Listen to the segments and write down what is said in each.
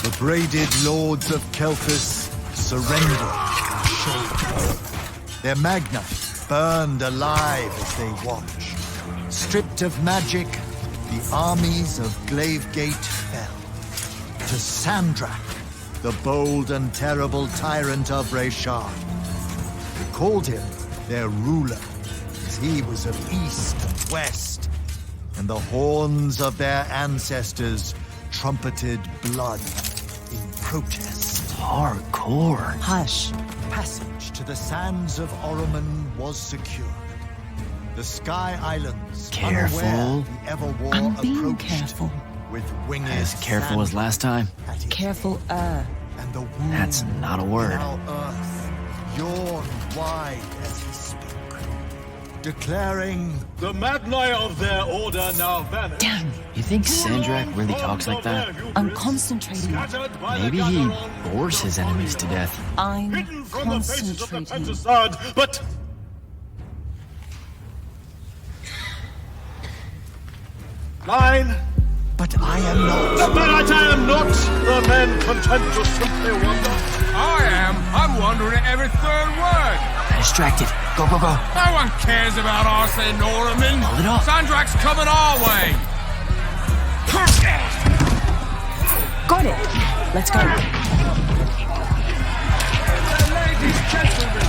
The braided lords of Kelphus surrendered and showed. Their Magnus burned alive as they watched. Stripped of magic, the armies of Glavegate fell. To Sandrak, the bold and terrible tyrant of Reshar. They called him their ruler, as he was of east and west, and the horns of their ancestors trumpeted blood in protest. Hardcore. Hush. Passage to the sands of Orman was secured. The Sky Islands, Careful. unaware the Everwar I'm being approached careful. with winged As careful as last time. at his Careful, head. And the wound That's not a word. in our earth yawned wide as he spoke, declaring, The Magni of their order now vanish. Damn. You think Sandrak really talks like that? I'm concentrating. Maybe he bores his enemies to death. I'm Hidden from the faces of the concentrating. Pentastad, but Nine. but I am not. But I am not the men content to simply wonder. I am. I'm wondering at every third word. Distracted. Go, go, go. No one cares about our St. Orman. Hold it up. Sandrak's coming our way. Got it. Let's go. Ladies, gentlemen,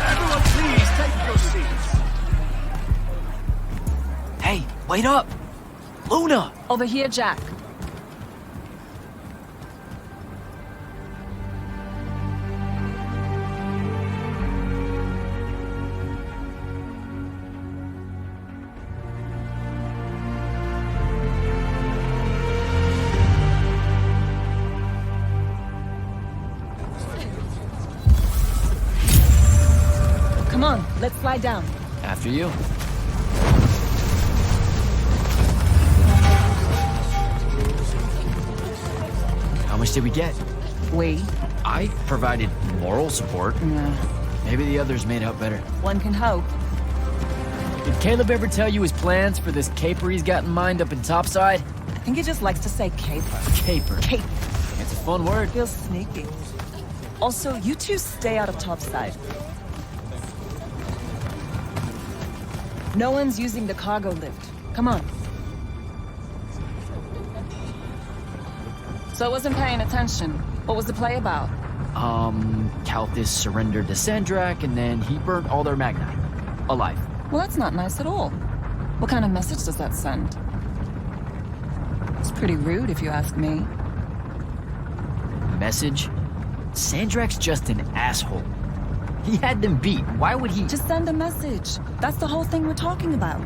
everyone please take your seats. Hey, wait up. Luna! Over here, Jack. Come on, let's slide down. After you. How much did we get? We? I provided moral support. Maybe the others made out better. One can hope. Did Caleb ever tell you his plans for this caper he's got in mind up in topside? I think he just likes to say caper. Caper. Caper. It's a fun word. Feels sneaky. Also, you two stay out of topside. No one's using the cargo lift. Come on. So I wasn't paying attention. What was the play about? Kalthus surrendered to Sandrak, and then he burnt all their Magni. Alive. Well, that's not nice at all. What kind of message does that send? It's pretty rude, if you ask me. Message? Sandrak's just an asshole. He had them beat. Why would he... Just send a message. That's the whole thing we're talking about.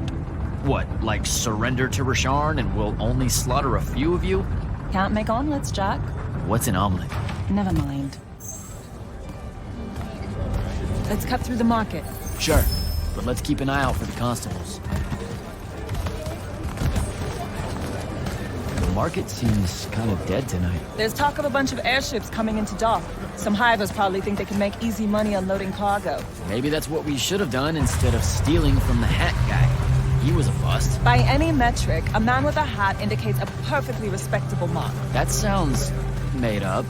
What, like surrender to Rasharn and we'll only slaughter a few of you? Can't make omelets, Jack. What's an omelet? Never mind. Let's cut through the market. Sure, but let's keep an eye out for the constables. The market seems kind of dead tonight. There's talk of a bunch of airships coming into dock. Some hivers probably think they can make easy money unloading cargo. Maybe that's what we should have done instead of stealing from the hat guy. He was a bust. By any metric, a man with a hat indicates a perfectly respectable mark. That sounds made up.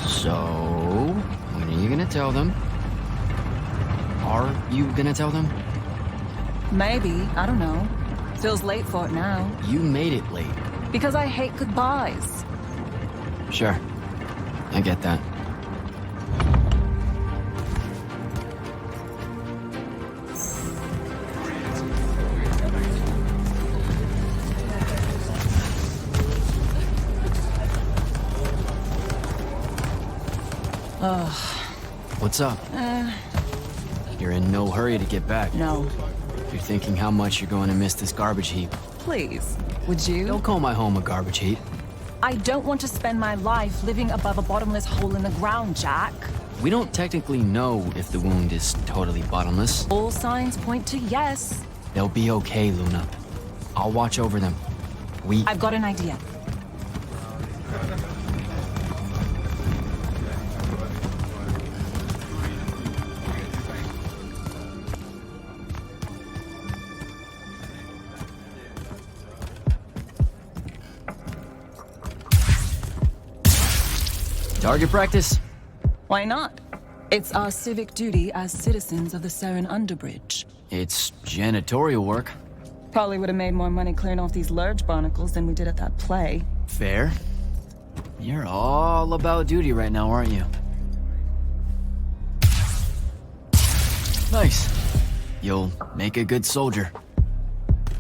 So, when are you gonna tell them? Are you gonna tell them? Maybe, I don't know. Feels late for it now. You made it late. Because I hate goodbyes. Sure. I get that. Ugh. What's up? You're in no hurry to get back. No. You're thinking how much you're going to miss this garbage heap. Please, would you? Don't call my home a garbage heap. I don't want to spend my life living above a bottomless hole in the ground, Jack. We don't technically know if the wound is totally bottomless. All signs point to yes. They'll be okay, Luna. I'll watch over them. I've got an idea. Target practice? Why not? It's our civic duty as citizens of the Sarin underbridge. It's janitorial work. Probably would have made more money clearing off these lurge barnacles than we did at that play. Fair. You're all about duty right now, aren't you? Nice. You'll make a good soldier.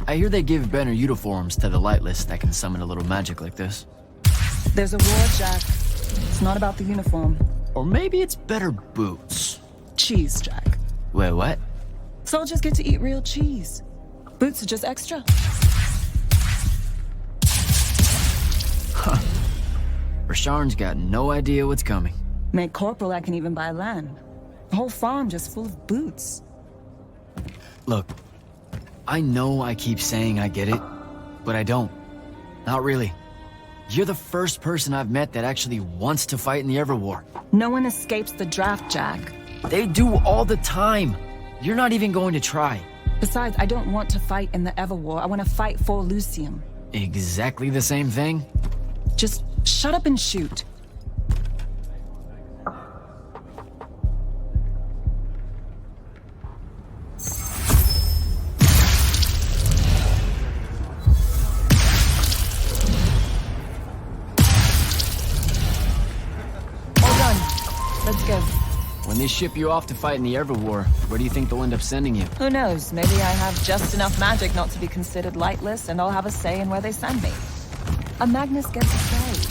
I hear they give better uniforms to the lightless that can summon a little magic like this. There's a war, Jack. It's not about the uniform. Or maybe it's better boots. Cheese, Jack. Wait, what? Soldiers get to eat real cheese. Boots are just extra. Rasharn's got no idea what's coming. Made corporal, I can even buy land. The whole farm just full of boots. Look, I know I keep saying I get it, but I don't. Not really. You're the first person I've met that actually wants to fight in the Everwar. No one escapes the draft, Jack. They do all the time. You're not even going to try. Besides, I don't want to fight in the Everwar. I want to fight for Lucium. Exactly the same thing? Just shut up and shoot. All done. Let's go. When they ship you off to fight in the Everwar, where do you think they'll end up sending you? Who knows? Maybe I have just enough magic not to be considered lightless, and I'll have a say in where they send me. A Magnus gets a say.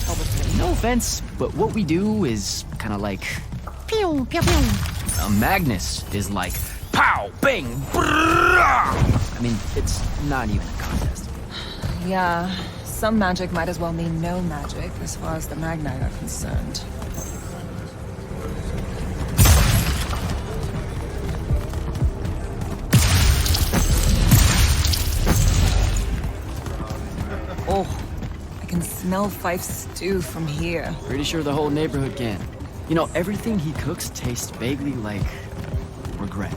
Probably. No offense, but what we do is kind of like... Pew, pew, pew. A Magnus is like... Pow! Bang! Brrrah! I mean, it's not even a contest. Yeah, some magic might as well mean no magic as far as the Magni are concerned. Oh, I can smell Fife's stew from here. Pretty sure the whole neighborhood can. You know, everything he cooks tastes vaguely like... regret.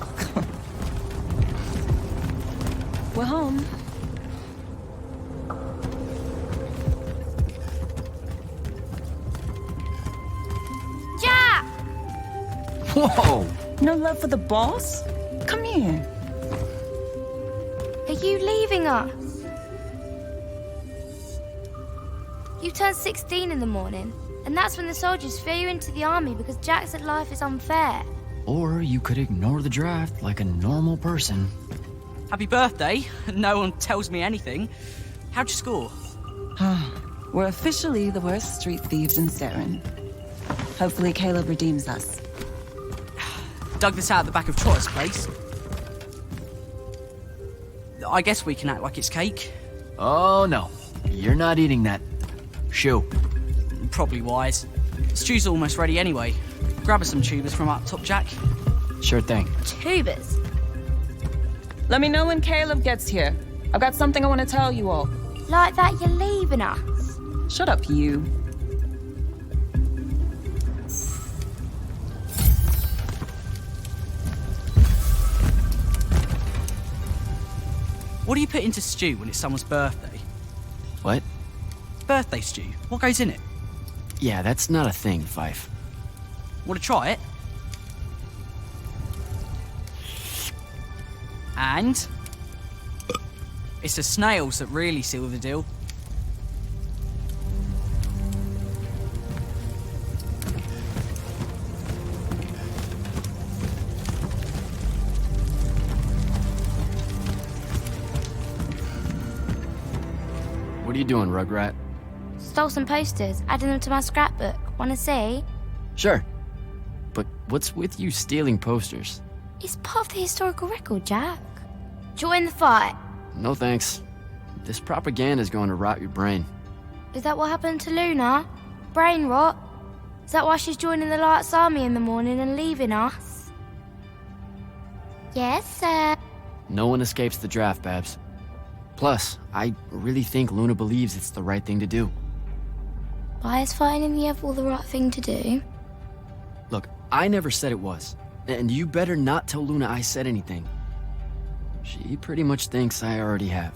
We're home. Jack! Whoa! No love for the boss? Come here. Are you leaving us? You turned 16 in the morning, and that's when the soldiers throw you into the army because Jack said life is unfair. Or you could ignore the draft like a normal person. Happy birthday. No one tells me anything. How'd you score? We're officially the worst street thieves in Sarin. Hopefully Caleb redeems us. Dug this out at the back of Trotter's place. I guess we can act like it's cake. Oh no, you're not eating that. Shoo. Probably wise. Stew's almost ready anyway. Grab us some tubers from up top, Jack. Sure thing. Tubers. Let me know when Caleb gets here. I've got something I want to tell you all. Like that you're leaving us. Shut up, you. What do you put into stew when it's someone's birthday? What? Birthday stew. What goes in it? Yeah, that's not a thing, Fife. Want to try it? And... it's the snails that really seal the deal. What are you doing, Rugrat? Stole some posters, adding them to my scrapbook. Wanna see? Sure. But what's with you stealing posters? It's part of the historical record, Jack. Join the fight. No thanks. This propaganda's going to rot your brain. Is that what happened to Luna? Brain rot? Is that why she's joining the Lights Army in the morning and leaving us? Yes, sir. No one escapes the draft, Babs. Plus, I really think Luna believes it's the right thing to do. Why is fighting in the Everwar the right thing to do? Look, I never said it was. And you better not tell Luna I said anything. She pretty much thinks I already have.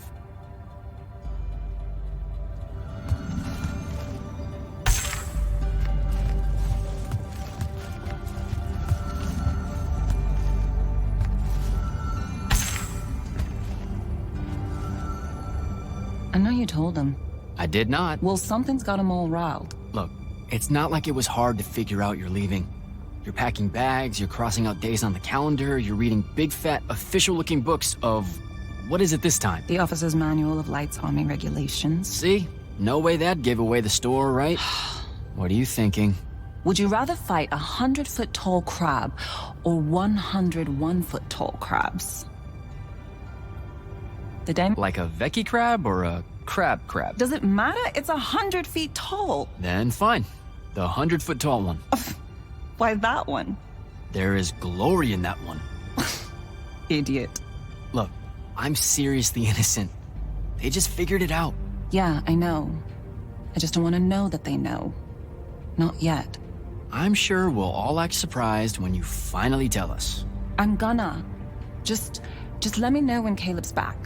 I know you told him. I did not. Well, something's got him all riled. Look, it's not like it was hard to figure out you're leaving. You're packing bags, you're crossing out days on the calendar, you're reading big fat official-looking books of... what is it this time? The Officer's Manual of Lights Army Regulations. See? No way that gave away the store, right? What are you thinking? Would you rather fight 100-foot-tall crab or 101-foot-tall crabs? The dame... Like a Vecchi crab or a crab? Does it matter? It's 100 feet tall. Then fine. The 100-foot tall one. Why that one? There is glory in that one. Idiot. Look, I'm seriously innocent. They just figured it out. Yeah, I know. I just don't want to know that they know. Not yet. I'm sure we'll all act surprised when you finally tell us. I'm gonna. Just let me know when Caleb's back.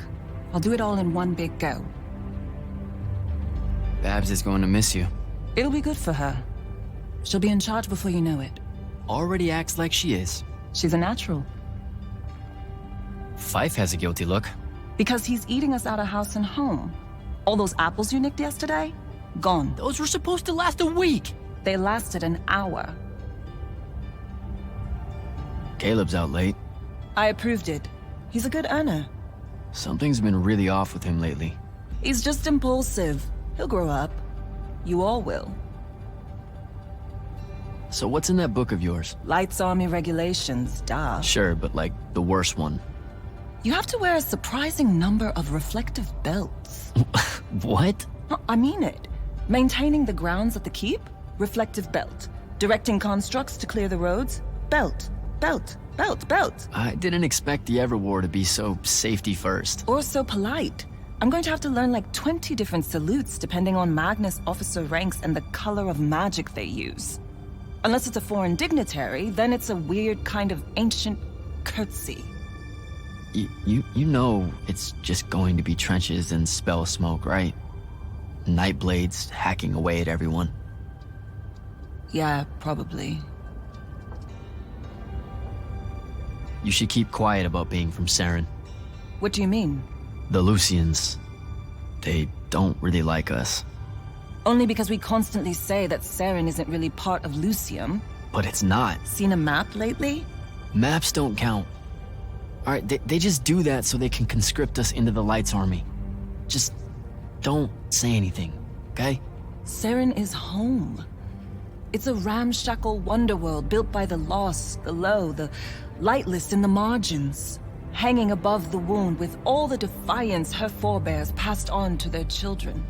I'll do it all in one big go. Babs is going to miss you. It'll be good for her. She'll be in charge before you know it. Already acts like she is. She's a natural. Fife has a guilty look. Because he's eating us out of house and home. All those apples you nicked yesterday? Gone. Those were supposed to last a week. They lasted an hour. Caleb's out late. I approved it. He's a good earner. Something's been really off with him lately. He's just impulsive. He'll grow up. You all will. So what's in that book of yours? Lights Army Regulations, duh. Sure, but like the worst one. You have to wear a surprising number of reflective belts. What? I mean it. Maintaining the grounds at the keep? Reflective belt. Directing constructs to clear the roads? Belt. Belt. Belt. Belt. I didn't expect the Everwar to be so safety first. Or so polite. I'm going to have to learn like 20 different salutes depending on Magnus officer ranks and the color of magic they use. Unless it's a foreign dignitary, then it's a weird kind of ancient curtsy. You know it's just going to be trenches and spell smoke, right? Nightblades hacking away at everyone. Yeah, probably. You should keep quiet about being from Sarin. What do you mean? The Lucians, they don't really like us. Only because we constantly say that Sarin isn't really part of Lucium. But it's not. Seen a map lately? Maps don't count. Alright, they just do that so they can conscript us into the Lights Army. Just don't say anything, okay? Sarin is home. It's a ramshackle wonderworld built by the lost, the low, the lightless in the margins, hanging above the wound with all the defiance her forebears passed on to their children.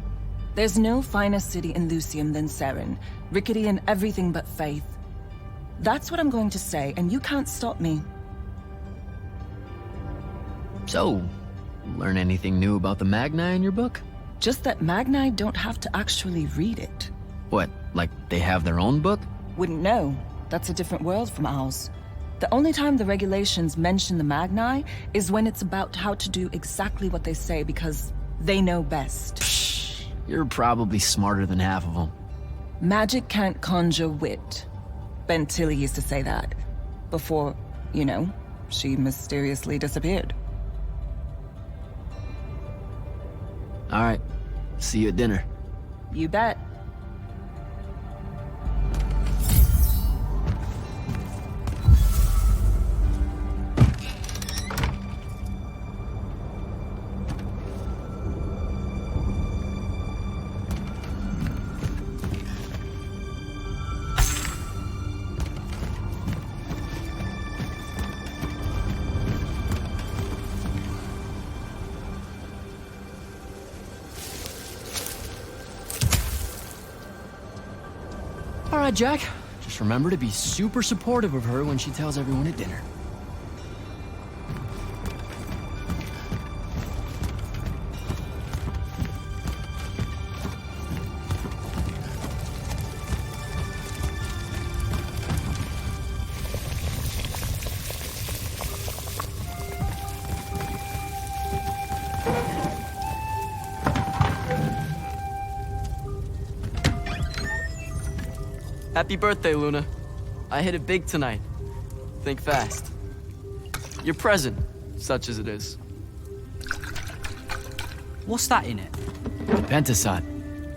There's no finer city in Lucium than Sarin, rickety in everything but faith. That's what I'm going to say, and you can't stop me. So, learn anything new about the Magni in your book? Just that Magni don't have to actually read it. What, like they have their own book? Wouldn't know. That's a different world from ours. The only time the regulations mention the Magni is when it's about how to do exactly what they say because they know best. You're probably smarter than half of them. Magic can't conjure wit. Ben Tilly used to say that. Before, you know, she mysteriously disappeared. Alright, see you at dinner. You bet. Alright, Jack. Just remember to be super supportive of her when she tells everyone at dinner. Happy birthday, Luna. I hit it big tonight. Think fast. Your present, such as it is. What's that in it? Pentasod.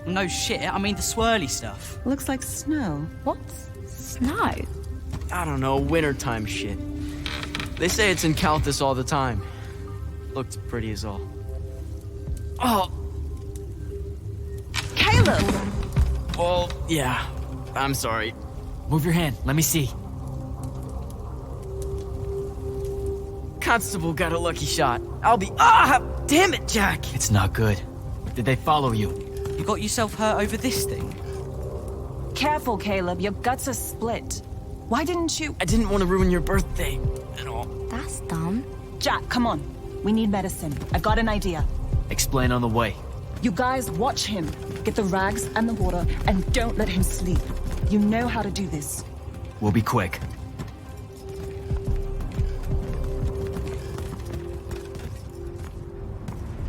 No shit, I mean the swirly stuff. Looks like snow. What's snow? I don't know, wintertime shit. They say it's in Calthus all the time. Looked pretty as all. Oh! Caleb! Oh, yeah. I'm sorry. Move your hand, let me see. Constable got a lucky shot. I'll be— Ah! Damn it, Jack! It's not good. Did they follow you? You got yourself hurt over this thing? Careful, Caleb. Your guts are split. Why didn't you— I didn't want to ruin your birthday at all. That's dumb. Jack, come on. We need medicine. I've got an idea. Explain on the way. You guys watch him. Get the rags and the water, and don't let him sleep. You know how to do this. We'll be quick.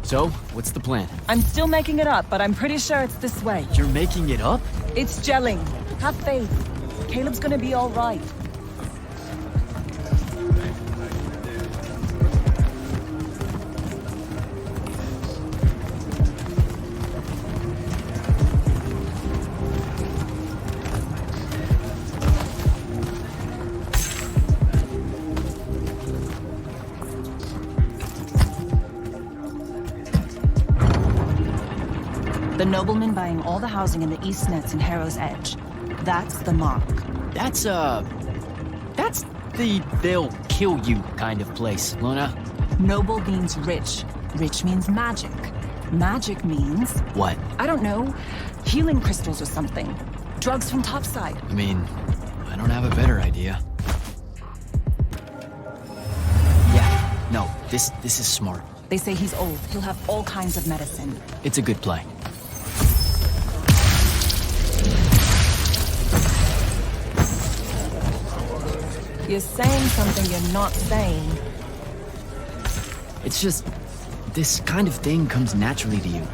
So, what's the plan? I'm still making it up, but I'm pretty sure it's this way. You're making it up? It's gelling. Have faith. Caleb's gonna be all right. The nobleman buying all the housing in the East Nets and Harrow's Edge. That's the mark. That's the they'll kill you kind of place, Luna. Noble means rich. Rich means magic. Magic means, What? I don't know, healing crystals or something. Drugs from topside. I mean, I don't have a better idea. Yeah, no, this is smart. They say he's old. He'll have all kinds of medicine. It's a good play. You're saying something you're not saying. It's just, this kind of thing comes naturally to you.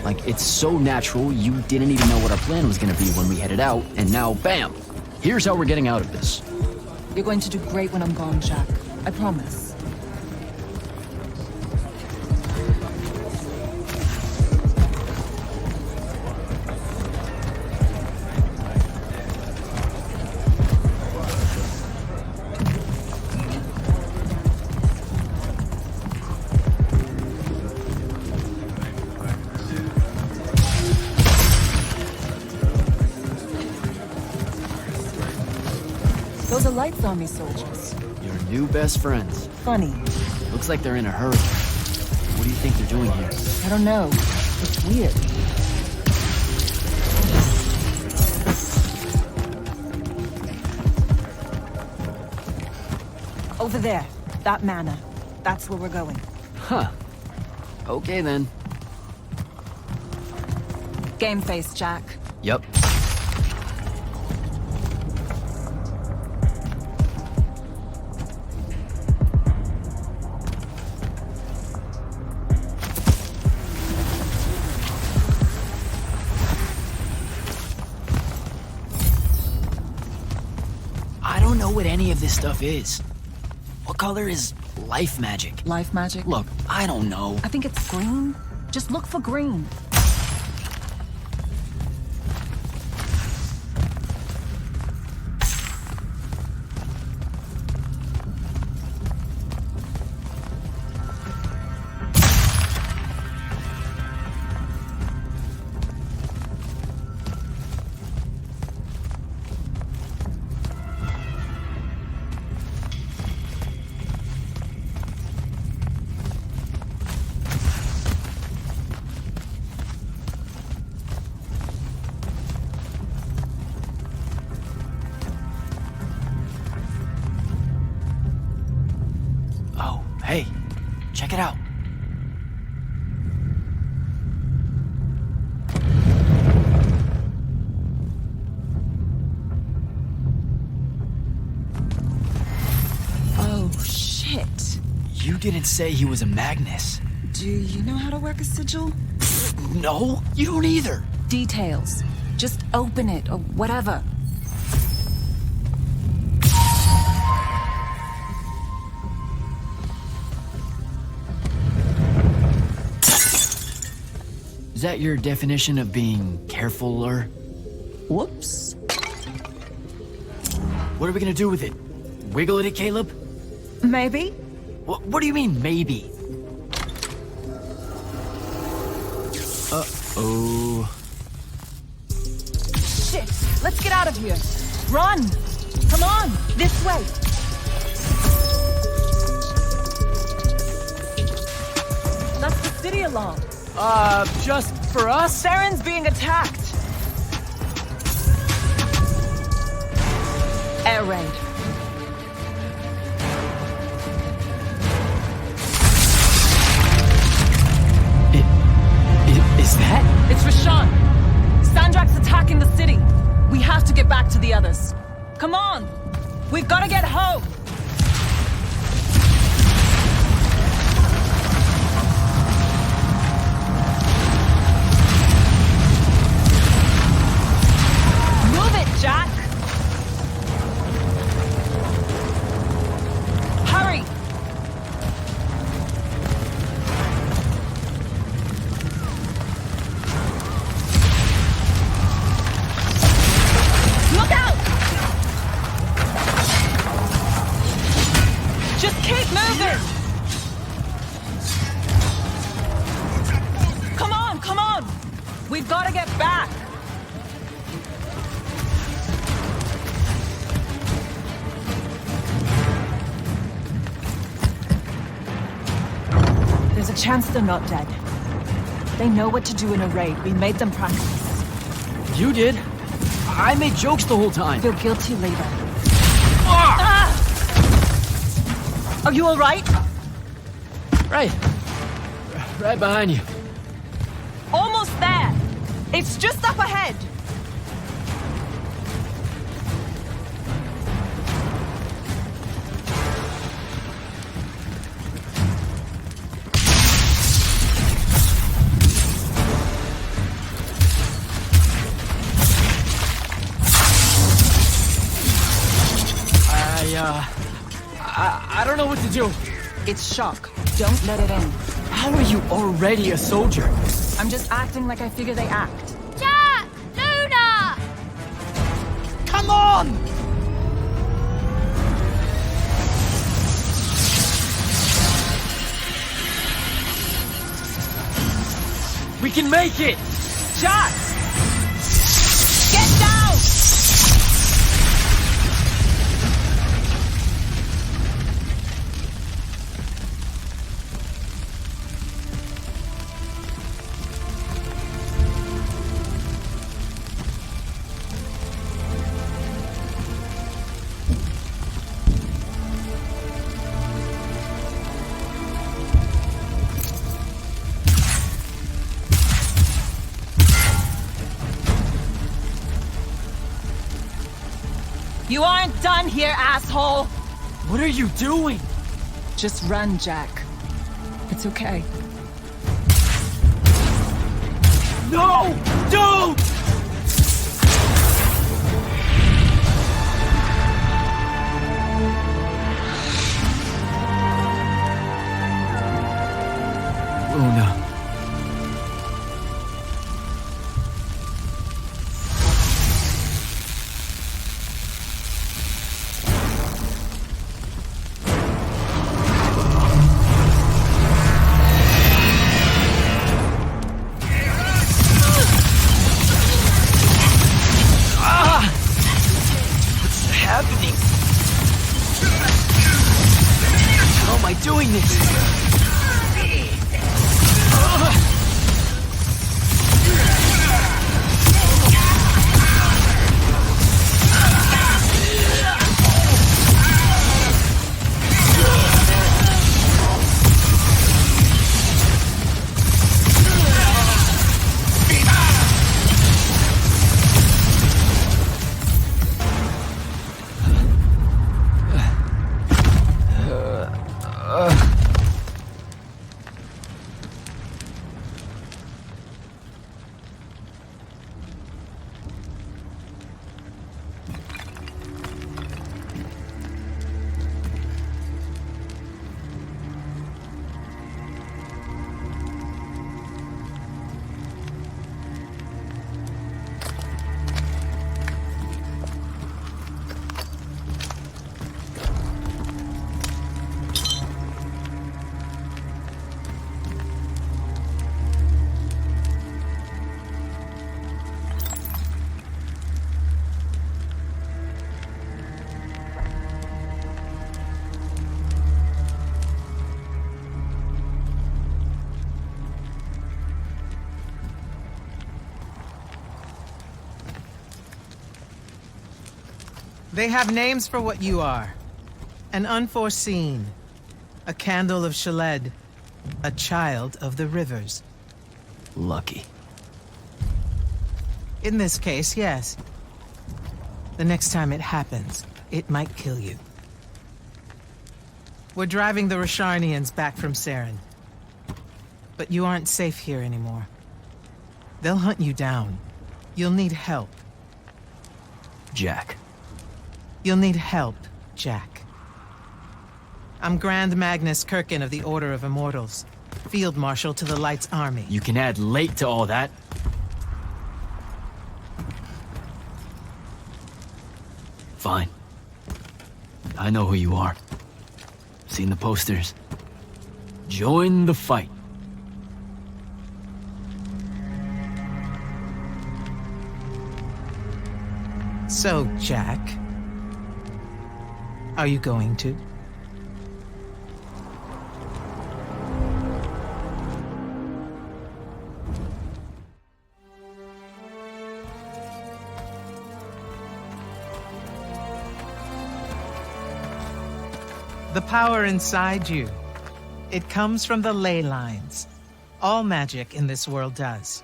Like, it's so natural, you didn't even know what our plan was gonna be when we headed out, and now, bam! Here's how we're getting out of this. You're going to do great when I'm gone, Jack. I promise. Those are Lights Army soldiers. Your new best friends. Funny. Looks like they're in a hurry. What do you think they're doing here? I don't know. It's weird. Over there. That manor. That's where we're going. Huh. Okay then. Game face, Jack. Yep. I don't know what any of this stuff is. What color is life magic? Life magic? Look, I don't know. I think it's green. Just look for green. Hey, check it out. Oh, shit. You didn't say he was a Magnus. Do you know how to work a sigil? No, you don't either. Details. Just open it or whatever. Is that your definition of being carefuler? Whoops. What are we gonna do with it? Wiggle at it, Caleb? Maybe? What do you mean, maybe? Uh-oh. Shit! Let's get out of here! Run! Come on! This way! That's the city alarm. Just for us? Sarin's being attacked! Air raid. Is that? It's Rashan. Sandrak's attacking the city. We have to get back to the others. Come on! We've got to get home! Move it, Jack! Hurry! Look out! Just keep moving! Come on, come on! We've got to get back! There's a chance they're not dead. They know what to do in a raid. We made them practice. You did. I made jokes the whole time. Feel guilty later. Ah! Are you all right? Right behind you. Almost there. It's just up ahead. I don't know what to do. It's shock. Don't let it in. How are you already a soldier? I'm just acting like I figure they act. Jack! Luna! Come on! We can make it! Jack! Get down! You aren't done here, asshole! What are you doing? Just run, Jack. It's okay. No! Don't! Luna. They have names for what you are. An Unforeseen, a candle of Shaled, a child of the rivers. Lucky. In this case, yes. The next time it happens, it might kill you. We're driving the Rasharnians back from Sarin. But you aren't safe here anymore. They'll hunt you down. You'll need help. Jack. You'll need help, Jack. I'm Grand Magnus Kirkin of the Order of Immortals, Field Marshal to the Light's Army. You can add late to all that. Fine. I know who you are. Seen the posters. Join the fight. So, Jack, are you going to? The power inside you, it comes from the ley lines. All magic in this world does.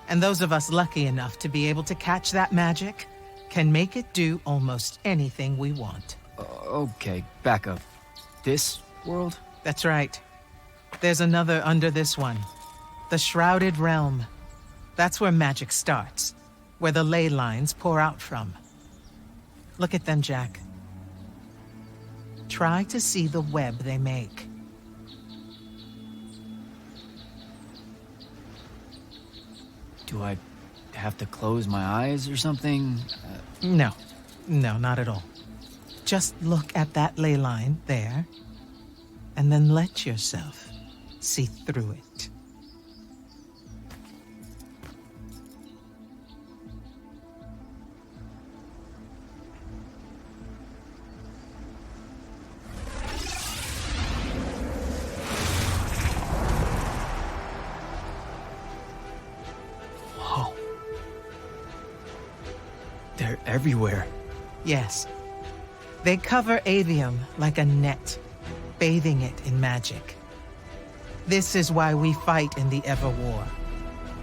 And those of us lucky enough to be able to catch that magic can make it do almost anything we want. Okay, back up. This world? That's right. There's another under this one. The Shrouded Realm. That's where magic starts. Where the ley lines pour out from. Look at them, Jack. Try to see the web they make. Do I have to close my eyes or something? No, not at all. Just look at that ley line there, and then let yourself see through it. They're everywhere. Yes. They cover Aveum like a net, bathing it in magic. This is why we fight in the Everwar.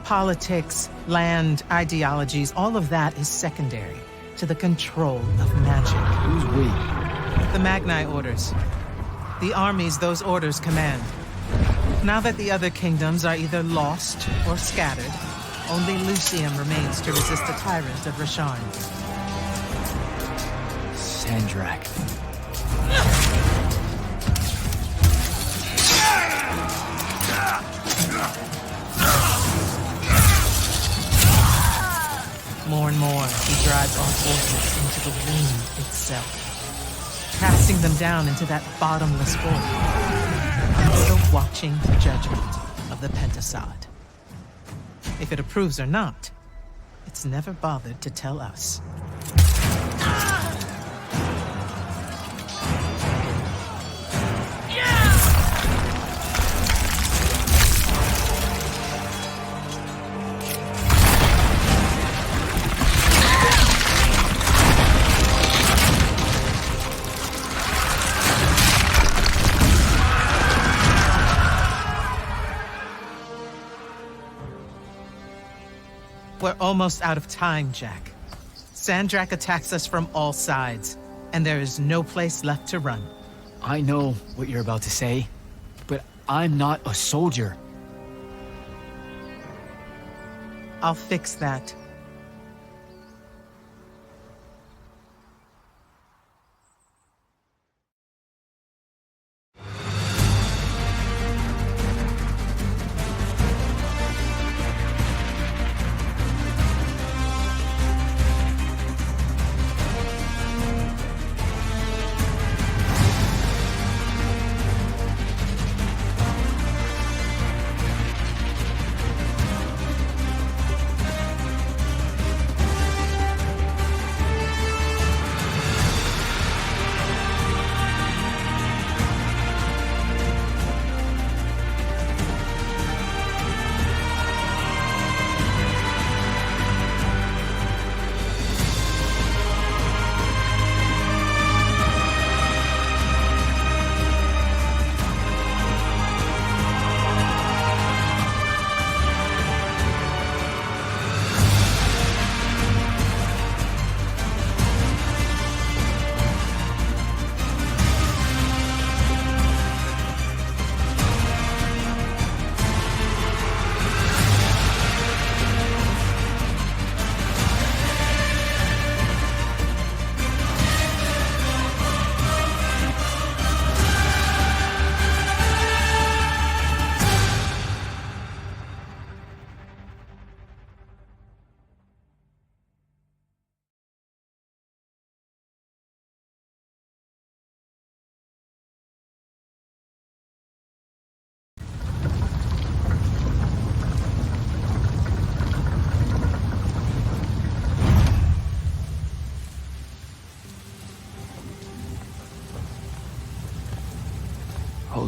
Politics, land, ideologies, all of that is secondary to the control of magic. Who's we? The Magni orders. The armies those orders command. Now that the other kingdoms are either lost or scattered, only Lucium remains to resist the tyrant of Rasharn. Sandrak. More and more, he drives our forces into the womb itself, casting them down into that bottomless void, under the watching judgment of the Pentasod. If it approves or not, it's never bothered to tell us. We're almost out of time, Jack. Sandrak attacks us from all sides, and there is no place left to run. I know what you're about to say, but I'm not a soldier. I'll fix that.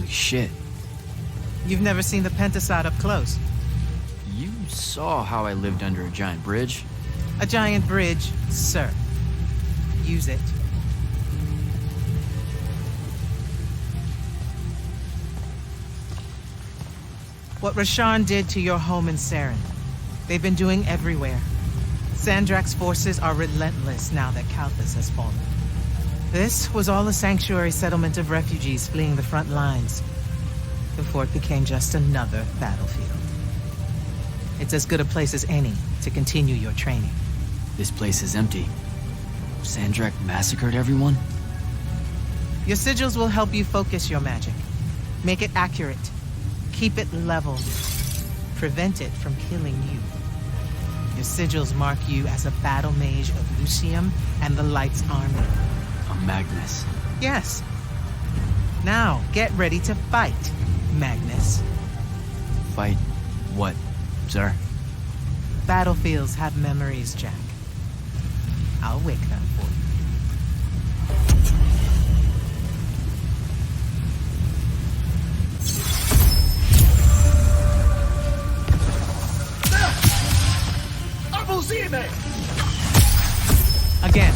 shit. You've never seen the Pentasod up close. You saw how I lived under a giant bridge. A giant bridge, sir. Use it. What Rasharn did to your home in Sarin, they've been doing everywhere. Sandrak's forces are relentless now that Kalthus has fallen. This was all a sanctuary settlement of refugees fleeing the front lines, before it became just another battlefield. It's as good a place as any to continue your training. This place is empty. Sandrak massacred everyone? Your sigils will help you focus your magic. Make it accurate. Keep it level. Prevent it from killing you. Your sigils mark you as a battle mage of Lucium and the Light's army. A Magnus. Yes. Now, get ready to fight, Magnus. Fight what, sir? Battlefields have memories, Jack. I'll wake them for you. Unforeseen! Again.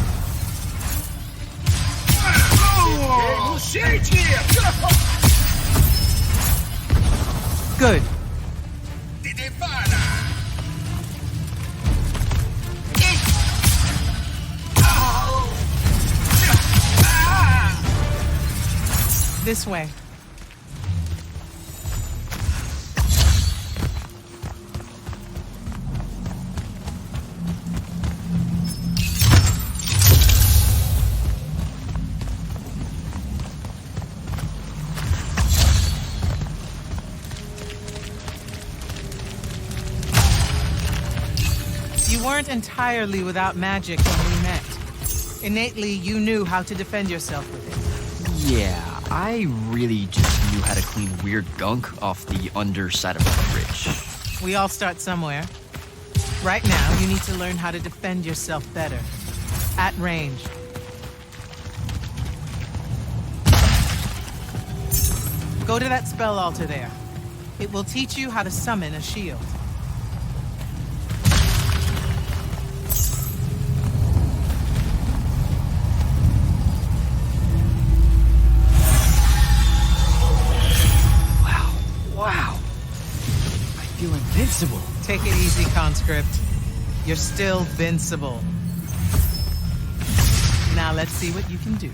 Oh, shit here! Good. This way. You weren't entirely without magic when we met. Innately, you knew how to defend yourself with it. Yeah, I really just knew how to clean weird gunk off the underside of a bridge. We all start somewhere. Right now, you need to learn how to defend yourself better. At range. Go to that spell altar there. It will teach you how to summon a shield. Wow. I feel invincible. Take it easy, conscript. You're still vincible. Now let's see what you can do.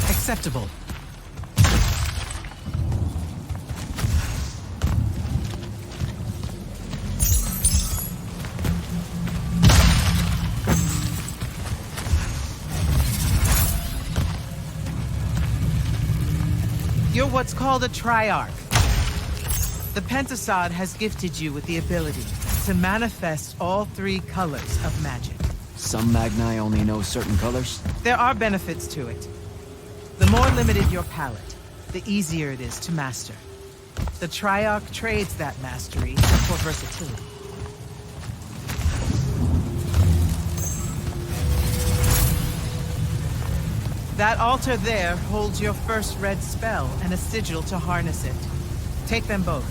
Acceptable. You're what's called a triarch. The Pentasod has gifted you with the ability to manifest all three colors of magic. Some Magni only know certain colors? There are benefits to it. The more limited your palette, the easier it is to master. The Triarch trades that mastery for versatility. That altar there holds your first red spell and a sigil to harness it. Take them both.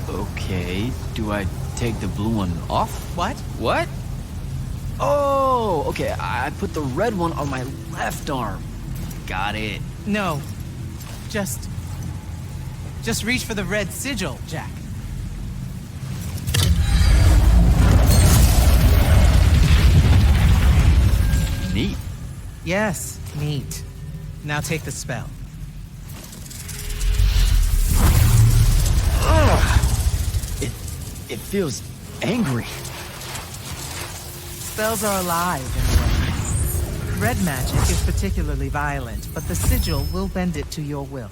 Okay, do I take the blue one off? What? What? Oh, okay, I put the red one on my left arm. Got it. No. Just reach for the red sigil, Jack. Neat. Yes, neat. Now take the spell. Ugh. It feels angry. Spells are alive in a way. red magic is particularly violent, but the sigil will bend it to your will.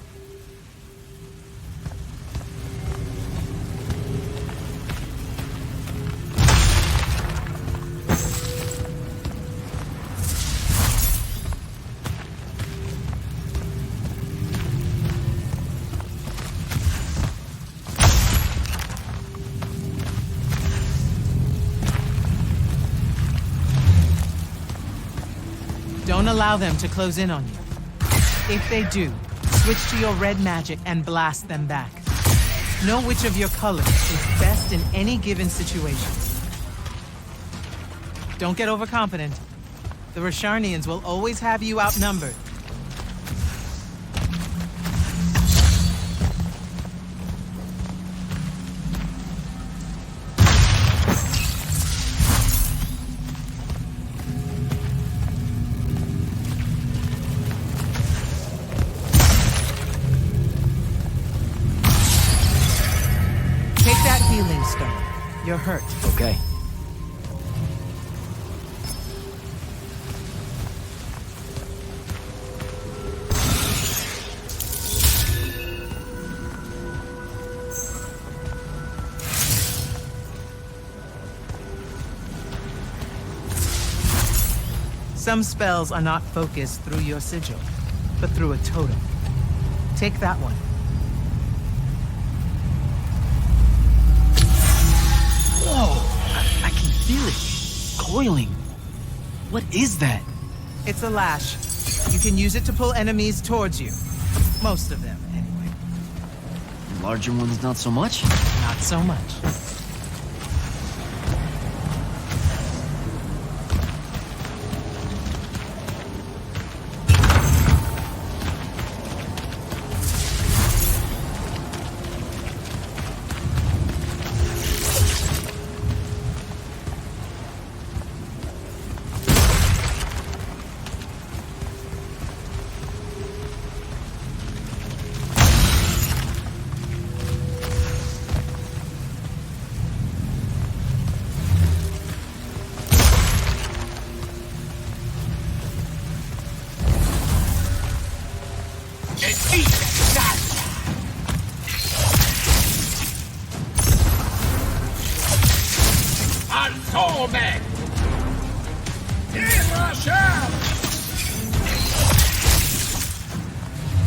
Don't allow them to close in on you. If they do, switch to your red magic and blast them back. Know which of your colors is best in any given situation. Don't get overconfident. The Rasharnians will always have you outnumbered. You're hurt. Okay. Some spells are not focused through your sigil, but through a totem. Take that one. Whoa! I can feel it. Coiling. What is that? It's a lash. You can use it to pull enemies towards you. Most of them, anyway. Larger ones, not so much? Not so much.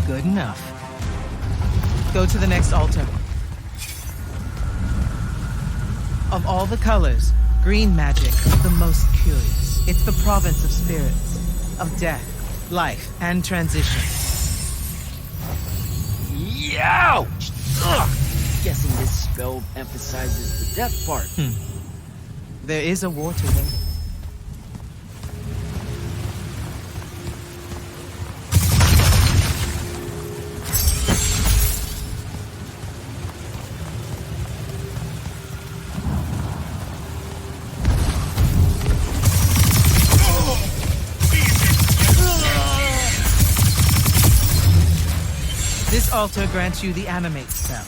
Good enough. Go to the next altar. Of all the colors, green magic is the most curious. It's the province of spirits, of death, life, and transition. Ouch! Ugh! Guessing this spell emphasizes the death part. There is a war to win. This altar grants you the animate spell.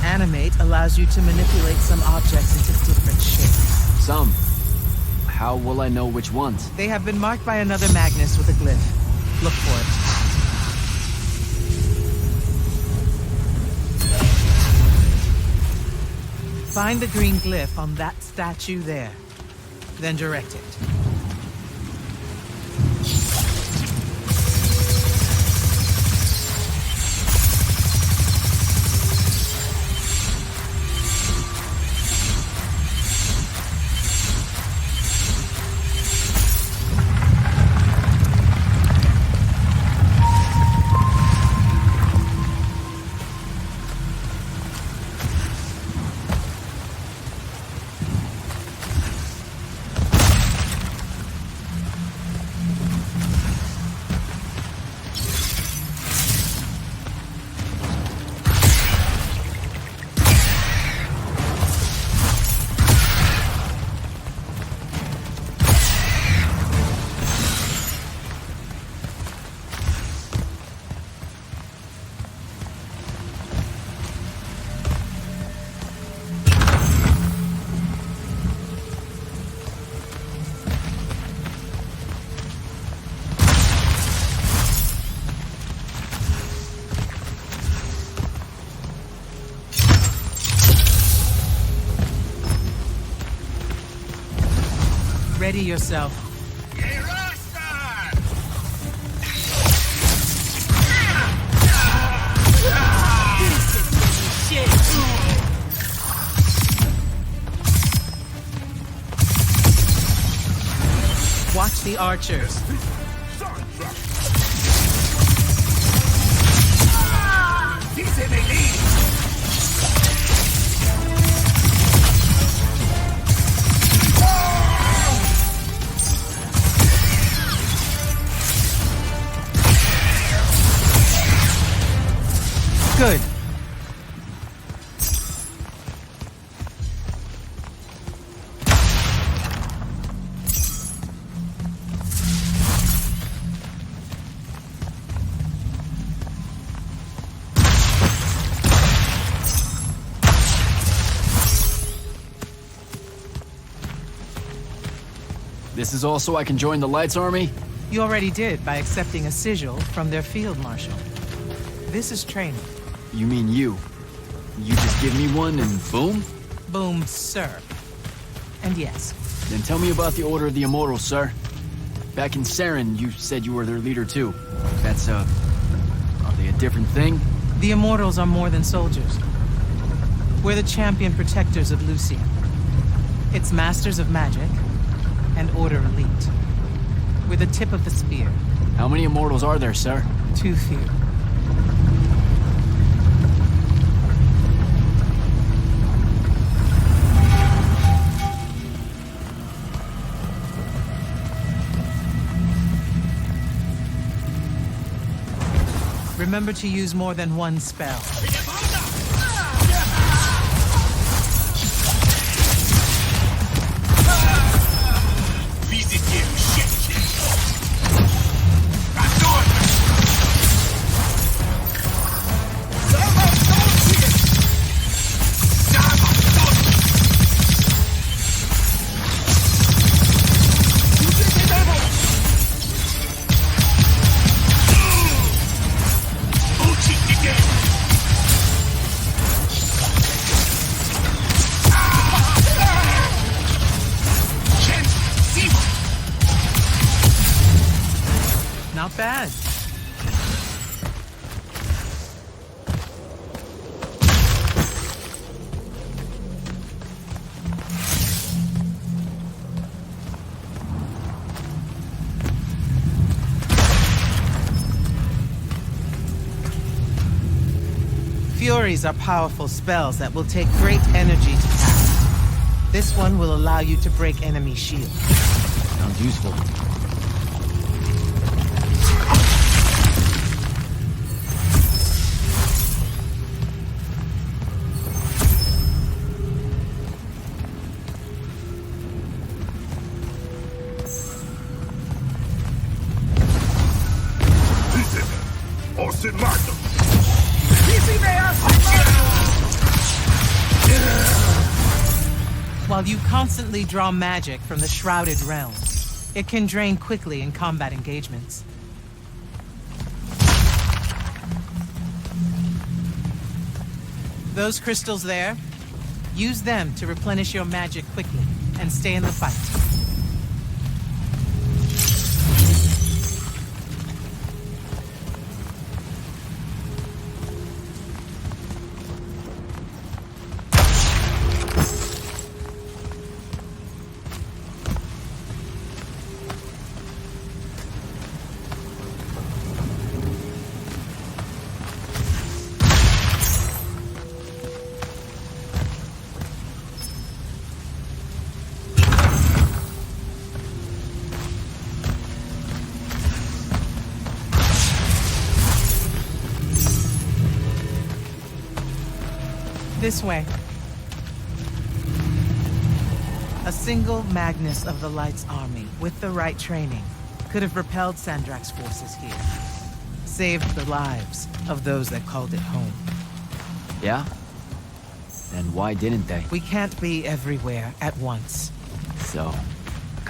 Animate allows you to manipulate some objects into different shapes. Some. How will I know which ones? They have been marked by another Magnus with a glyph. Look for it. Find the green glyph on that statue there. Then direct it. Ready yourself. Watch the archers. Good. This is all so I can join the Lights Army? You already did by accepting a sigil from their field marshal. This is training. You mean you? You just give me one and boom? Boom, sir. And yes, Then tell me about the Order of the Immortals, sir. Back in Sarin, you said you were their leader too. That's, are they a different thing? the Immortals are more than soldiers. We're the champion protectors of Lucian. It's masters of magic and Order elite. We're the tip of the spear. How many Immortals are there, sir? Too few. Remember to use more than one spell. Not bad. Furies are powerful spells that will take great energy to cast. This one will allow you to break enemy shields. Sounds useful. While you constantly draw magic from the shrouded realm, it can drain quickly in combat engagements. Those crystals there, use them to replenish your magic quickly and stay in the fight. This way. A single Magnus of the Light's army, with the right training, could have repelled Sandrak's forces here. Saved the lives of those that called it home. Yeah? And why didn't they? We can't be everywhere at once. So,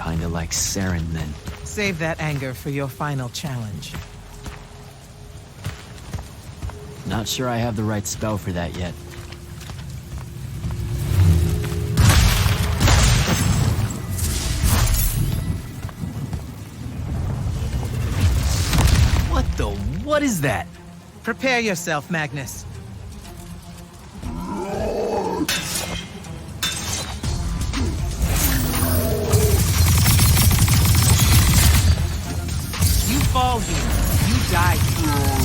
kinda like Sarin then. Save that anger for your final challenge. Not sure I have the right spell for that yet. What is that? Prepare yourself, Magnus. You fall here, you die here.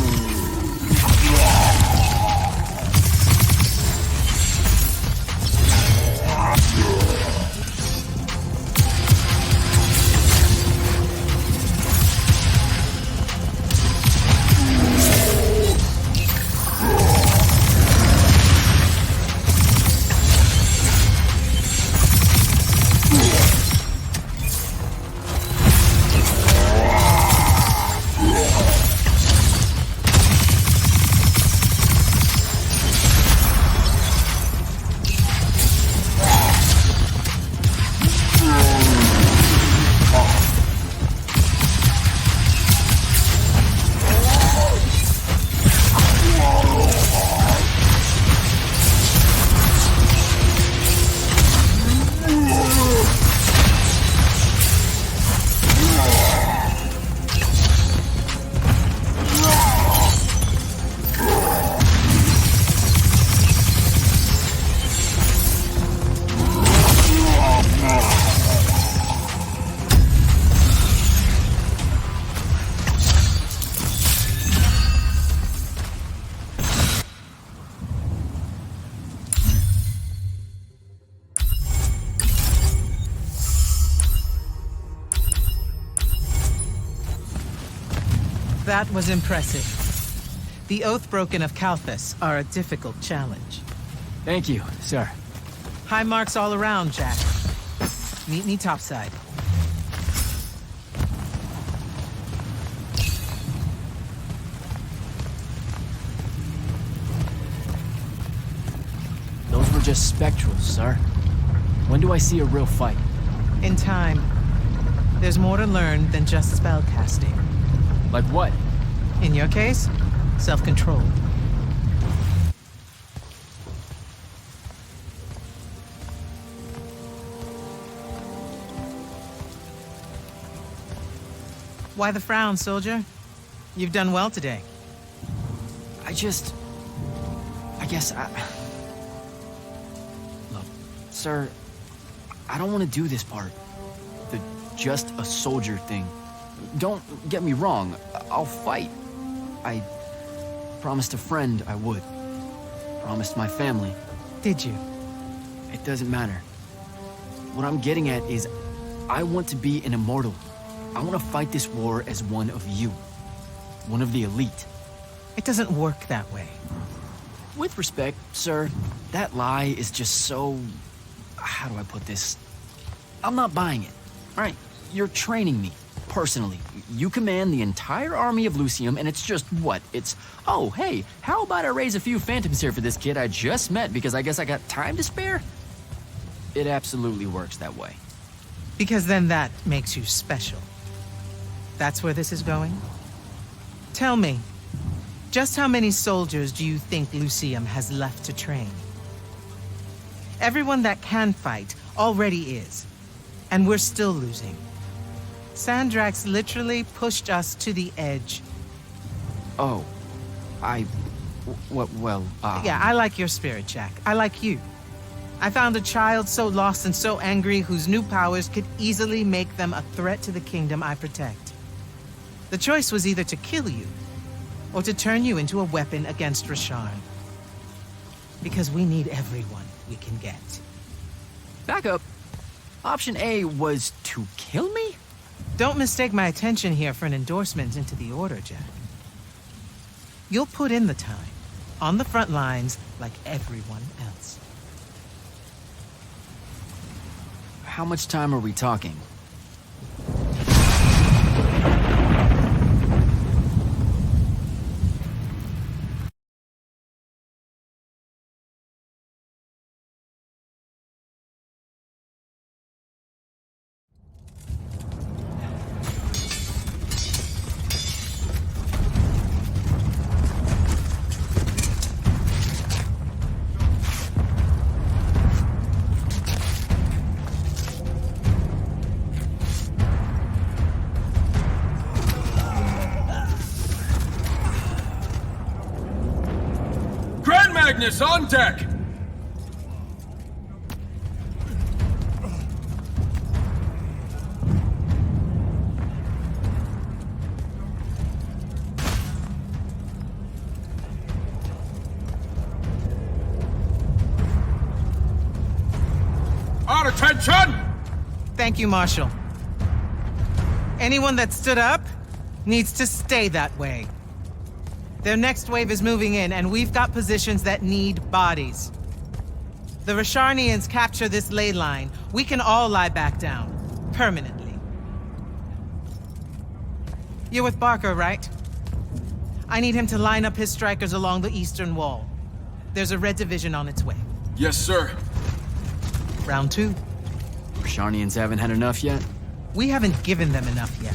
That was impressive. The Oathbroken of Kalthus are a difficult challenge. Thank you, sir. High marks all around, Jack. Meet me topside. Those were just spectrals, sir. When do I see a real fight? In time. There's more to learn than just spell casting. Like what? In your case, self-control. Why the frown, soldier? You've done well today. I guess Look, sir, I don't want to do this part. The just a soldier thing. Don't get me wrong, I'll fight. I promised a friend I would. Promised my family. Did you? It doesn't matter. What I'm getting at is, I want to be an immortal. I want to fight this war as one of you. One of the elite. It doesn't work that way. With respect, sir, that lie is just so... How do I put this? I'm not buying it. All right, you're training me, personally. You command the entire army of Lucium, and it's just what? It's, oh, hey, how about I raise a few phantoms here for this kid I just met because I guess I got time to spare? It absolutely works that way. Because then that makes you special. That's where this is going? Tell me, just how many soldiers do you think Lucium has left to train? Everyone that can fight already is, and we're still losing. Sandrax literally pushed us to the edge. Oh, Yeah, I like your spirit, Jack. I like you. I found a child so lost and so angry whose new powers could easily make them a threat to the kingdom I protect. The choice was either to kill you, or to turn you into a weapon against Rasharn. Because we need everyone we can get. Back up. Option A was to kill me? Don't mistake my attention here for an endorsement into the Order, Jack. You'll put in the time, on the front lines, like everyone else. How much time are we talking? Magnus on deck! Our attention! Thank you, Marshal. Anyone that stood up needs to stay that way. Their next wave is moving in, and we've got positions that need bodies. The Rasharnians capture this ley line, we can all lie back down. Permanently. You're with Barker, right? I need him to line up his strikers along the eastern wall. There's a red division on its way. Yes, sir. Round 2. Rasharnians haven't had enough yet? We haven't given them enough yet.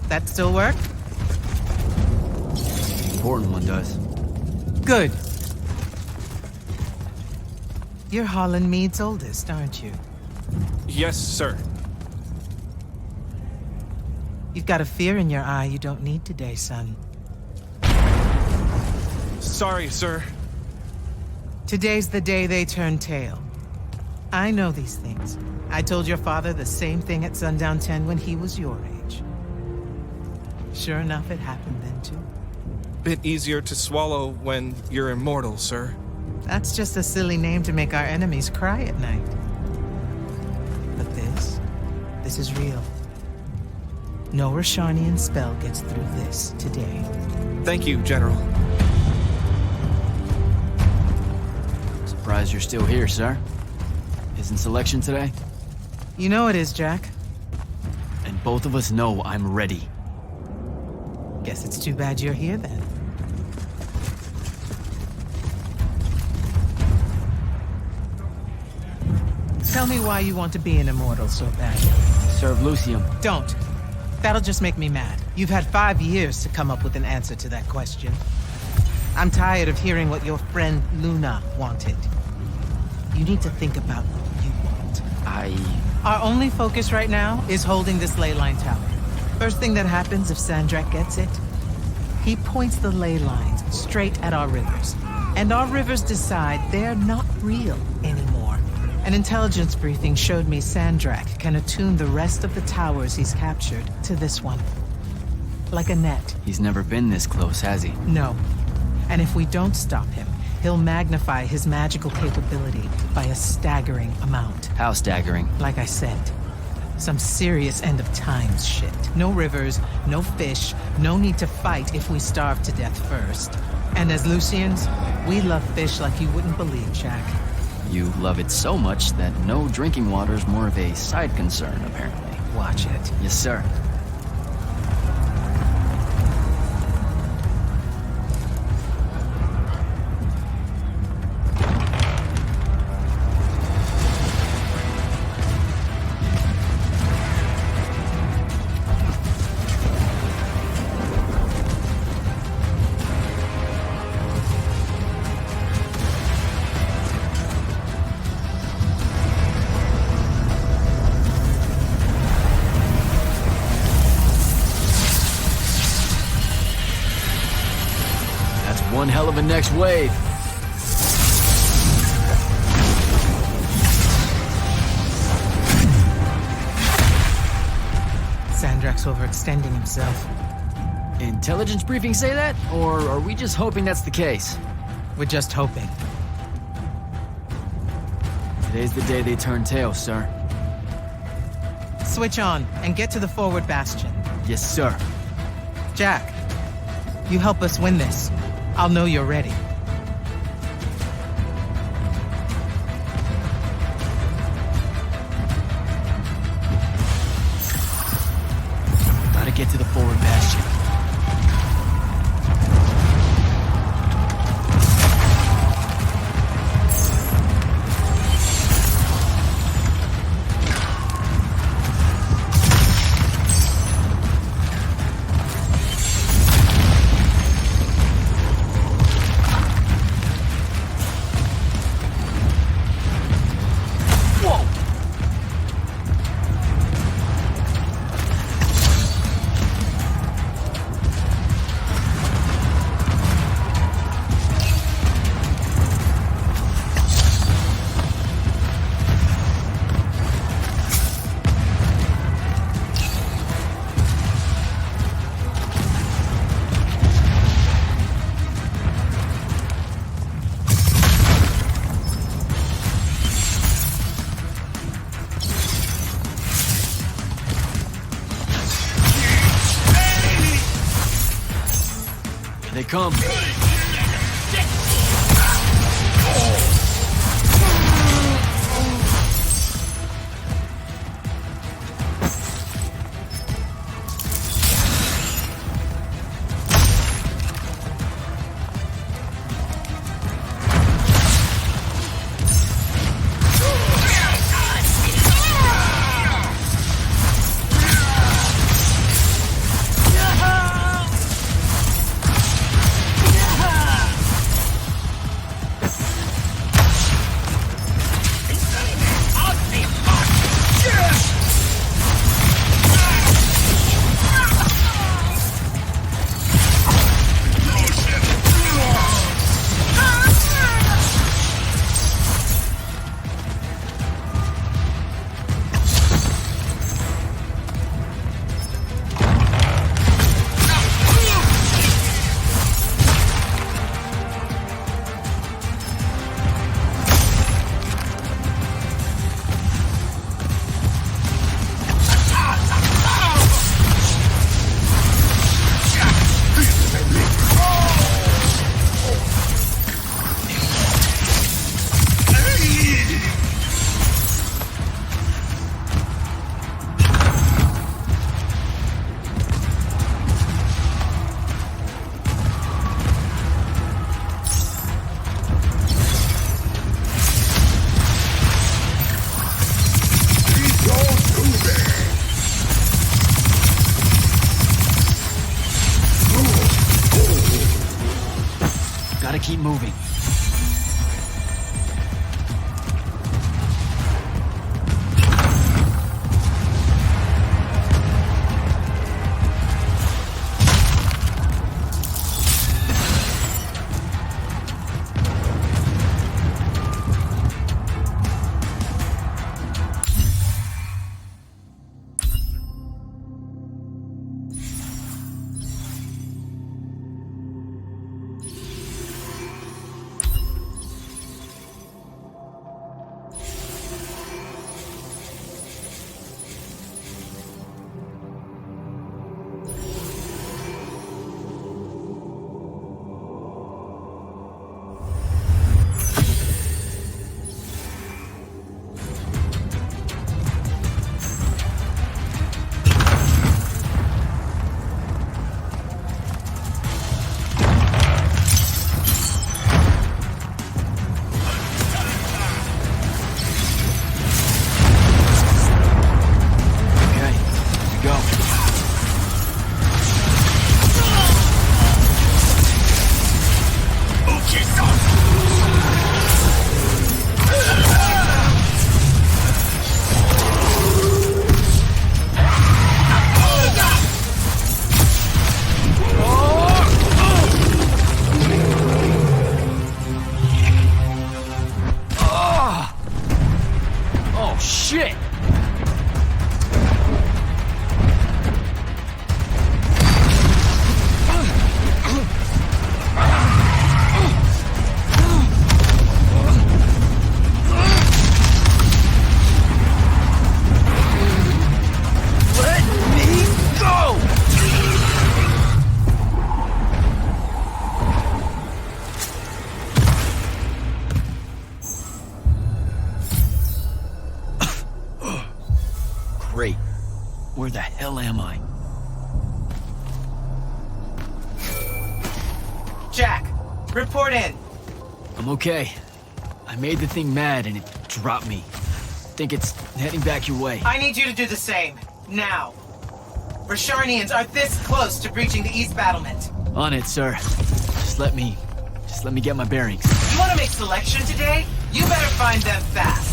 That still work? The important one does. Good. You're Holland Mead's oldest, aren't you? Yes, sir. You've got a fear in your eye you don't need today, son. Sorry, sir. Today's the day they turn tail. I know these things. I told your father the same thing at Sundown 10 when he was your age. Sure enough, it happened then too. Bit easier to swallow when you're immortal, sir. That's just a silly name to make our enemies cry at night. But this is real. No Rasharnian spell gets through this today. Thank you, General. Surprised you're still here, sir. Isn't selection today? You know it is, Jack. And both of us know I'm ready. Guess it's too bad you're here then. Tell me why you want to be an immortal so badly. Serve Lucium. Don't. That'll just make me mad. You've had 5 years to come up with an answer to that question. I'm tired of hearing what your friend Luna wanted. You need to think about what you want. Our only focus right now is holding this ley line tower. First thing that happens if Sandrak gets it, he points the ley lines straight at our rivers. And our rivers decide they're not real anymore. An intelligence briefing showed me Sandrak can attune the rest of the towers he's captured to this one. Like a net. He's never been this close, has he? No. And if we don't stop him, he'll magnify his magical capability by a staggering amount. How staggering? Like I said, some serious end of times shit. No rivers, no fish, no need to fight if we starve to death first. And as Lucians, we love fish like you wouldn't believe, Jack. You love it so much that no drinking water's more of a side concern, apparently. Watch it. Yes, sir. One hell of a next wave. Sandrak's overextending himself. Intelligence briefing say that? Or are we just hoping that's the case? We're just hoping. Today's the day they turn tail, sir. Switch on and get to the forward bastion. Yes, sir. Jack, you help us win this. I'll know you're ready. Gotta get to the forward bastion. they come. Keep moving. Great. Where the hell am I? Jack, report in. I'm okay. I made the thing mad and it dropped me. Think it's heading back your way. I need you to do the same. Now. Rasharnians are this close to breaching the east battlement. On it, sir. Just let me get my bearings. You want to make selection today? You better find them fast.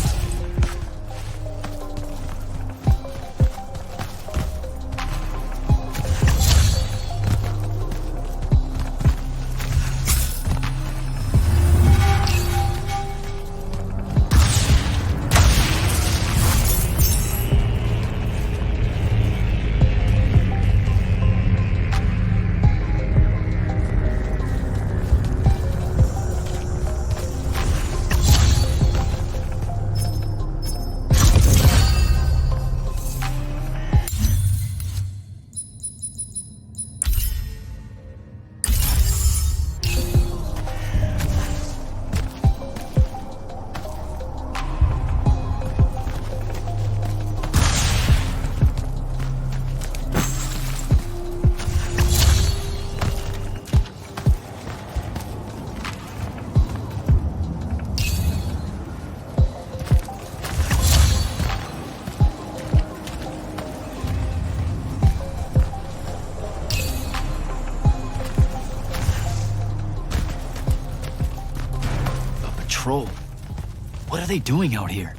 they doing out here?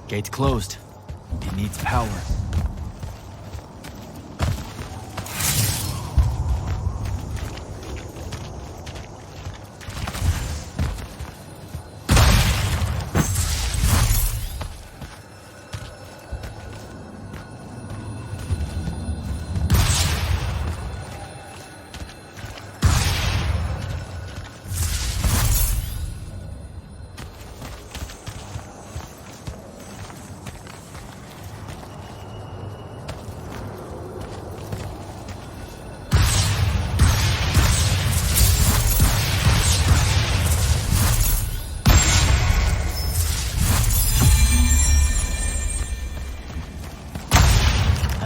Gate's closed. It needs power.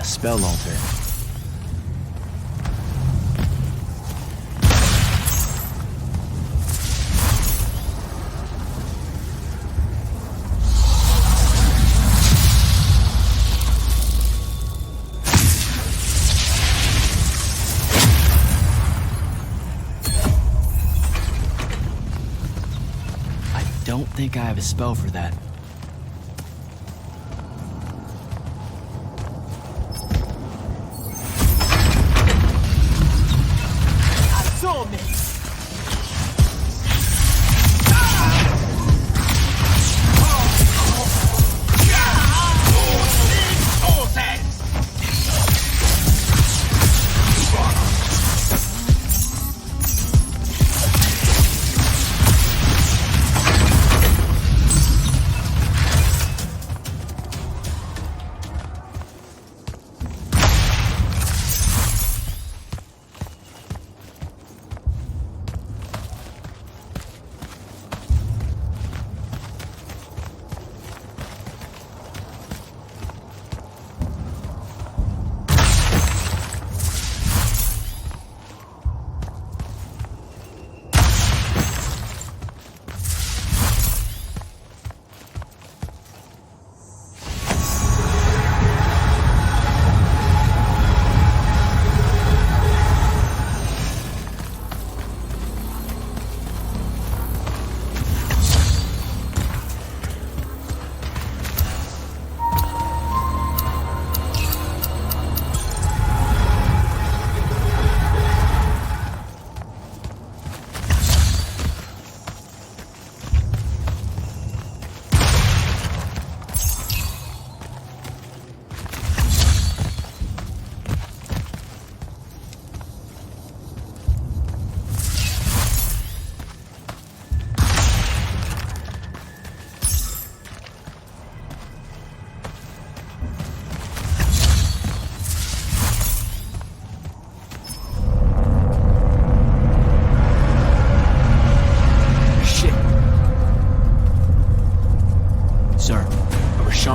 Spell altar. I don't think I have a spell for that.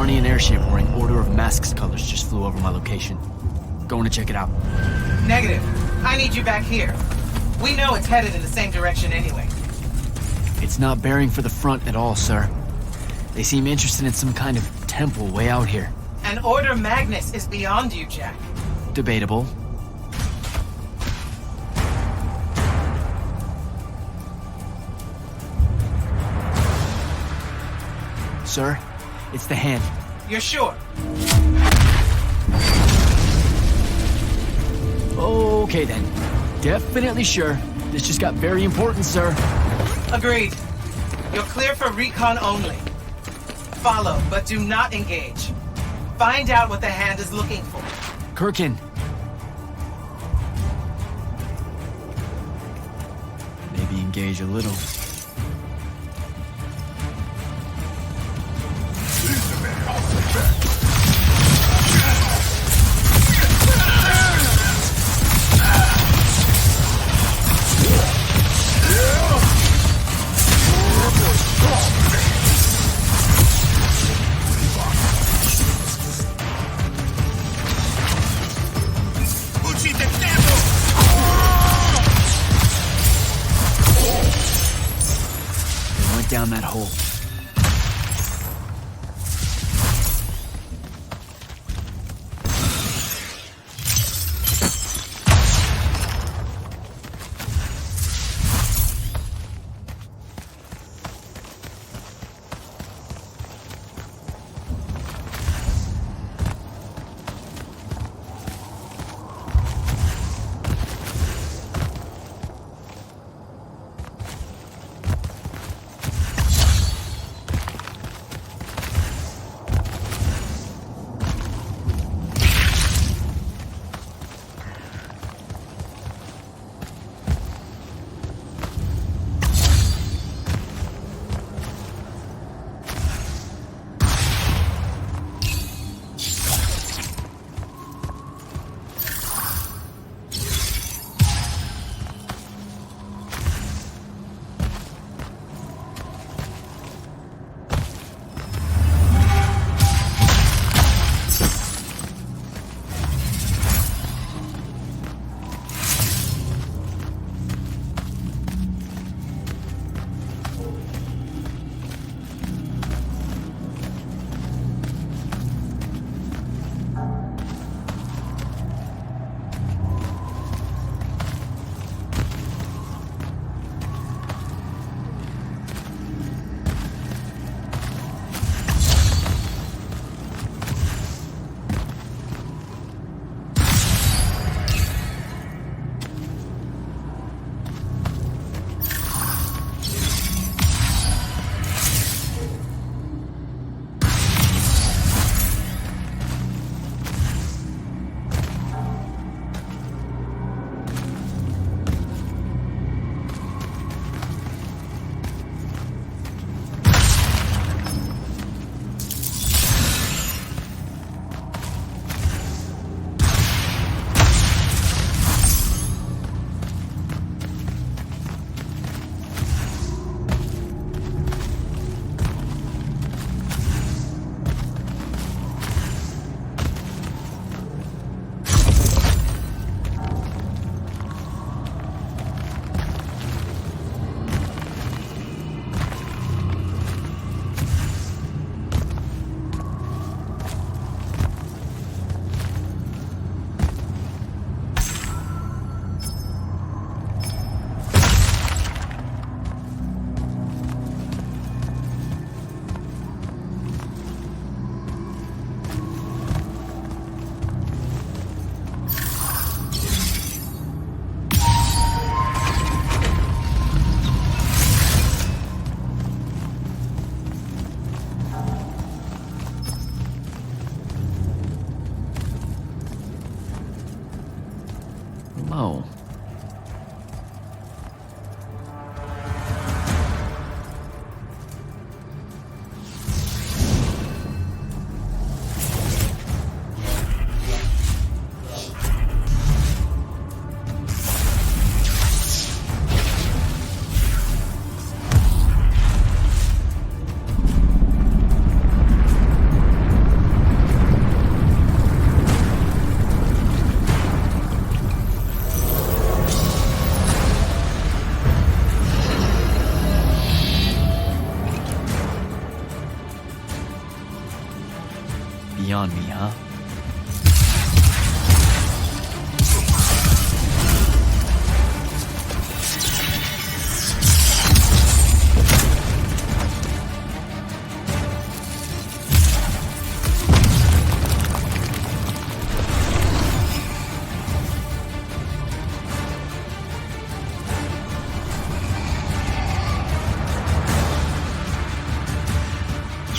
Airship wearing Order of Masks colors just flew over my location. Going to check it out. Negative. I need you back here. We know it's headed in the same direction anyway. It's not bearing for the front at all, sir. They seem interested in some kind of temple way out here. An Order Magnus is beyond you, Jack. Debatable. Sir, it's the hand. You're sure? Okay then. Definitely sure. This just got very important, sir. Agreed. You're clear for recon only. Follow, but do not engage. Find out what the hand is looking for. Kirkin. Maybe engage a little. Down that hole.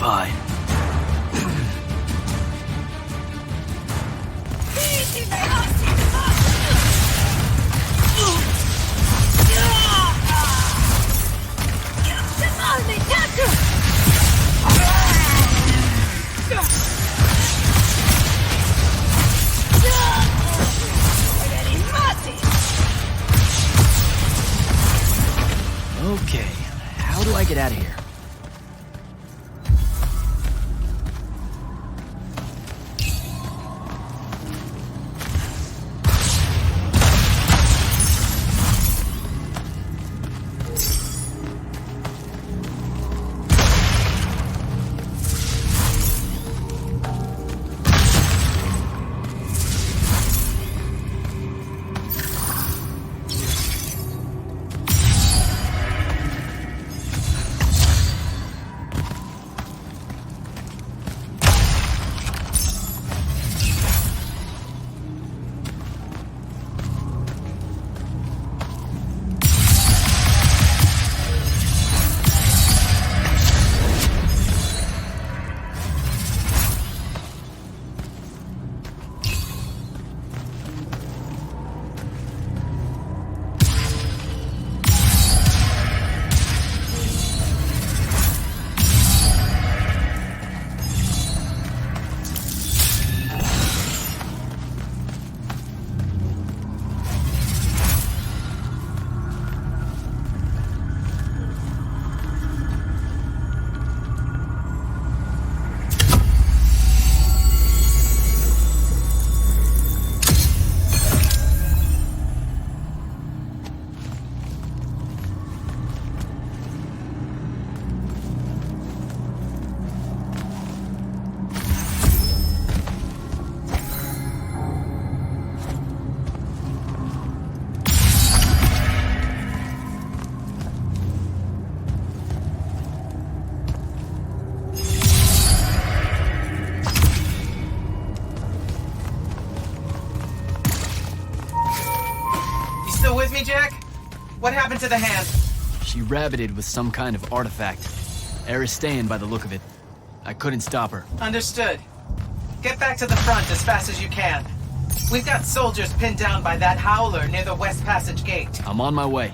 occupied. Okay, how do I get out of here? With me, Jack? What happened to the hand? She rabbited with some kind of artifact. Aristean by the look of it. I couldn't stop her. Understood. Get back to the front as fast as you can. We've got soldiers pinned down by that howler near the West Passage gate. I'm on my way.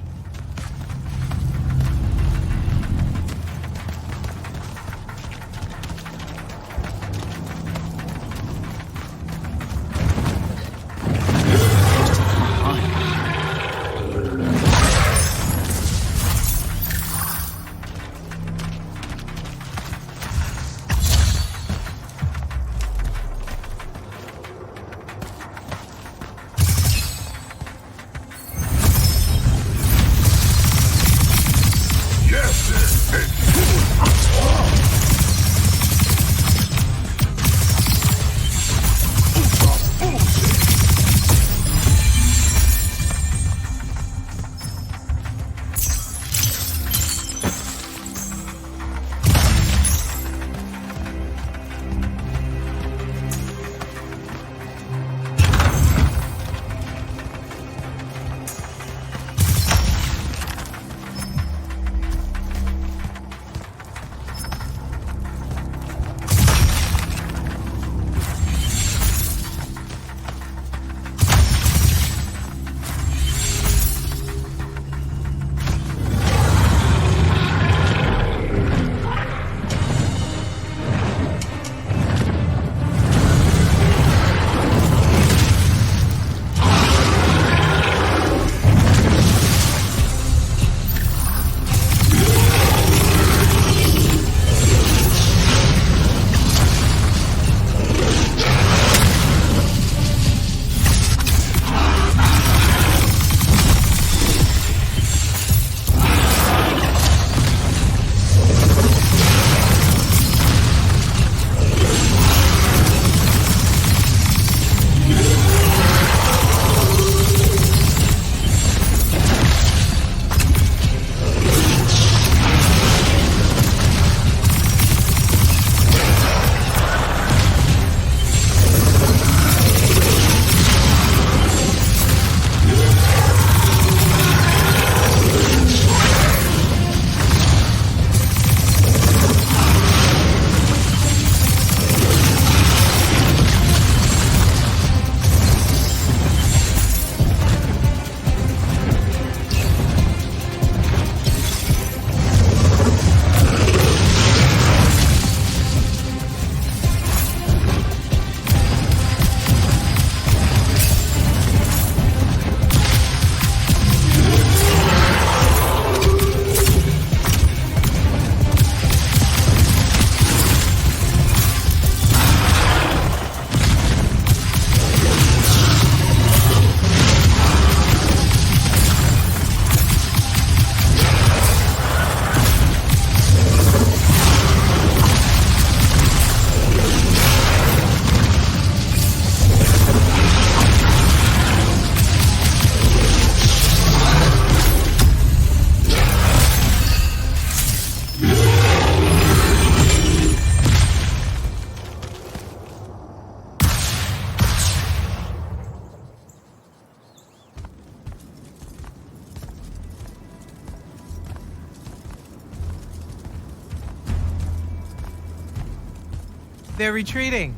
They're retreating.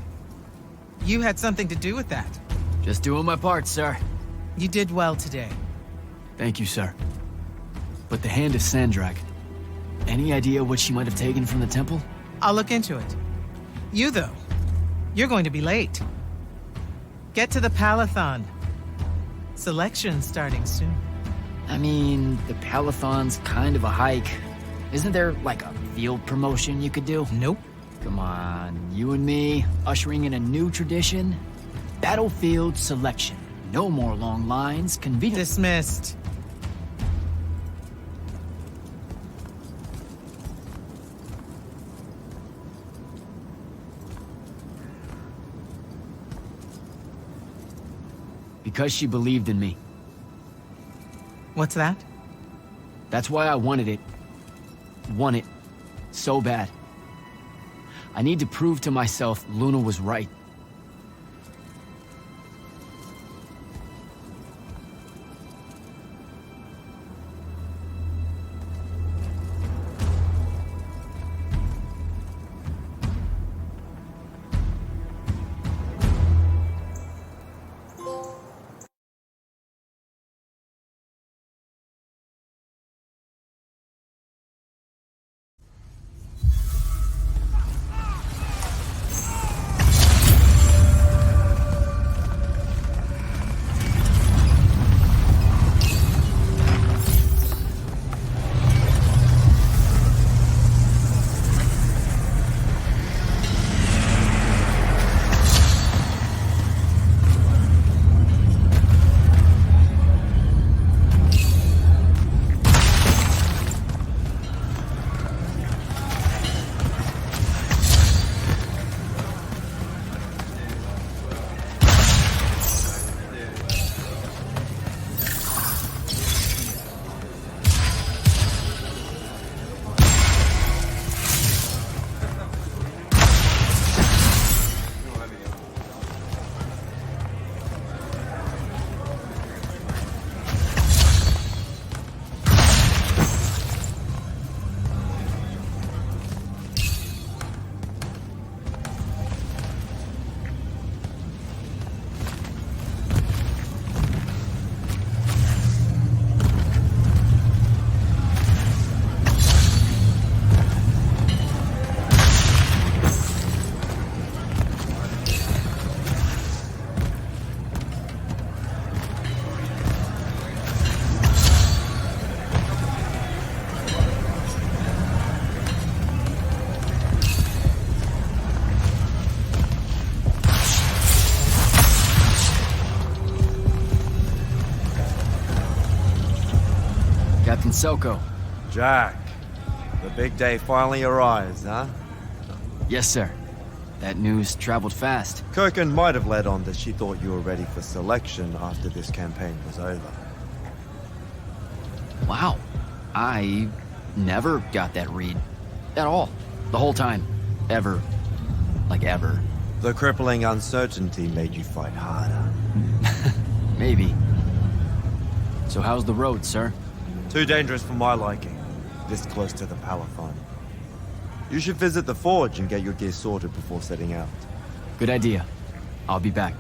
You had something to do with that. Just doing my part, sir. You did well today. Thank you, sir. But the hand of Sandrak. Any idea what she might have taken from the temple? I'll look into it. You, though, you're going to be late. Get to the palathon. Selection's starting soon. I mean, the palathon's kind of a hike. Isn't there, like, a field promotion you could do? Nope. Come on, you and me, ushering in a new tradition? Battlefield selection. No more long lines, convenient. Dismissed. Because she believed in me. What's that? That's why I wanted it. Want it. So bad. I need to prove to myself Luna was right. Captain Selko. Jack, the big day finally arrives, huh? Yes, sir. That news traveled fast. Kirkin might have led on that she thought you were ready for selection after this campaign was over. Wow. I never got that read. At all. The whole time. Ever. Like ever. The crippling uncertainty made you fight harder. Maybe. So how's the road, sir? Too dangerous for my liking. This close to the palathon. You should visit the forge and get your gear sorted before setting out. Good idea. I'll be back.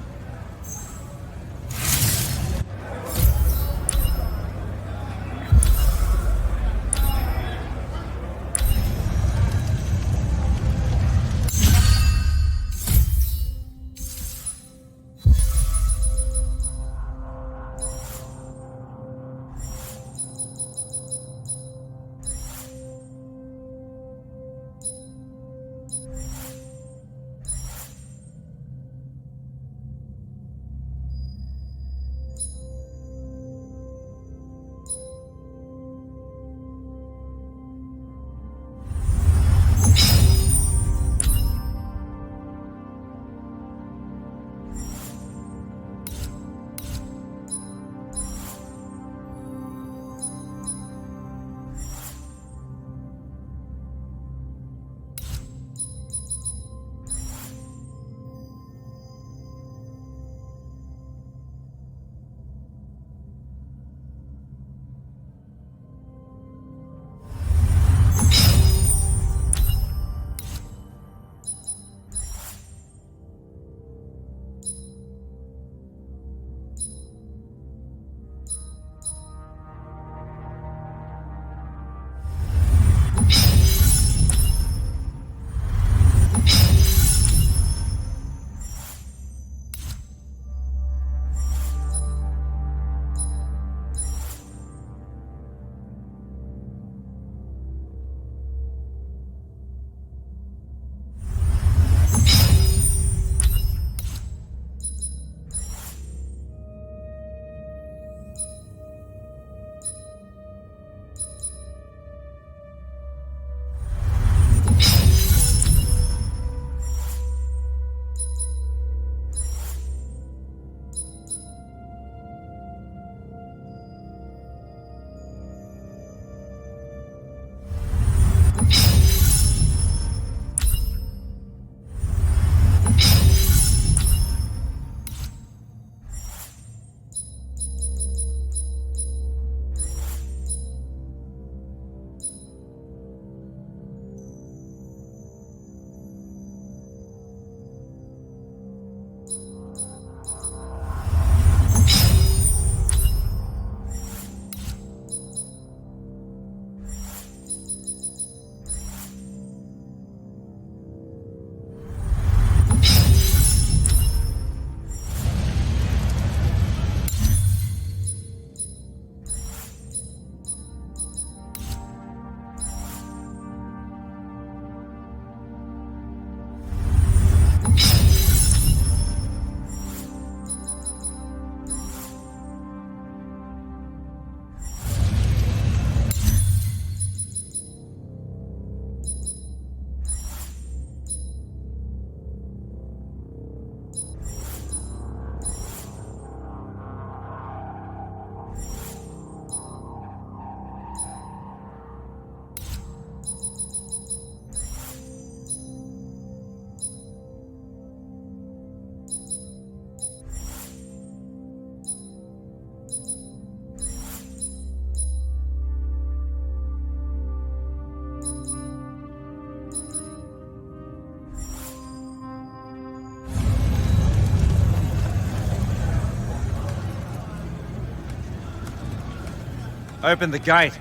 Open the gate!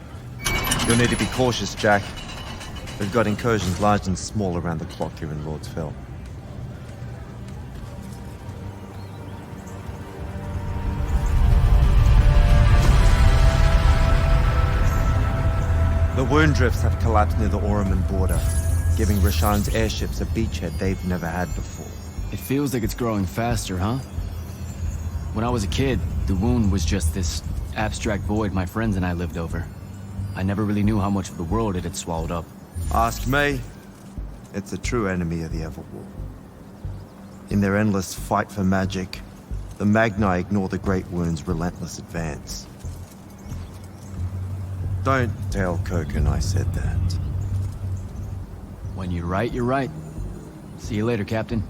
You'll need to be cautious, Jack. We've got incursions large and small around the clock here in Lord's Fell. The wound drifts have collapsed near the Orman border, giving Rasharn's airships a beachhead they've never had before. It feels like it's growing faster, huh? When I was a kid, the wound was just this abstract void my friends and I lived over. I never really knew how much of the world it had swallowed up. Ask me. It's a true enemy of the Everwar. In their endless fight for magic, the Magni ignore the Great Wound's relentless advance. Don't tell Koken I said that. When you're right, you're right. See you later, Captain.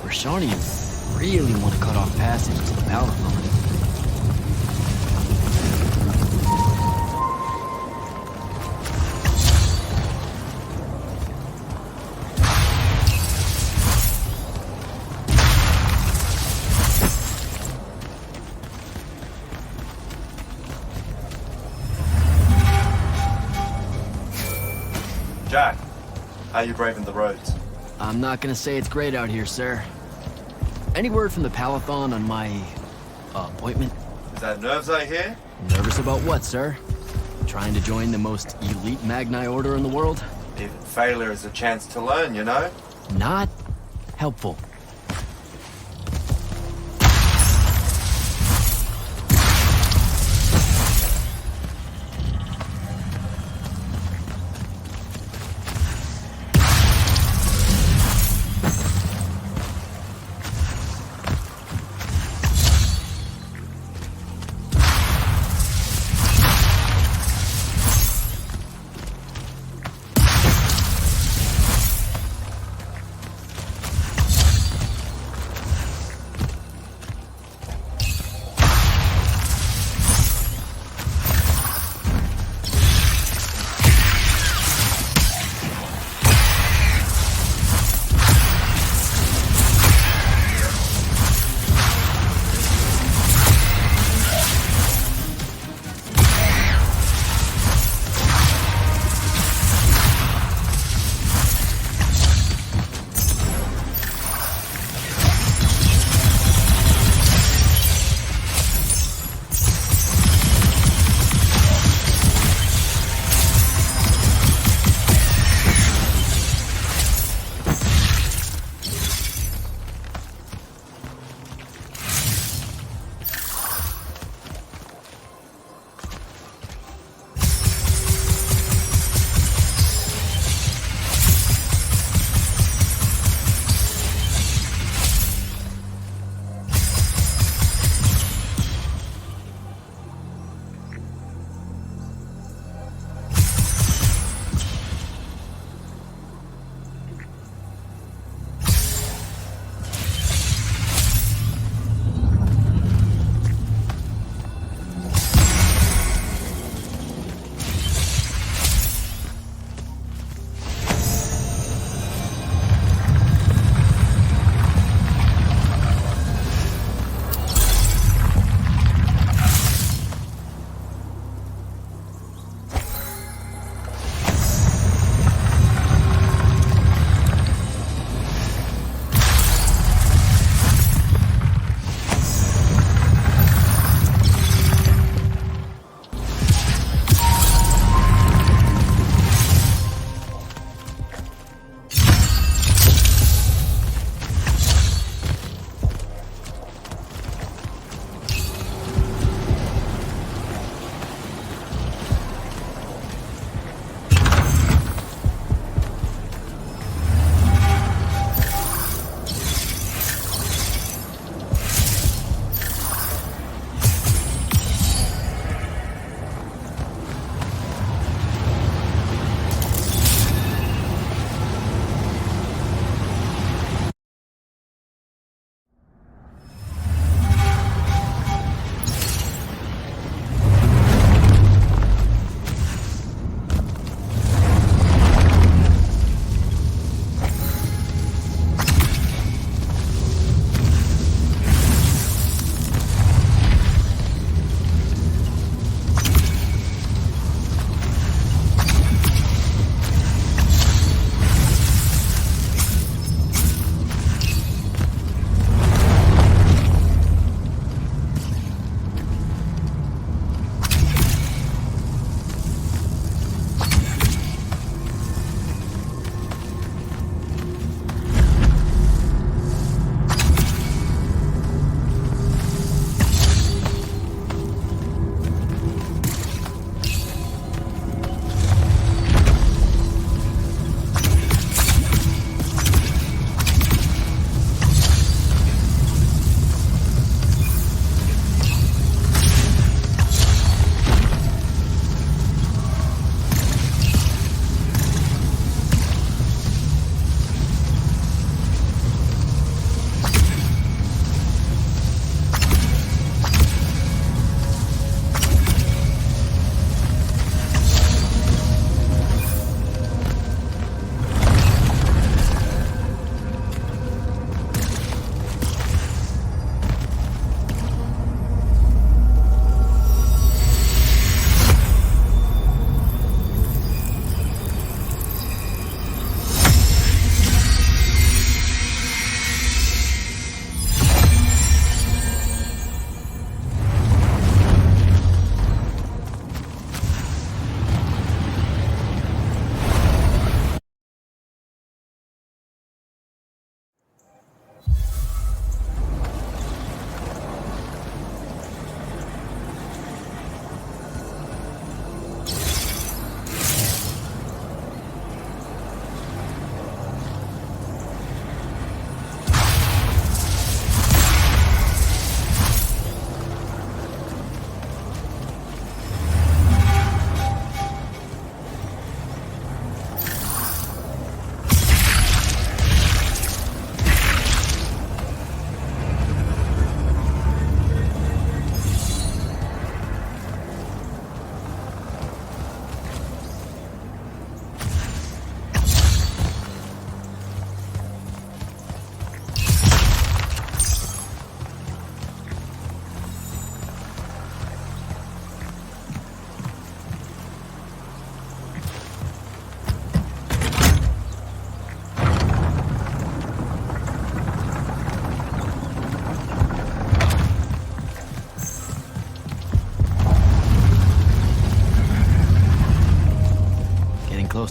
Rashanians really want to cut off passage to the palathon. Jack, how you braving the roads? I'm not gonna say it's great out here, sir. Any word from the palathon on my appointment? Is that nerves I hear? Nervous about what, sir? Trying to join the most elite Magni order in the world? Even failure is a chance to learn, you know? Not helpful.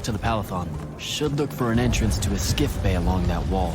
to the palathon. Should look for an entrance to a skiff bay along that wall.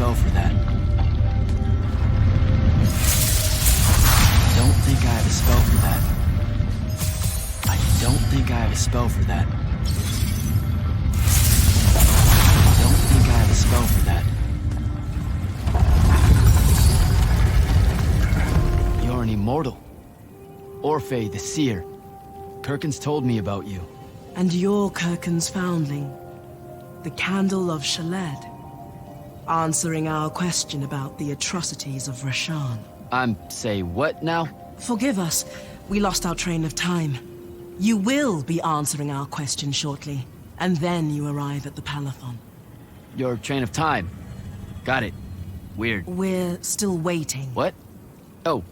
spell for that. Don't think I have a spell for that. I don't think I have a spell for that. Don't think I have a spell for that. You're an immortal. Orphe the Seer. Kirkin's told me about you. And you're Kirkin's foundling, the Candle of Shaled, answering our question about the atrocities of Rashan. Say what now? Forgive us, we lost our train of time. You will be answering our question shortly, and then you arrive at the palathon. Your train of time. Got it. Weird. We're still waiting. What? Oh,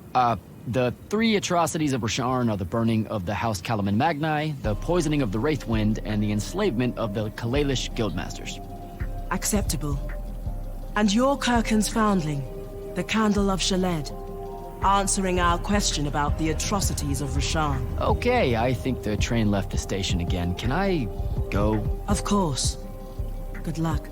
the 3 atrocities of Rasharn are the burning of the House Kalaman Magni, the poisoning of the Wraithwind, and the enslavement of the Kalalish Guildmasters. Acceptable. And you're Kirkin's foundling, the Candle of Shaled, answering our question about the atrocities of Rasharn. Okay, I think the train left the station again. Can I go? Of course. Good luck.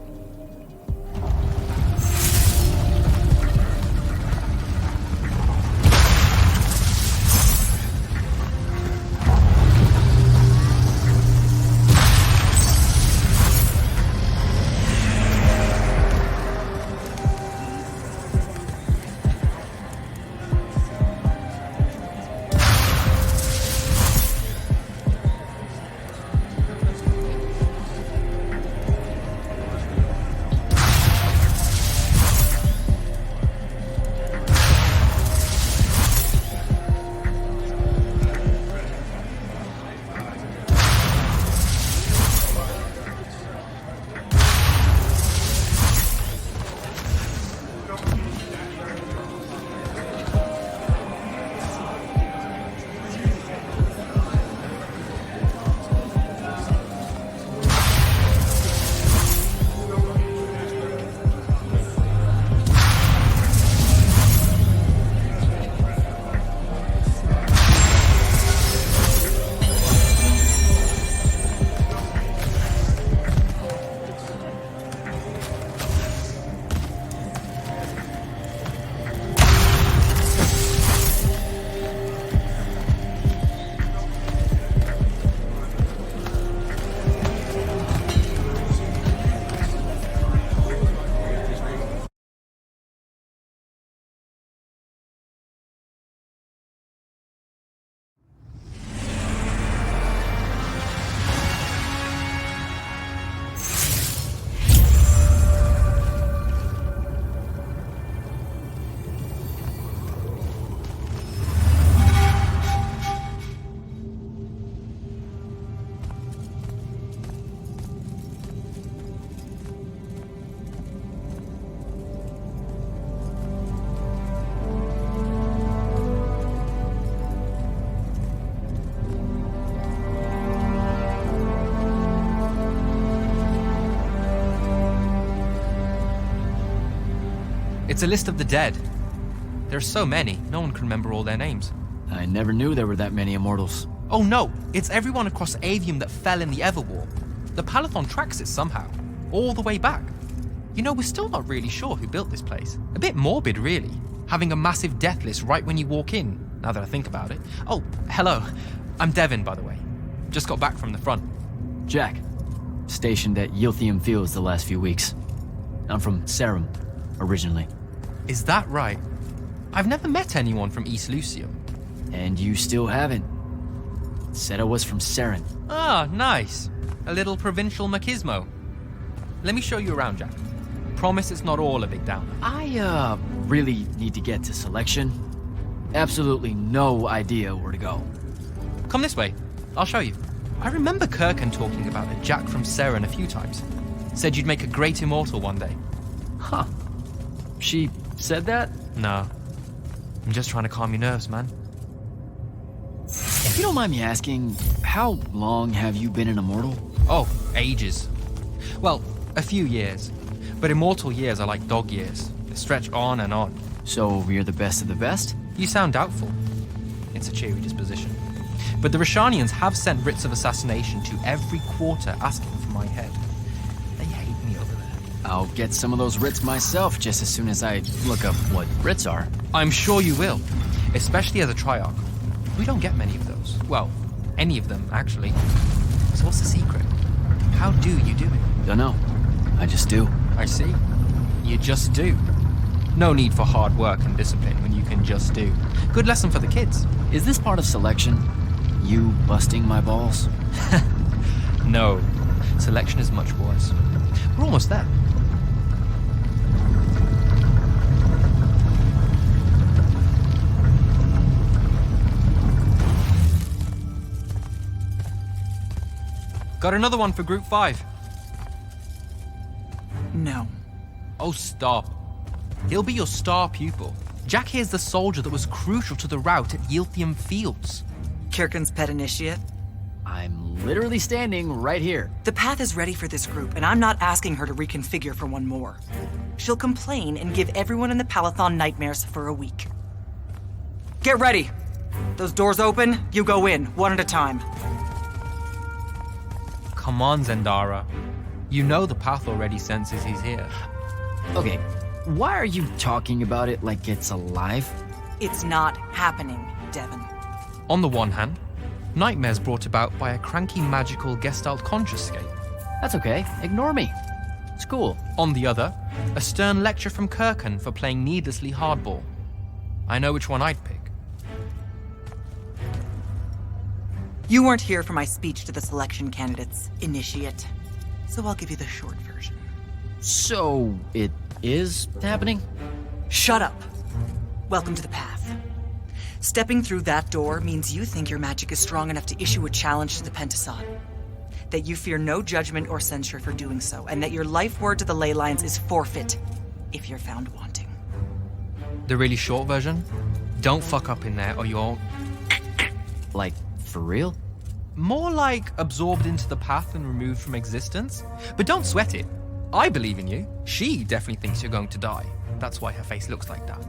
It's a list of the dead. There's so many, no one can remember all their names. I never knew there were that many immortals. Oh no, it's everyone across Aveum that fell in the Everwar. The palathon tracks it somehow, all the way back. You know, we're still not really sure who built this place. A bit morbid, really, having a massive death list right when you walk in, now that I think about it. Oh, hello. I'm Devin, by the way. Just got back from the front. Jack, stationed at Yilthium Fields the last few weeks. I'm from Sarin, originally. Is that right? I've never met anyone from East Lucium. And you still haven't. Said I was from Sarin. Ah, nice. A little provincial machismo. Let me show you around, Jack. Promise it's not all a big downer. I, really need to get to selection. Absolutely no idea where to go. Come this way. I'll show you. I remember Kirkan talking about a Jack from Sarin a few times. Said you'd make a great immortal one day. Huh. She said that? No. I'm just trying to calm your nerves, man. If you don't mind me asking, how long have you been an immortal? Oh, ages. Well, a few years. But immortal years are like dog years. They stretch on and on. So you're the best of the best? You sound doubtful. It's a cheery disposition. But the Rashanians have sent writs of assassination to every quarter asking for my head. They hate me over there. I'll get some of those writs myself just as soon as I look up what writs are. I'm sure you will, especially as a triarch. We don't get many of those. Well, any of them, actually. So what's the secret? How do you do it? Don't know. I just do. I see. You just do. No need for hard work and discipline when you can just do. Good lesson for the kids. Is this part of selection? You busting my balls? No. Selection is much worse. We're almost there. Got another one for Group 5. No. Oh, stop. He'll be your star pupil. Jack here's the soldier that was crucial to the rout at Yilthium Fields. Kirkan's pet initiate? I'm literally standing right here. The path is ready for this group, and I'm not asking her to reconfigure for one more. She'll complain and give everyone in the palathon nightmares for a week. Get ready! Those doors open, you go in, one at a time. Come on, Zendara. You know the path already senses he's here. Okay, why are you talking about it like it's alive? It's not happening, Devin. On the one hand, nightmares brought about by a cranky magical Gestalt conscious scape. That's okay, ignore me. It's cool. On the other, a stern lecture from Kirkan for playing needlessly hardball. I know which one I'd pick. You weren't here for my speech to the selection candidates, initiate. So I'll give you the short version. So, it is happening? Shut up. Welcome to the path. Stepping through that door means you think your magic is strong enough to issue a challenge to the Pentason. That you fear no judgment or censure for doing so, and that your life word to the ley lines is forfeit if you're found wanting. The really short version? Don't fuck up in there or you'll... Like, for real? More like absorbed into the path and removed from existence. But don't sweat it. I believe in you. She definitely thinks you're going to die. That's why her face looks like that.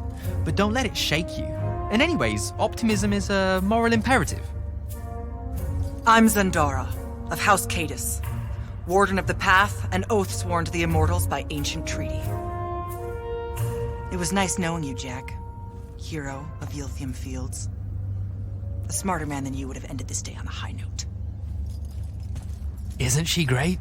But don't let it shake you. And anyways, optimism is a moral imperative. I'm Zendara, of House Cadus, Warden of the Path, and oath sworn to the Immortals by ancient treaty. It was nice knowing you, Jack. Hero of Yilthium Fields. A smarter man than you would have ended this day on a high note. Isn't she great?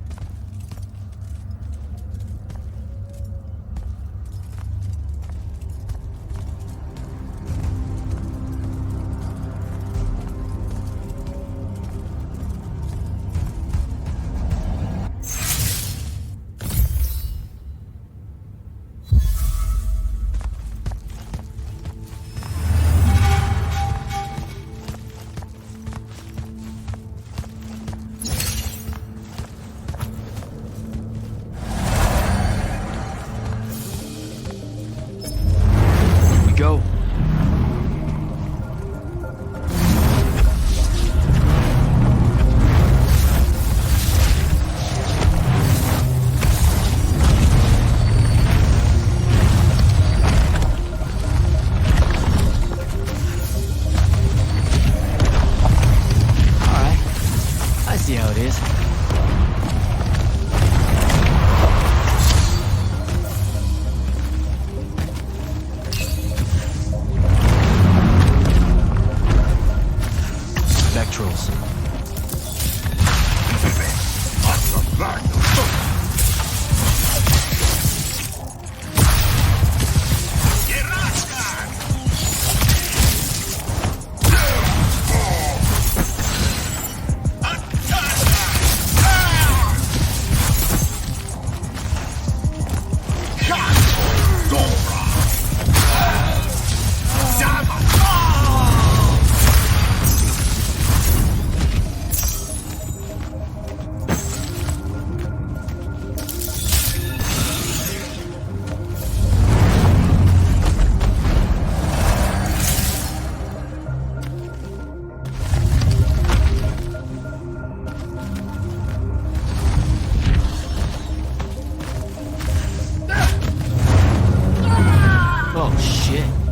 shit.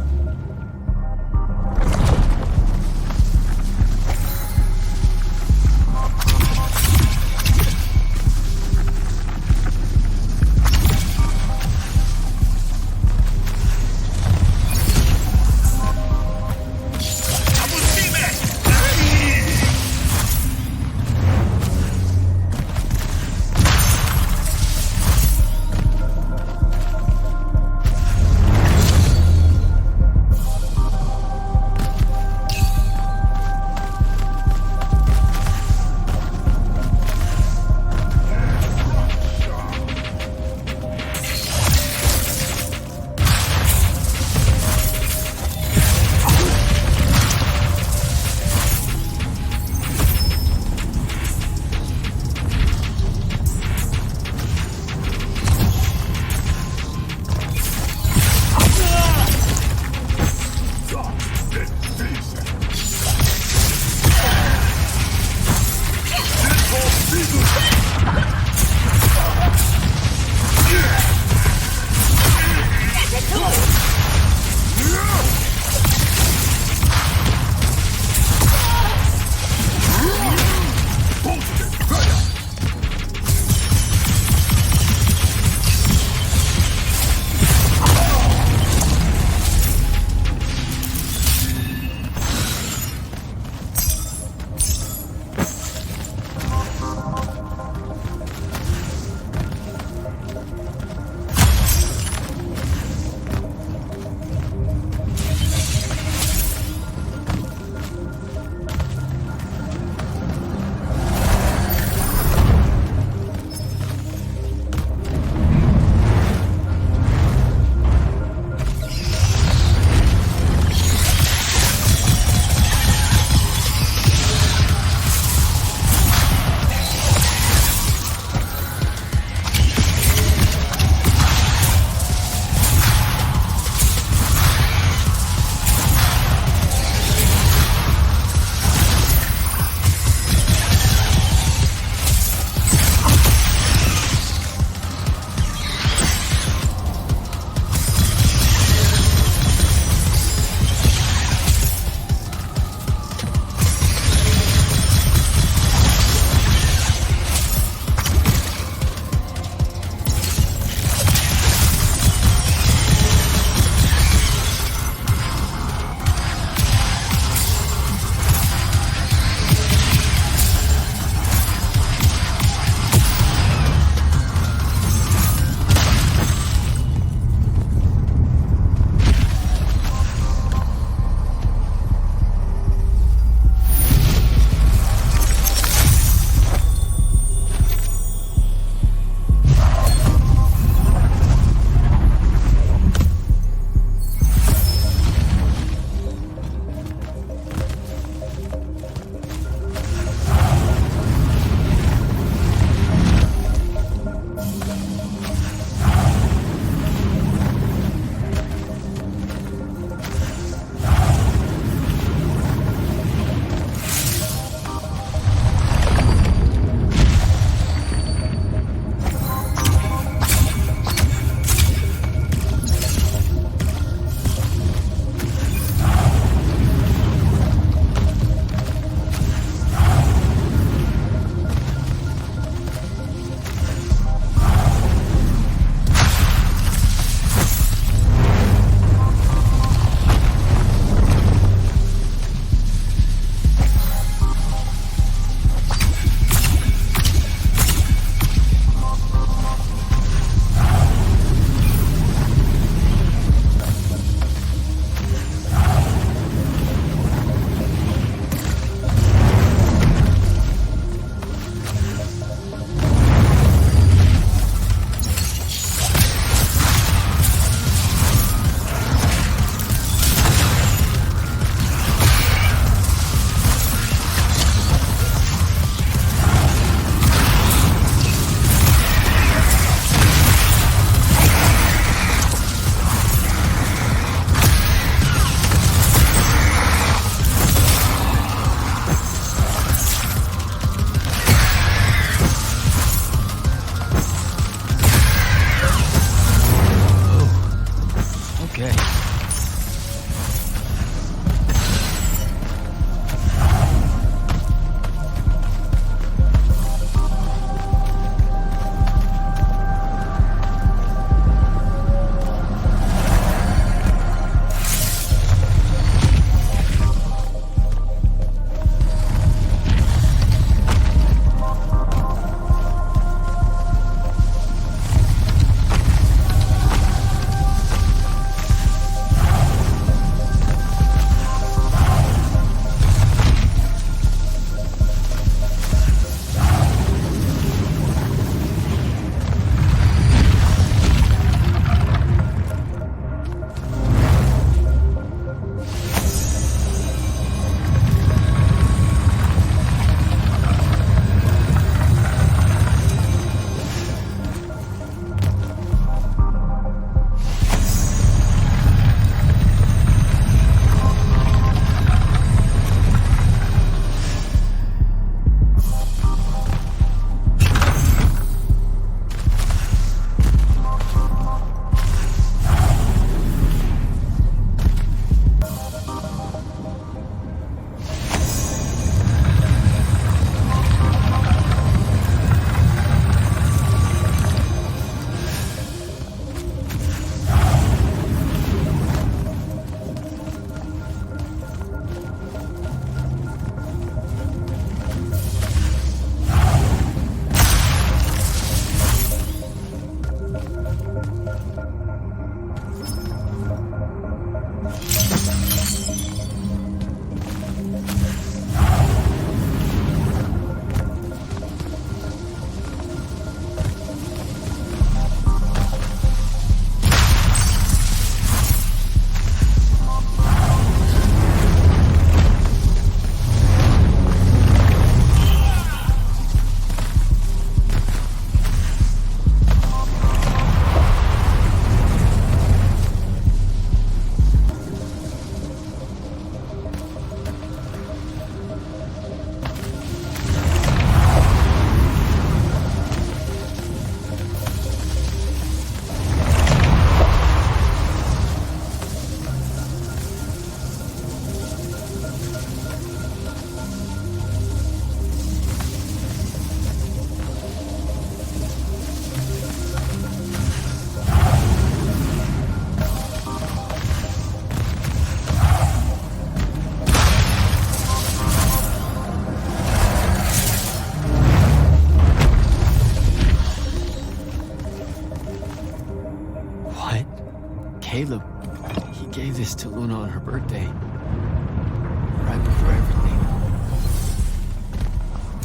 to Luna on her birthday. Right before everything.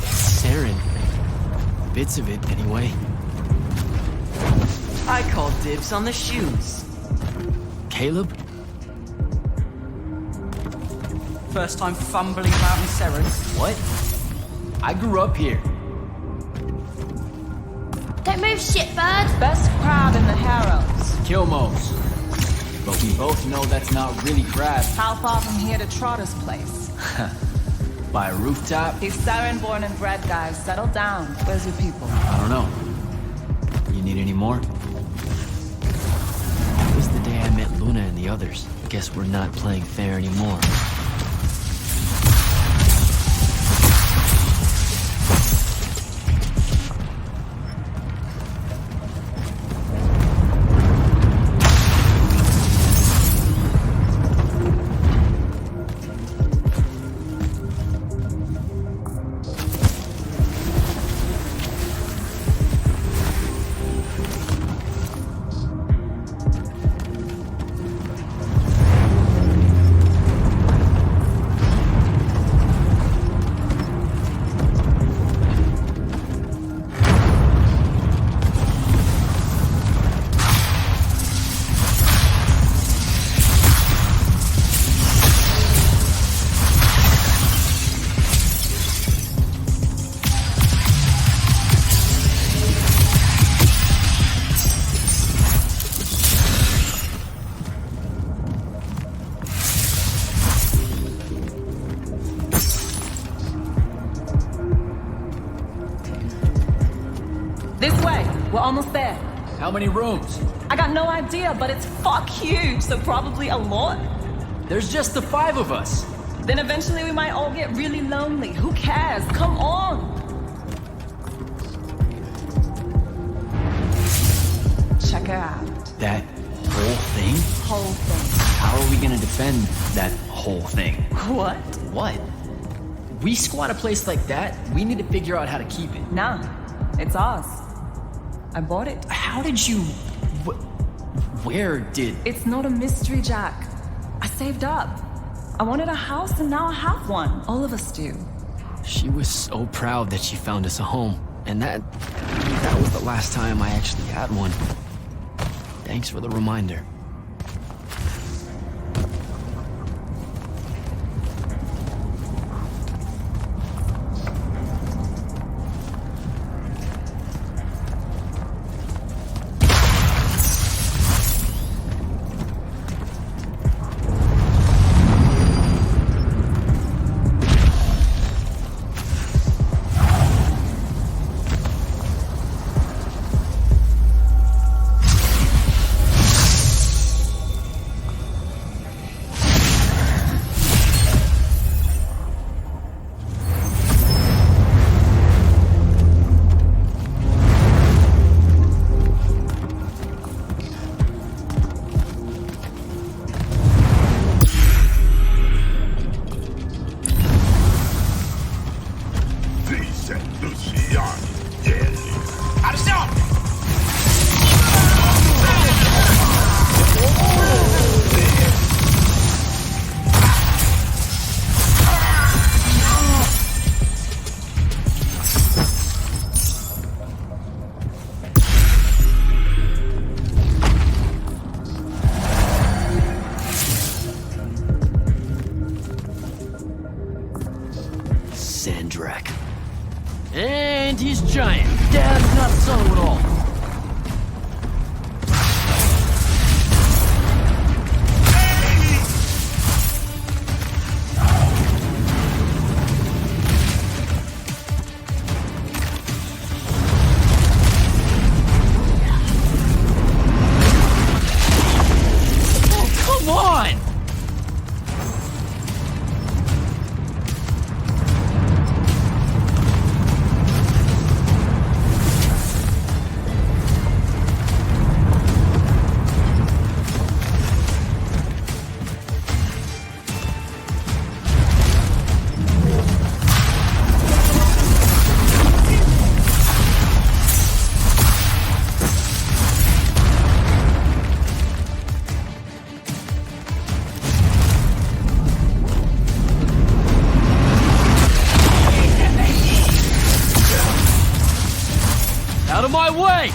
Sarin. Bits of it, anyway. I call dibs on the shoes. Caleb? First time fumbling about in Sarin. What? I grew up here. Don't move, shitbird! Best crab in the Harrows. Kill most. But we both know that's not really crab. How far from here to Trotter's place? By a rooftop? He's Sarin born and bred, guys. Settle down. Where's your people? I don't know. You need any more? That was the day I met Luna and the others. Guess we're not playing fair anymore. This way. We're almost there. How many rooms? I got no idea, but it's fuck huge, so probably a lot. There's just the 5 of us. Then eventually we might all get really lonely. Who cares? Come on. Check her out. That whole thing? Whole thing. How are we gonna defend that whole thing? What? What? We squat a place like that, we need to figure out how to keep it. Nah, it's ours. I bought it. How did you... Where did... It's not a mystery, Jack. I saved up. I wanted a house and now I have one. All of us do. She was so proud that she found us a home. And that was the last time I actually had one. Thanks for the reminder. And he's giant. Dad's not subtle at all. way!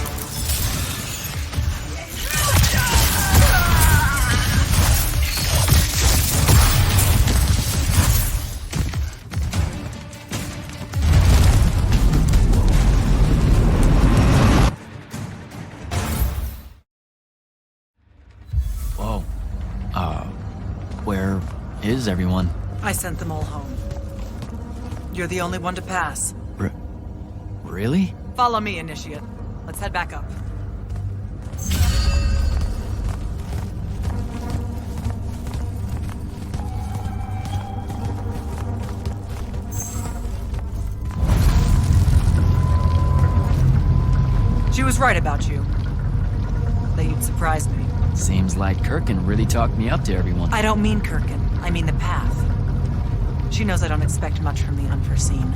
Whoa. Where is everyone? I sent them all home. You're the only one to pass. Really? Follow me, Initiate. Let's head back up. She was right about you. That you'd surprise me. Seems like Kirkin really talked me up to everyone. I don't mean Kirkin. I mean the path. She knows I don't expect much from the Unforeseen.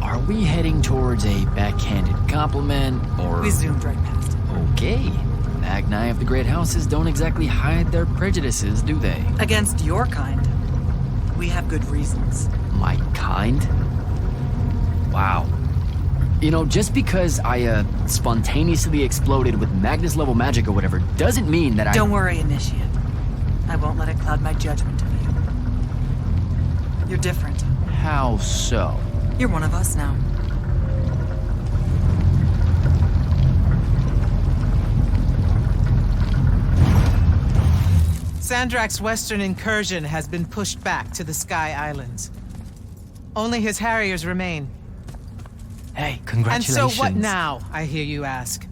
Are we heading towards a backhanded compliment, or...? We zoomed right past it. Okay. Magni of the Great Houses don't exactly hide their prejudices, do they? Against your kind. We have good reasons. My kind? Wow. You know, just because I, spontaneously exploded with Magnus-level magic or whatever, doesn't mean that Don't worry, Initiate. I won't let it cloud my judgment of you. You're different. How so? You're one of us now. Sandrak's western incursion has been pushed back to the Sky Islands. Only his harriers remain. Hey, congratulations. And so what now, I hear you ask?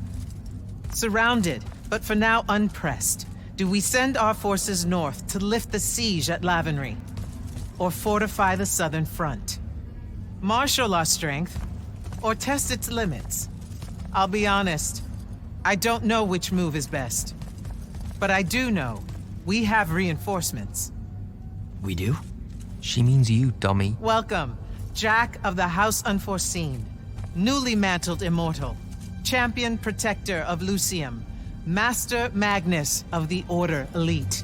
Surrounded, but for now unpressed, do we send our forces north to lift the siege at Lavenry? Or fortify the southern front? Marshal our strength, or test its limits? I'll be honest, I don't know which move is best. But I do know we have reinforcements. We do? She means you, dummy. Welcome, Jack of the House Unforeseen, newly mantled immortal, champion protector of Lucium, Master Magnus of the Order Elite.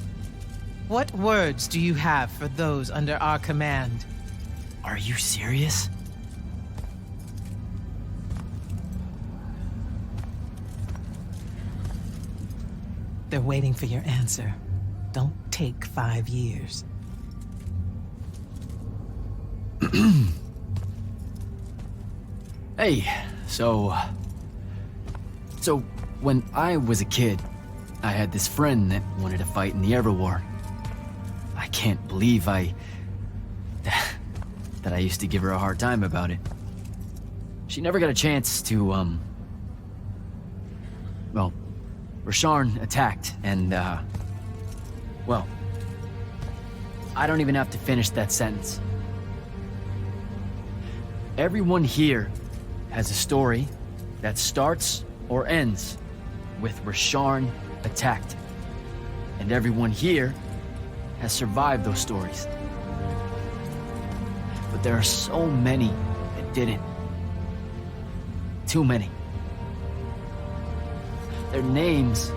What words do you have for those under our command? Are you serious? They're waiting for your answer. Don't take 5 years. Hey, so when I was a kid, I had this friend that wanted to fight in the Everwar. I can't believe that I used to give her a hard time about it. She never got a chance to, well, Rasharn attacked, and, well, I don't even have to finish that sentence. Everyone here has a story that starts or ends with Rasharn attacked. And everyone here has survived those stories. But there are so many that didn't. Too many. Their names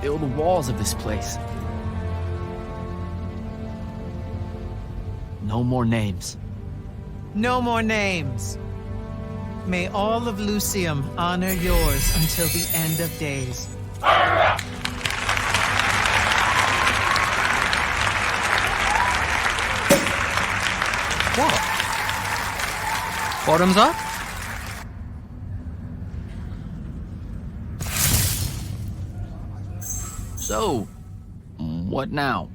fill the walls of this place. No more names. No more names. May all of Lucium honor yours until the end of days. What? Bottoms up? So, what now?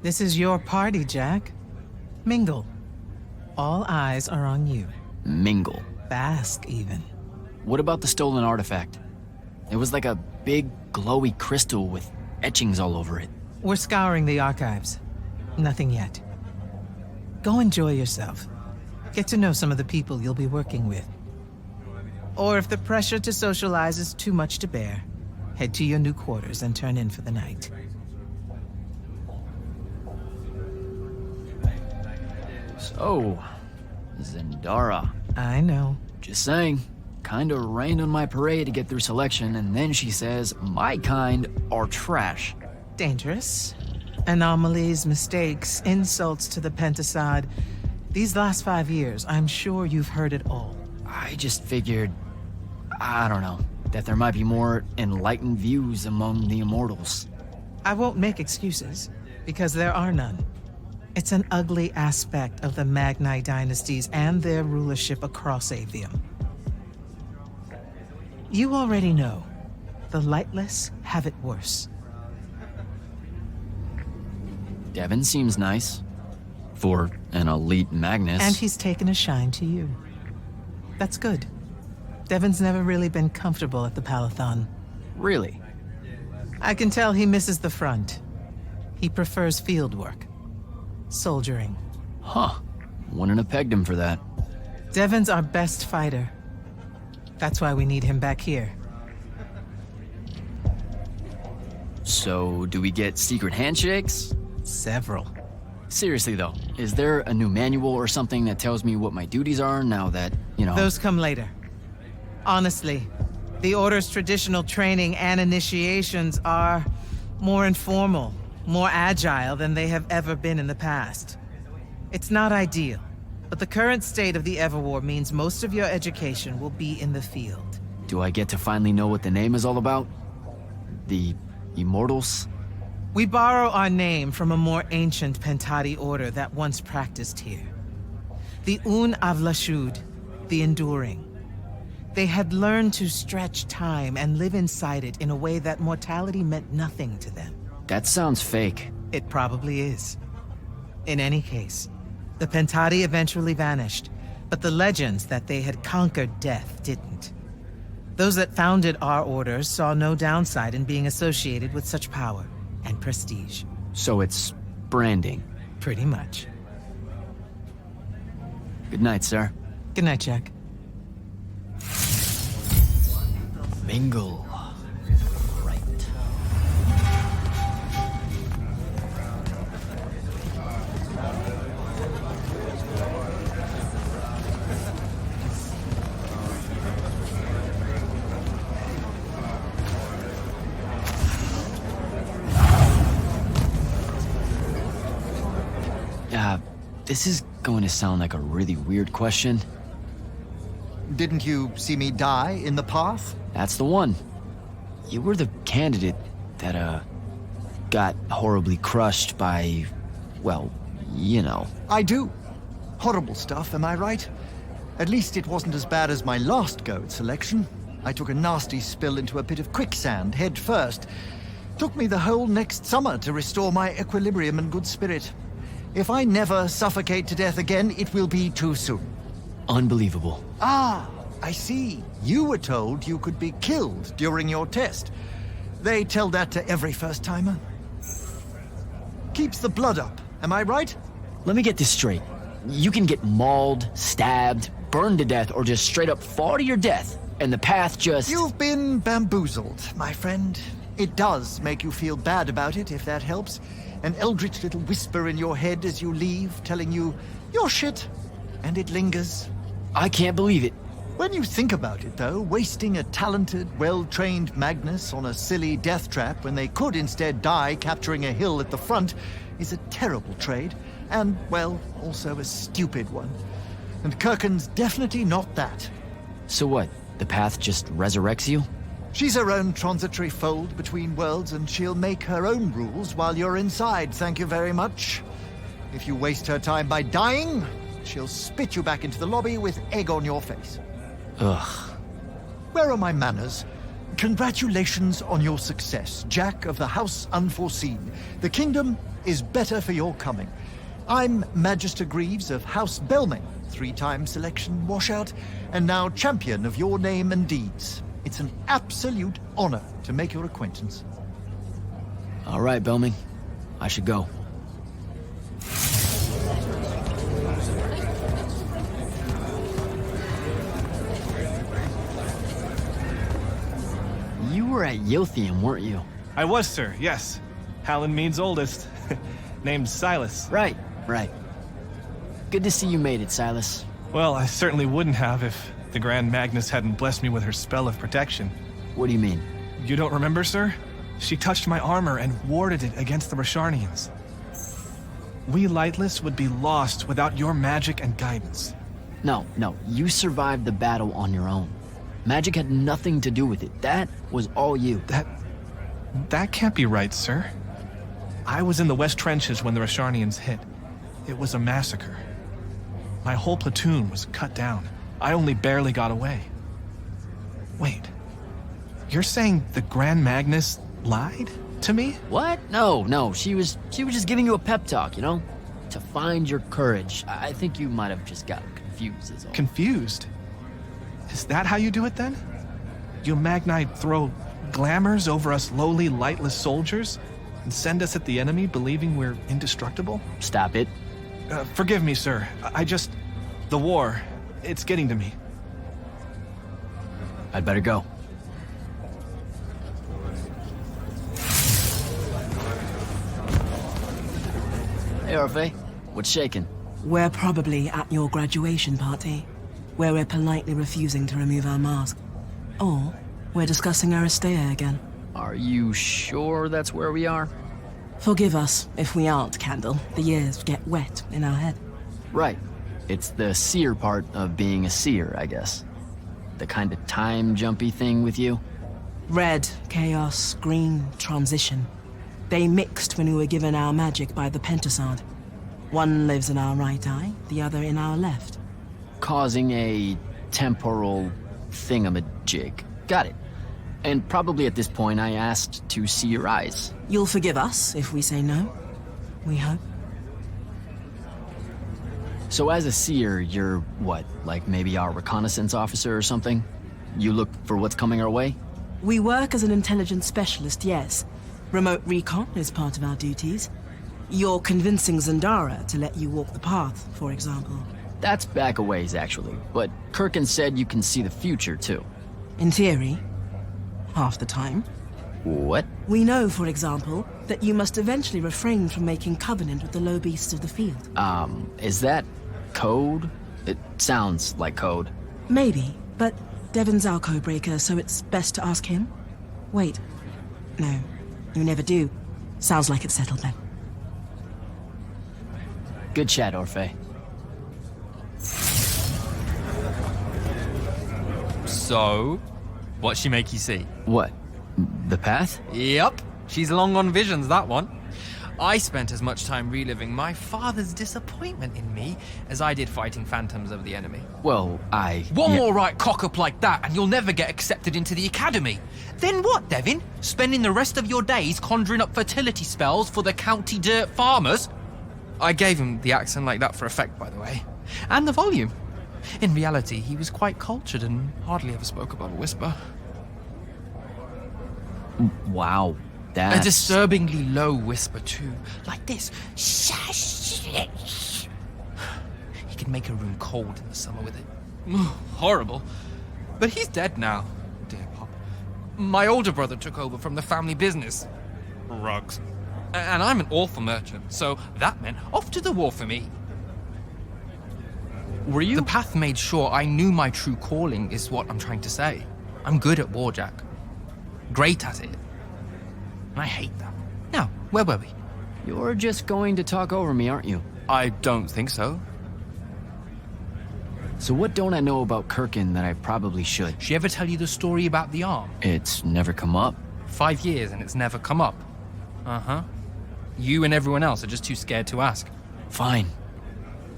This is your party, Jack. Mingle. All eyes are on you. Mingle. Bask, even. What about the stolen artifact? It was like a big, glowy crystal with etchings all over it. We're scouring the archives. Nothing yet. Go enjoy yourself. Get to know some of the people you'll be working with. Or if the pressure to socialize is too much to bear, head to your new quarters and turn in for the night. So, Zendara. I know. Just saying. Kinda rained on my parade to get through selection, and then she says my kind are trash. Dangerous. Anomalies, mistakes, insults to the Pentasod. These last 5 years, I'm sure you've heard it all. I just figured... I don't know. that there might be more enlightened views among the Immortals. I won't make excuses, because there are none. It's an ugly aspect of the Magni dynasties and their rulership across Aveum. You already know, the lightless have it worse. Devin seems nice. For an elite Magnus. And he's taken a shine to you. That's good. Devin's never really been comfortable at the palathon. Really? I can tell he misses the front. He prefers field work. Soldiering. Huh. Wouldn't have pegged him for that. Devin's our best fighter. That's why we need him back here. So, do we get secret handshakes? Several. Seriously though, is there a new manual or something that tells me what my duties are now that, you know... Those come later. Honestly, the Order's traditional training and initiations are more informal, more agile than they have ever been in the past. It's not ideal, but the current state of the Everwar means most of your education will be in the field. Do I get to finally know what the name is all about? The Immortals? We borrow our name from a more ancient Pentati order that once practiced here. The Avlashud, the Enduring. They had learned to stretch time and live inside it in a way that mortality meant nothing to them. That sounds fake. It probably is. In any case, the Pentati eventually vanished, but the legends that they had conquered death didn't. Those that founded our order saw no downside in being associated with such power and prestige. So it's branding? Pretty much. Good night, sir. Good night, Jack. Bingo. Right. This is going to sound like a really weird question. Didn't you see me die in the path? That's the one. You were the candidate that, got horribly crushed by, well, you know. I do. Horrible stuff, am I right? At least it wasn't as bad as my last go at selection. I took a nasty spill into a pit of quicksand head first. Took me the whole next summer to restore my equilibrium and good spirit. If I never suffocate to death again, it will be too soon. Unbelievable. Ah, I see. You were told you could be killed during your test. They tell that to every first-timer. Keeps the blood up, am I right? Let me get this straight. You can get mauled, stabbed, burned to death, or just straight up fall to your death, and the path just... You've been bamboozled, my friend. It does make you feel bad about it, if that helps. An eldritch little whisper in your head as you leave, telling you, you're shit. And it lingers. I can't believe it. When you think about it, though, wasting a talented, well-trained Magnus on a silly death trap when they could instead die capturing a hill at the front is a terrible trade. And, well, also a stupid one. And Kirkin's definitely not that. So what? The path just resurrects you? She's her own transitory fold between worlds, and she'll make her own rules while you're inside, thank you very much. If you waste her time by dying, she'll spit you back into the lobby with egg on your face. Ugh. Where are my manners? Congratulations on your success, Jack of the House Unforeseen. The kingdom is better for your coming. I'm Magister Greaves of House Belming, 3-time selection washout, and now champion of your name and deeds. It's an absolute honor to make your acquaintance. All right, Belming. I should go. You were at Yothium, weren't you? I was, sir, yes. Hallen Mead's oldest. Named Silas. Right. Good to see you made it, Silas. Well, I certainly wouldn't have if the Grand Magnus hadn't blessed me with her spell of protection. What do you mean? You don't remember, sir? She touched my armor and warded it against the Rasharnians. We Lightless would be lost without your magic and guidance. No, you survived the battle on your own. Magic had nothing to do with it. That was all you. That can't be right, sir. I was in the West Trenches when the Rasharnians hit. It was a massacre. My whole platoon was cut down. I only barely got away. Wait. You're saying the Grand Magnus lied to me? What? No. She was just giving you a pep talk, you know? To find your courage. I think you might have just got confused is all. Confused? Is that how you do it then? You Magni throw glamours over us lowly, lightless soldiers and send us at the enemy believing we're indestructible? Stop it. Forgive me, sir. The war, it's getting to me. I'd better go. Hey, Orphe. What's shaking? We're probably at your graduation party, where we're politely refusing to remove our mask. Or we're discussing Aristea again. Are you sure that's where we are? Forgive us if we aren't, Candle. The years get wet in our head. Right. It's the seer part of being a seer, I guess. The kind of time-jumpy thing with you. Red, chaos, green, transition. They mixed when we were given our magic by the Pentasod. One lives in our right eye, the other in our left. Causing a temporal thingamajig. Got it. And probably at this point I asked to see your eyes. You'll forgive us if we say no. We hope. So as a seer, you're what? Like maybe our reconnaissance officer or something? You look for what's coming our way? We work as an intelligence specialist, yes. Remote recon is part of our duties. You're convincing Zendara to let you walk the path, for example. That's back a ways, actually. But Kirkin said you can see the future, too. In theory. Half the time. What? We know, for example, that you must eventually refrain from making covenant with the low beasts of the field. Is that code? It sounds like code. Maybe, but Devon's our codebreaker, so it's best to ask him. Wait. No, you never do. Sounds like it's settled then. Good chat, Orphe. So, what'd she make you see? What? The path? Yep. She's long on visions, that one. I spent as much time reliving my father's disappointment in me as I did fighting phantoms of the enemy. Well, One more right cock-up like that and you'll never get accepted into the academy. Then what, Devin? Spending the rest of your days conjuring up fertility spells for the county dirt farmers? I gave him the accent like that for effect, by the way. And the volume. In reality, he was quite cultured and hardly ever spoke above a whisper. Wow, that's... A disturbingly low whisper, too. Like this. He could make a room cold in the summer with it. Horrible. But he's dead now, dear Pop. My older brother took over from the family business. Rugs. And I'm an awful merchant, so that meant off to the war for me. Were you? The path made sure I knew my true calling is what I'm trying to say. I'm good at war, Jack. Great at it. And I hate that. Now, where were we? You're just going to talk over me, aren't you? I don't think so. So what don't I know about Kirkin that I probably should? She ever tell you the story about the arm? It's never come up. 5 years and it's never come up. Uh-huh. You and everyone else are just too scared to ask. Fine.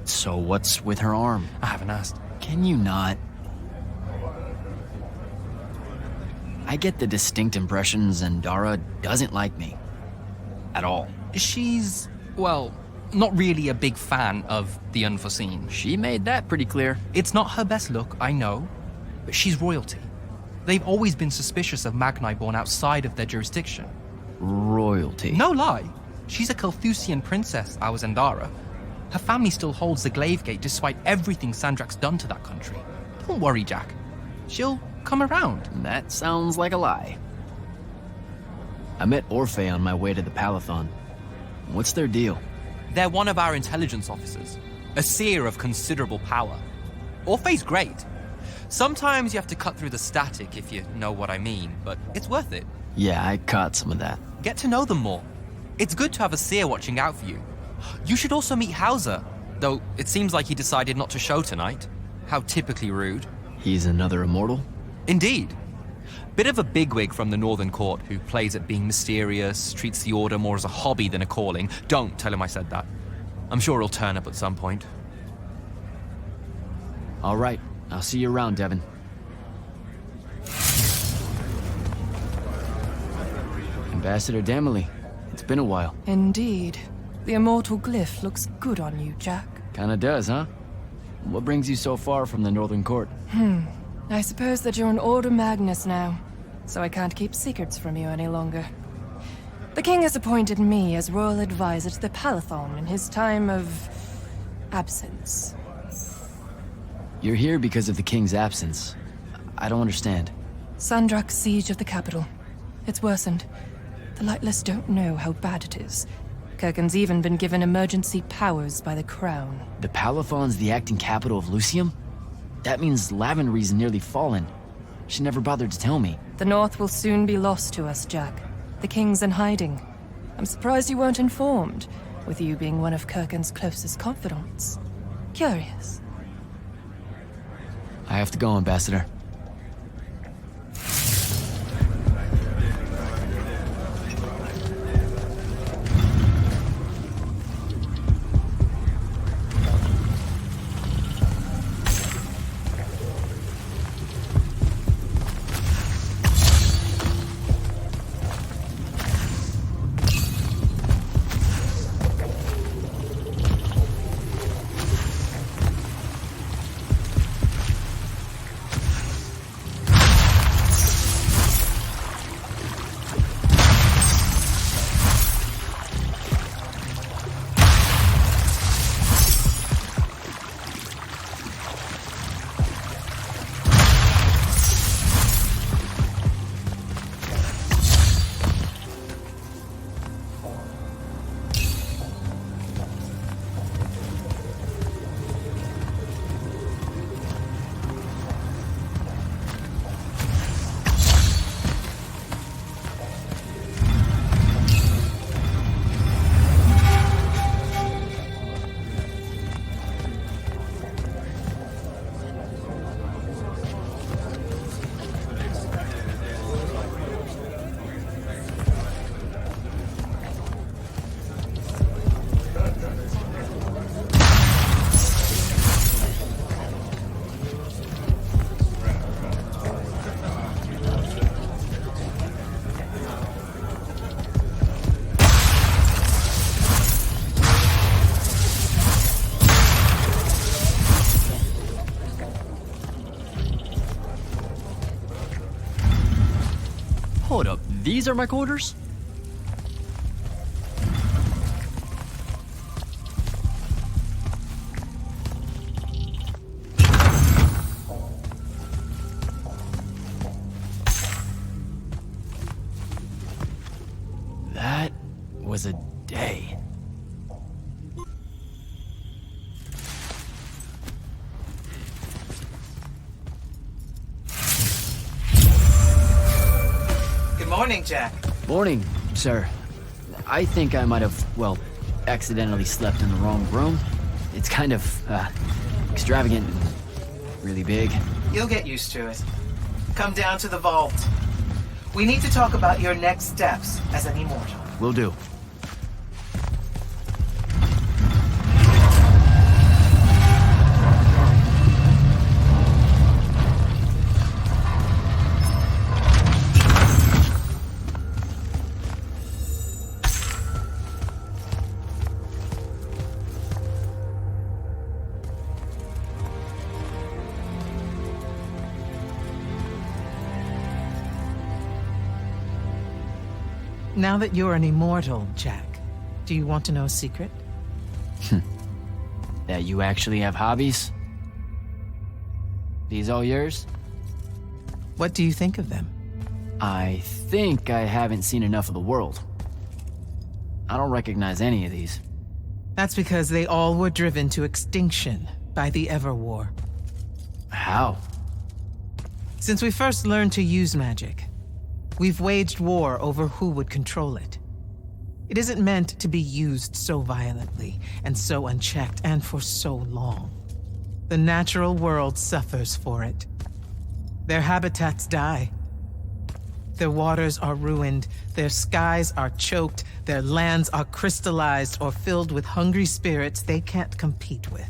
So what's with her arm? I haven't asked. Can you not? I get the distinct impression Zendara doesn't like me. At all. She's, well, not really a big fan of the Unforeseen. She made that pretty clear. It's not her best look, I know, but she's royalty. They've always been suspicious of Magni born outside of their jurisdiction. Royalty? No lie. She's a Kelthusian princess, our Zendara. Her family still holds the Glaive Gate despite everything Sandrak's done to that country. Don't worry, Jack. She'll come around. That sounds like a lie. I met Orphe on my way to the palathon. What's their deal? They're one of our intelligence officers. A seer of considerable power. Orphe's great. Sometimes you have to cut through the static, if you know what I mean, but it's worth it. Yeah, I caught some of that. Get to know them more. It's good to have a seer watching out for you. You should also meet Hauser, though it seems like he decided not to show tonight. How typically rude. He's another immortal? Indeed. Bit of a bigwig from the Northern Court who plays at being mysterious, treats the Order more as a hobby than a calling. Don't tell him I said that. I'm sure he'll turn up at some point. All right, I'll see you around, Devin. Ambassador Damley, it's been a while. Indeed. The immortal glyph looks good on you, Jack. Kinda does, huh? What brings you so far from the Northern Court? I suppose that you're an Order Magnus now, so I can't keep secrets from you any longer. The king has appointed me as royal advisor to the palathon in his time of absence. You're here because of the king's absence. I don't understand. Sandrak's siege of the capital. It's worsened. The Lightless don't know how bad it is. Kirken's even been given emergency powers by the crown. The Palathon's the acting capital of Lucium? That means Lavenry's nearly fallen. She never bothered to tell me. The North will soon be lost to us, Jack. The king's in hiding. I'm surprised you weren't informed, with you being one of Kirken's closest confidants. Curious. I have to go, Ambassador. Hold up, these are my quarters? That was a day. Morning, Jack. Morning, sir. I think I might have, well, accidentally slept in the wrong room. It's kind of, extravagant and really big. You'll get used to it. Come down to the vault. We need to talk about your next steps as an immortal. Will do. Now that you're an immortal, Jack, do you want to know a secret? That you actually have hobbies? These all yours? What do you think of them? I think I haven't seen enough of the world. I don't recognize any of these. That's because they all were driven to extinction by the Everwar. How? Since we first learned to use magic, we've waged war over who would control it. It isn't meant to be used so violently and so unchecked and for so long. The natural world suffers for it. Their habitats die. Their waters are ruined, their skies are choked, their lands are crystallized or filled with hungry spirits they can't compete with.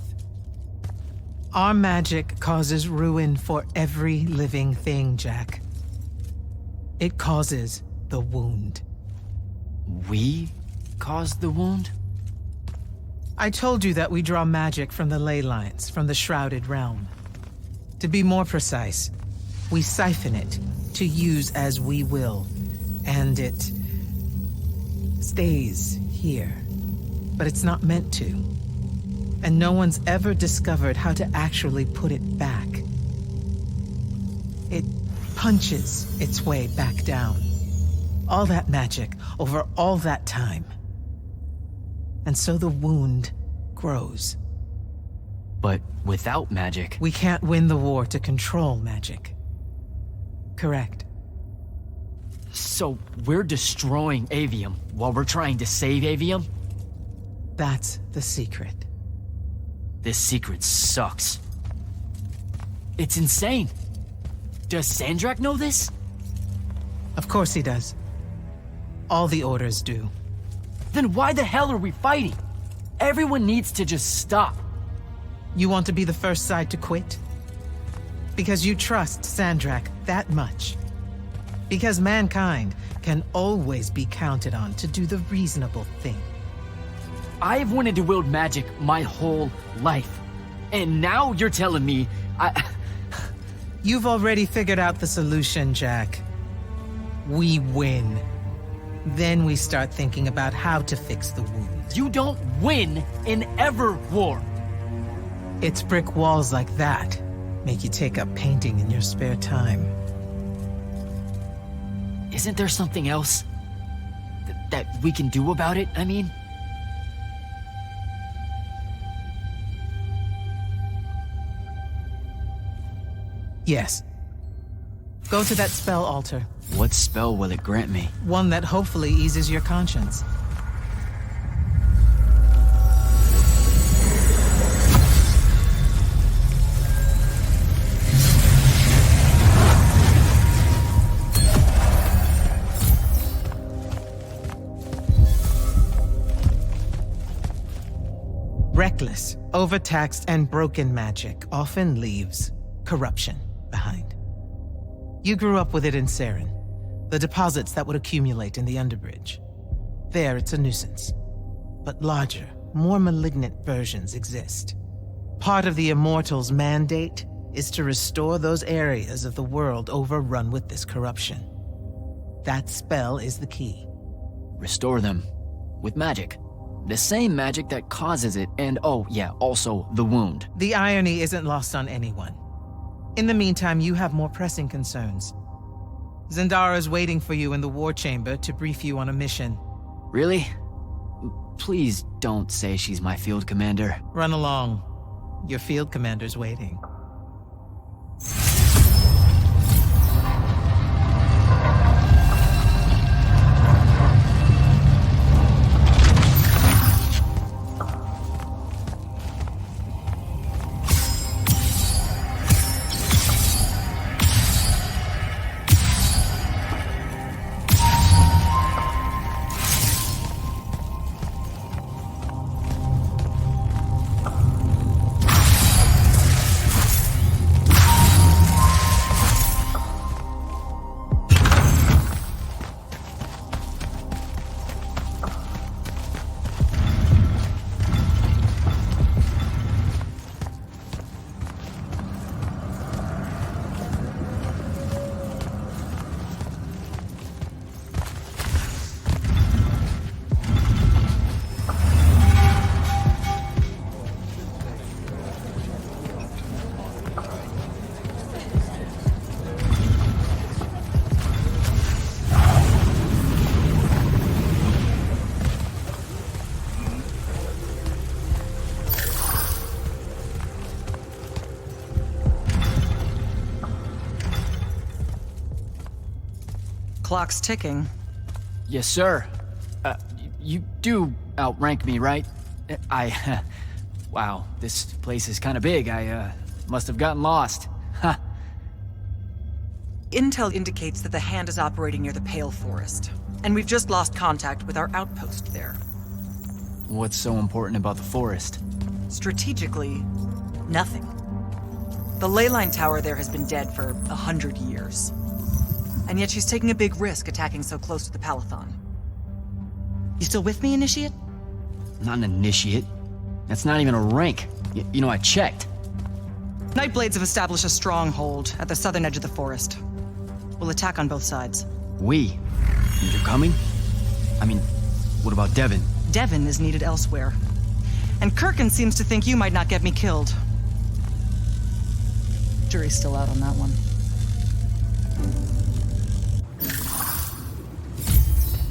Our magic causes ruin for every living thing, Jack. It causes the wound. We caused the wound? I told you that we draw magic from the ley lines, from the shrouded realm. To be more precise, we siphon it to use as we will, and it stays here. But it's not meant to. And no one's ever discovered how to actually put it back. It punches its way back down. All that magic over all that time. And so the wound grows. But without magic... We can't win the war to control magic. Correct. So we're destroying Aveum while we're trying to save Aveum? That's the secret. This secret sucks. It's insane. Does Sandrak know this? Of course he does. All the orders do. Then why the hell are we fighting? Everyone needs to just stop. You want to be the first side to quit? Because you trust Sandrak that much. Because mankind can always be counted on to do the reasonable thing. I've wanted to wield magic my whole life. And now you're telling me You've already figured out the solution, Jack. We win. Then we start thinking about how to fix the wound. You don't win in Everwar. It's brick walls like that make you take up painting in your spare time. Isn't there something else that we can do about it, I mean? Yes. Go to that spell altar. What spell will it grant me? One that hopefully eases your conscience. Reckless, overtaxed, and broken magic often leaves corruption behind. You grew up with it in Sarin, the deposits that would accumulate in the underbridge. There, it's a nuisance. But larger, more malignant versions exist. Part of the Immortals' mandate is to restore those areas of the world overrun with this corruption. That spell is the key. Restore them. With magic. The same magic that causes it, and oh yeah, also the wound. The irony isn't lost on anyone. In the meantime, you have more pressing concerns. Zendara's waiting for you in the war chamber to brief you on a mission. Really? Please don't say she's my field commander. Run along. Your field commander's waiting. Clock's ticking. Yes, sir. You do outrank me, right? Wow, this place is kind of big. I must have gotten lost. Ha. Intel indicates that the Hand is operating near the Pale Forest, and we've just lost contact with our outpost there. What's so important about the forest? Strategically, nothing. The ley line tower there has been dead for 100 years. And yet she's taking a big risk attacking so close to the palathon. You still with me, Initiate? Not an initiate. That's not even a rank. You know, I checked. Nightblades have established a stronghold at the southern edge of the forest. We'll attack on both sides. We? And you're coming? I mean, what about Devon? Devon is needed elsewhere. And Kirkin seems to think you might not get me killed. Jury's still out on that one.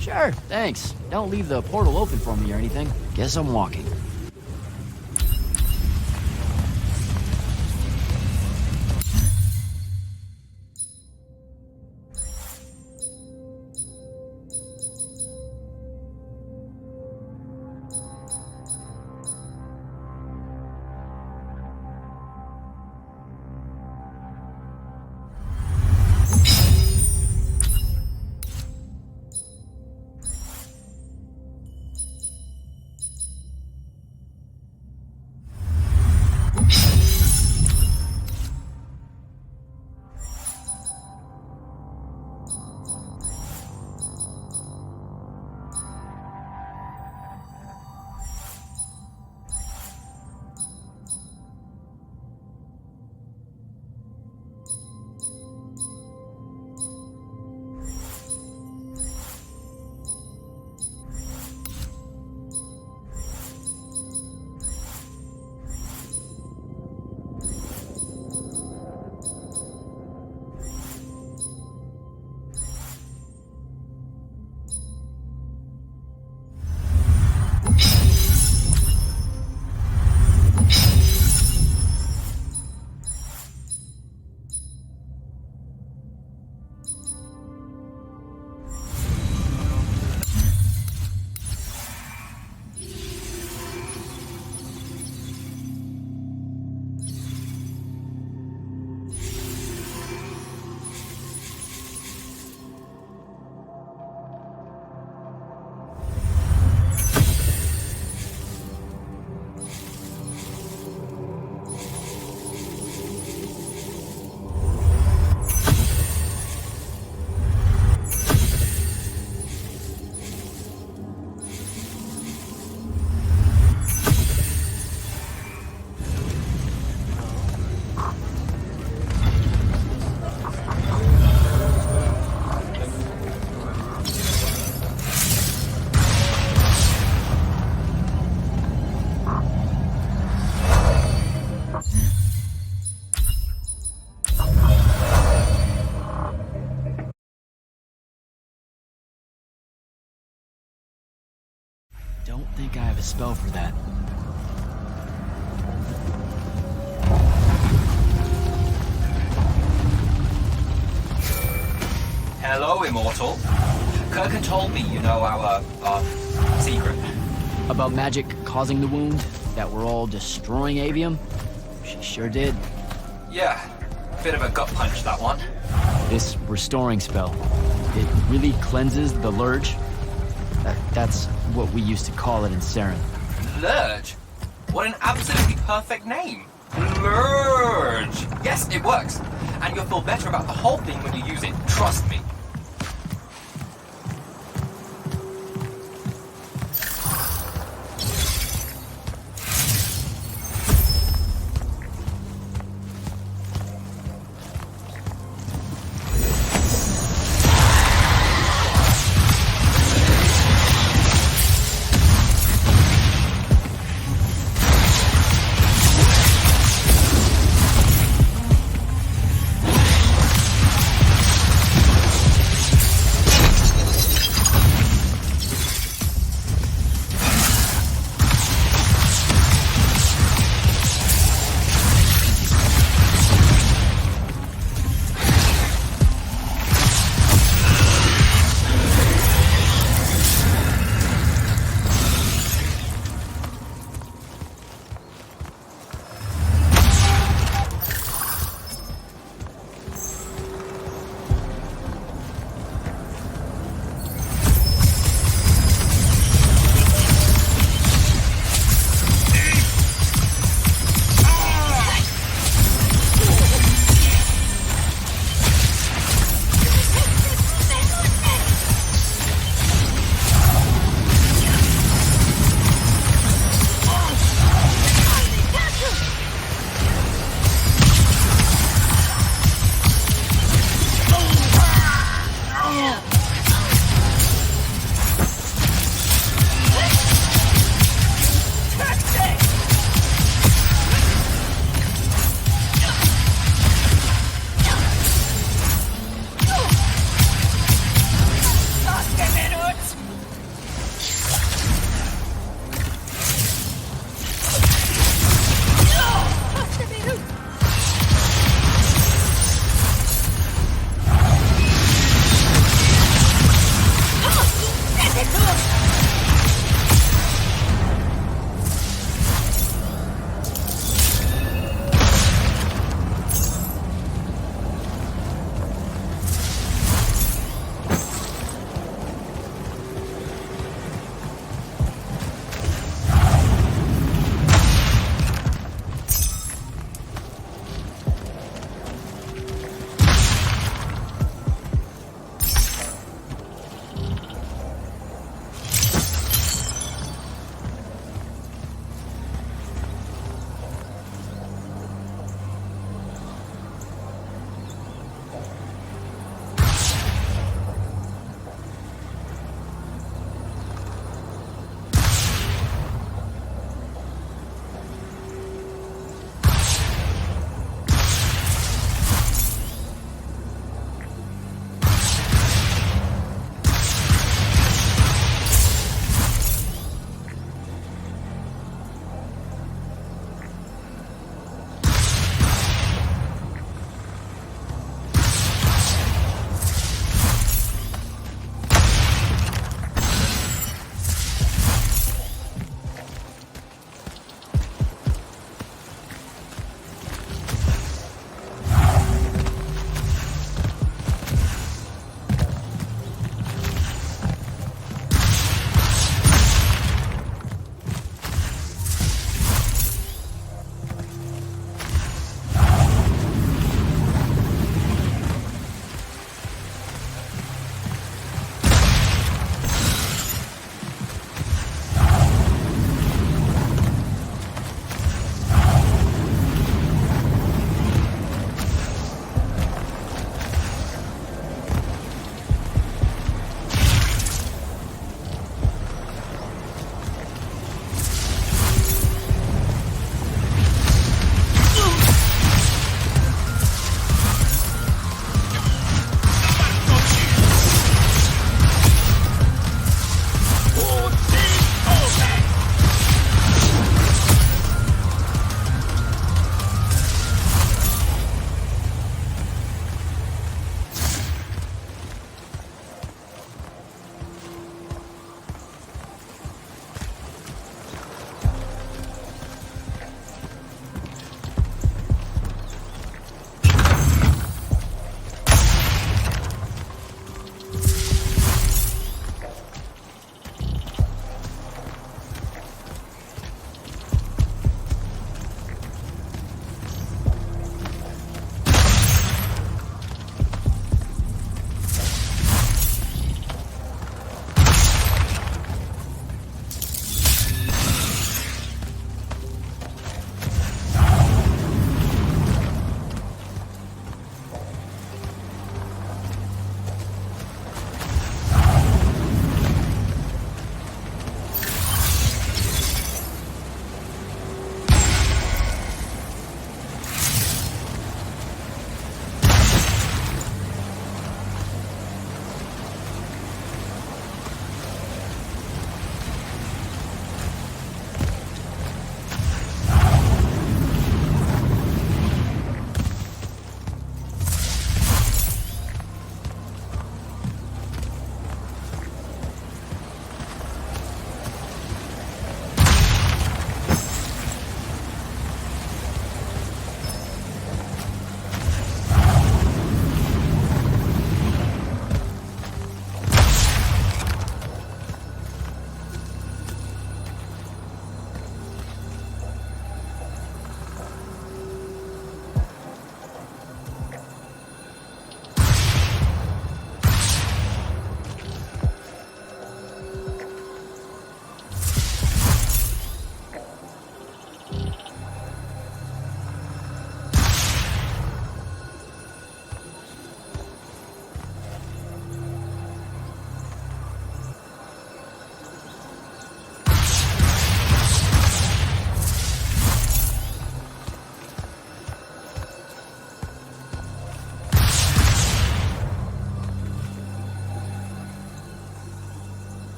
Sure, thanks. Don't leave the portal open for me or anything. Guess I'm walking. Don't think I have a spell for that. Hello, Immortal. Kirkin told me you know our secret. About magic causing the wound? That we're all destroying Aveum? She sure did. Yeah, bit of a gut punch, that one. This restoring spell, it really cleanses the Lurge? That's what we used to call it in Sarin. Lurge? What an absolutely perfect name. Lurge! Yes, it works. And you'll feel better about the whole thing when you use it. Trust me.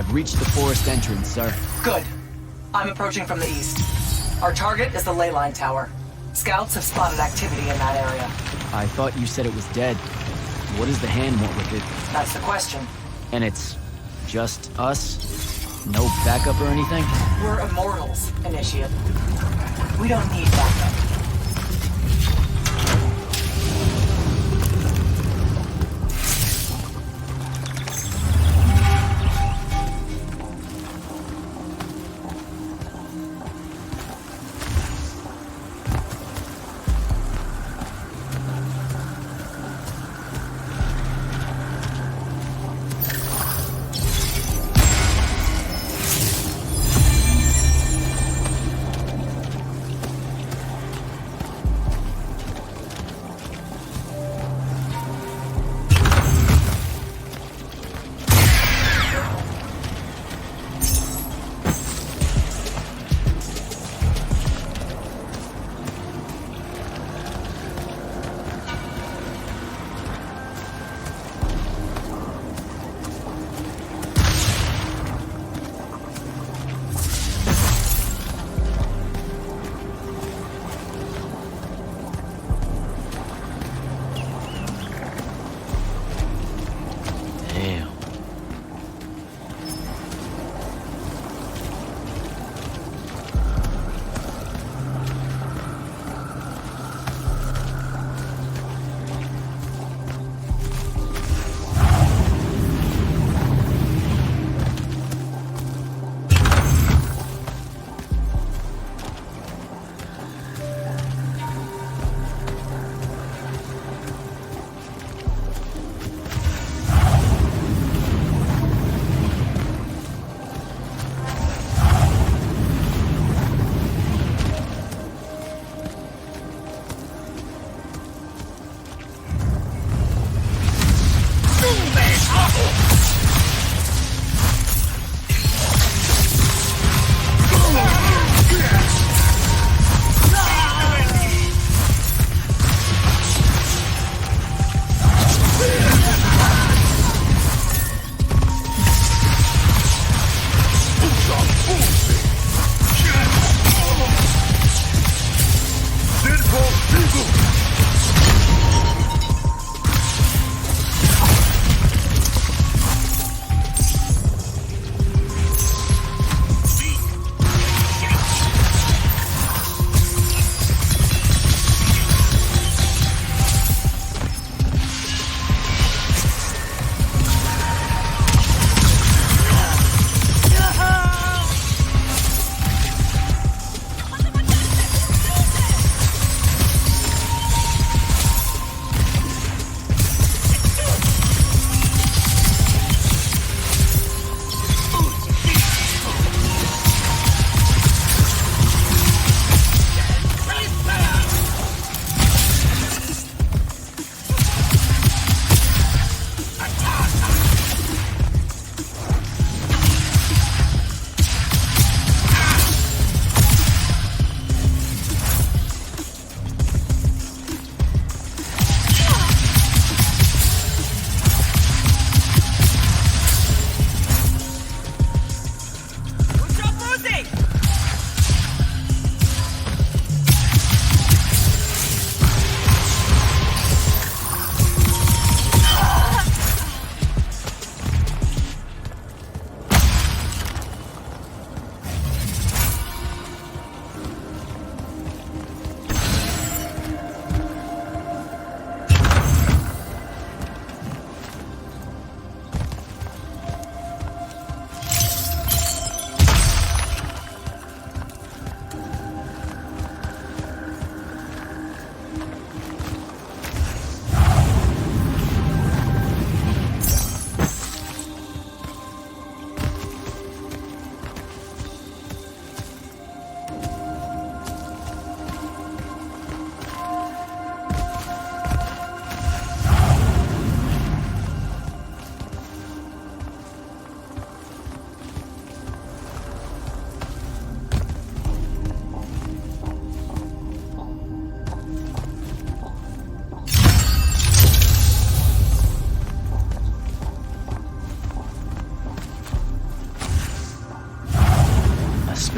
I've reached the forest entrance, sir. Good. I'm approaching from the east. Our target is the ley line tower. Scouts have spotted activity in that area. I thought you said it was dead. What does the hand want with it? That's the question. And it's just us? No backup or anything? We're immortals, Initiate. We don't need backup.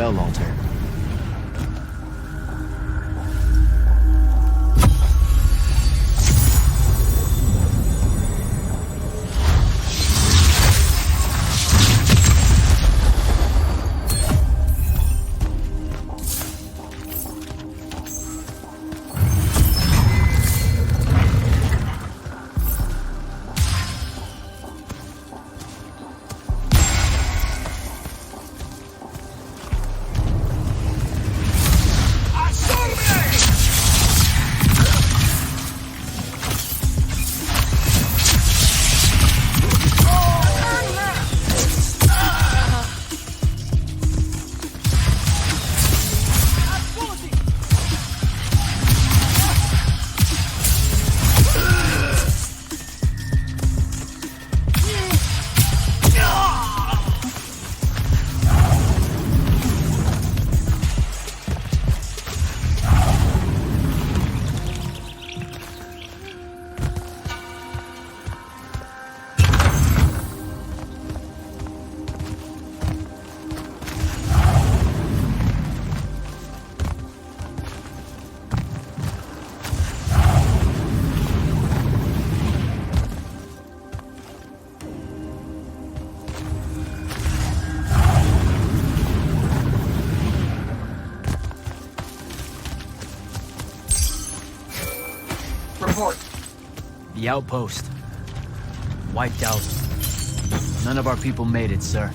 spell altar. The outpost. Wiped out. None of our people made it, sir.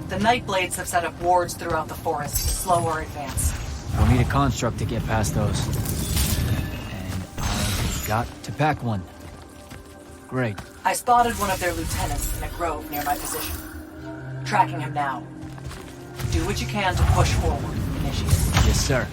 The Nightblades have set up wards throughout the forest to slow our advance. We'll need a construct to get past those. And I've got to pack one. Great. I spotted one of their lieutenants in a grove near my position. Tracking him now. Do what you can to push forward, Initiate. Yes, sir.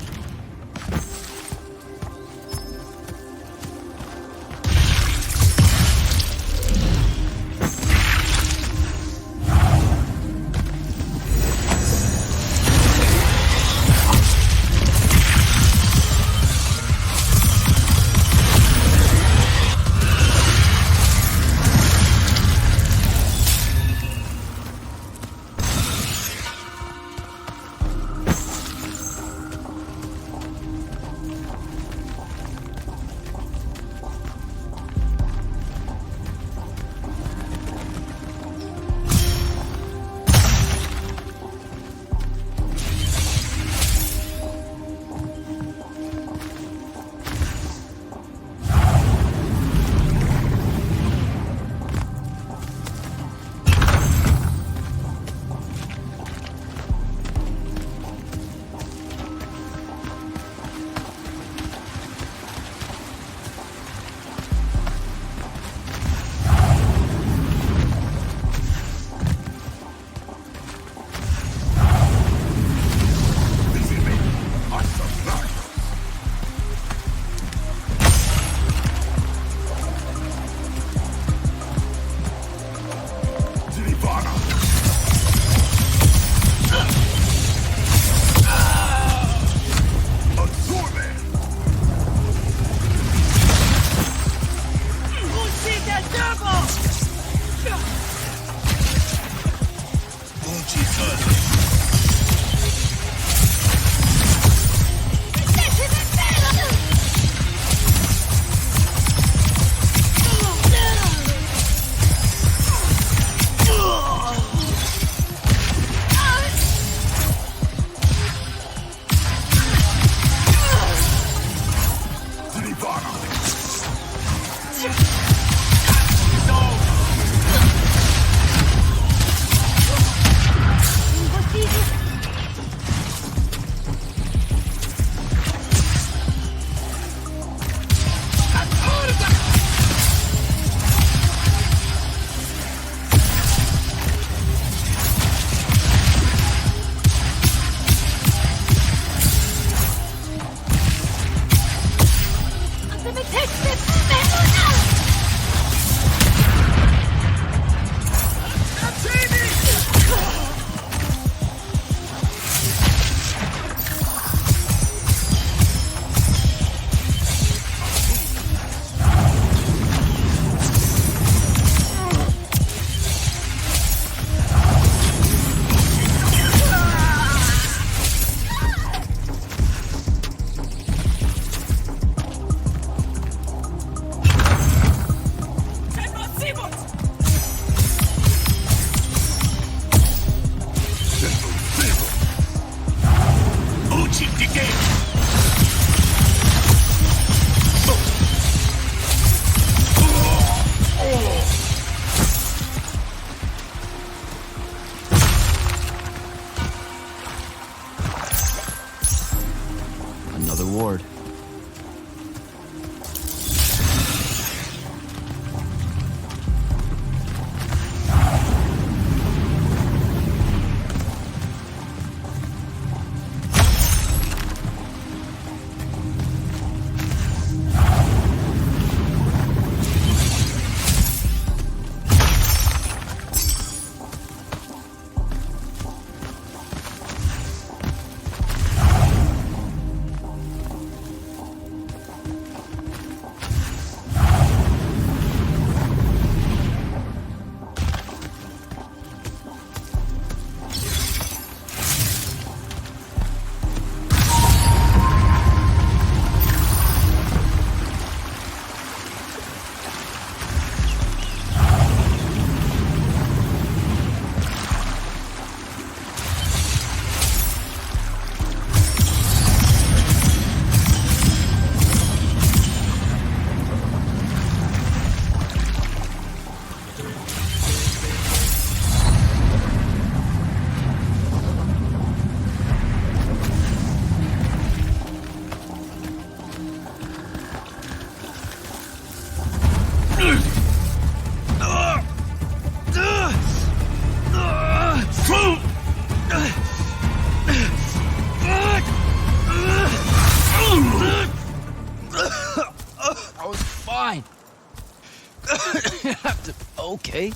Okay.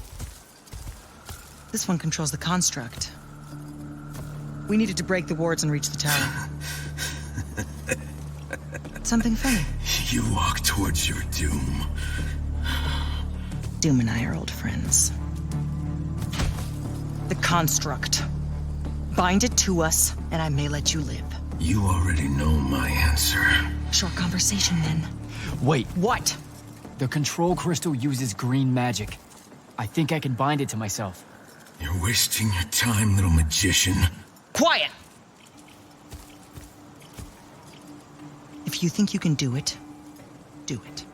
This one controls the construct. We needed to break the wards and reach the tower. Something funny? You walk towards your doom. Doom and I are old friends. The construct. Bind it to us, and I may let you live. You already know my answer. Short conversation, then. Wait. What? The control crystal uses green magic. I think I can bind it to myself. You're wasting your time, little magician. Quiet! If you think you can do it, do it.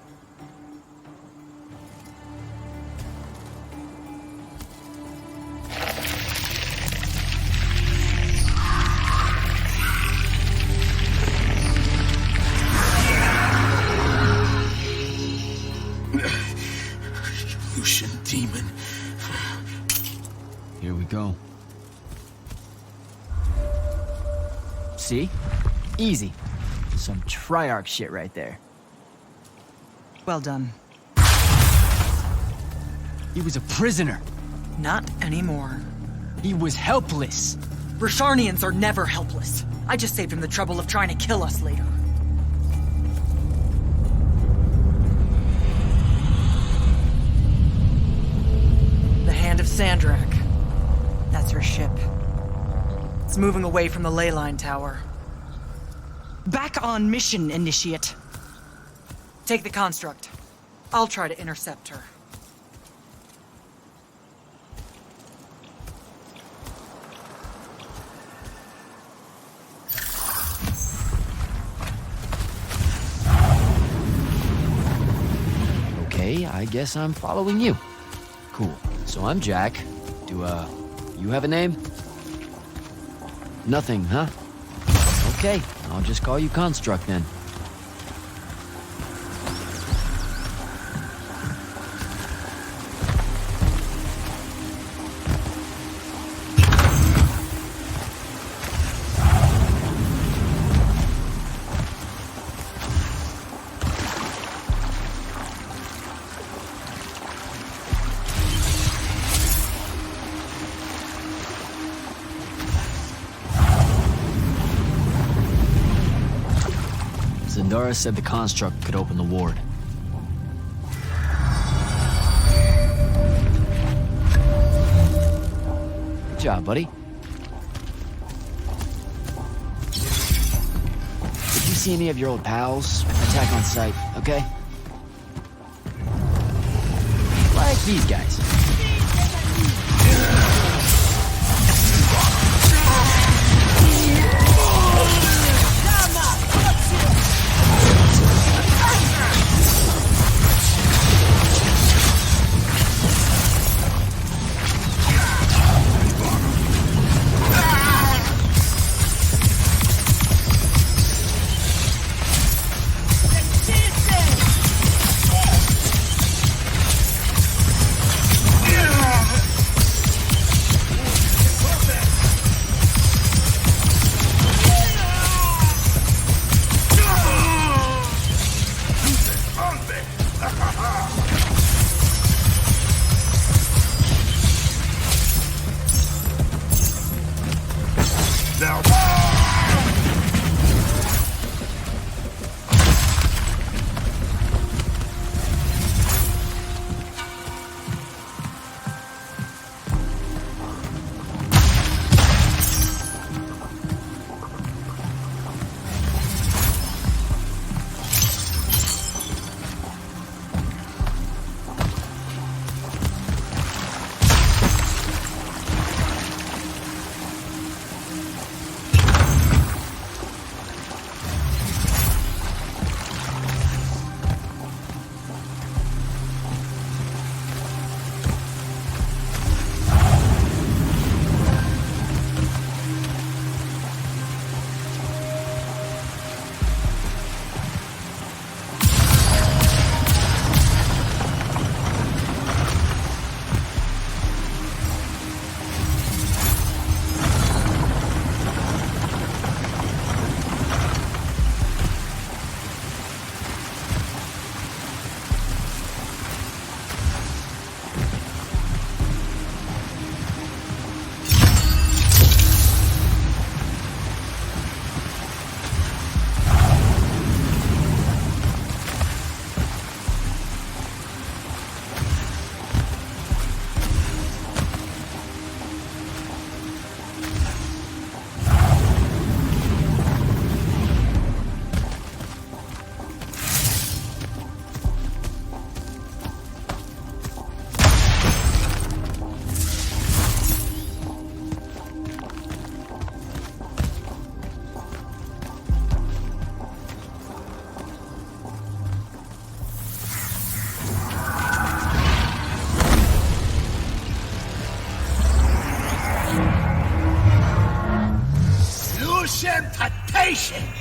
Lucian demon. Here we go. See? Easy. Some triarch shit right there. Well done. He was a prisoner. Not anymore. He was helpless. Rasharnians are never helpless. I just saved him the trouble of trying to kill us later. The Hand of Sandrak. That's her ship. It's moving away from the ley line tower. Back on mission, Initiate. Take the construct. I'll try to intercept her. Okay, I guess I'm following you. Cool. So I'm Jack. Do, you have a name? Nothing, huh? Okay, I'll just call you Construct then. Zendara said the construct could open the ward. Good job, buddy. If you see any of your old pals, attack on sight, okay? Like these guys. Confrontation!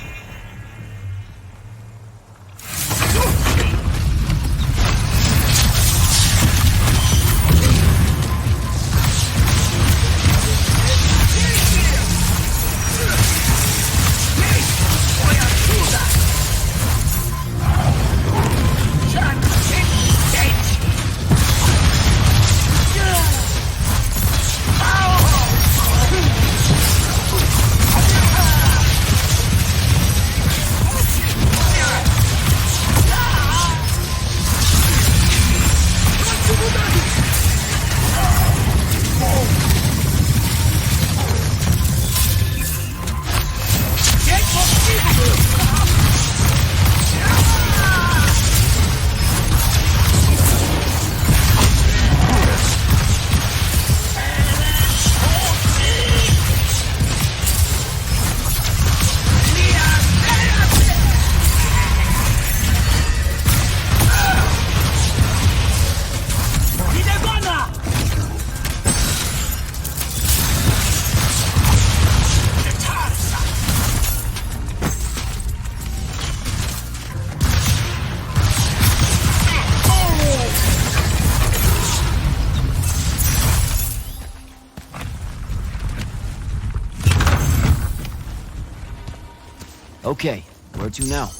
Okay, where to now?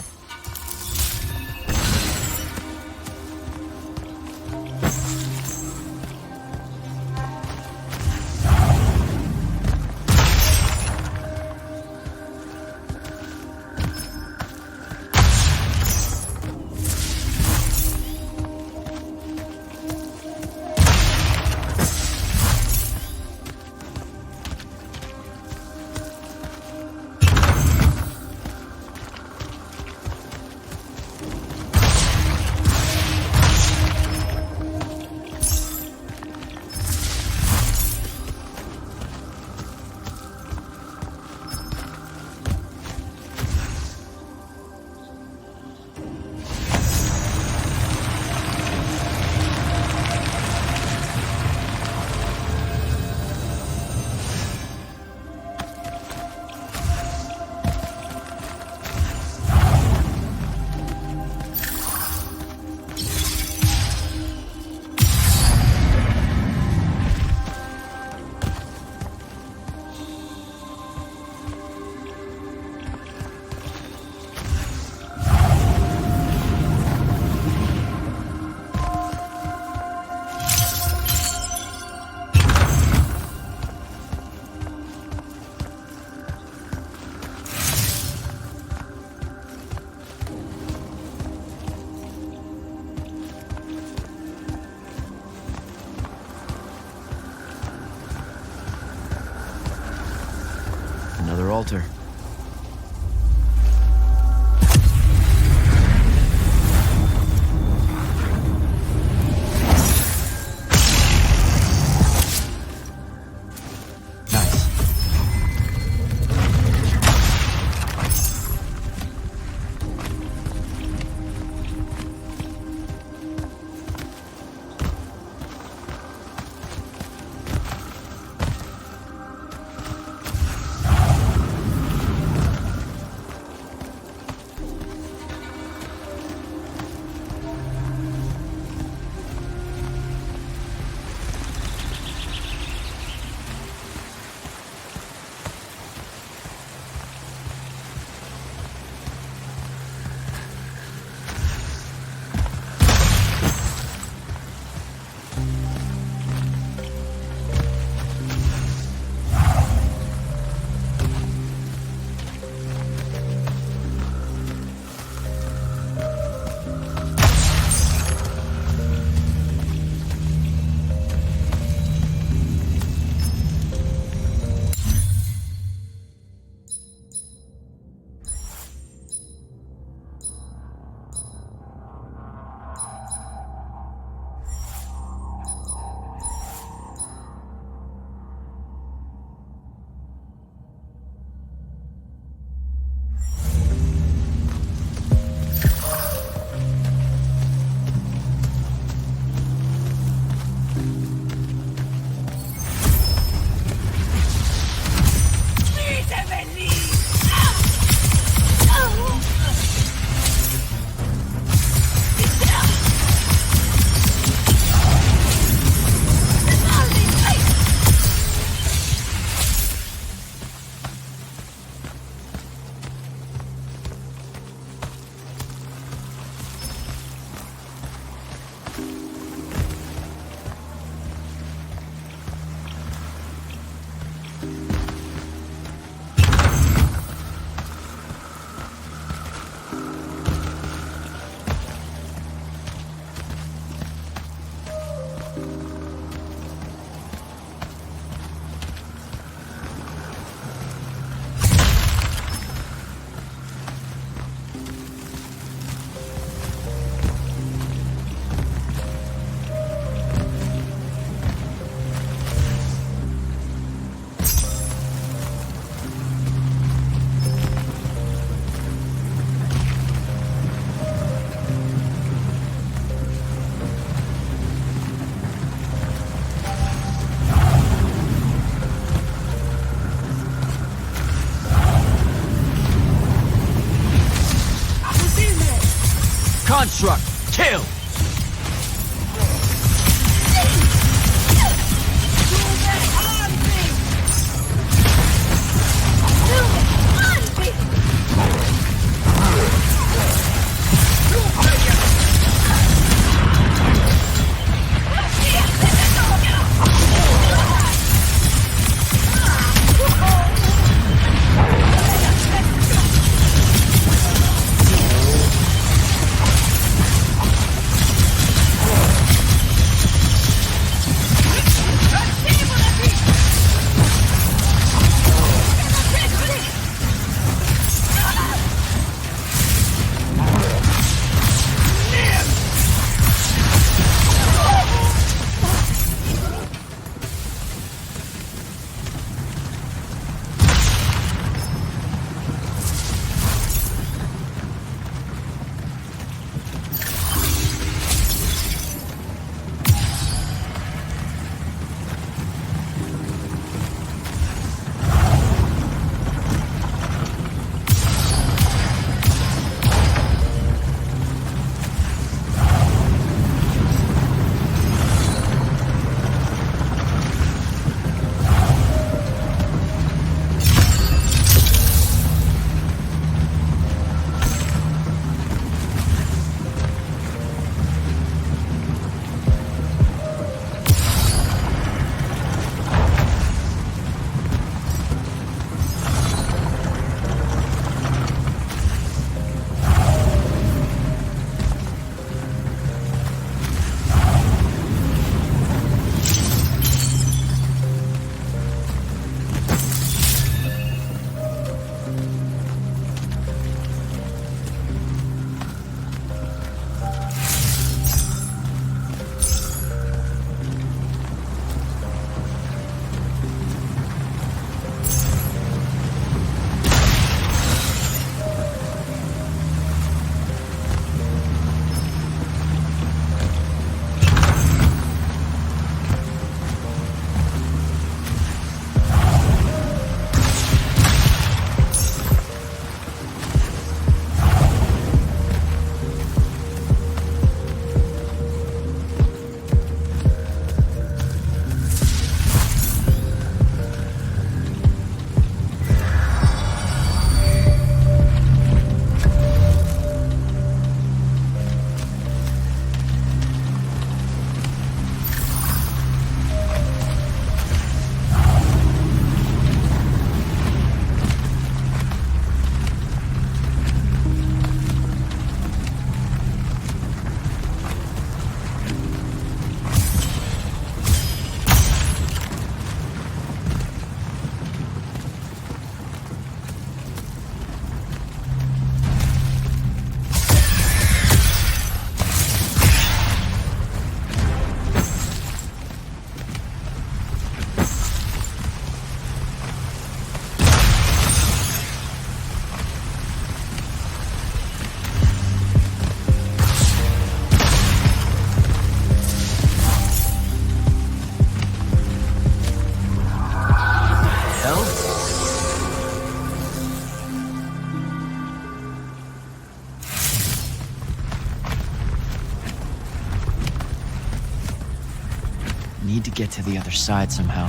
Another altar. Struck. Kill! Need to get to the other side somehow.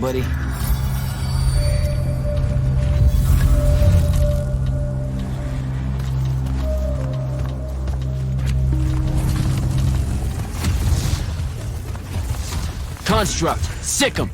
buddy. Construct, sick 'em.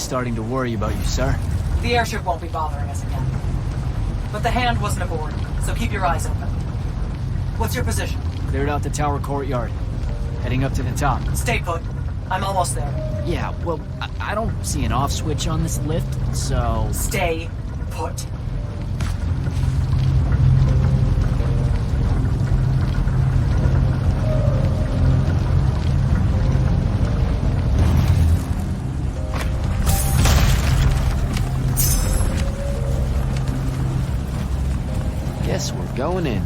starting to worry about you, sir. The airship won't be bothering us again. But the hand wasn't aboard, so keep your eyes open. What's your position? Cleared out the tower courtyard. Heading up to the top. Stay put. I'm almost there. Yeah, well, I don't see an off switch on this lift, so... Stay put. Guess we're going in.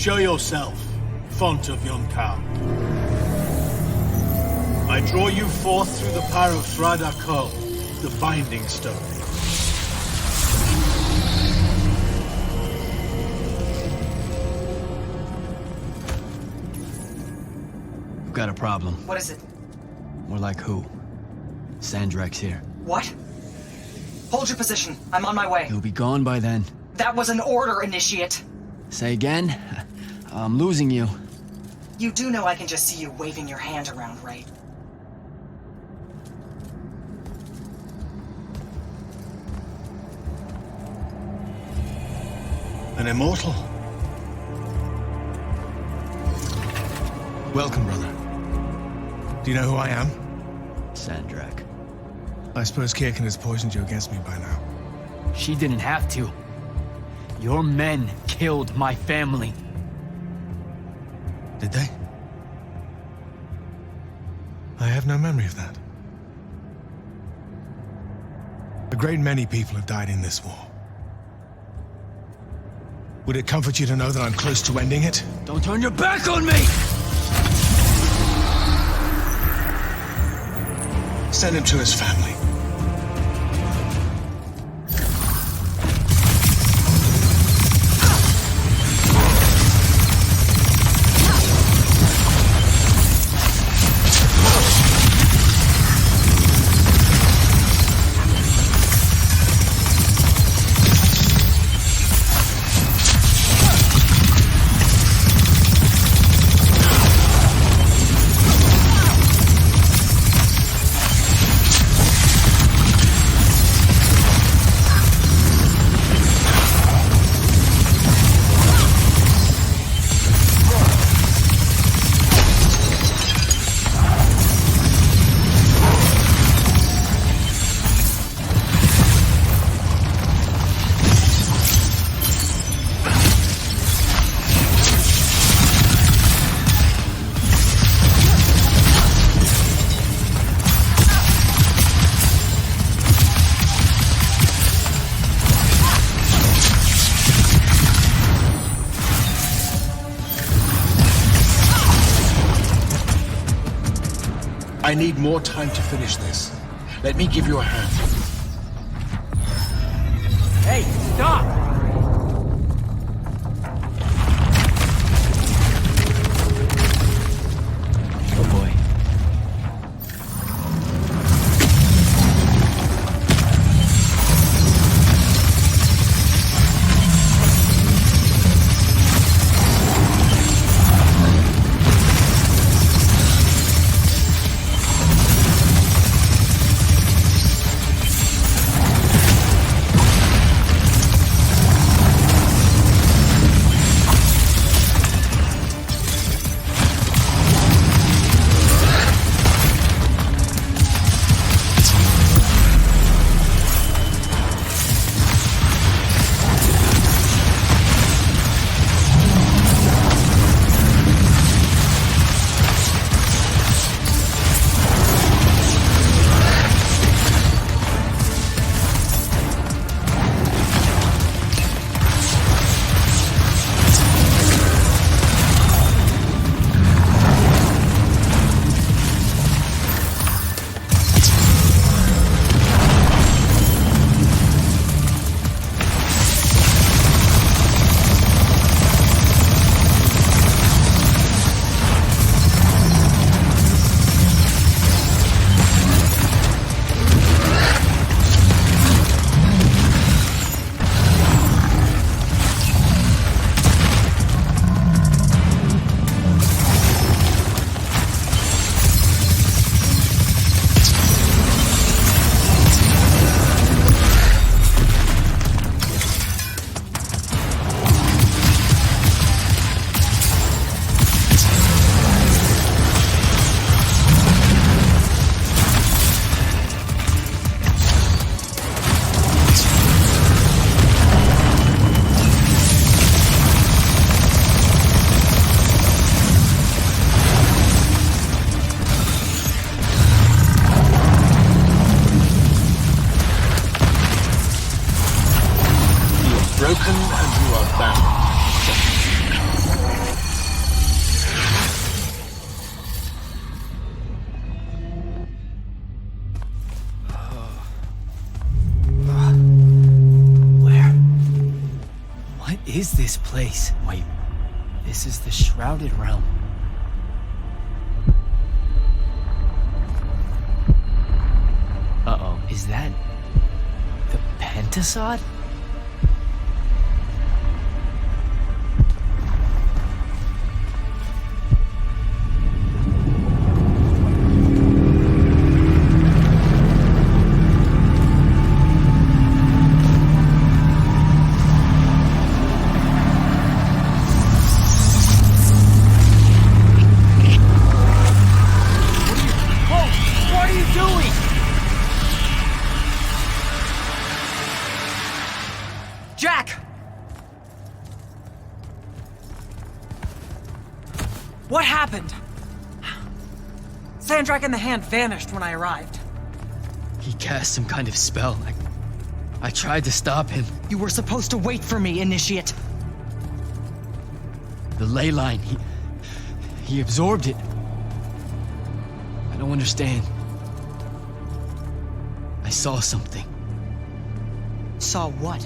Show yourself, font of yon count. I draw you forth through the power of Shroud, the binding stone. We've got a problem. What is it? More like who? Sandrak's here. What? Hold your position. I'm on my way. He'll be gone by then. That was an order, Initiate. Say again? I'm losing you. You do know I can just see you waving your hand around, right? An immortal? Welcome, brother. Do you know who I am? Sandrak. I suppose Kirkin has poisoned you against me by now. She didn't have to. Your men killed my family. Did they? I have no memory of that. A great many people have died in this war. Would it comfort you to know that I'm close to ending it? Don't turn your back on me! Send him to his family. I need more time to finish this. Let me give you a hand. Hey, stop! Oh boy. Broken and you are bound. Where? What is this place? Wait, this is the Shrouded Realm. Uh-oh, is that the Pentasod? What happened? Sandrak and the Hand vanished when I arrived. He cast some kind of spell. I tried to stop him. You were supposed to wait for me, Initiate. The ley line, he absorbed it. I don't understand. I saw something. Saw what?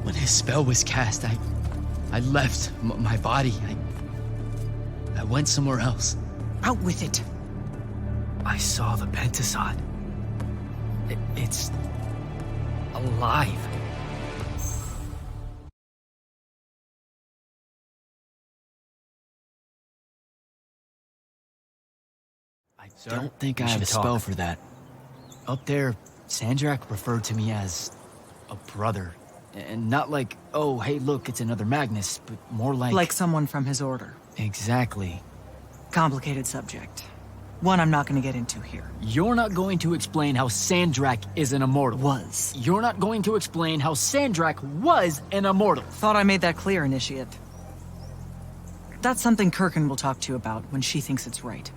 When his spell was cast, I left my body. I went somewhere else. Out with it. I saw the Pentasod. It's alive. I don't think I have a spell for that. Up there, Sandrak referred to me as a brother. And not like, oh, hey, look, it's another Magnus, but more like... Like someone from his order. Exactly. Complicated subject. One I'm not going to get into here. You're not going to explain how Sandrak is an immortal. Was. You're not going to explain how Sandrak was an immortal. Thought I made that clear, Initiate. That's something Kirkin will talk to you about when she thinks it's right.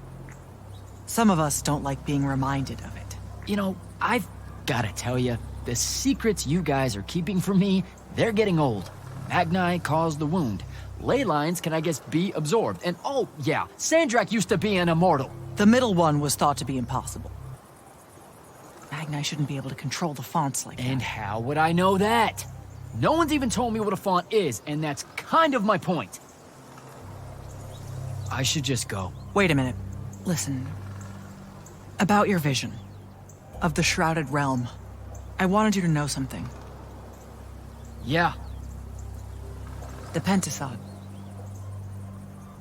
Some of us don't like being reminded of it. You know, I've gotta tell you, the secrets you guys are keeping from me, they're getting old. Magni caused the wound. Ley lines can, I guess, be absorbed. And oh, yeah, Sandrak used to be an immortal. The middle one was thought to be impossible. Magni shouldn't be able to control the fonts like that. And how would I know that? No one's even told me what a font is, and that's kind of my point. I should just go. Wait a minute. Listen. About your vision of the Shrouded Realm, I wanted you to know something. Yeah. The Pentasod.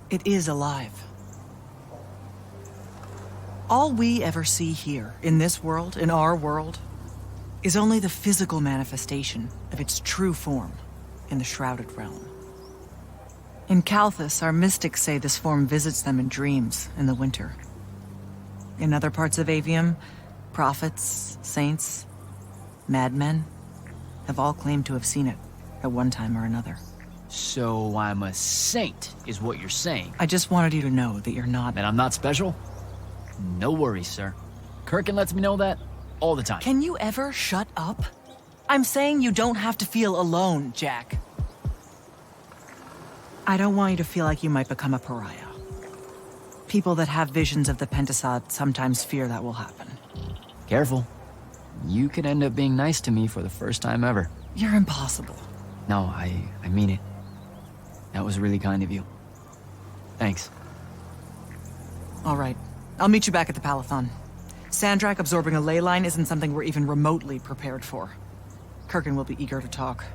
It is alive. All we ever see here, in this world, in our world, is only the physical manifestation of its true form in the Shrouded Realm. In Calthus, our mystics say this form visits them in dreams in the winter. In other parts of Aveum, prophets, saints, madmen have all claimed to have seen it at one time or another. So I'm a saint, is what you're saying. I just wanted you to know that you're not. And I'm not special? No worries, sir. Kirkin lets me know that all the time. Can you ever shut up? I'm saying you don't have to feel alone, Jack. I don't want you to feel like you might become a pariah. People that have visions of the Pentasod sometimes fear that will happen. Careful. You could end up being nice to me for the first time ever. You're impossible. No, I mean it. That was really kind of you. Thanks. All right. I'll meet you back at the palathon. Sandrak absorbing a ley line isn't something we're even remotely prepared for. Kirkin will be eager to talk.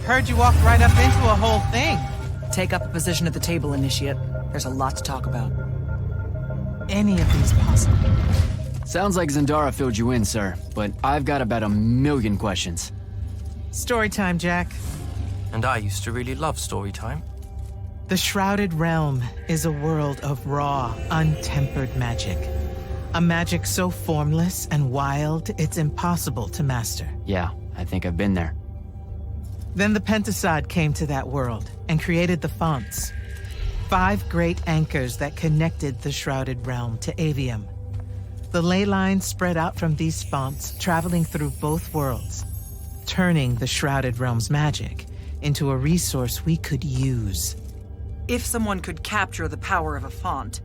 Heard you walked right up into a whole thing. Take up a position at the table, Initiate. There's a lot to talk about. Any of these possible? Sounds like Zendara filled you in, sir, but I've got about 1,000,000 questions. Story time, Jack. And I used to really love story time. The Shrouded Realm is a world of raw, untempered magic. A magic so formless and wild, it's impossible to master. Yeah, I think I've been there. Then the Pentasod came to that world and created the fonts. 5 great anchors that connected the Shrouded Realm to Aveum. The ley lines spread out from these fonts, traveling through both worlds, turning the Shrouded Realm's magic into a resource we could use. If someone could capture the power of a font,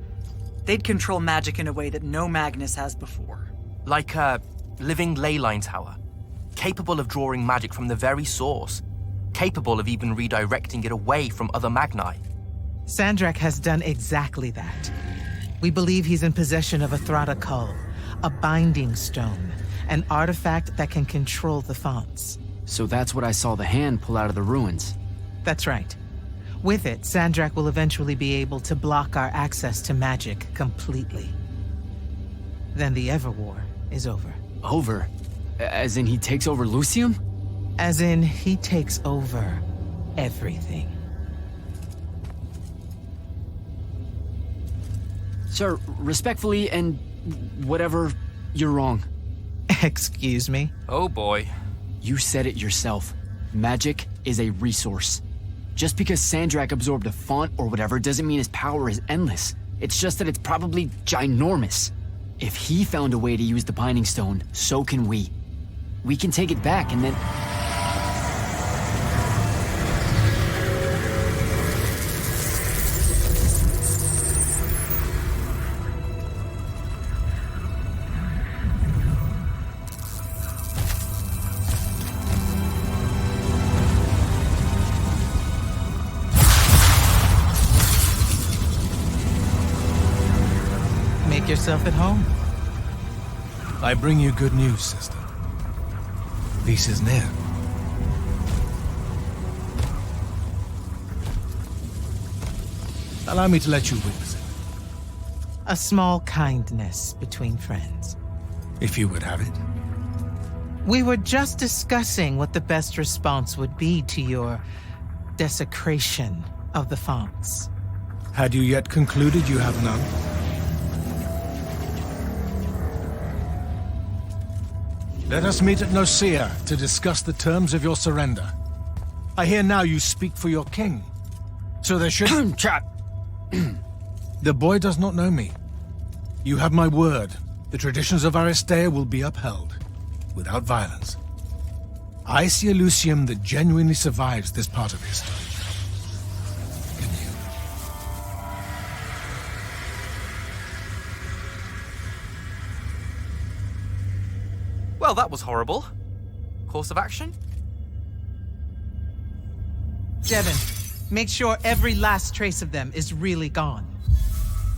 they'd control magic in a way that no Magnus has before. Like a living ley line tower, capable of drawing magic from the very source, capable of even redirecting it away from other Magni. Sandrak has done exactly that. We believe he's in possession of a Thrata Cull, a binding stone, an artifact that can control the fonts. So that's what I saw the hand pull out of the ruins. That's right. With it, Sandrak will eventually be able to block our access to magic completely. Then the Everwar is over. Over? As in he takes over Lucium? As in, he takes over everything. Sir, respectfully and whatever, you're wrong. Excuse me? Oh boy. You said it yourself. Magic is a resource. Just because Sandrak absorbed a font or whatever doesn't mean his power is endless. It's just that it's probably ginormous. If he found a way to use the Binding Stone, so can we. We can take it back and then... Make yourself at home. I bring you good news, sister. Peace is near. Allow me to let you witness it, A small kindness between friends. if you would have it. We were just discussing what the best response would be to your desecration of the fonts. Had you yet concluded you have none? Let us meet at Noia to discuss the terms of your surrender. I hear now you speak for your king. So there should... Chat. The boy does not know me. You have my word. The traditions of Aristea will be upheld, without violence. I see a Lucium that genuinely survives this part of history. Can you? Well, that was horrible. Course of action? Devin, make sure every last trace of them is really gone.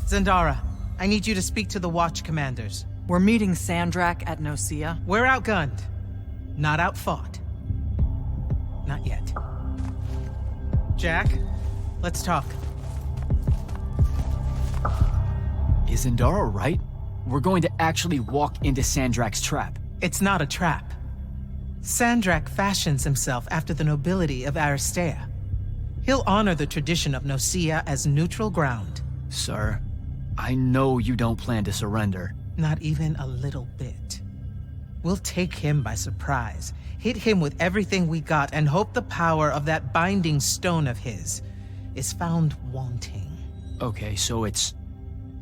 Zendara, I need you to speak to the Watch commanders. We're meeting Sandrak at Noia. We're outgunned, not outfought. Not yet. Jack, let's talk. Is Zendara right? We're going to actually walk into Sandrak's trap. It's not a trap. Sandrak fashions himself after the nobility of Aristea. He'll honor the tradition of Noia as neutral ground. Sir, I know you don't plan to surrender. Not even a little bit. We'll take him by surprise, hit him with everything we got, and hope the power of that binding stone of his is found wanting. Okay, so it's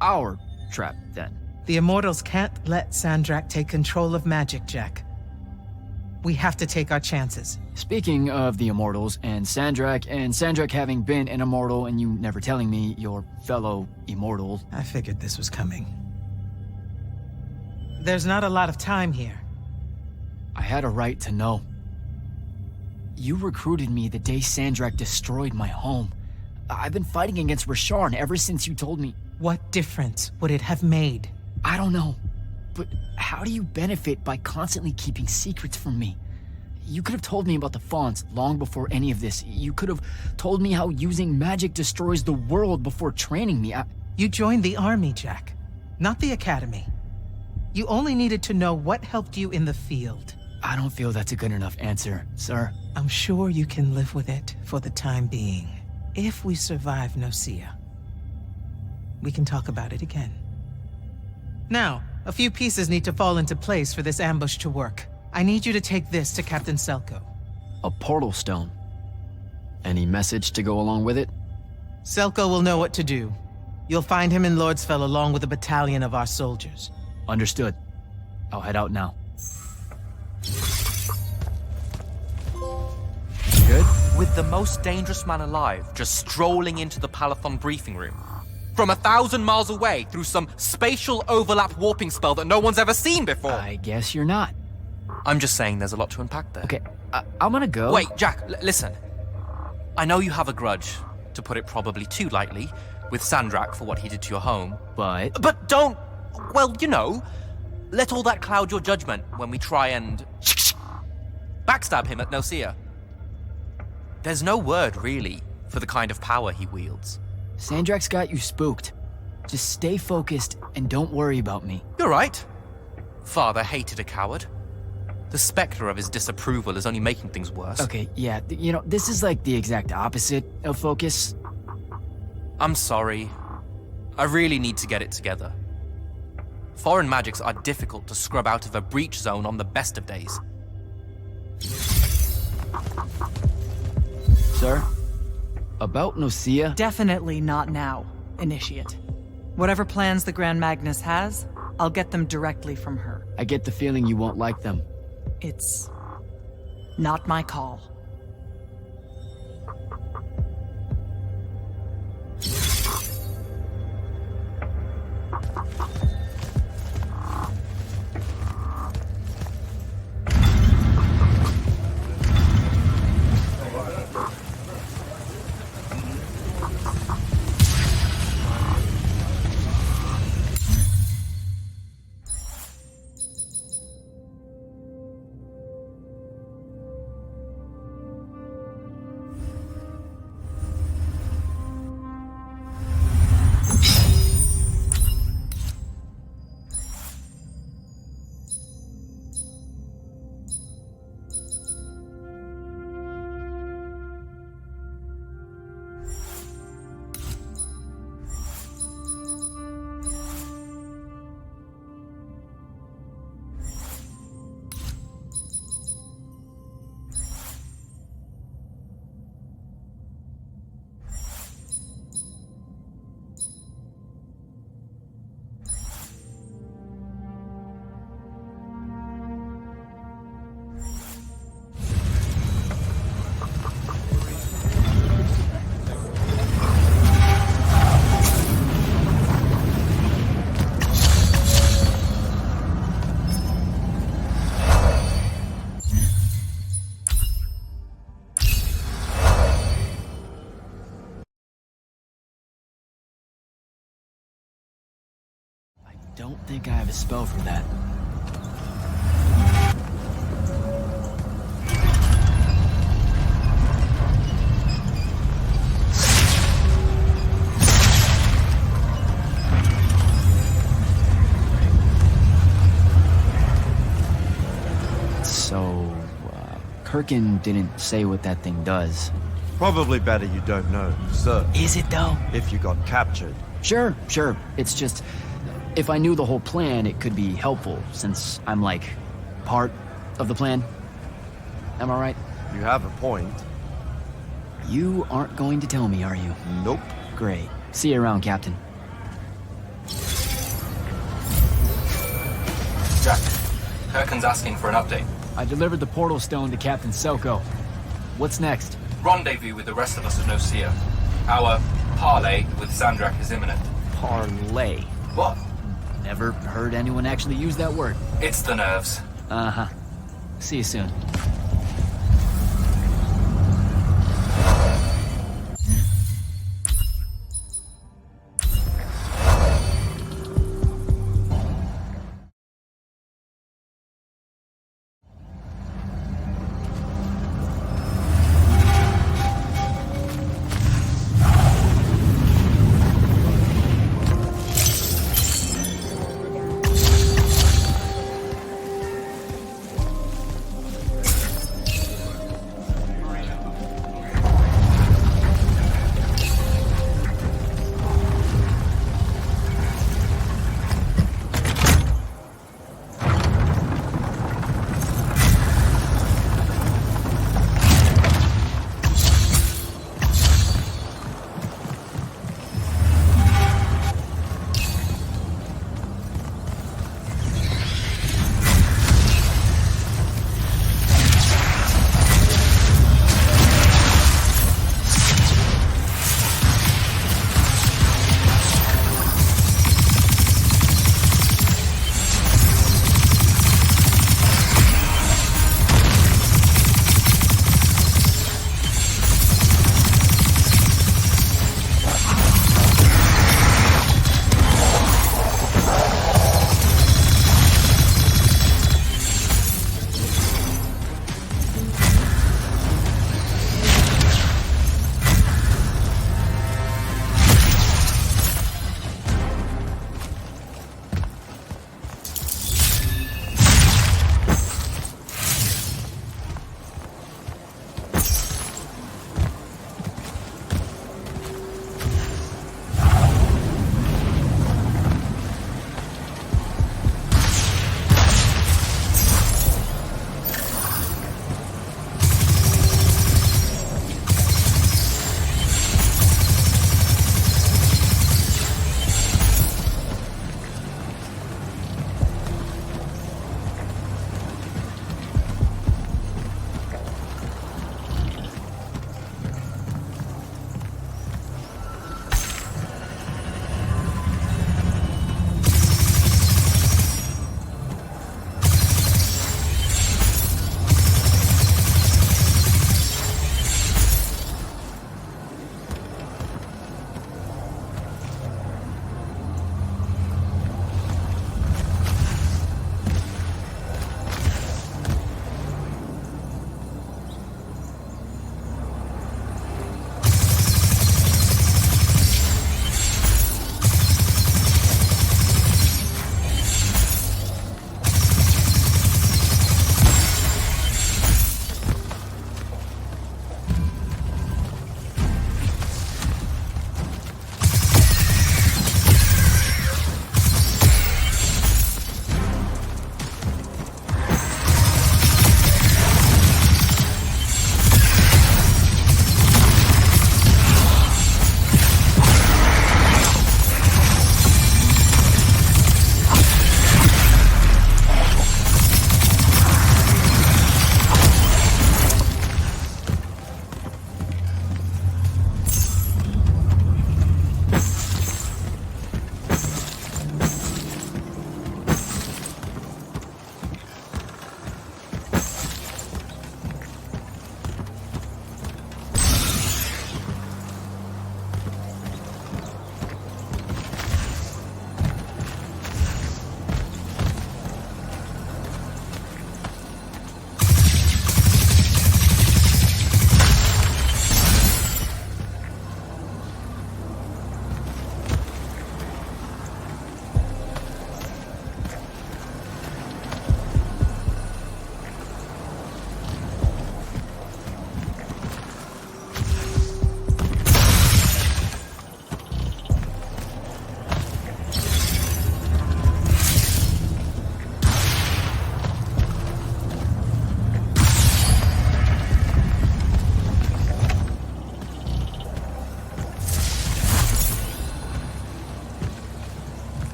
our trap, then. The Immortals can't let Sandrak take control of magic, Jack. We have to take our chances. Speaking of the Immortals and Sandrak having been an Immortal and you never telling me your fellow Immortal... I figured this was coming. There's not a lot of time here. I had a right to know. You recruited me the day Sandrak destroyed my home. I've been fighting against Rasharn ever since you told me... What difference would it have made? I don't know. But how do you benefit by constantly keeping secrets from me? You could have told me about the fonts long before any of this. You could have told me how using magic destroys the world before training me. You joined the army, Jack, not the academy. You only needed to know what helped you in the field. I don't feel that's a good enough answer, sir. I'm sure you can live with it for the time being. If we survive Noia, we can talk about it again. Now, a few pieces need to fall into place for this ambush to work. I need you to take this to Captain Selko. A portal stone. Any message to go along with it? Selko will know what to do. You'll find him in Lordsfell along with a battalion of our soldiers. Understood. I'll head out now. Good? With the most dangerous man alive just strolling into the palathon briefing room. From 1,000 miles away through some spatial overlap warping spell that no one's ever seen before. I guess you're not. I'm just saying there's a lot to unpack there. Okay, I'm gonna go. Wait, Jack, listen. I know you have a grudge, to put it probably too lightly, with Sandrak for what he did to your home. But don't, well, you know, let all that cloud your judgment when we try and backstab him at Noia. There's no word, really, for the kind of power he wields. Sandrak's got you spooked. Just stay focused and don't worry about me. You're right. Father hated a coward. The specter of his disapproval is only making things worse. Okay, yeah, you know, this is like the exact opposite of focus. I'm sorry. I really need to get it together. Foreign magics are difficult to scrub out of a breach zone on the best of days. Sir? About Noia? Definitely not now, Initiate. Whatever plans the Grand Magnus has, I'll get them directly from her. I get the feeling you won't like them. It's not my call. Don't think I have a spell for that. So, Kirkin didn't say what that thing does. Probably better you don't know, sir. Is it though? If you got captured. Sure. It's just, if I knew the whole plan, it could be helpful, since I'm like, part of the plan. Am I right? You have a point. You aren't going to tell me, are you? Nope. Great. See you around, Captain. Jack, Kirkin's asking for an update. I delivered the portal stone to Captain Selko. What's next? Rendezvous with the rest of us at Noia. Our parlay with Sandrak is imminent. Parlay? What? Never heard anyone actually use that word. It's the nerves. Uh-huh. See you soon.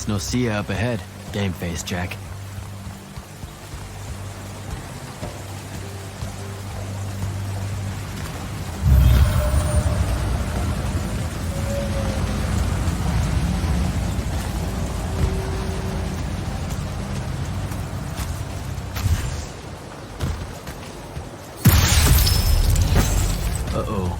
That's Noia up ahead. Game face, Jack. Uh-oh.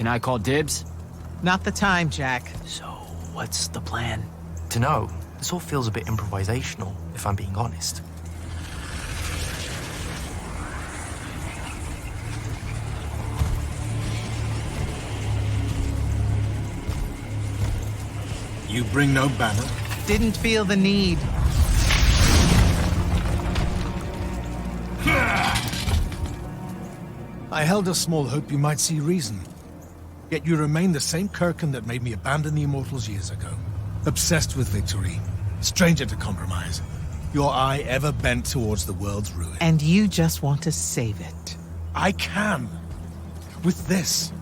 Can I call dibs? Not the time, Jack. So, what's the plan? Dunno. This all feels a bit improvisational, if I'm being honest. You bring no banner? Didn't feel the need. I held a small hope you might see reason. Yet you remain the same Kirkin that made me abandon the Immortals years ago. Obsessed with victory, stranger to compromise. Your eye ever bent towards the world's ruin. And you just want to save it. I can. With this.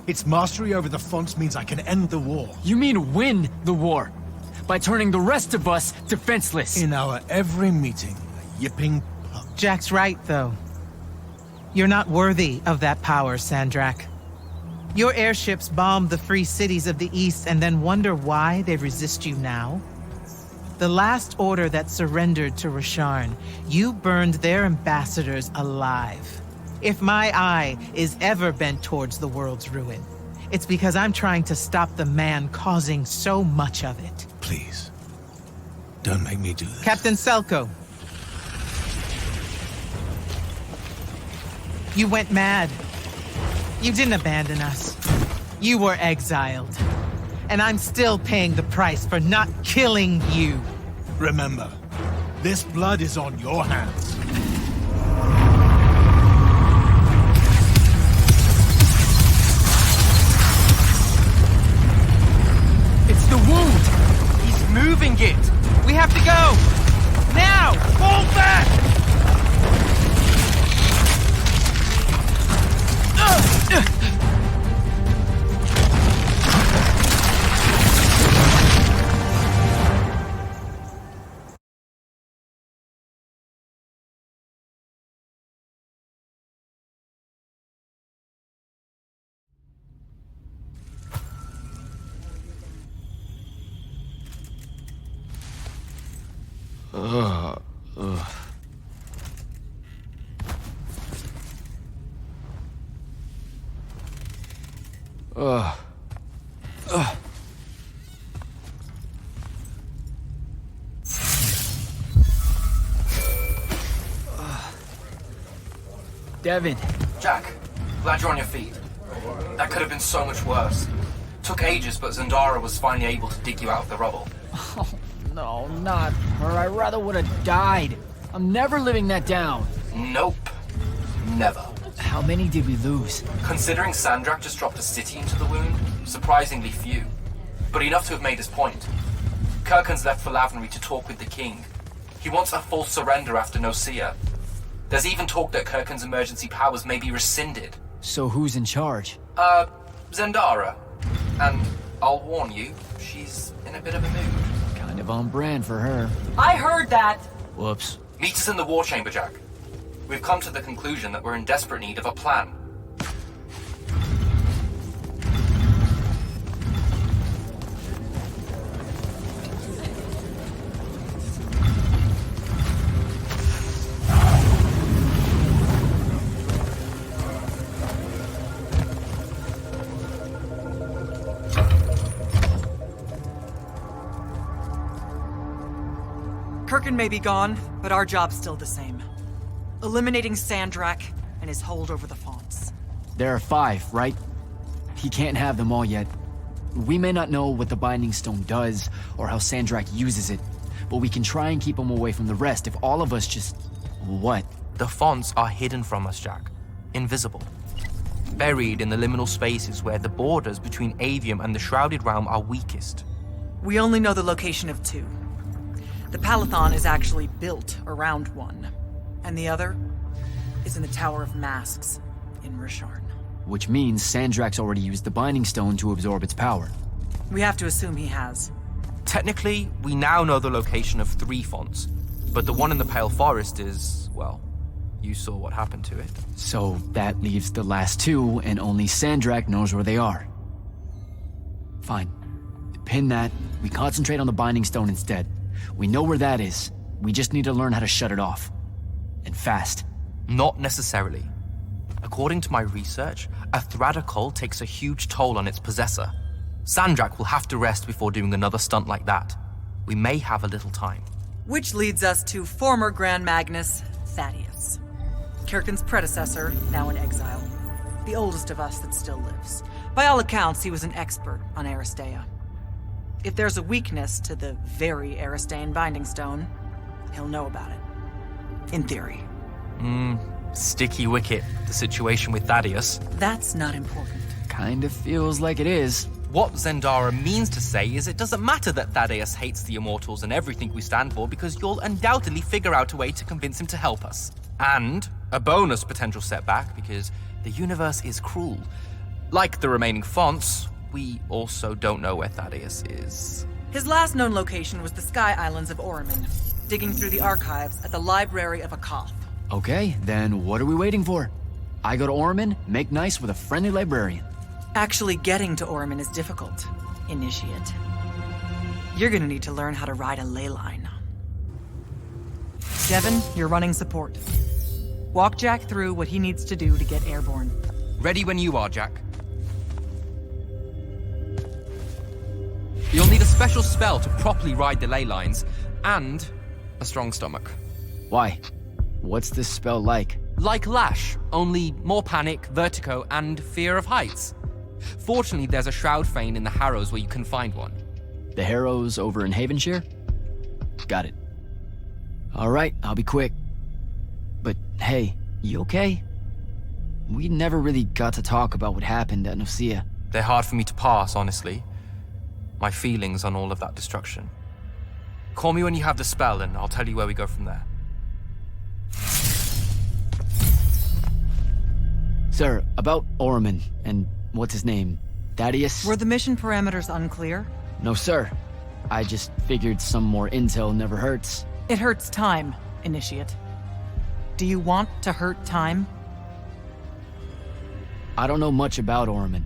Its mastery over the fonts means I can end the war. You mean win the war? By turning the rest of us defenseless? In our every meeting, a yipping pup. Jack's right, though. You're not worthy of that power, Sandrak. Your airships bombed the free cities of the East and then wonder why they resist you now? The last order that surrendered to Rasharn, you burned their ambassadors alive. If my eye is ever bent towards the world's ruin, it's because I'm trying to stop the man causing so much of it. Please, don't make me do this. Captain Selko. You went mad. You didn't abandon us. You were exiled. And I'm still paying the price for not killing you. Remember, this blood is on your hands. It's the wound! He's moving it! We have to go! Now! Fall back! Devin. Jack, glad you're on your feet. That could have been so much worse. Took ages, but Zendara was finally able to dig you out of the rubble. Oh, no, not her. I rather would have died. I'm never living that down. Nope. Never. How many did we lose? Considering Sandrak just dropped a city into the wound, surprisingly few. But enough to have made his point. Kirkhan's left for Lavenry to talk with the king. He wants a full surrender after Noia. There's even talk that Kirkhan's emergency powers may be rescinded. So who's in charge? Zendara. And I'll warn you, she's in a bit of a mood. Kind of on brand for her. I heard that! Whoops. Meet us in the war chamber, Jack. We've come to the conclusion that we're in desperate need of a plan. Kirkhan may be gone, but our job's still the same. Eliminating Sandrak and his hold over the fonts. There are 5, right? He can't have them all yet. We may not know what the Binding Stone does, or how Sandrak uses it, but we can try and keep him away from the rest if all of us just... What? The fonts are hidden from us, Jack. Invisible. Buried in the liminal spaces where the borders between Aveum and the Shrouded Realm are weakest. We only know the location of 2. The palathon is actually built around one, and the other is in the Tower of Masks in Rasharn. Which means Sandrak's already used the Binding Stone to absorb its power. We have to assume he has. Technically, we now know the location of 3 fonts, but the one in the Pale Forest is, well, you saw what happened to it. So that leaves the last 2, and only Sandrak knows where they are. Fine. Pin that. We concentrate on the Binding Stone instead. We know where that is. We just need to learn how to shut it off. And fast. Not necessarily. According to my research, a Thradakol takes a huge toll on its possessor. Sandrak will have to rest before doing another stunt like that. We may have a little time. Which leads us to former Grand Magnus, Thaddius. Kirkhan's predecessor, now in exile. The oldest of us that still lives. By all accounts, he was an expert on Aristea. If there's a weakness to the very Aristean Binding Stone, he'll know about it. In theory. Sticky wicket, the situation with Thaddius. That's not important. Kind of feels like it is. What Zendara means to say is it doesn't matter that Thaddius hates the Immortals and everything we stand for, because you'll undoubtedly figure out a way to convince him to help us. And a bonus potential setback, because the universe is cruel. Like the remaining fonts, we also don't know where Thaddius is. His last known location was the Sky Islands of Orman, digging through the archives at the Library of aoth. Okay, then what are we waiting for? I go to Orman, make nice with a friendly librarian. Actually getting to Orman is difficult, Initiate. You're gonna need to learn how to ride a ley line. Devin, you're running support. Walk Jack through what he needs to do to get airborne. Ready when you are, Jack. You'll need a special spell to properly ride the ley lines, and a strong stomach. Why? What's this spell like? Like Lash, only more panic, vertigo, and fear of heights. Fortunately, there's a Shroud Fane in the Harrows where you can find one. The Harrows over in Havenshire? Got it. All right, I'll be quick. But hey, you okay? We never really got to talk about what happened at Noia. They're hard for me to pass, honestly. My feelings on all of that destruction. Call me when you have the spell and I'll tell you where we go from there. Sir, about Orman and what's his name? Thaddius? Were the mission parameters unclear? No, sir. I just figured some more intel never hurts. It hurts time, Initiate. Do you want to hurt time? I don't know much about Orman.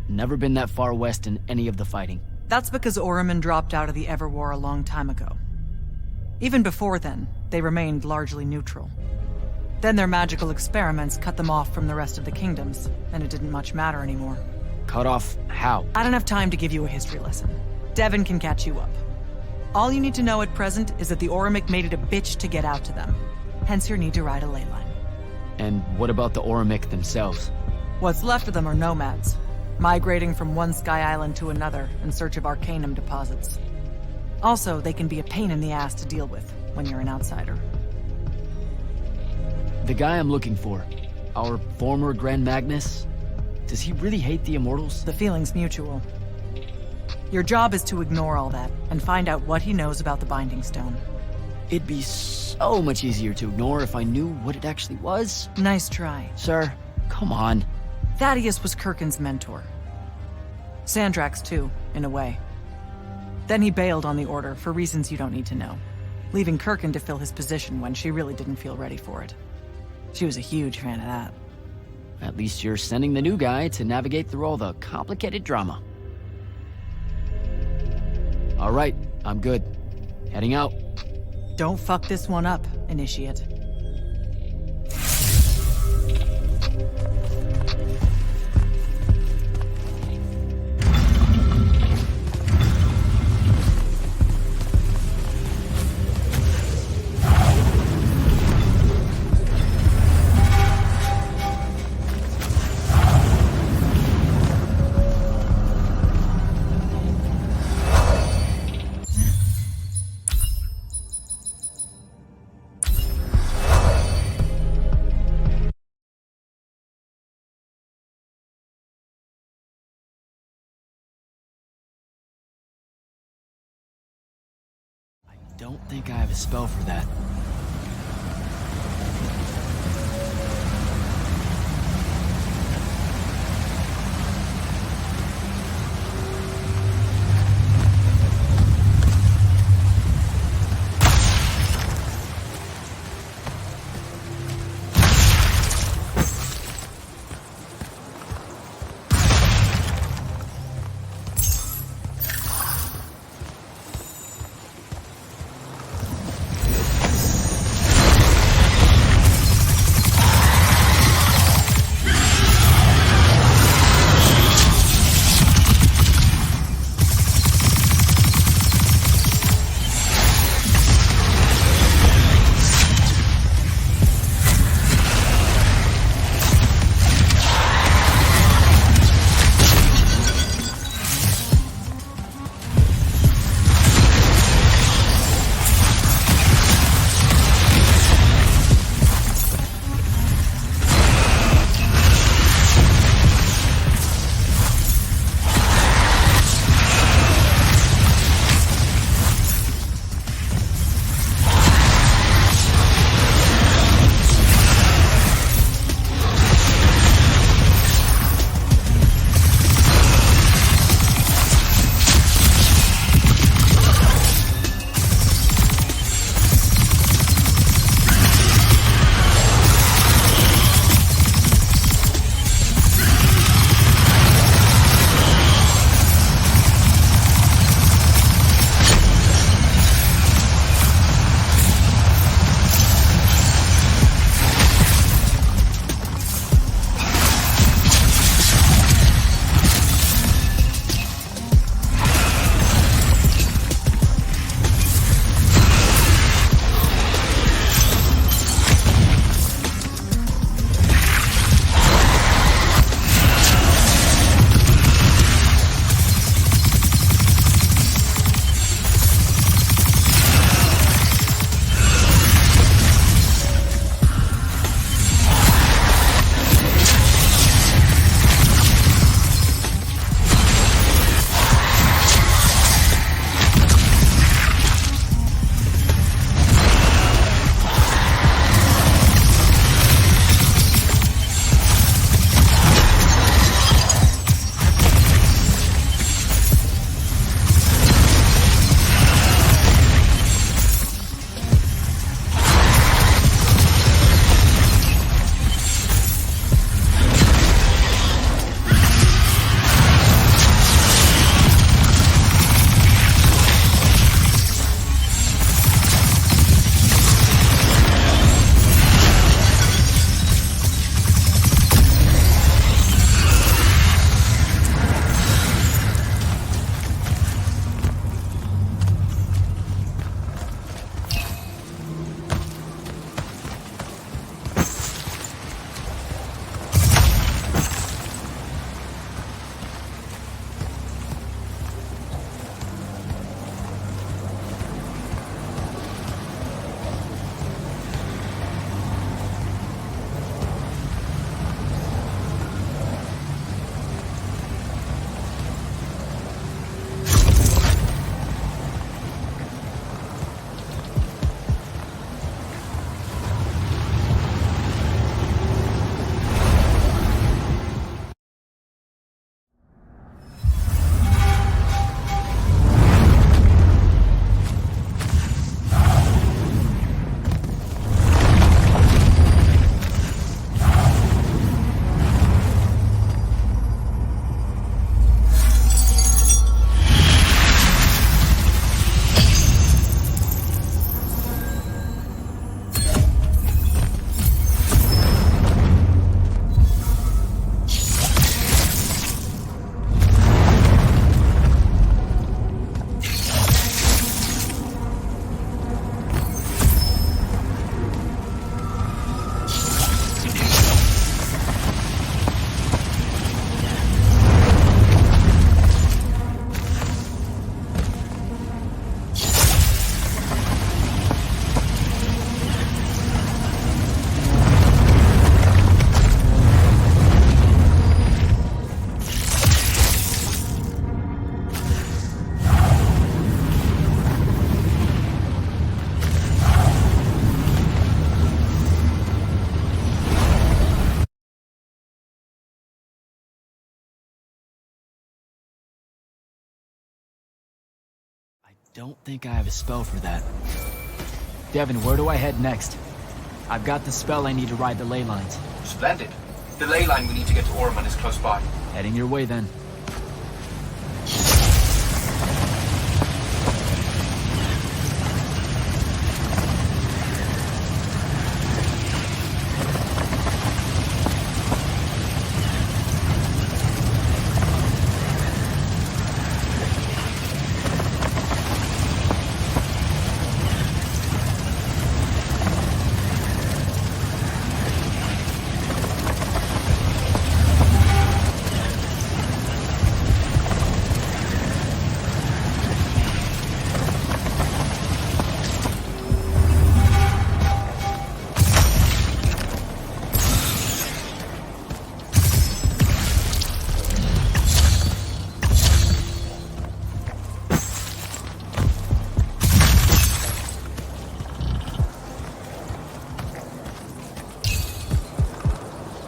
Never been that far west in any of the fighting. That's because Orman dropped out of the Everwar a long time ago. Even before then, they remained largely neutral. Then their magical experiments cut them off from the rest of the kingdoms, and it didn't much matter anymore. Cut off how? I don't have time to give you a history lesson. Devin can catch you up. All you need to know at present is that the Ormic made it a bitch to get out to them. Hence your need to ride a ley line. And what about the Ormic themselves? What's left of them are nomads, migrating from one sky island to another in search of arcanum deposits. Also, they can be a pain in the ass to deal with when you're an outsider. The guy I'm looking for, our former Grand Magnus, does he really hate the Immortals? The feeling's mutual. Your job is to ignore all that and find out what he knows about the Binding Stone. It'd be so much easier to ignore if I knew what it actually was. Nice try. Sir, come on. Thaddius was Kirkin's mentor. Sandrax, too, in a way. Then he bailed on the Order for reasons you don't need to know, leaving Kirkin to fill his position when she really didn't feel ready for it. She was a huge fan of that. At least you're sending the new guy to navigate through all the complicated drama. All right, I'm good. Heading out. Don't fuck this one up, Initiate. Don't think I have a spell for that. Don't think I have a spell for that. Devin, where do I head next? I've got the spell I need to ride the ley lines. Splendid. The ley line we need to get to Orman is close by. Heading your way then.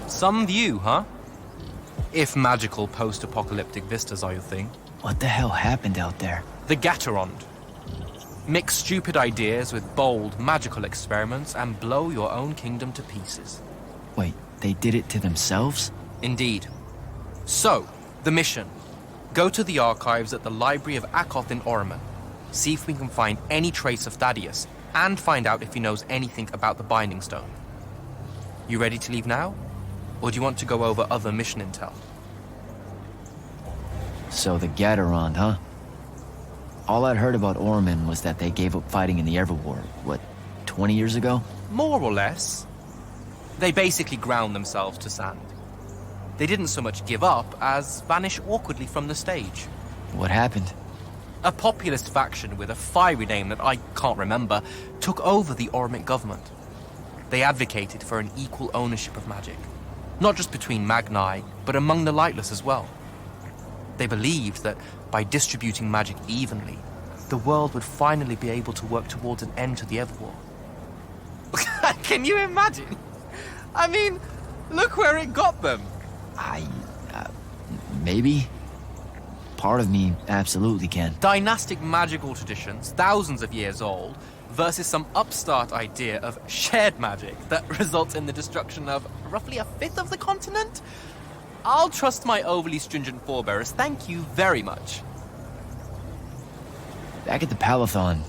Some view, huh? If magical post-apocalyptic vistas are your thing. What the hell happened out there? The Gatorond. Mix stupid ideas with bold, magical experiments and blow your own kingdom to pieces. Wait, they did it to themselves? Indeed. So, the mission. Go to the archives at the Library of Aoth in Orman. See if we can find any trace of Thaddius, and find out if he knows anything about the Binding Stone. You ready to leave now? Or do you want to go over other mission intel? So the Gatorond, huh? All I'd heard about Orman was that they gave up fighting in the Everwar, what, 20 years ago? More or less. They basically ground themselves to sand. They didn't so much give up as vanish awkwardly from the stage. What happened? A populist faction with a fiery name that I can't remember took over the Orman government. They advocated for an equal ownership of magic. Not just between Magni, but among the lightless as well. They believed that by distributing magic evenly, the world would finally be able to work towards an end to the Everwar. Can you imagine? I mean, look where it got them. Maybe? Part of me absolutely can. Dynastic magical traditions, thousands of years old, versus some upstart idea of shared magic that results in the destruction of roughly a fifth of the continent? I'll trust my overly stringent forebears, thank you very much. Back at the palathon,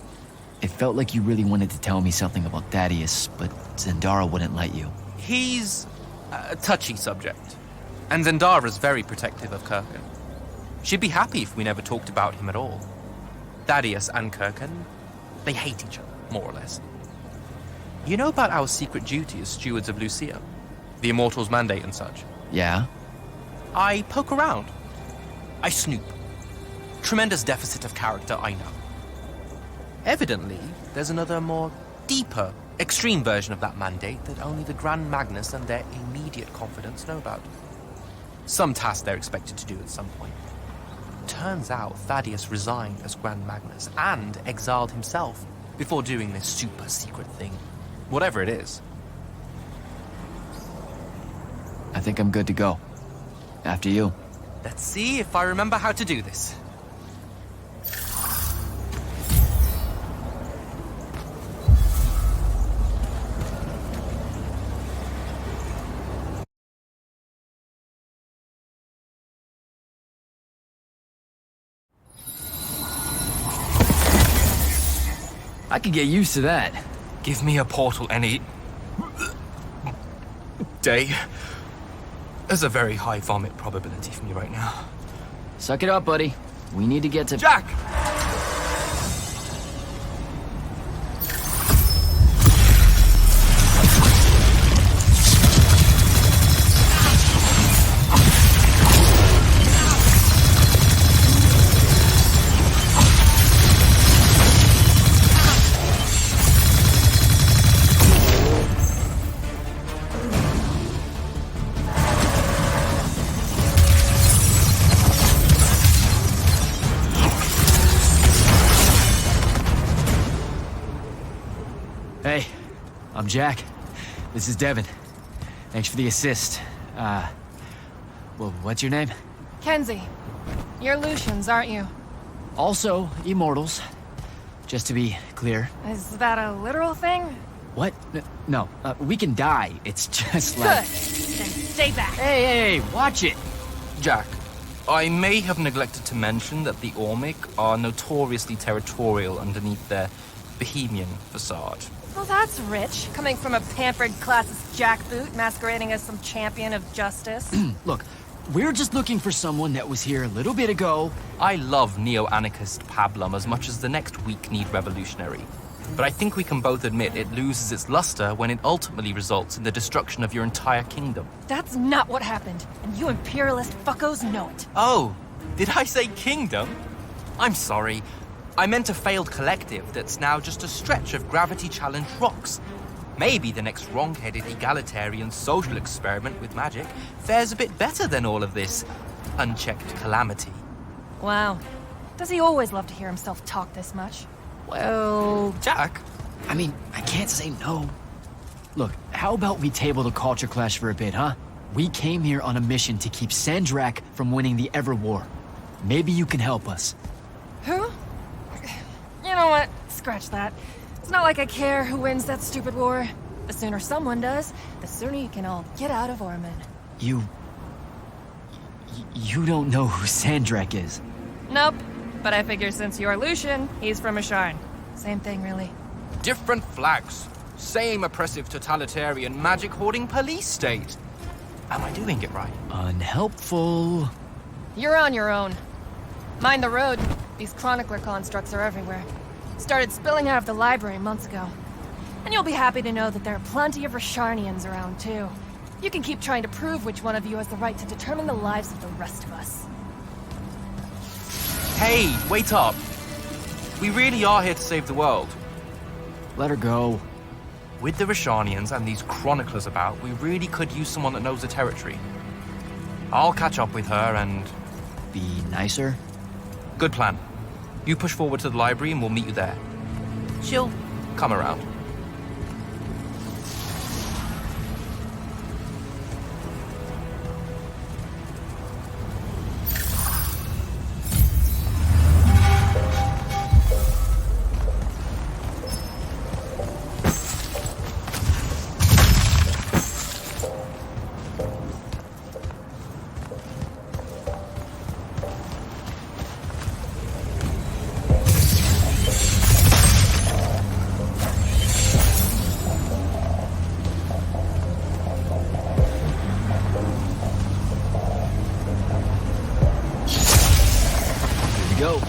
it felt like you really wanted to tell me something about Thaddius, but Zendara wouldn't let you. He's a touchy subject, and Zendara's very protective of Kirkin. She'd be happy if we never talked about him at all. Thaddius and Kirkin, they hate each other, more or less. You know about our secret duty as stewards of Lucia? The Immortals' mandate and such? Yeah? I poke around. I snoop. Tremendous deficit of character, I know. Evidently, there's another more deeper, extreme version of that mandate that only the Grand Magnus and their immediate confidants know about. Some task they're expected to do at some point. Turns out Thaddius resigned as Grand Magnus and exiled himself before doing this super secret thing. Whatever it is. I think I'm good to go. After you. Let's see if I remember how to do this. I could get used to that. Give me a portal any day. There's a very high vomit probability for me right now. Suck it up, buddy. We need to get to... Jack! Hey, I'm Jack. This is Devin. Thanks for the assist. Well, what's your name? Kenzie. You're Lucians, aren't you? Also, Immortals. just to be clear. Is that a literal thing? What? No, we can die. It's just like... Good. Then stay back. Hey, watch it. Jack, I may have neglected to mention that the Ormic are notoriously territorial underneath their Bohemian facade. Well, that's rich, coming from a pampered classist jackboot masquerading as some champion of justice. Look, we're just looking for someone that was here a little bit ago. I love neo-anarchist pablum as much as the next weak-kneed revolutionary. But I think we can both admit it loses its luster when it ultimately results in the destruction of your entire kingdom. That's not what happened, and you imperialist fuckos know it. Oh, did I say kingdom? I'm sorry. I meant a failed collective that's now just a stretch of gravity-challenged rocks. Maybe the next wrong-headed egalitarian social experiment with magic fares a bit better than all of this unchecked calamity. Wow. Does he always love to hear himself talk this much? Well... Jack? I mean, I can't say no. Look, how about we table the culture clash for a bit, huh? We came here on a mission to keep Sandrak from winning the Everwar. Maybe you can help us. Who? You know what? Scratch that. It's not like I care who wins that stupid war. The sooner someone does, the sooner you can all get out of Orman. You don't know who Sandrak is? Nope. But I figure since you're Lucian, he's from Asharn. Same thing, really. Different flags. Same oppressive totalitarian magic-hoarding police state. Am I doing it right? Unhelpful. You're on your own. Mind the road. These chronicler constructs are everywhere. Started spilling out of the library months ago. And you'll be happy to know that there are plenty of Rasharnians around, too. You can keep trying to prove which one of you has the right to determine the lives of the rest of us. Hey, wait up. We really are here to save the world. Let her go. With the Rasharnians and these chroniclers about, we really could use someone that knows the territory. I'll catch up with her and... Be nicer? Good plan. You push forward to the library and we'll meet you there. She'll come around. Go.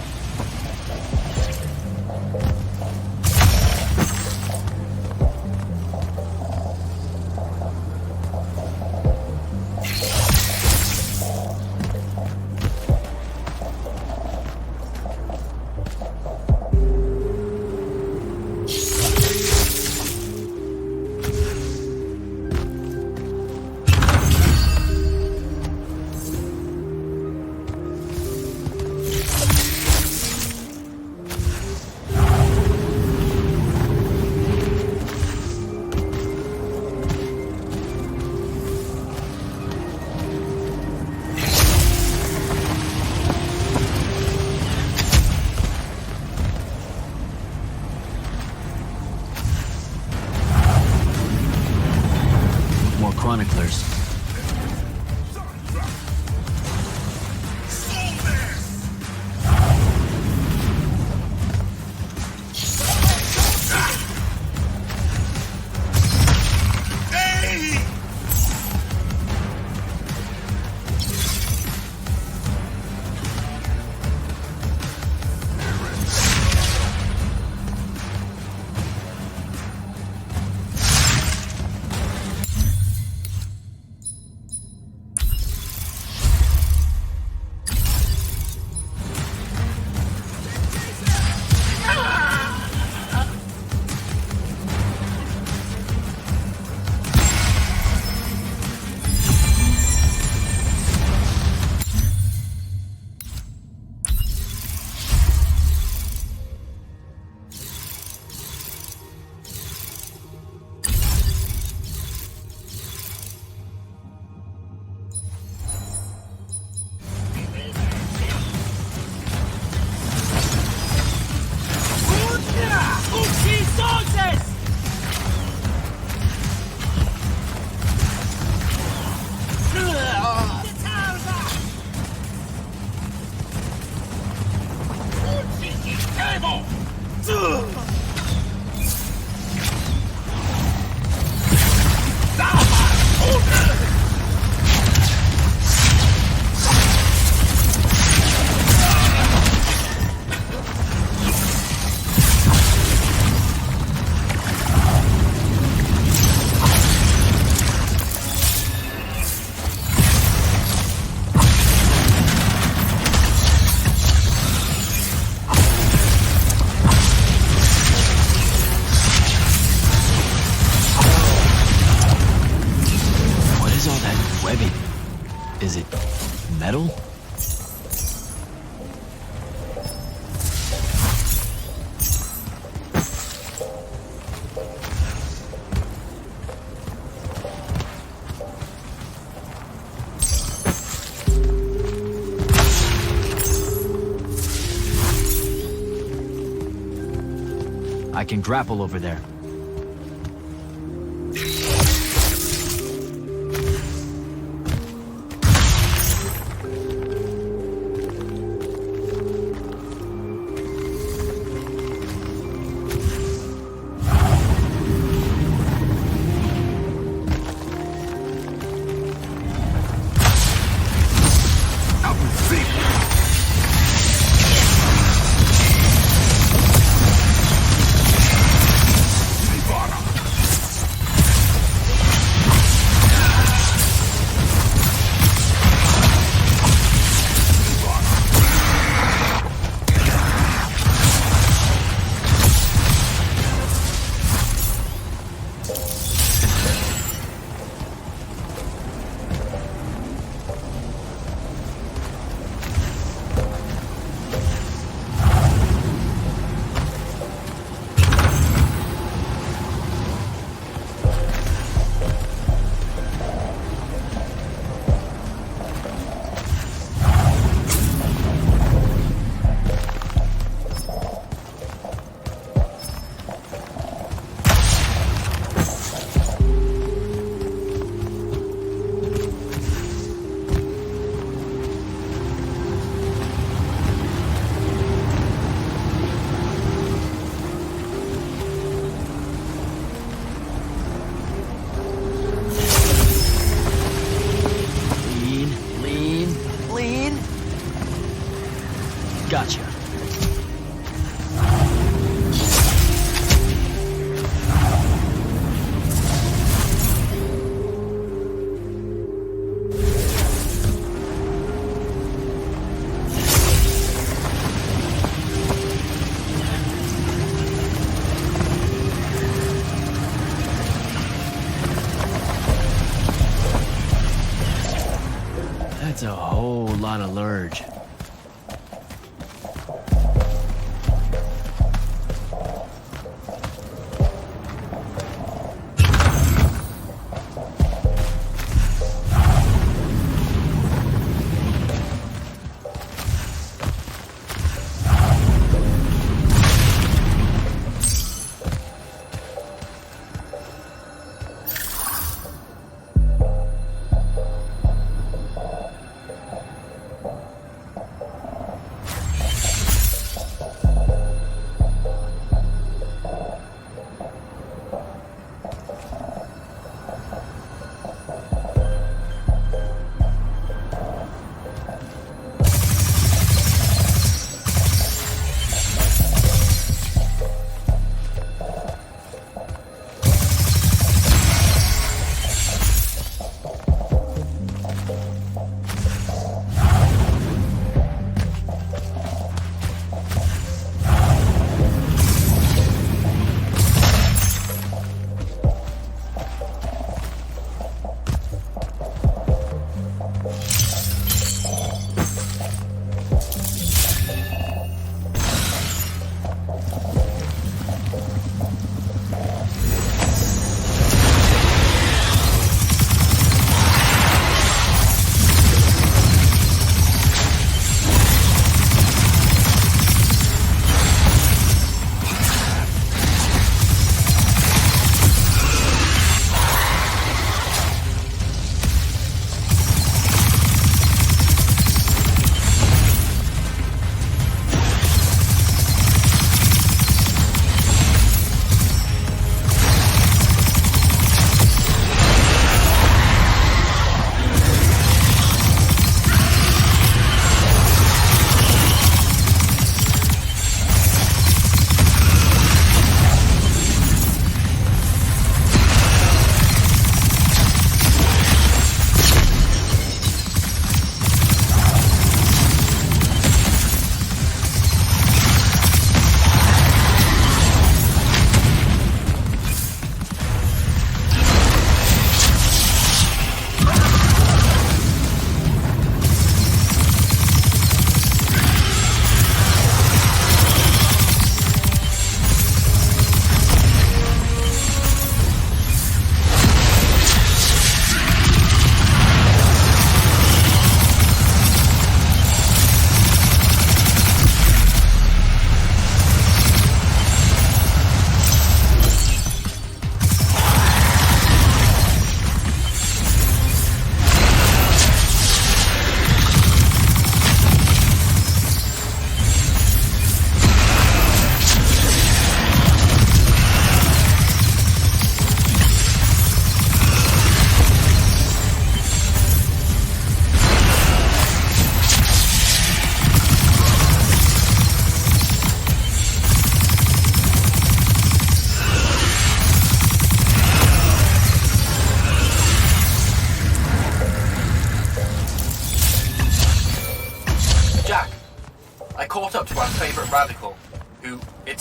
Chroniclers. Is it metal? I can grapple over there. Gotcha. That's a whole lot of lurge.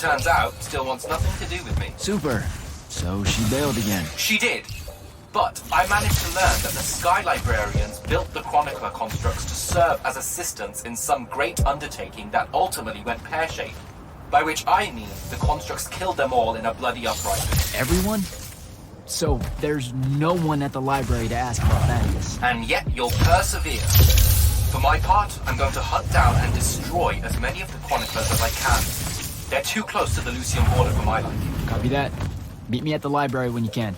turns out, still wants nothing to do with me. Super. So she bailed again. She did. But I managed to learn that the Sky Librarians built the chronicler constructs to serve as assistants in some great undertaking that ultimately went pear-shaped. By which I mean the constructs killed them all in a bloody uprising. Everyone? So there's no one at the library to ask about Thaddius. And yet you'll persevere. For my part, I'm going to hunt down and destroy as many of the chroniclers as I can. They're too close to the Lucian border for my liking. Copy that. Meet me at the library when you can.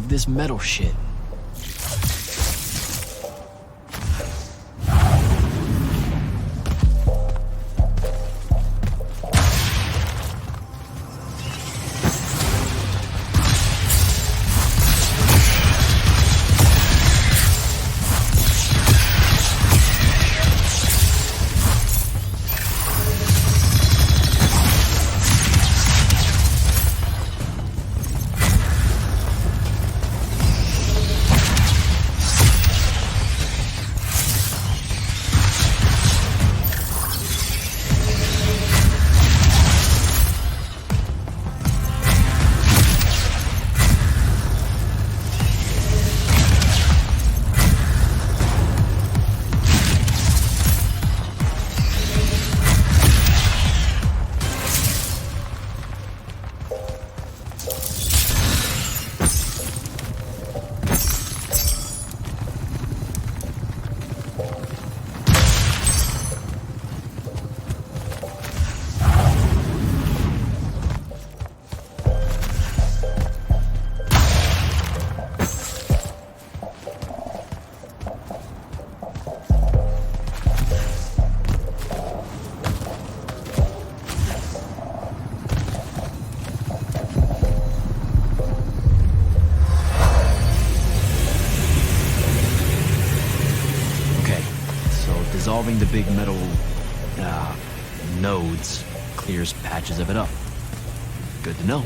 This metal shit. Dissolving the big metal nodes clears patches of it up. Good to know.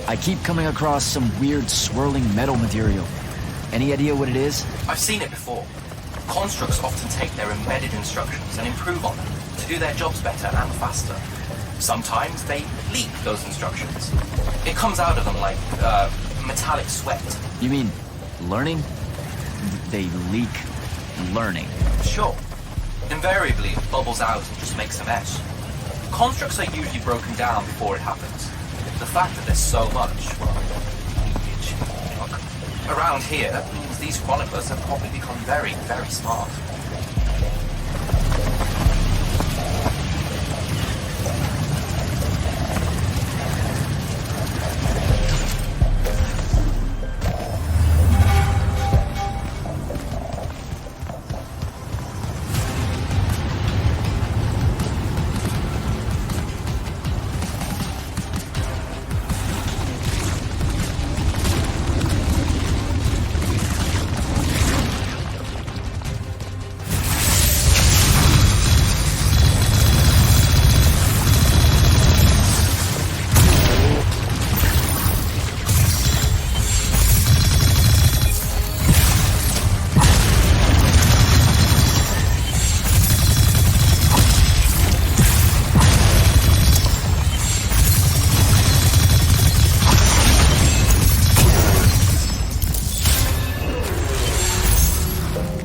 I keep coming across some weird swirling metal material. Any idea what it is? I've seen it before. Constructs often take their embedded instructions and improve on them to do their jobs better and faster. Sometimes they leak those instructions. It comes out of them like, metallic sweat. You mean learning? They leak learning. Sure. Invariably, it bubbles out and just makes a mess. Constructs are usually broken down before it happens. The fact that there's so much, well, leakage around here means these chroniclers have probably become very, very smart.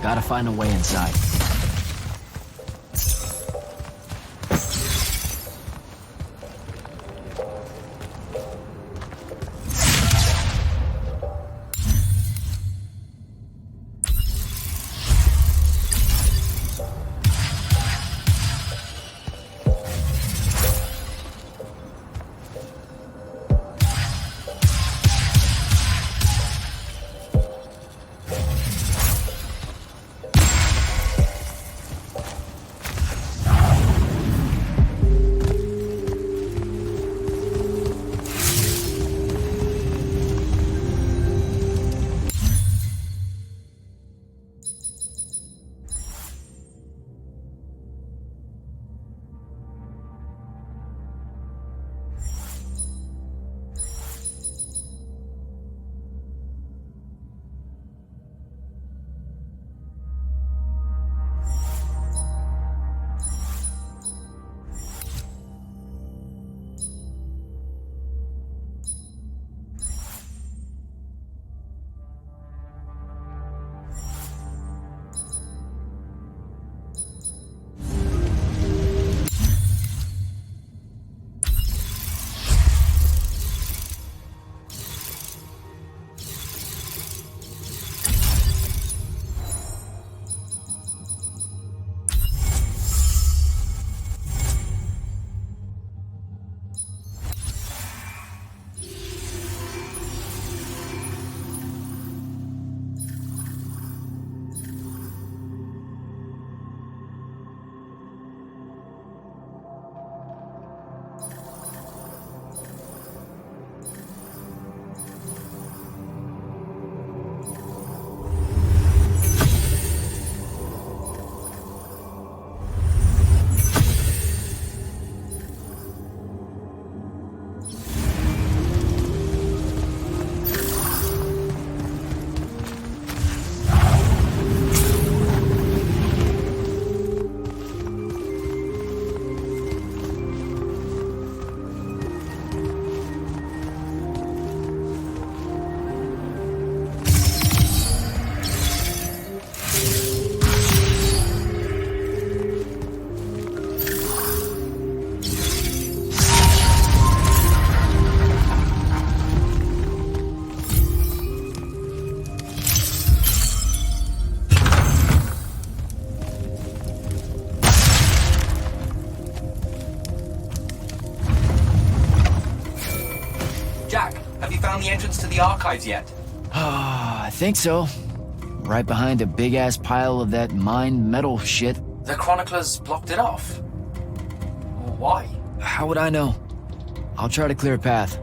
Gotta find a way inside. found the entrance to the archives yet? I think so. Right behind a big-ass pile of that mined metal shit. The chroniclers blocked it off. Why? How would I know? I'll try to clear a path.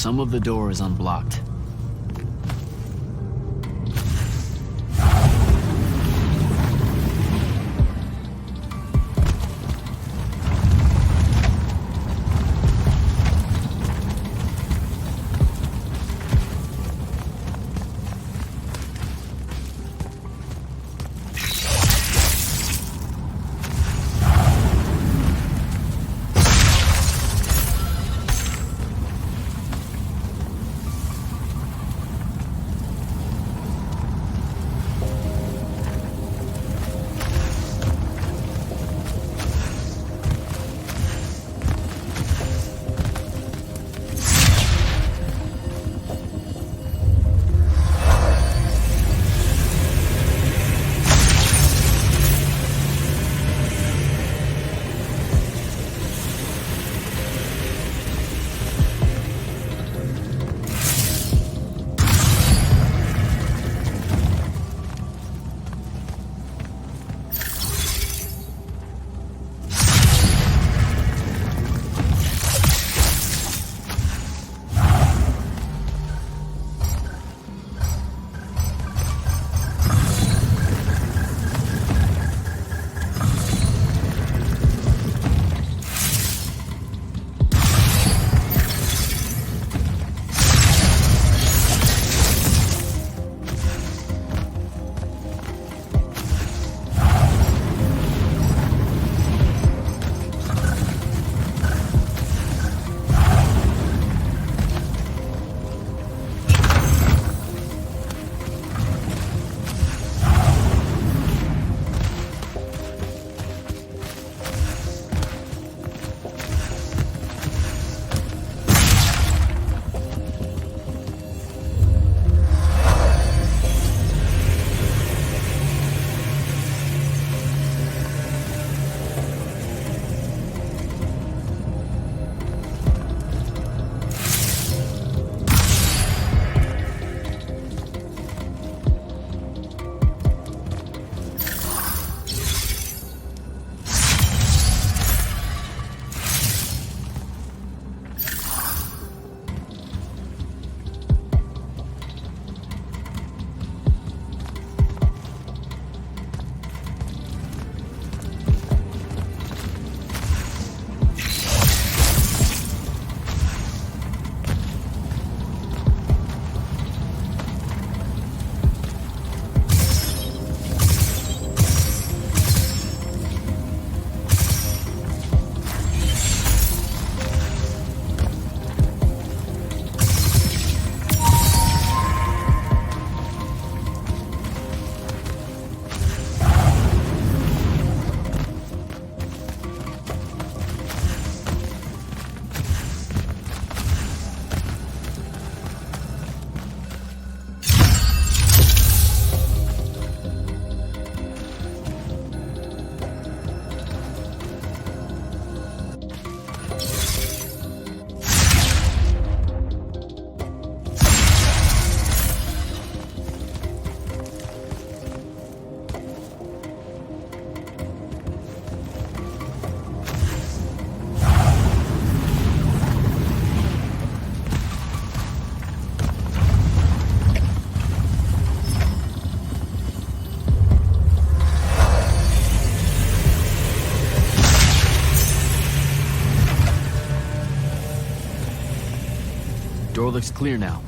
some of the door is unblocked. Door looks clear now.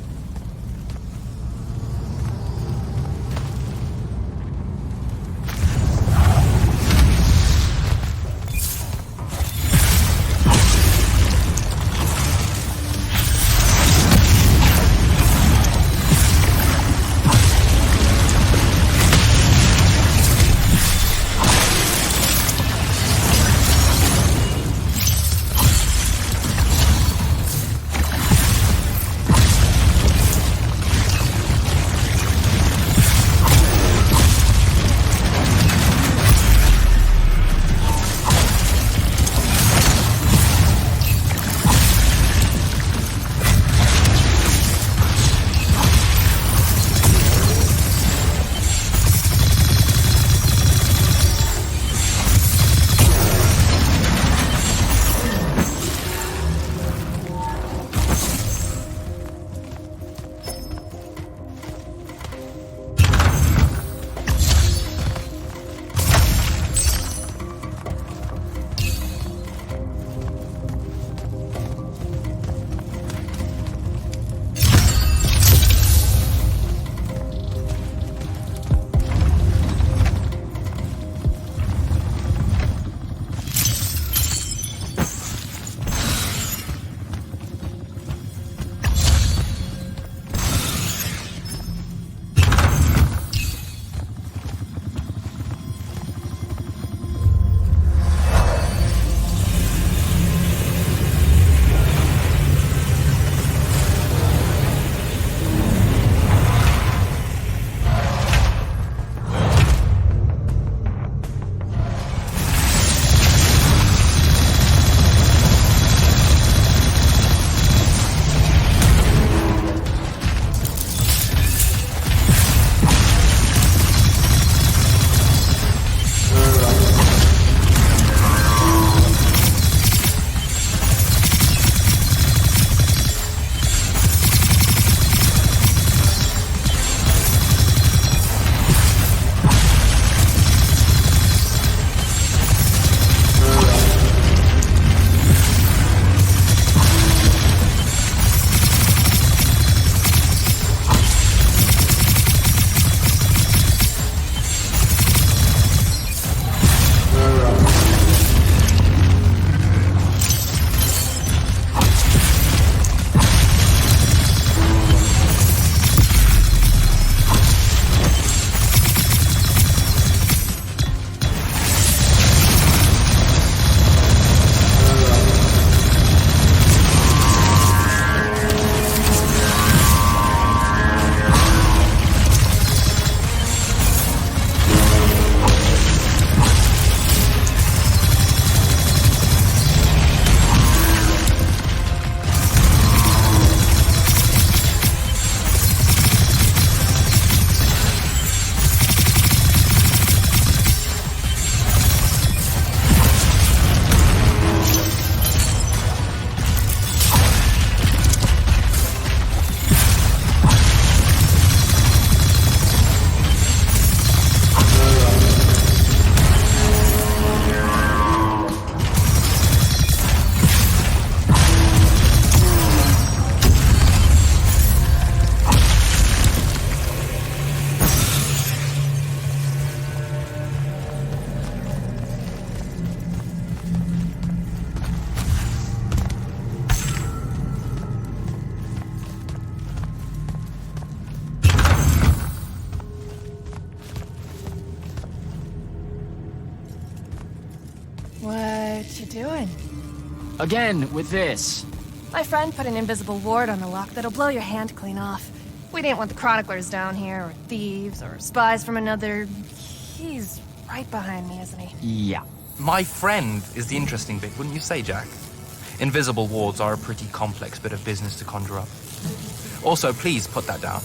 What you doing? Again, with this. My friend put an invisible ward on the lock that'll blow your hand clean off. We didn't want the chroniclers down here, or thieves, or spies from another... He's right behind me, isn't he? Yeah. My friend is the interesting bit, wouldn't you say, Jack? Invisible wards are a pretty complex bit of business to conjure up. Also, please put that down.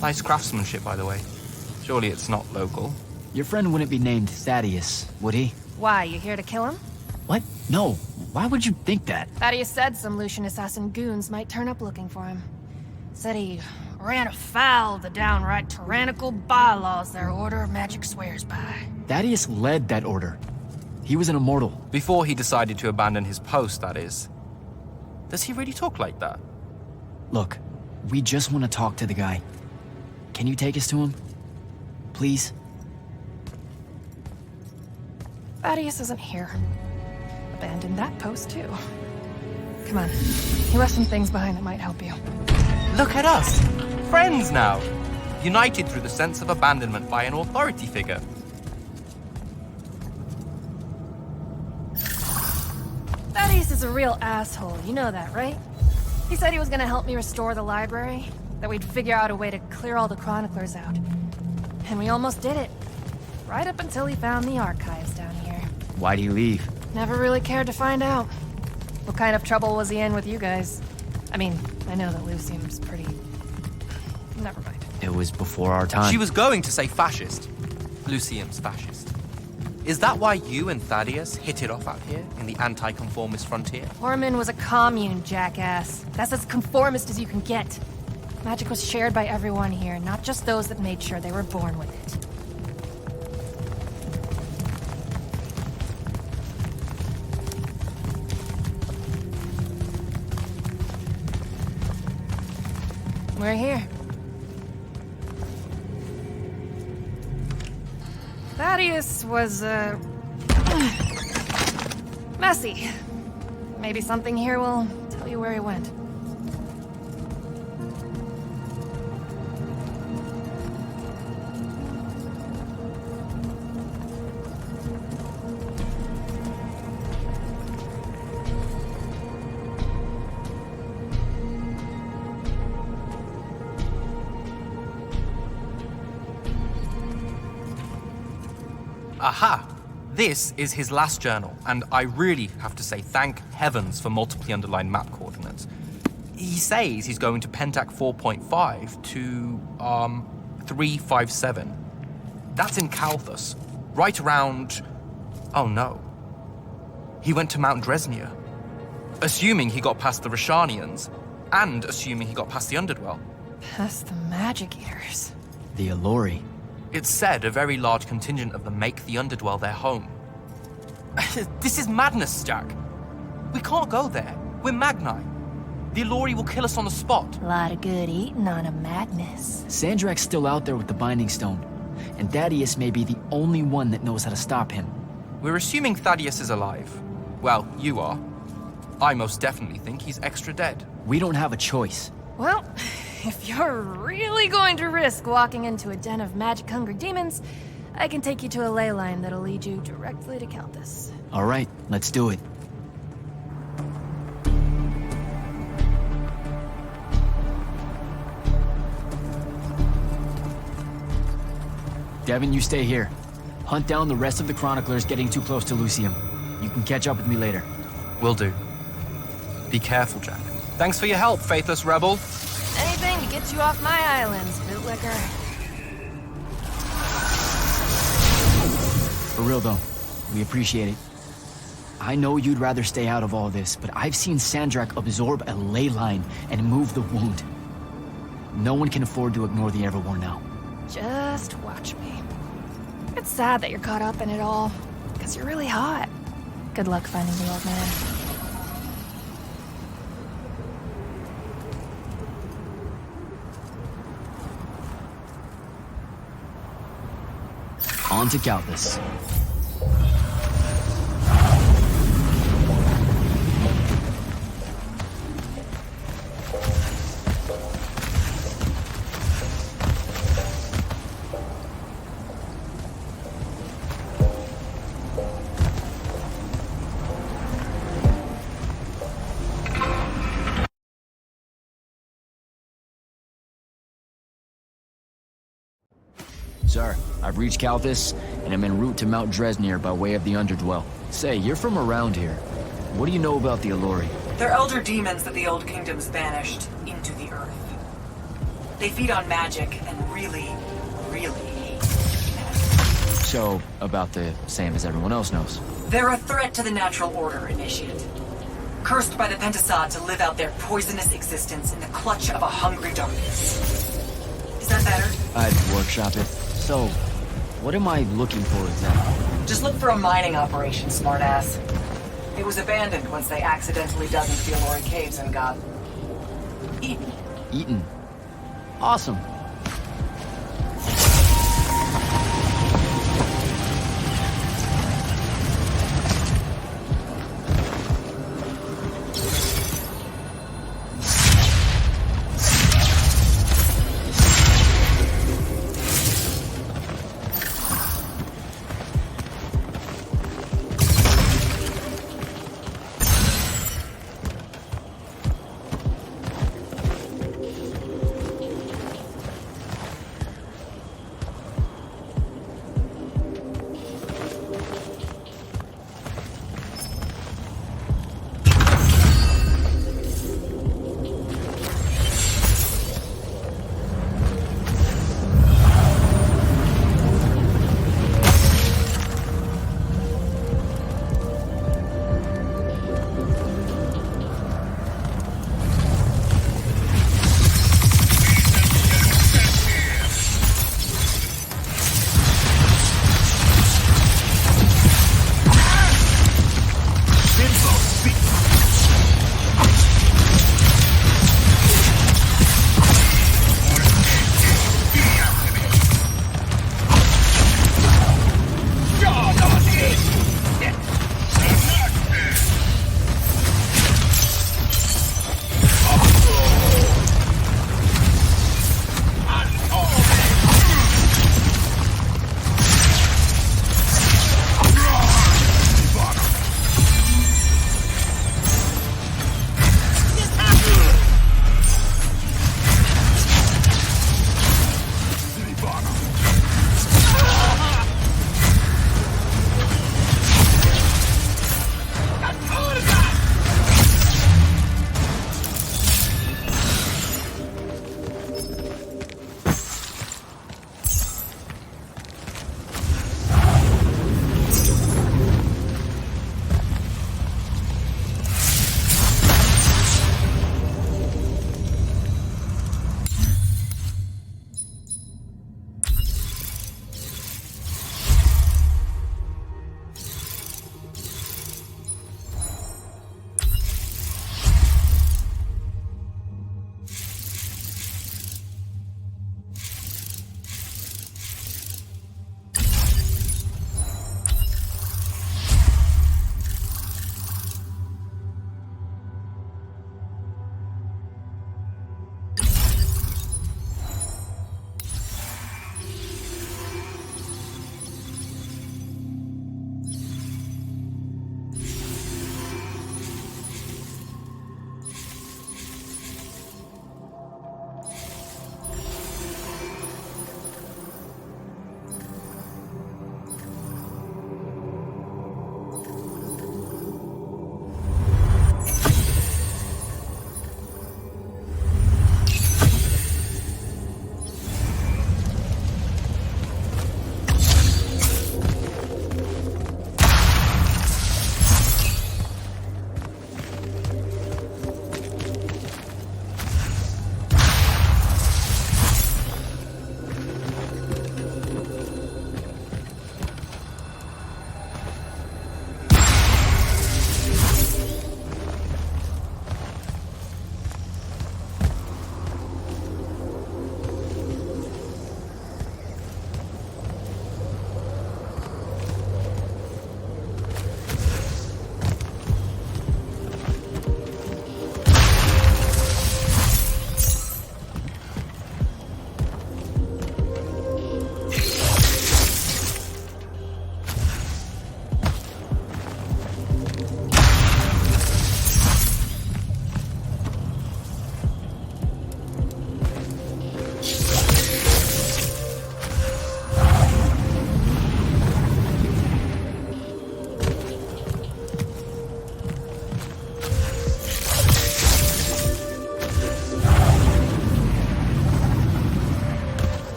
Nice craftsmanship, by the way. Surely it's not local. Your friend wouldn't be named Thaddius, would he? Why, you here to kill him? What? No. Why would you think that? Thaddius said some Lucian assassin goons might turn up looking for him. Said he ran afoul of the downright tyrannical bylaws their order of magic swears by. Thaddius led that order. He was an immortal. Before he decided to abandon his post, that is. Does he really talk like that? Look, we just want to talk to the guy. Can you take us to him? Please? Thaddius isn't here. Abandoned that post, too. Come on. He left some things behind that might help you. Look at us! Friends now! United through the sense of abandonment by an authority figure. Thaddius is a real asshole, you know that, right? He said he was gonna help me restore the library, that we'd figure out a way to clear all the chroniclers out. And we almost did it. Right up until he found the archives down here. Why'd he leave? Never really cared to find out. What kind of trouble was he in with you guys? I mean, I know that Lucium's pretty... Never mind. It was before our time. She was going to say fascist. Lucium's fascist. Is that why you and Thaddius hit it off out here in the anti-conformist frontier? Orman was a commune, jackass. That's as conformist as you can get. Magic was shared by everyone here, not just those that made sure they were born with it. We're here. Thaddius was, messy. Maybe something here will tell you where he went. Aha! This is his last journal, and I really have to say thank heavens for multiply underlined map coordinates. He says he's going to Pentac 4.5 to, 357. That's in Calthus, right around... Oh no. He went to Mount Dresnia. Assuming he got past the Rashanians, and assuming he got past the Underdwell. Past the Magic Eaters. The Allori. It's said a very large contingent of them make the Underdwell their home. This is madness, Jack. We can't go there. We're Magni. The Allori will kill us on the spot. A lot of good eating on a Magnus. Sandrak's still out there with the Binding Stone, and Thaddius may be the only one that knows how to stop him. We're assuming Thaddius is alive. Well, you are. I most definitely think he's extra dead. We don't have a choice. Well, if you're really going to risk walking into a den of magic-hungry demons, I can take you to a ley line that'll lead you directly to Calthus. All right, let's do it. Devin, you stay here. Hunt down the rest of the chroniclers getting too close to Lucium. You can catch up with me later. Will do. Be careful, Jack. Thanks for your help, faithless rebel. Anything to get you off my islands, bootlicker. For real, though. We appreciate it. I know you'd rather stay out of all this, but I've seen Sandrak absorb a ley line and move the wound. No one can afford to ignore the Everwar now. Just watch me. It's sad that you're caught up in it all, because you're really hot. Good luck finding the old man. On to Calthus. Sir, I've reached Calthus, and I'm en route to Mount Dresnir by way of the Underdwell. Say, you're from around here. What do you know about the Alluri? They're elder demons that the Old Kingdoms banished into the earth. They feed on magic and really hate humanity. So, about the same as everyone else knows. They're a threat to the natural order, Initiate. Cursed by the Pentasod to live out their poisonous existence in the clutch of a hungry darkness. Is that better? I'd workshop it. So, what am I looking for exactly? Just look for a mining operation, smartass. It was abandoned once they accidentally dug into the Alluri caves and got eaten. Eaten. Awesome.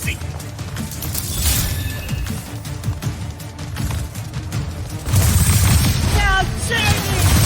mercy. Now take it!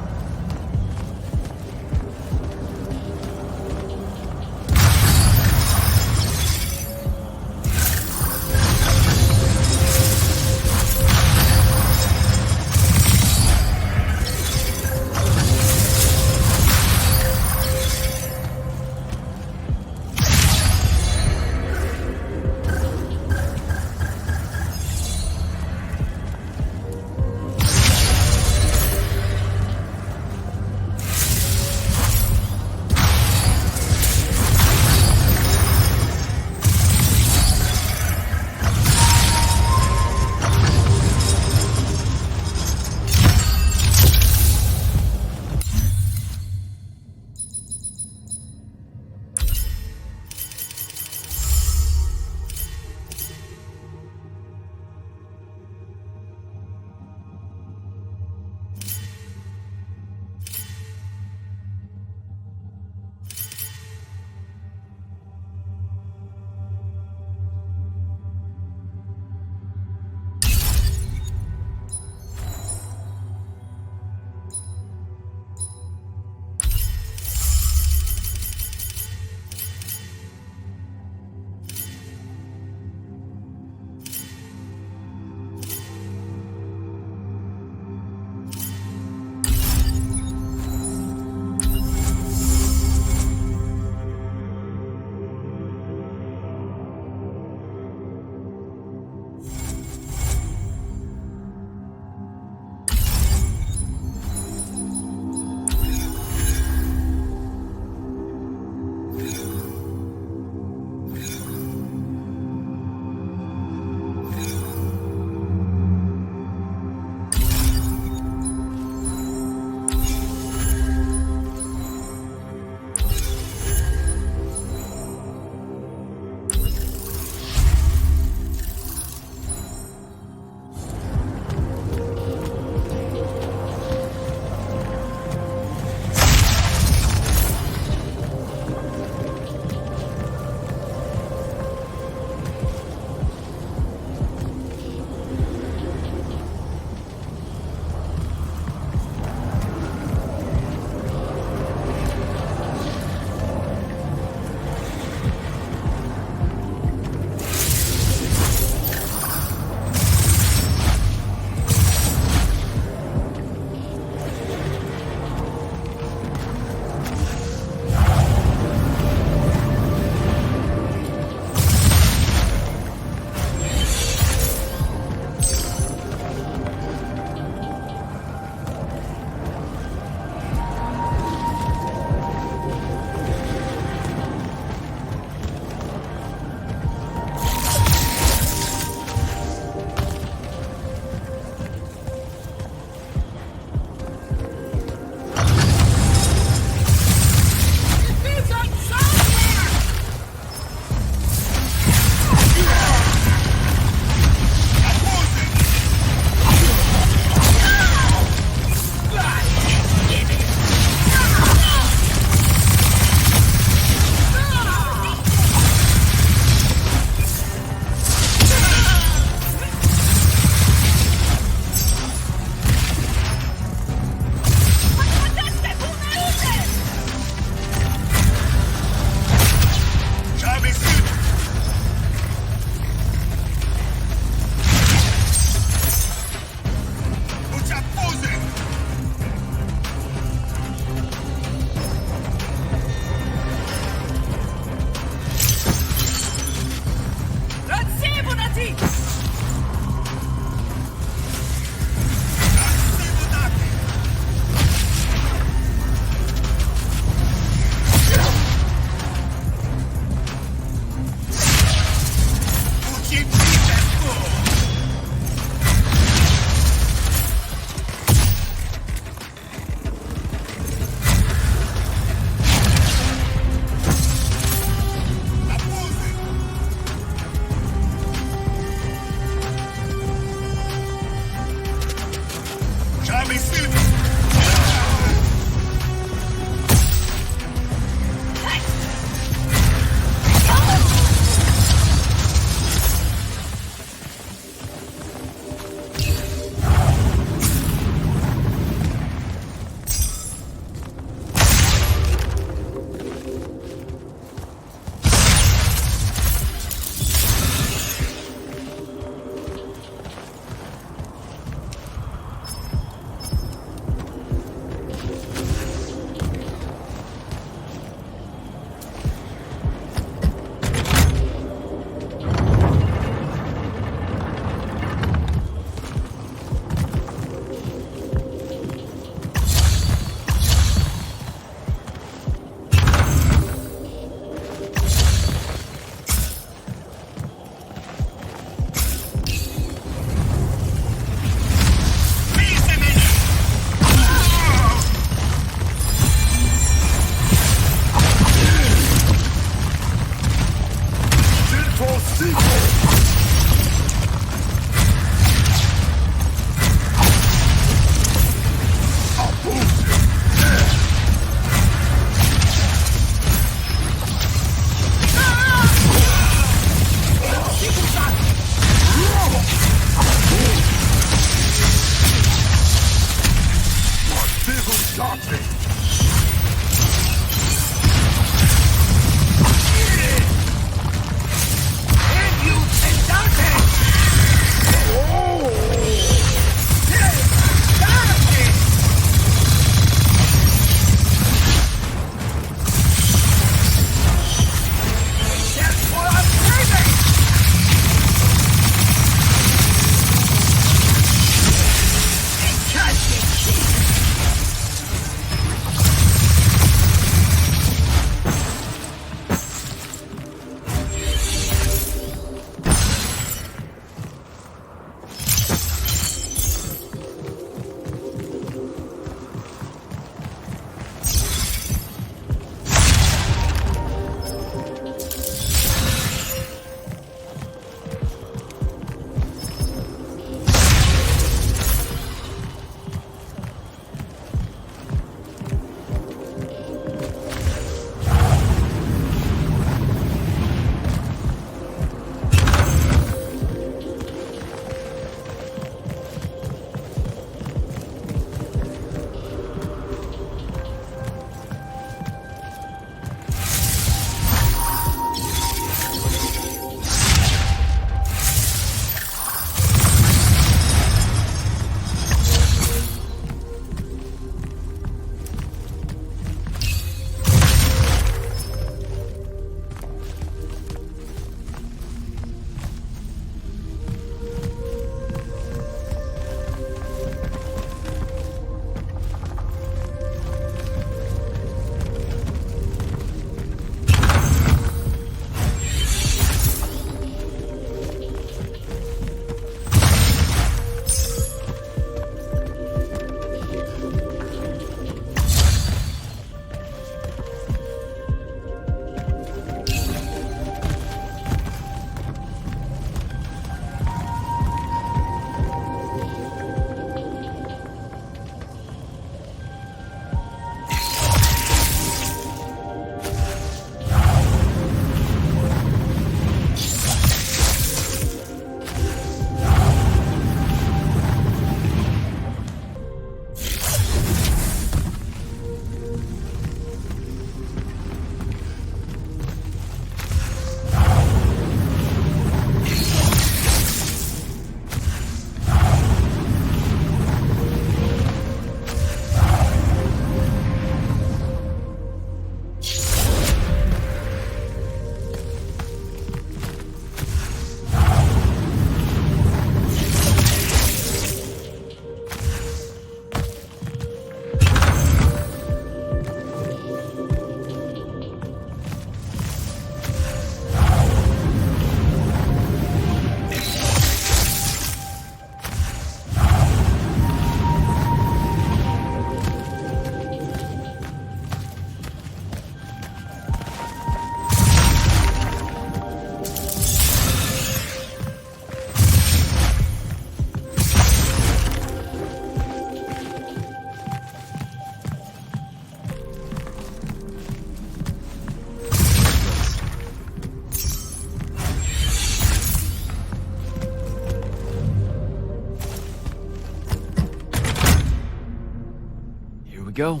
go.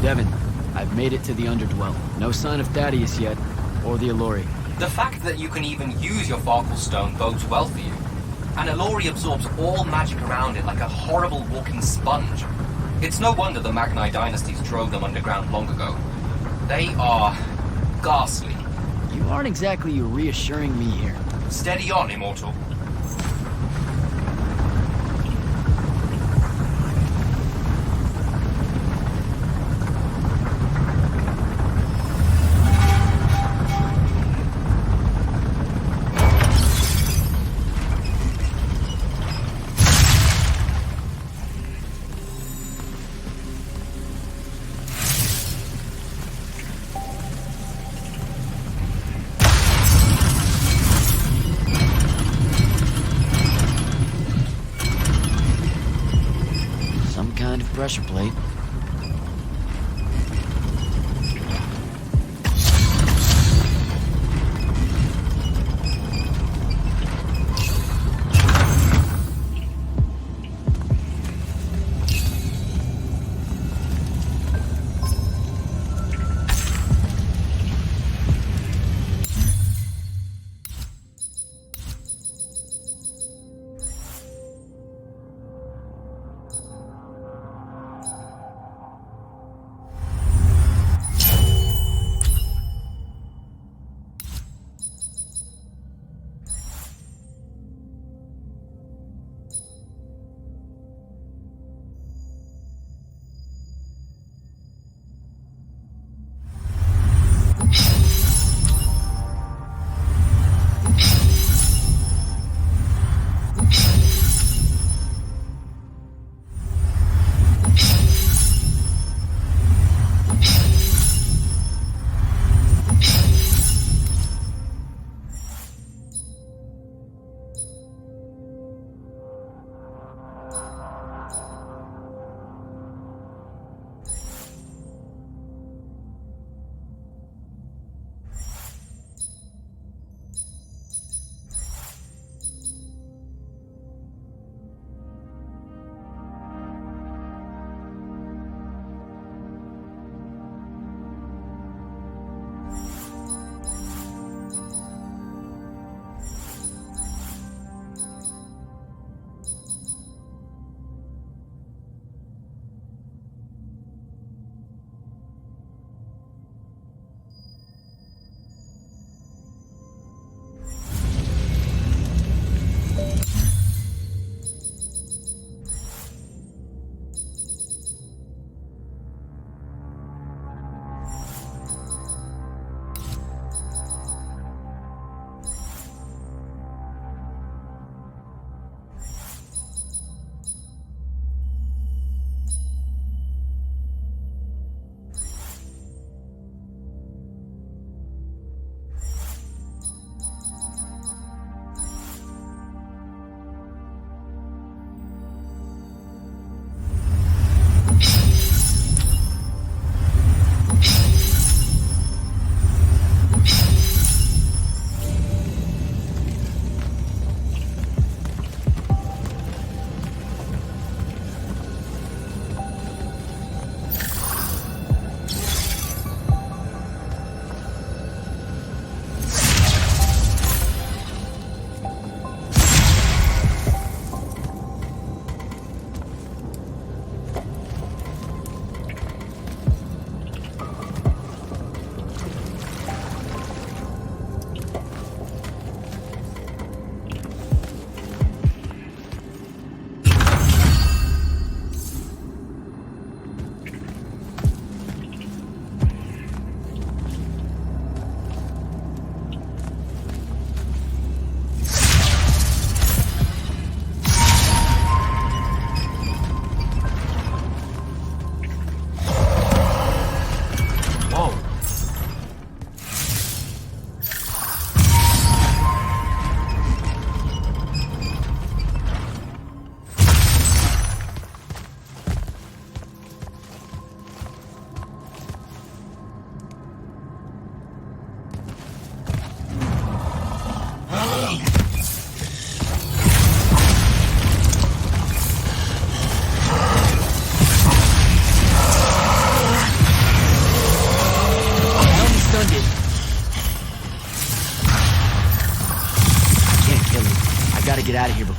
Devin, I've made it to the Underdwell. No sign of Thaddius yet, or the Allori. The fact that you can even use your Farkle Stone bodes well for you. And Allori absorbs all magic around it like a horrible walking sponge. It's no wonder the Magni dynasties drove them underground long ago. They are ghastly. You aren't exactly reassuring me here. Steady on, Immortal. Pressure plate.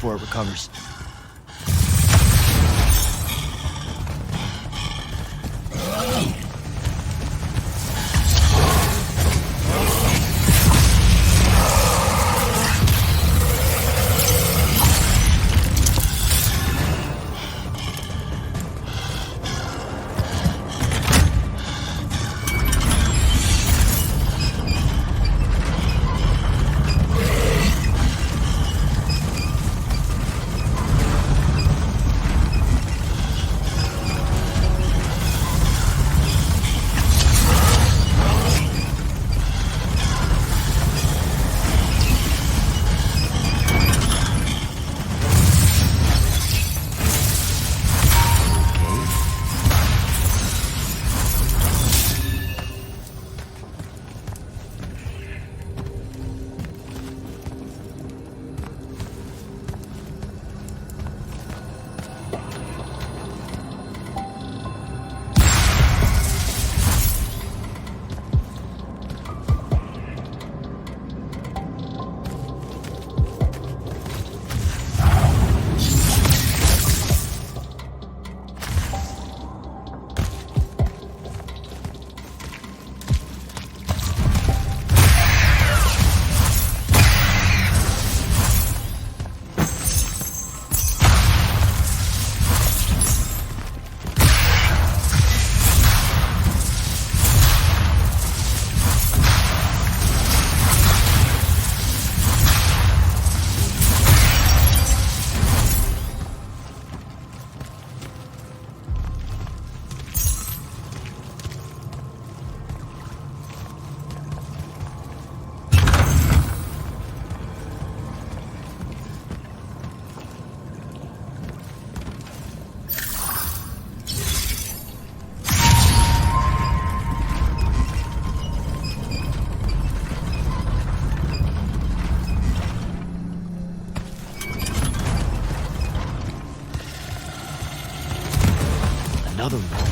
before it recovers. Another one.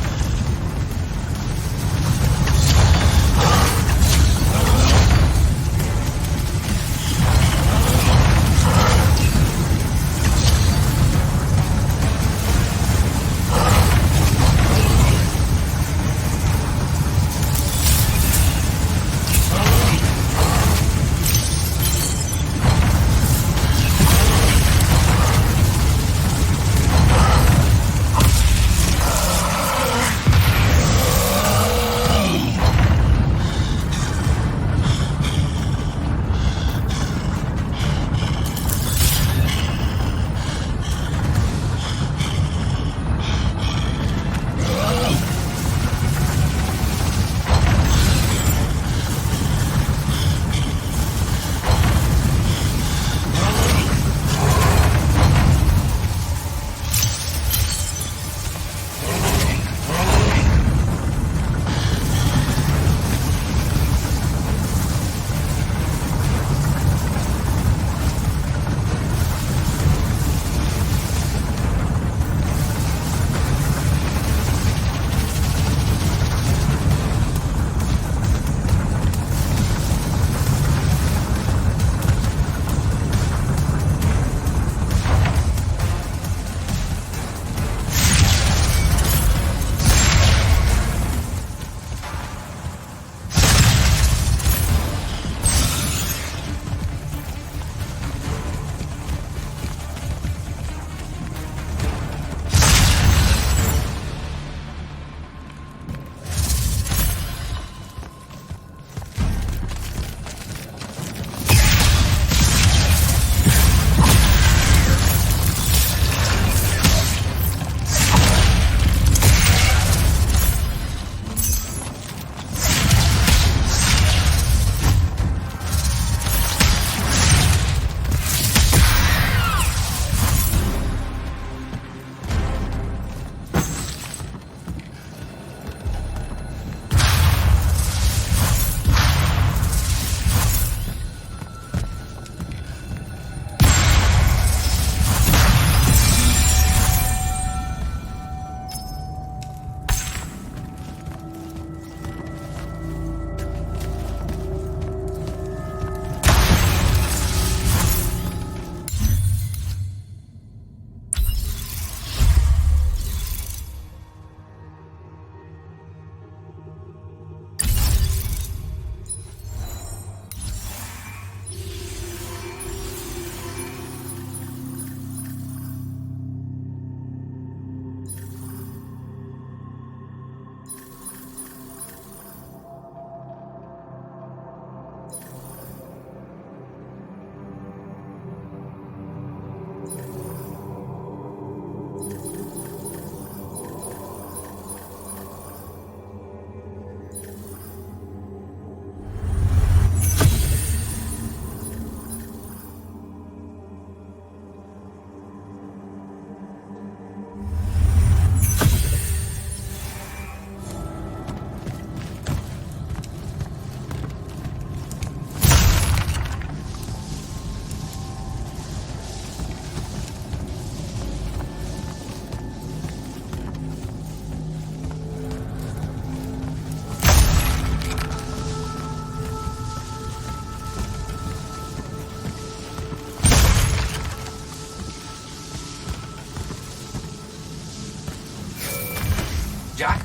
Jack?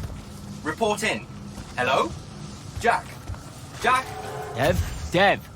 Report in. Hello? Jack? Jack? Dev.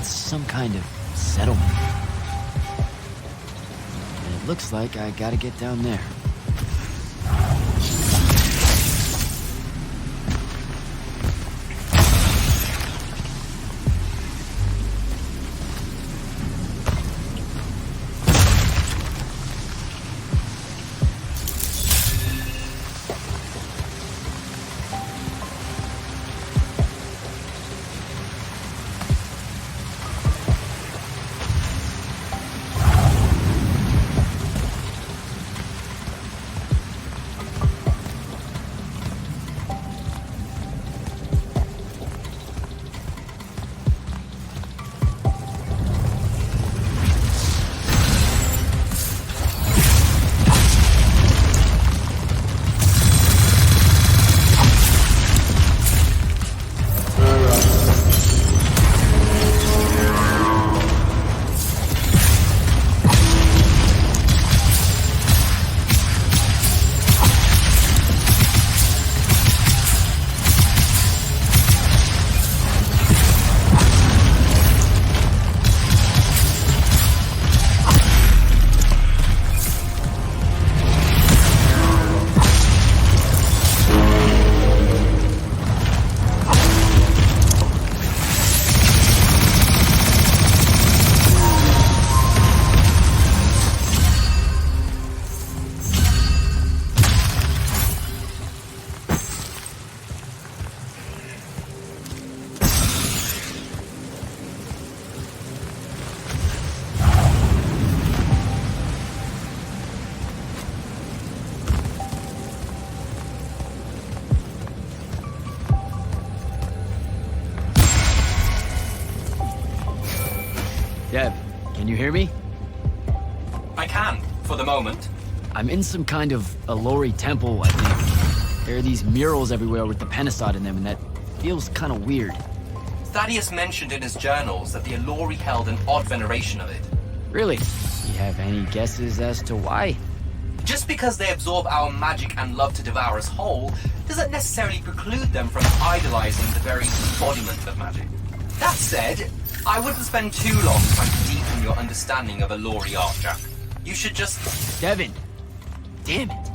some kind of settlement. And it looks like I gotta get down there. Dev, can you hear me? I can, for the moment. I'm in some kind of Alori temple, I think. There are these murals everywhere with the Penasod in them, and that feels kind of weird. Thaddius mentioned in his journals that the Alori held an odd veneration of it. Really? You have any guesses as to why? Just because they absorb our magic and love to devour us whole, doesn't necessarily preclude them from idolizing the very embodiment of magic. That said, I wouldn't spend too long trying to deepen your understanding of Alori art, Jack. You should just... Devin! Damn it!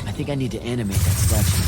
I think I need to animate that statue.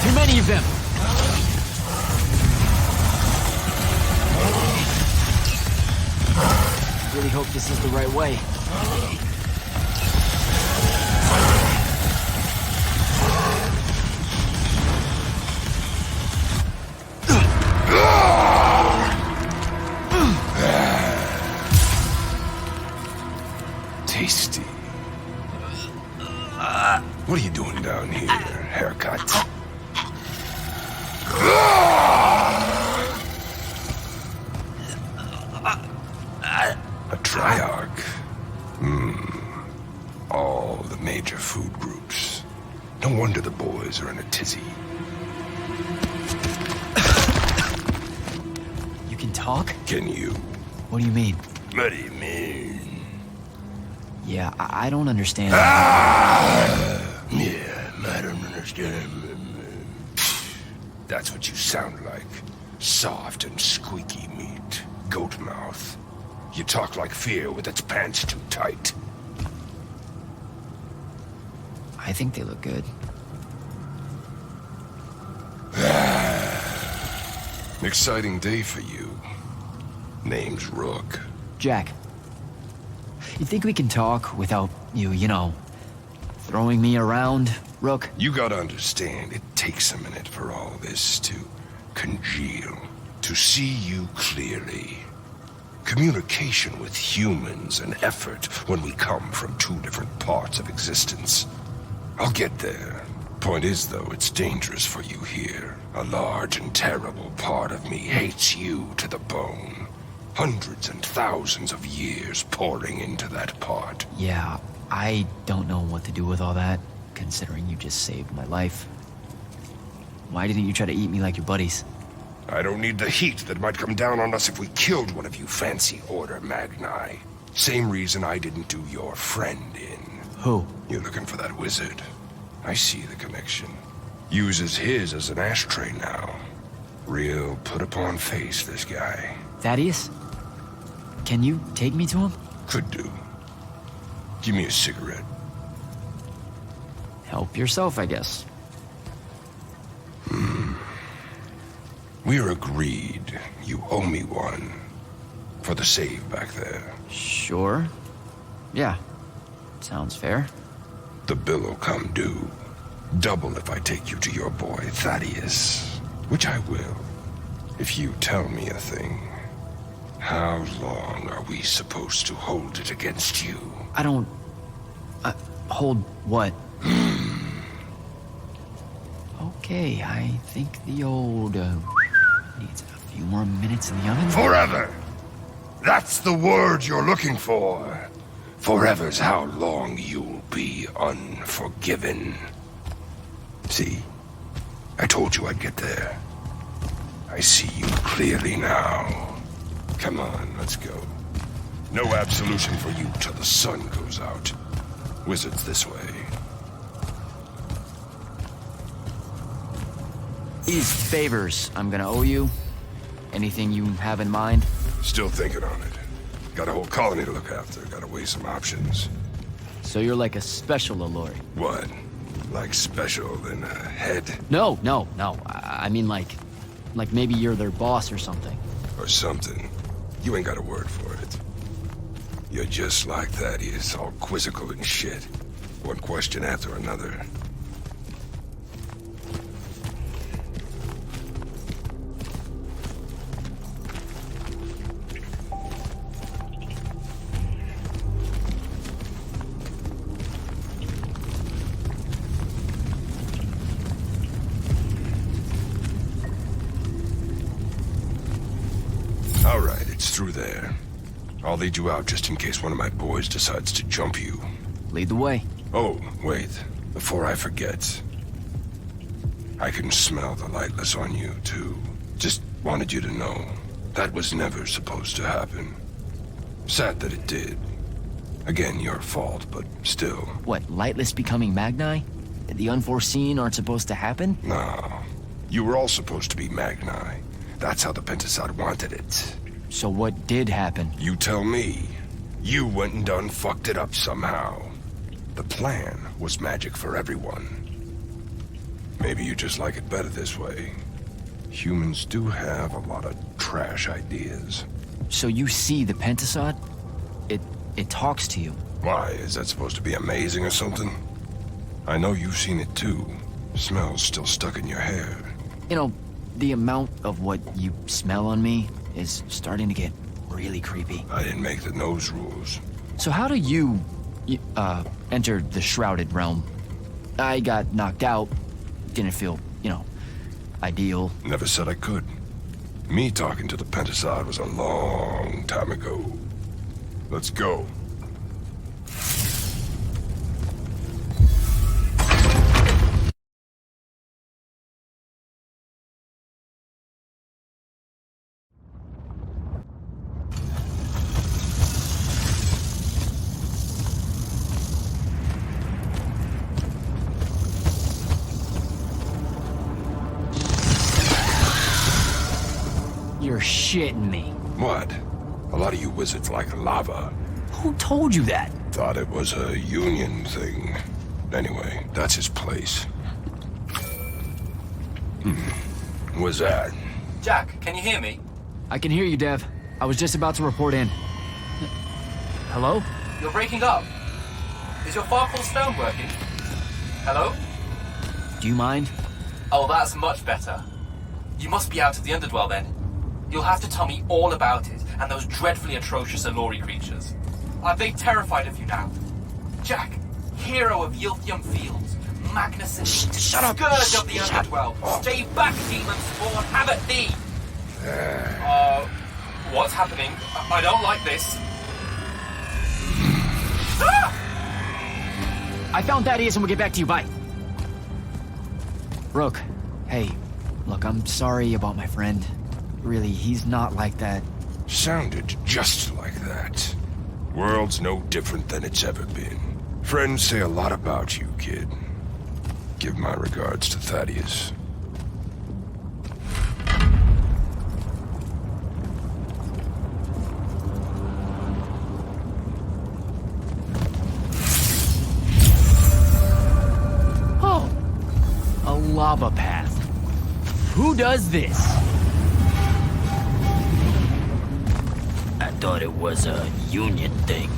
Too many of them! I really hope this is the right way. Tasty. What are you doing down here? Haircut? A triarch. All the major food groups. No wonder the boys are in a tizzy. You can talk? Can you? What do you mean? What do you mean? Yeah, I don't understand. Yeah, I don't understand. That's what you sound like. Soft and squeaky meat. Goat mouth. You talk like fear with its pants too tight. I think they look good. Exciting day for you. Name's Rook. Jack, you think we can talk without you know, throwing me around, Rook? You gotta understand, it takes a minute for all this to congeal, to see you clearly. Communication with humans an effort when we come from two different parts of existence. I'll get there. Point is, though, it's dangerous for you here. A large and terrible part of me hates you to the bone. Hundreds and thousands of years pouring into that part. Yeah, I don't know what to do with all that, considering you just saved my life. Why didn't you try to eat me like your buddies? I don't need the heat that might come down on us if we killed one of you fancy Order Magni. Same reason I didn't do your friend in. Who? You're looking for that wizard. I see the connection. Uses his as an ashtray now. Real put-upon face, this guy. Thaddius? Can you take me to him? Could do. Give me a cigarette. Help yourself, I guess. We're agreed. You owe me one. For the save back there. Sure. Yeah. Sounds fair. The bill'll come due. Double if I take you to your boy, Thaddius. Which I will. If you tell me a thing. How long are we supposed to hold it against you? I don't... hold what? Okay, I think the old, needs a few more minutes in the oven. Forever! That's the word you're looking for. Forever's how long you'll be unforgiven. See? I told you I'd get there. I see you clearly now. Come on, let's go. No absolution for you till the sun goes out. Wizards this way. These favors I'm gonna owe you. Anything you have in mind? Still thinking on it. Got a whole colony to look after. Gotta weigh some options. So you're like a special Alluri. What? Like special than a head? No. I mean like maybe you're their boss or something. Or something. You ain't got a word for it. You're just like Thaddius, all quizzical and shit. One question after another. All right, it's through there. I'll lead you out just in case one of my boys decides to jump you. Lead the way. Oh, wait. Before I forget. I can smell the lightless on you, too. Just wanted you to know. That was never supposed to happen. Sad that it did. Again, your fault, but still. What, lightless becoming Magni? The Unforeseen aren't supposed to happen? No. You were all supposed to be Magni. That's how the Pentasod wanted it. So what did happen? You tell me. You went and done fucked it up somehow. The plan was magic for everyone. Maybe you just like it better this way. Humans do have a lot of trash ideas. So you see the Pentasod? It talks to you. Why, is that supposed to be amazing or something? I know you've seen it too. Smell's still stuck in your hair. You know, the amount of what you smell on me is starting to get really creepy. I didn't make the nose rules. So how do you enter the shrouded realm? I got knocked out. Didn't feel, ideal. Never said I could. Me talking to the Pentasod was a long time ago. Let's go. You're shitting me. What? A lot of you wizards like lava. Who told you that? Thought it was a union thing. Anyway, that's his place. What's that? Jack, can you hear me? I can hear you, Dev. I was just about to report in. Hello? You're breaking up. Is your Farfall stone working? Hello? Do you mind? Oh, that's much better. You must be out of the Underdwell then. You'll have to tell me all about it, and those dreadfully atrocious Allori creatures. Are they terrified of you now? Jack, hero of Yilthium Fields, Magnus and shut up. Scourge of the Underdwell. Stay back, demon spawn, have at thee! What's happening? I don't like this. I found Thaddius and we'll get back to you, bye. Rook, hey, look, I'm sorry about my friend. Really, he's not like that. Sounded just like that. World's no different than it's ever been. Friends say a lot about you, kid. Give my regards to Thaddius. Oh, a lava path. Who does this? I thought it was a union thing.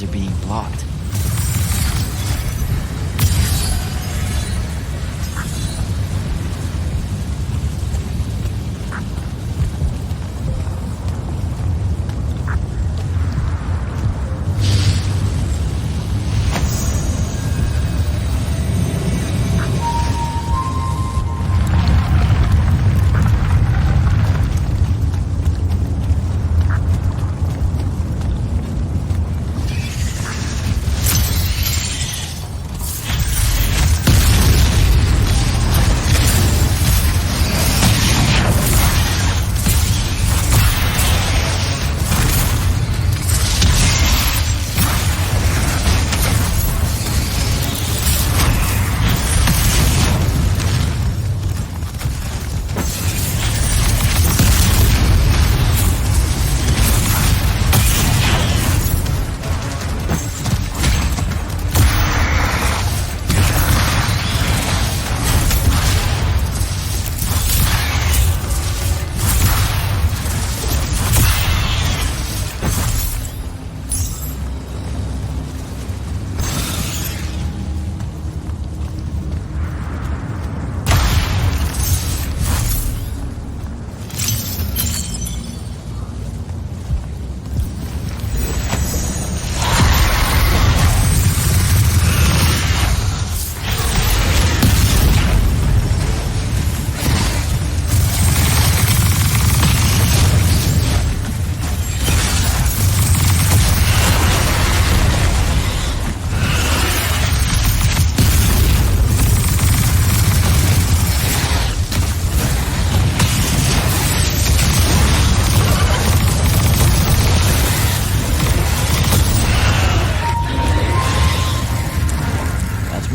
are being blocked.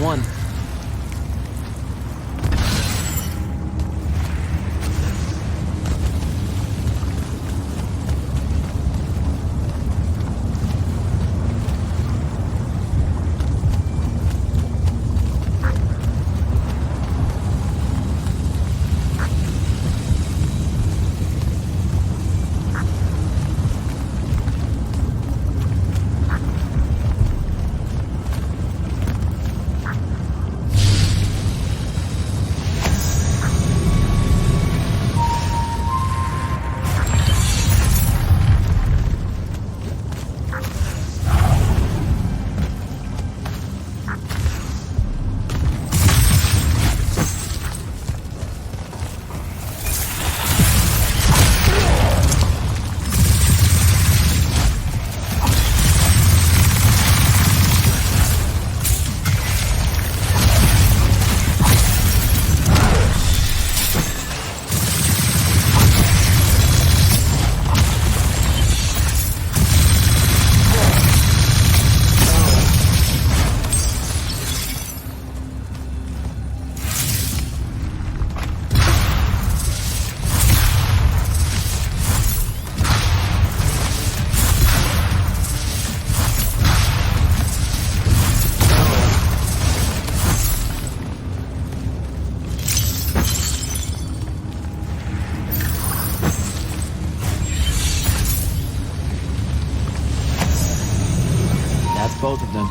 One. Both of them.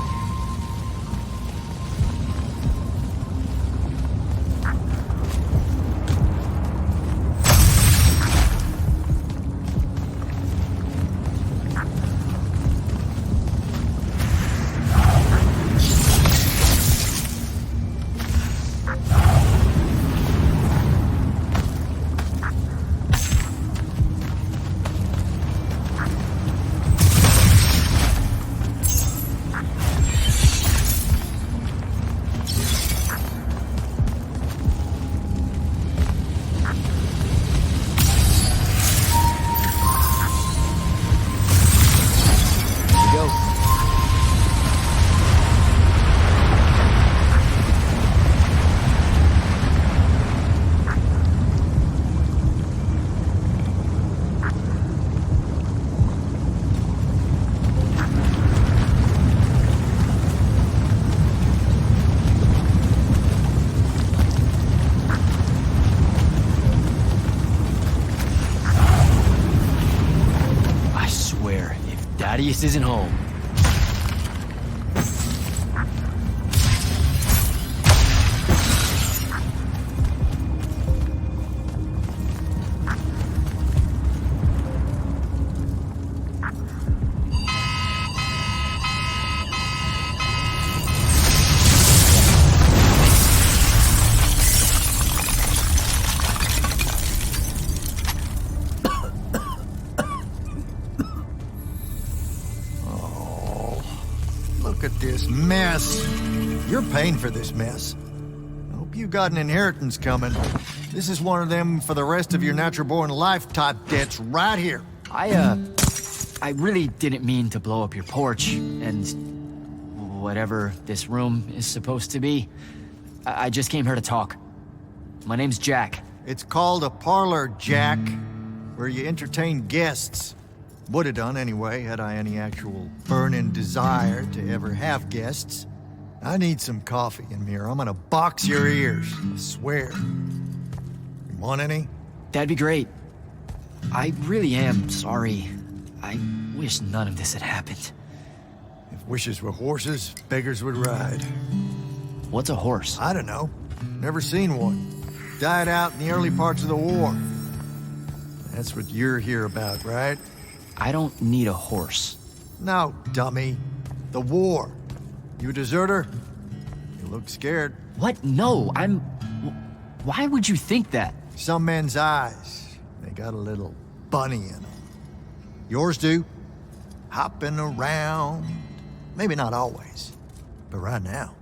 Thaddius isn't home. look at this mess. You're paying for this mess. I hope you got an inheritance coming. This is one of them for the rest of your natural-born life type debts right here. I really didn't mean to blow up your porch, and whatever this room is supposed to be. I just came here to talk. My name's Jack. It's called a parlor, Jack, where you entertain guests. Would have done anyway, had I any actual burning desire to ever have guests. I need some coffee in here. I'm gonna box your ears, I swear. You want any? That'd be great. I really am sorry. I wish none of this had happened. If wishes were horses, beggars would ride. What's a horse? I don't know. Never seen one. Died out in the early parts of the war. That's what you're here about, right? I don't need a horse. No, dummy. The war. You a deserter? You look scared. What? No, I'm... Why would you think that? Some men's eyes, they got a little bunny in them. Yours do. Hopping around. Maybe not always, but right now.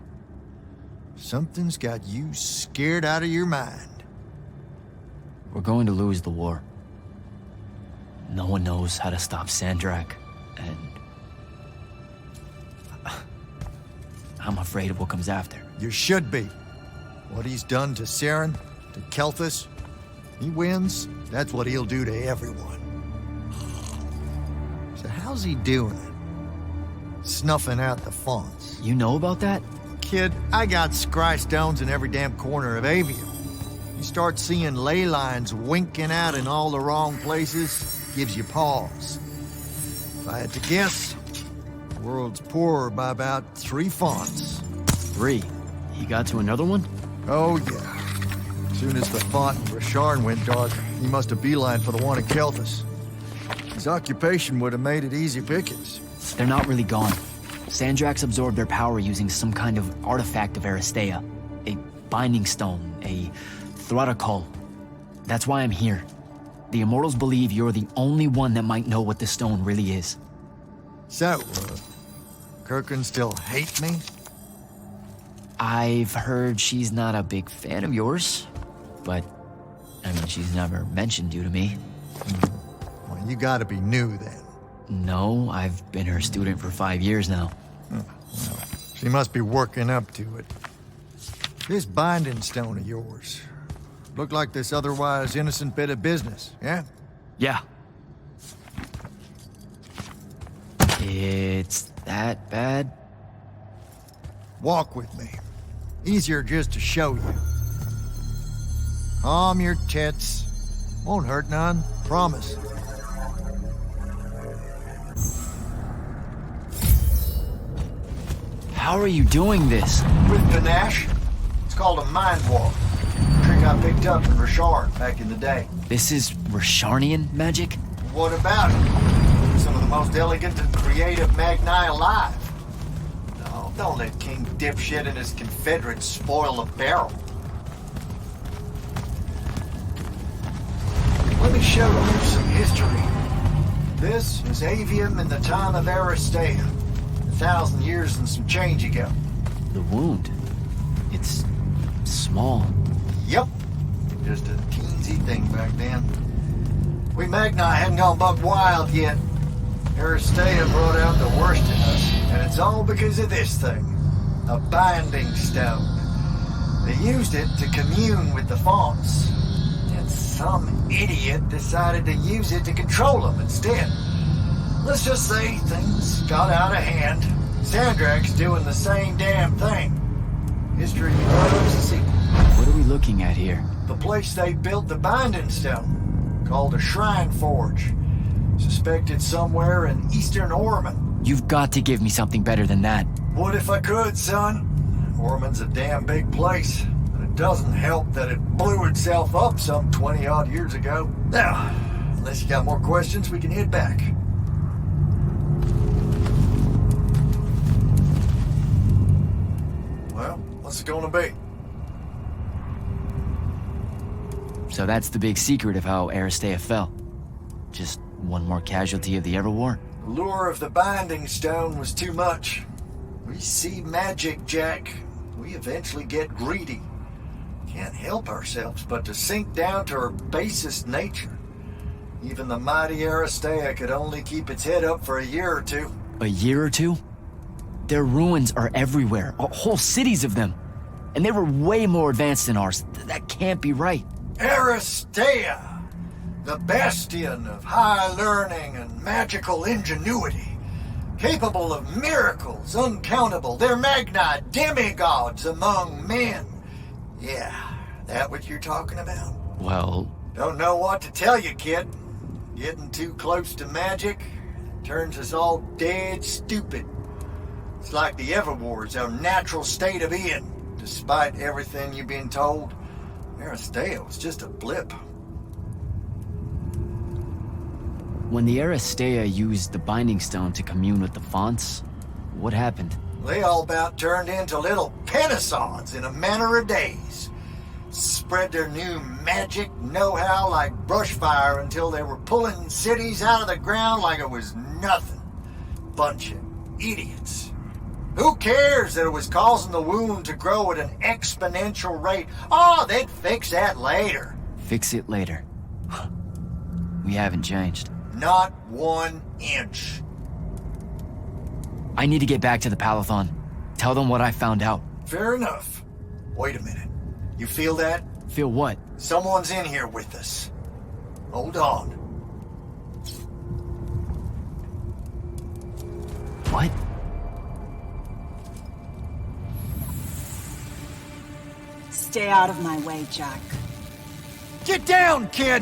Something's got you scared out of your mind. We're going to lose the war. No one knows how to stop Sandrak, and... I'm afraid of what comes after. You should be. What he's done to Sarin, to Kelthus, he wins, that's what he'll do to everyone. So how's he doing it? Snuffing out the fonts. You know about that? Kid, I got scry stones in every damn corner of Aveum. You start seeing ley lines winking out in all the wrong places, gives you pause. If I had to guess, the world's poorer by about 3 fonts. 3? He got to another one? Oh, yeah. As soon as the font in Rasharn went dark, he must have beelined for the one in Kelthus. His occupation would have made it easy pickings. They're not really gone. Sandrax absorbed their power using some kind of artifact of Aristea. A binding stone, a thruticol. That's why I'm here. The Immortals believe you're the only one that might know what the stone really is. So, Kirkin still hate me? I've heard she's not a big fan of yours, but, I mean, she's never mentioned you to me. Well, you gotta be new then. No, I've been her student for 5 years now. Well, she must be working up to it. This binding stone of yours, look like this otherwise innocent bit of business, yeah? Yeah. It's that bad? Walk with me. Easier just to show you. Calm your tits. Won't hurt none, promise. How are you doing this? With panache. It's called a mind walk. A trick I picked up in Rasharn back in the day. This is Rasharnian magic? What about it? Some of the most elegant and creative Magni alive. No, don't let King Dipshit and his Confederates spoil the barrel. Let me show you some history. This is Aveum in the time of Aristea. 1,000 years and some change ago. The wound. It's small. Yep. Just a teensy thing back then. We Magni hadn't gone buck wild yet. Aristea brought out the worst in us, and it's all because of this thing. A binding stone. They used it to commune with the fonts. And some idiot decided to use it to control them instead. Let's just say things got out of hand. Sandrak's doing the same damn thing. History loves a sequel. What are we looking at here? The place they built the binding stone, called a shrine forge. Suspected somewhere in eastern Orman. You've got to give me something better than that. Would if I could, son. Orman's a damn big place. And it doesn't help that it blew itself up some 20-odd years ago. Now, unless you got more questions, we can head back. Well, what's it gonna be? So that's the big secret of how Aristea fell. Just one more casualty of the Everwar? The lure of the binding stone was too much. We see magic, Jack. We eventually get greedy. Can't help ourselves but to sink down to our basest nature. Even the mighty Aristea could only keep its head up for a year or two. A year or two? Their ruins are everywhere, whole cities of them. And they were way more advanced than ours. That can't be right. Aristea, the bastion of high learning and magical ingenuity, capable of miracles uncountable. They're Magni, demigods among men. Yeah, that what you're talking about? Well... Don't know what to tell you, kid. Getting too close to magic turns us all dead stupid. It's like the Everwar's our natural state of being. Despite everything you've been told, Aristea was just a blip. When the Aristea used the Binding Stone to commune with the fonts, what happened? They all about turned into little penasons in a matter of days. Spread their new magic know-how like brushfire until they were pulling cities out of the ground like it was nothing. Bunch of idiots. Who cares that it was causing the wound to grow at an exponential rate? Oh, they'd fix that later. Fix it later. We haven't changed. Not 1 inch. I need to get back to the palathon. Tell them what I found out. Fair enough. Wait a minute. You feel that? Feel what? Someone's in here with us. Hold on. What? Stay out of my way, Jack. Get down, kid!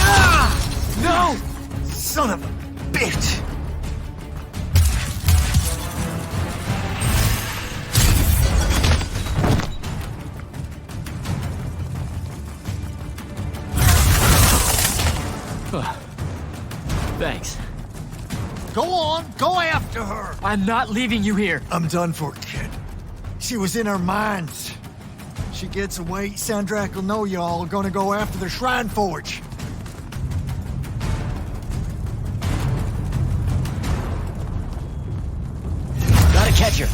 Ah! No! Son of a bitch! Thanks. Go on, go after her! I'm not leaving you here. I'm done for, kid. She was in our minds. She gets away, Sandrak will know y'all are gonna go after the Shrine Forge. Gotta catch her.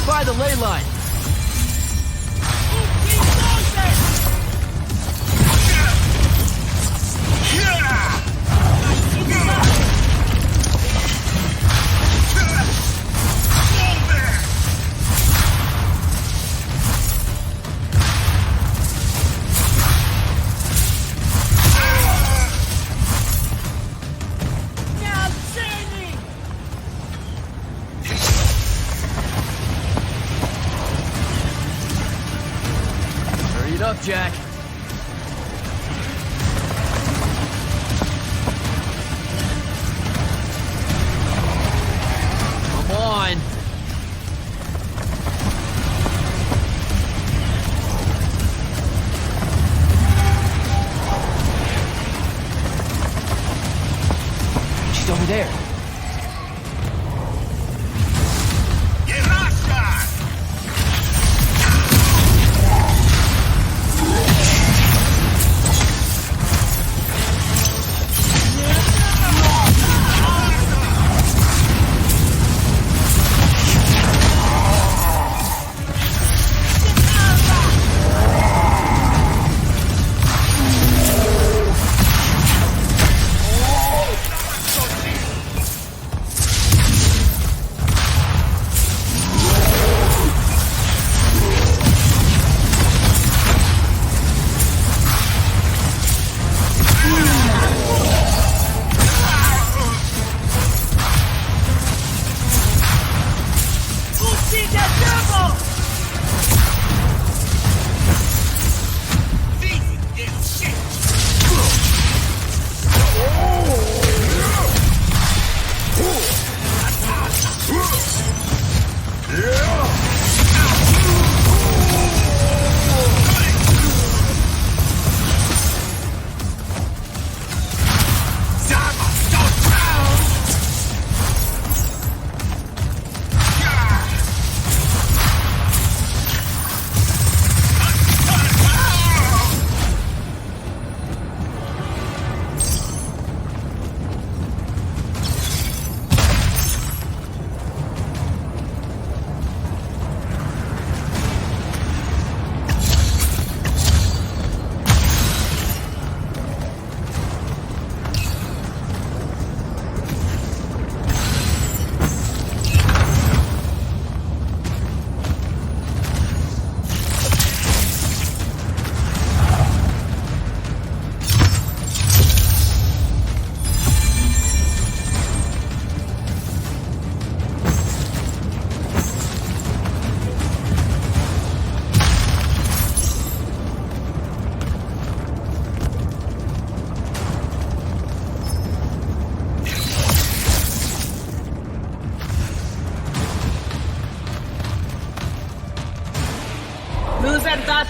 By the ley line. Up, Jack. Come on. She's over there.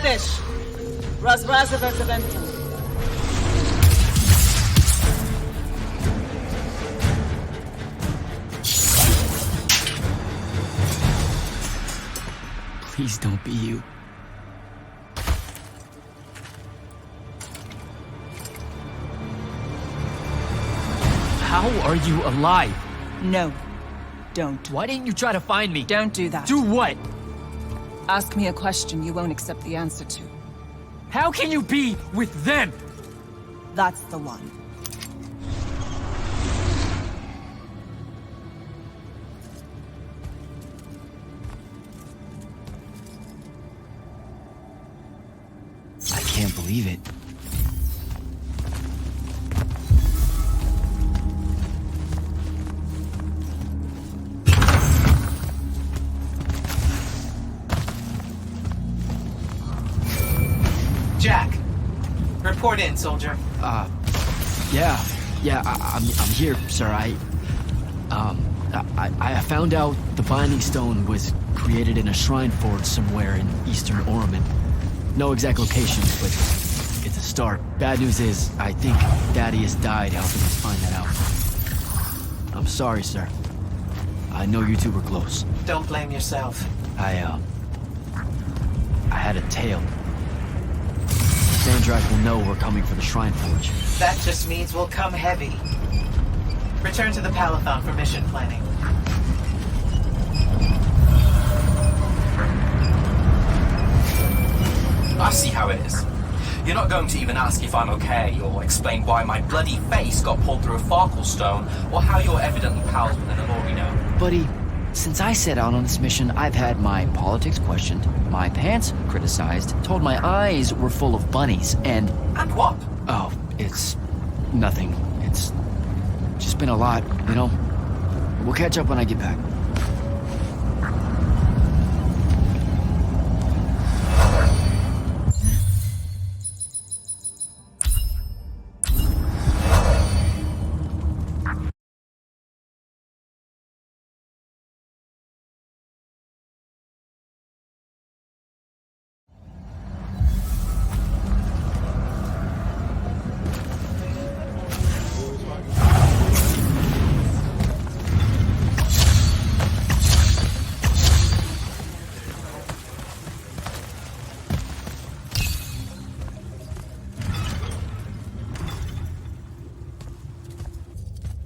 Thaddius. Razrazavezaventum. Please don't be you. How are you alive? No, don't. Why didn't you try to find me? Don't do that. Do what? Ask me a question you won't accept the answer to. How can you be with them? That's the one. I can't believe it. Jack, report in, soldier. I'm here, sir. I found out the Binding Stone was created in a shrine forge somewhere in eastern Orman. No exact locations, but it's a start. Bad news is, I think Thaddius died helping us find that out. I'm sorry, sir. I know you two were close. Don't blame yourself. I had a tail. Sandrak will know we're coming for the Shrine Forge. That just means we'll come heavy. Return to the palathon for mission planning. I see how it is. You're not going to even ask if I'm okay, or explain why my bloody face got pulled through a Farkle stone, or how you're evidently pals with an Amorino. Buddy, since I set out on this mission, I've had my politics questioned, my pants criticized, told my eyes were full of bunnies, and... And what? Oh, it's... nothing. It's just been a lot, you know? We'll catch up when I get back.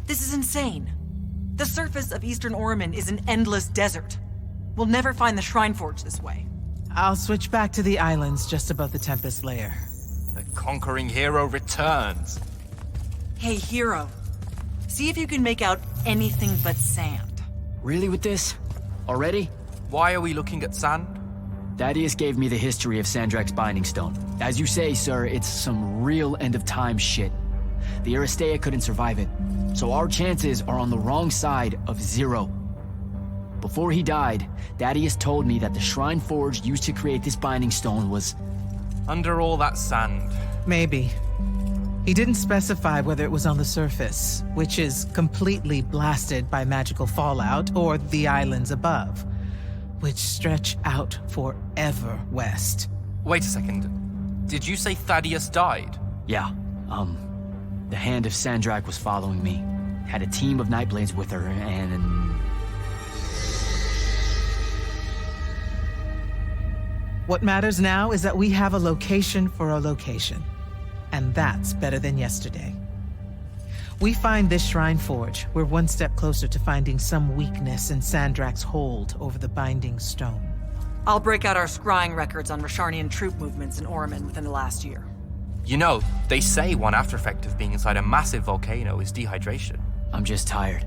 This is insane. The surface of Eastern Orman is an endless desert. We'll never find the Shrine Forge this way. I'll switch back to the islands just above the Tempest Lair. The conquering hero returns. Hey, hero. See if you can make out anything but sand. Really with this? Already? Why are we looking at sand? Thaddius gave me the history of Sandrak's Binding Stone. As you say, sir, it's some real end-of-time shit. The Aristea couldn't survive it, so our chances are on the wrong side of 0. Before he died, Thaddius told me that the Shrine Forge used to create this Binding Stone was... under all that sand. Maybe. He didn't specify whether it was on the surface, which is completely blasted by magical fallout, or the islands above, which stretch out forever west. Wait a second. Did you say Thaddius died? Yeah, the Hand of Sandrak was following me. Had a team of Nightblades with her, and... What matters now is that we have a location for a location. And that's better than yesterday. We find this Shrine Forge, we're one step closer to finding some weakness in Sandrak's hold over the Binding Stone. I'll break out our scrying records on Rasharnian troop movements in Orman within the last year. You know, they say one after effect of being inside a massive volcano is dehydration. I'm just tired.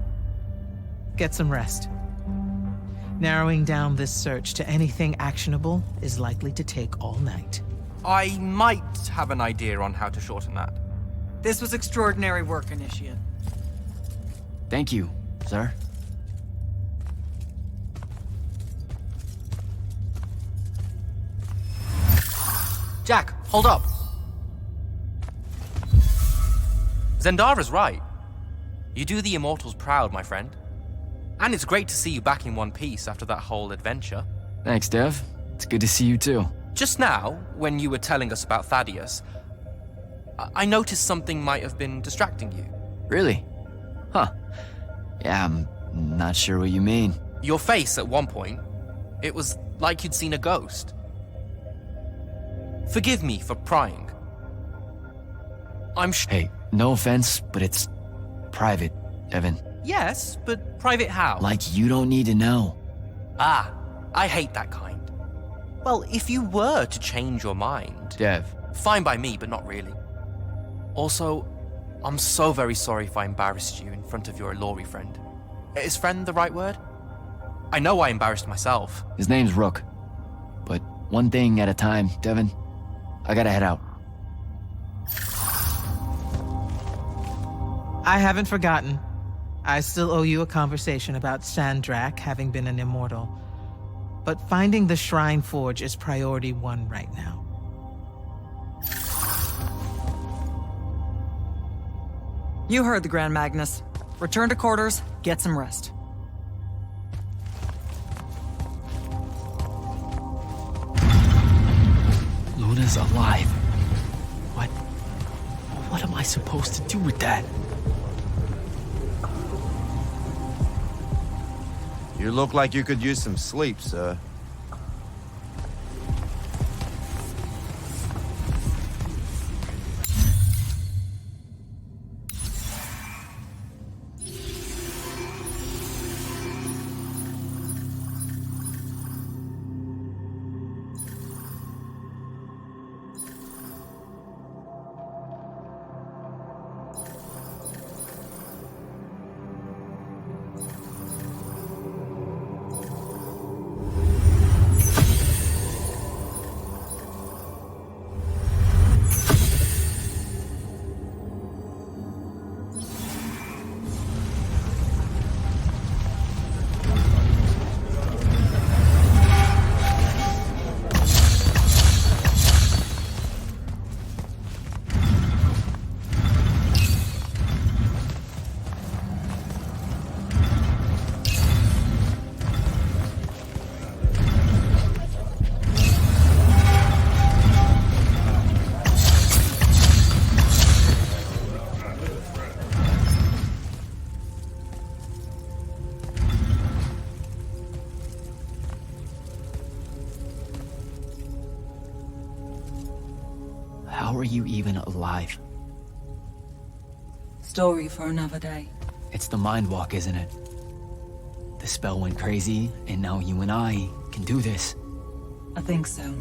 Get some rest. Narrowing down this search to anything actionable is likely to take all night. I might have an idea on how to shorten that. This was extraordinary work, Initiate. Thank you, sir. Jack, hold up. Zendara's right. You do the Immortals proud, my friend. And it's great to see you back in one piece after that whole adventure. Thanks, Dev. It's good to see you too. Just now, when you were telling us about Thaddius, I noticed something might have been distracting you. Really? Huh. Yeah, I'm not sure what you mean. Your face at one point, it was like you'd seen a ghost. Forgive me for prying. Hey, no offense, but it's private, Evan. Yes, but private how? Like you don't need to know. Ah, I hate that kind. Well, if you were to change your mind... Dev. Fine by me, but not really. Also, I'm so very sorry if I embarrassed you in front of your Ilori friend. Is friend the right word? I know I embarrassed myself. His name's Rook. But one thing at a time, Devin. I gotta head out. I haven't forgotten. I still owe you a conversation about Sandrak having been an immortal. But finding the Shrine Forge is priority 1 right now. You heard the Grand Magnus. Return to quarters, get some rest. Luna's alive. What am I supposed to do with that? You look like you could use some sleep, sir. How are you even alive? Story for another day. It's the mind walk, isn't it? The spell went crazy, and now you and I can do this. I think so.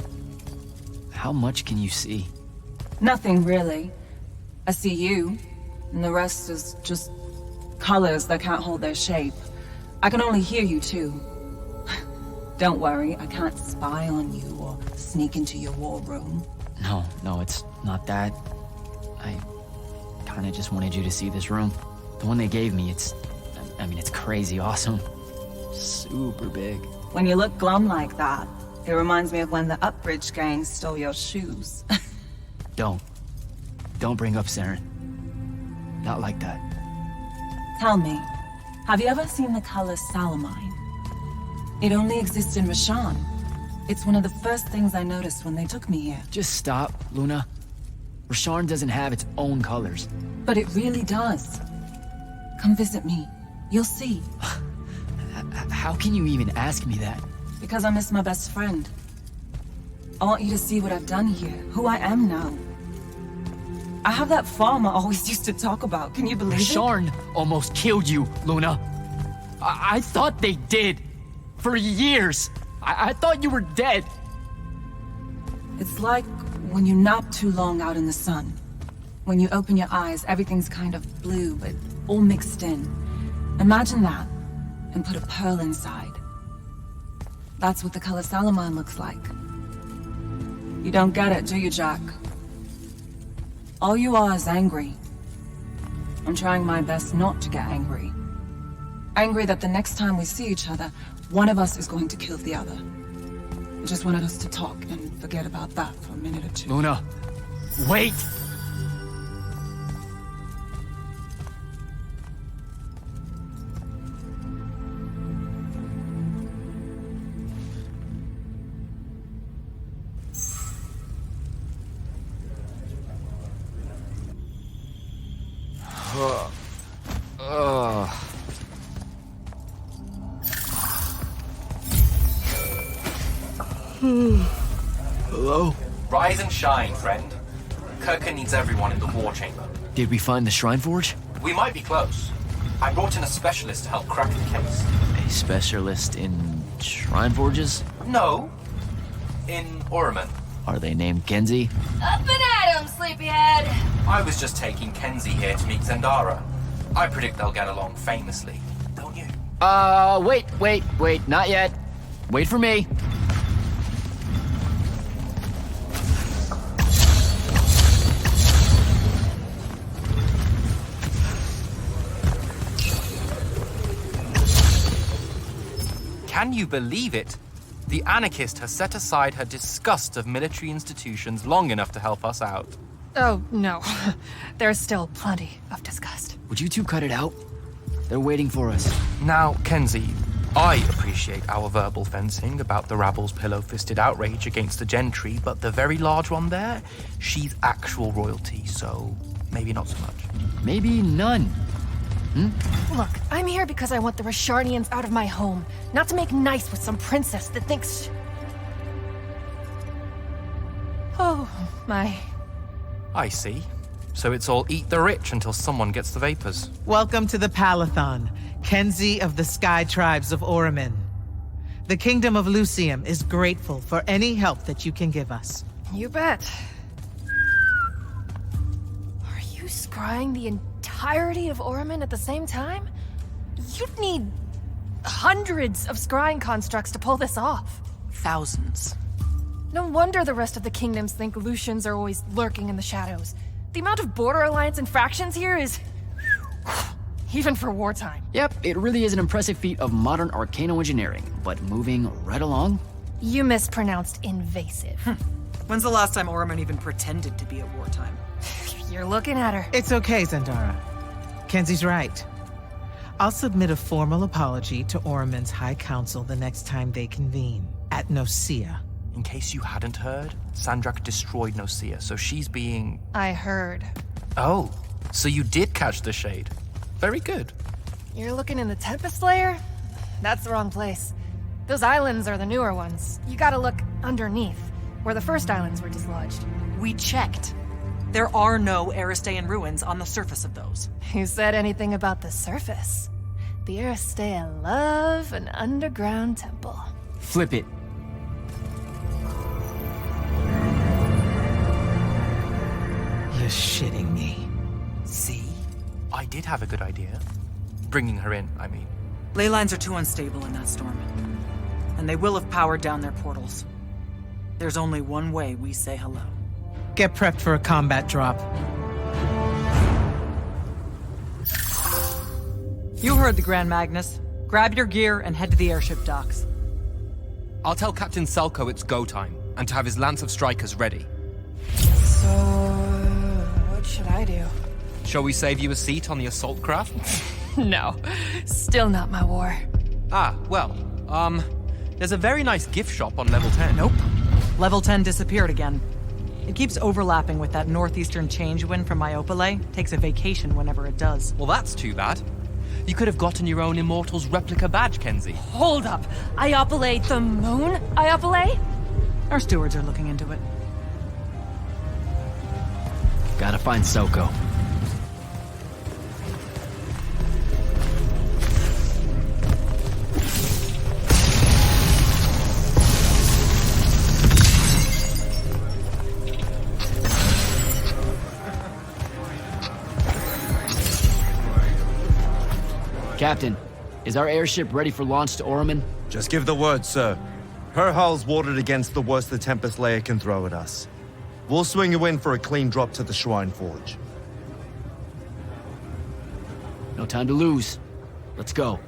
How much can you see? Nothing really. I see you, and the rest is just colors that can't hold their shape. I can only hear you too. Don't worry, I can't spy on you or sneak into your war room. No, it's not that. I kinda just wanted you to see this room. The one they gave me, it's crazy awesome. Super big. When you look glum like that, it reminds me of when the Upbridge gang stole your shoes. Don't bring up Sarin. Not like that. Tell me, have you ever seen the color Salamine? It only exists in Rashan. It's one of the first things I noticed when they took me here. Just stop, Luna. Rasharn doesn't have its own colors. But it really does. Come visit me. You'll see. How can you even ask me that? Because I miss my best friend. I want you to see what I've done here, who I am now. I have that farm I always used to talk about. Can you believe it? Rasharn almost killed you, Luna. I thought they did. For years. I thought you were dead. It's like when you nap too long out in the sun. When you open your eyes, everything's kind of blue, but all mixed in. Imagine that, and put a pearl inside. That's what the color Salamine looks like. You don't get it, do you, Jack? All you are is angry. I'm trying my best not to get angry. Angry that the next time we see each other, one of us is going to kill the other. I just wanted us to talk and forget about that for a minute or two. Luna, wait! Hello? Rise and shine, friend. Kirkin needs everyone in the war chamber. Did we find the Shrine Forge? We might be close. I brought in a specialist to help crack the case. A specialist in Shrine Forges? No. In Orman. Are they named Kenzie? Up and at 'em, sleepyhead! I was just taking Kenzie here to meet Zendara. I predict they'll get along famously, don't you? Wait, not yet. Wait for me. Can you believe it? The anarchist has set aside her disgust of military institutions long enough to help us out. Oh, no. There's still plenty of disgust. Would you two cut it out? They're waiting for us. Now, Kenzie, I appreciate our verbal fencing about the rabble's pillow-fisted outrage against the gentry, but the very large one there, she's actual royalty, so maybe not so much. Maybe none. Look, I'm here because I want the Rasharnians out of my home, not to make nice with some princess that thinks... Oh, my... I see. So it's all eat the rich until someone gets the vapors. Welcome to the Palathon, Kenzie of the Sky Tribes of Orman. The Kingdom of Lucium is grateful for any help that you can give us. You bet. Are you scrying the entirety of Orman at the same time? You'd need hundreds of scrying constructs to pull this off. Thousands. No wonder the rest of the kingdoms think Lucians are always lurking in the shadows. The amount of border alliance and factions here is... even for wartime. Yep, it really is an impressive feat of modern arcano-engineering, but moving right along? You mispronounced invasive. When's the last time Orman even pretended to be at wartime? You're looking at her. It's okay, Zendara. Kenzie's right. I'll submit a formal apology to Orman's High Council the next time they convene, at Noia. In case you hadn't heard, Sandrak destroyed Noia, so she's being... I heard. Oh, so you did catch the shade. Very good. You're looking in the Tempest layer? That's the wrong place. Those islands are the newer ones. You gotta look underneath, where the first islands were dislodged. We checked. There are no Aristean ruins on the surface of those. Who said anything about the surface? The Aristeia love an underground temple. Flip it. You're shitting me. See? I did have a good idea. Bringing her in, I mean. Ley lines are too unstable in that storm. And they will have powered down their portals. There's only one way we say hello. Get prepped for a combat drop. You heard the Grand Magnus. Grab your gear and head to the airship docks. I'll tell Captain Selko it's go time, and to have his lance of strikers ready. So... what should I do? Shall we save you a seat on the assault craft? No, still not my war. Ah, well, there's a very nice gift shop on level 10. Nope. Level 10 disappeared again. It keeps overlapping with that northeastern change wind from Iopale. Takes a vacation whenever it does. Well, that's too bad. You could have gotten your own Immortals replica badge, Kenzie. Hold up! Iopale the moon? Iopale? Our stewards are looking into it. Gotta find Soko. Captain, is our airship ready for launch to Orman? Just give the word, sir. Her hull's warded against the worst the Tempest layer can throw at us. We'll swing you in for a clean drop to the Shrine Forge. No time to lose. Let's go.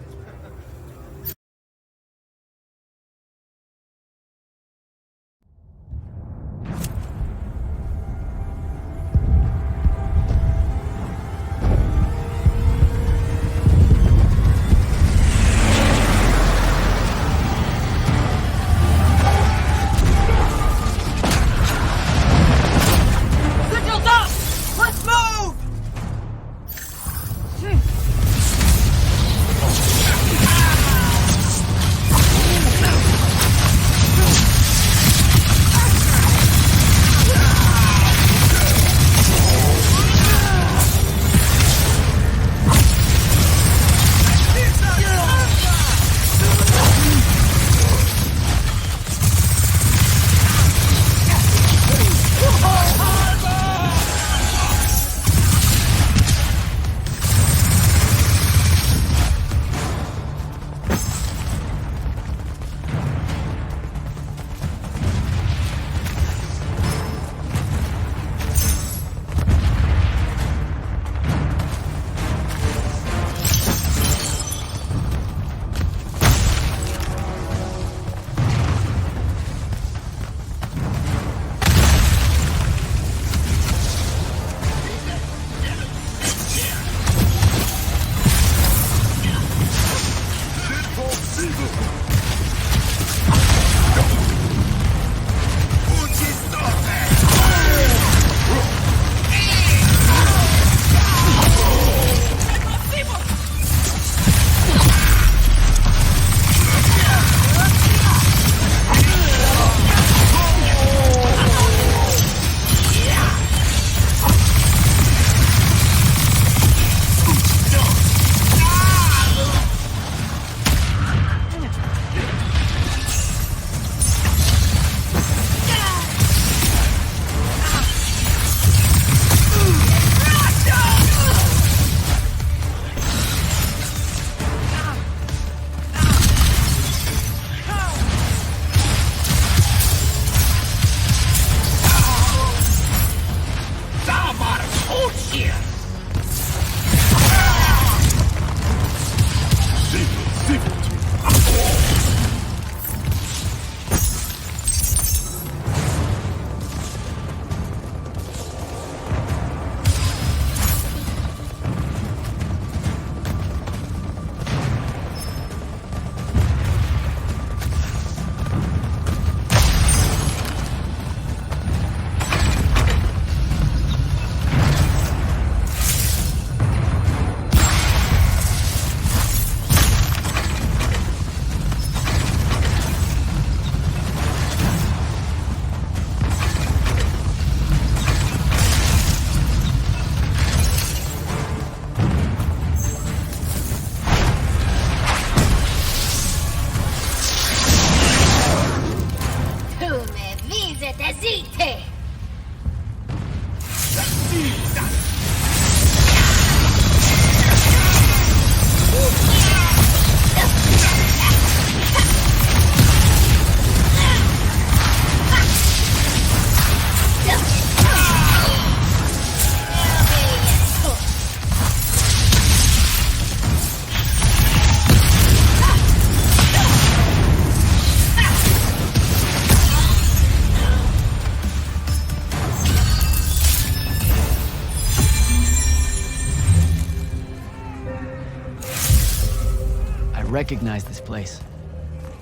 recognize this place.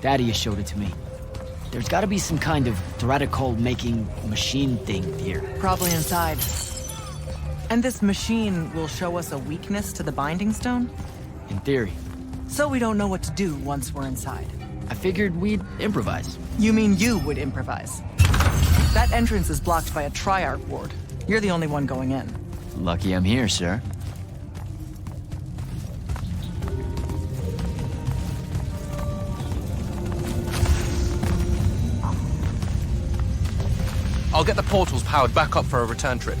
Thaddius showed it to me. There's gotta be some kind of Tyrant-making machine thing here. Probably inside. And this machine will show us a weakness to the binding stone? In theory. So we don't know what to do once we're inside. I figured we'd improvise. You mean you would improvise? That entrance is blocked by a triarch ward. You're the only one going in. Lucky I'm here, sir. I'll get the portals powered back up for a return trip.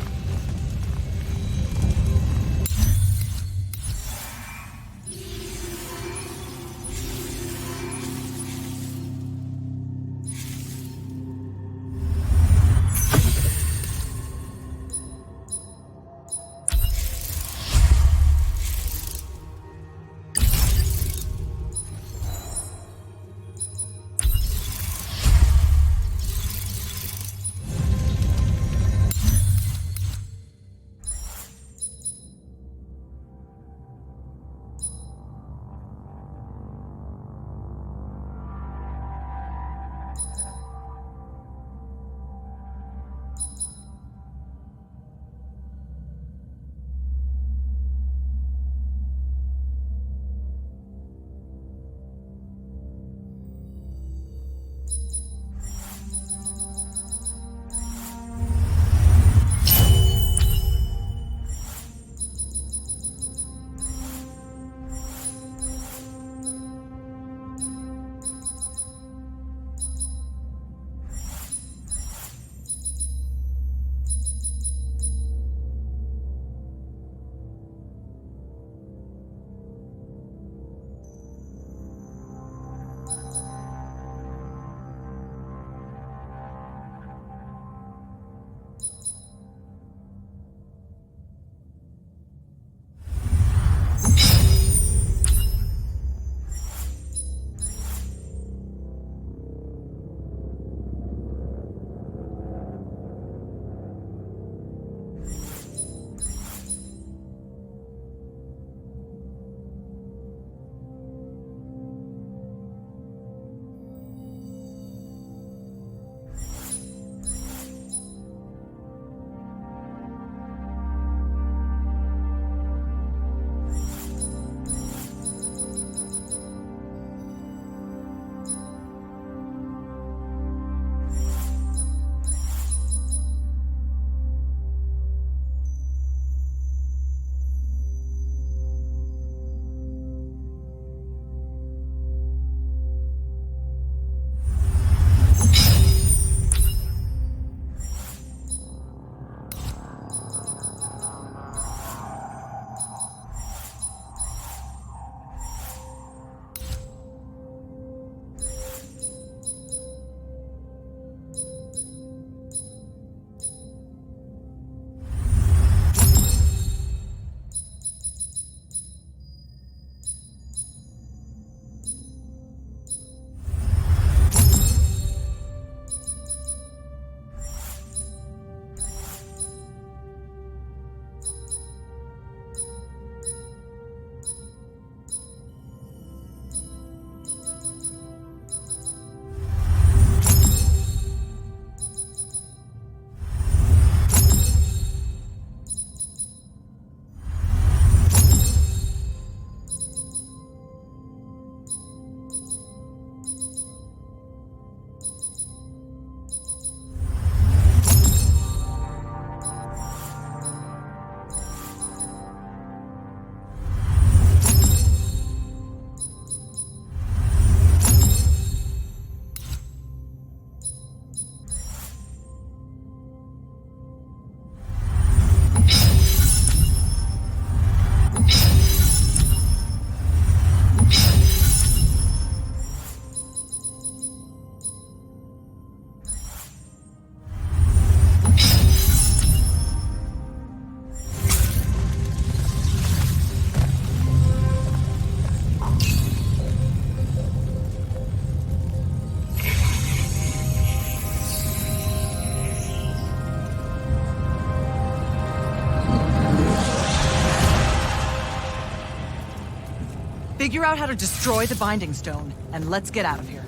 Figure out how to destroy the Binding Stone, and let's get out of here.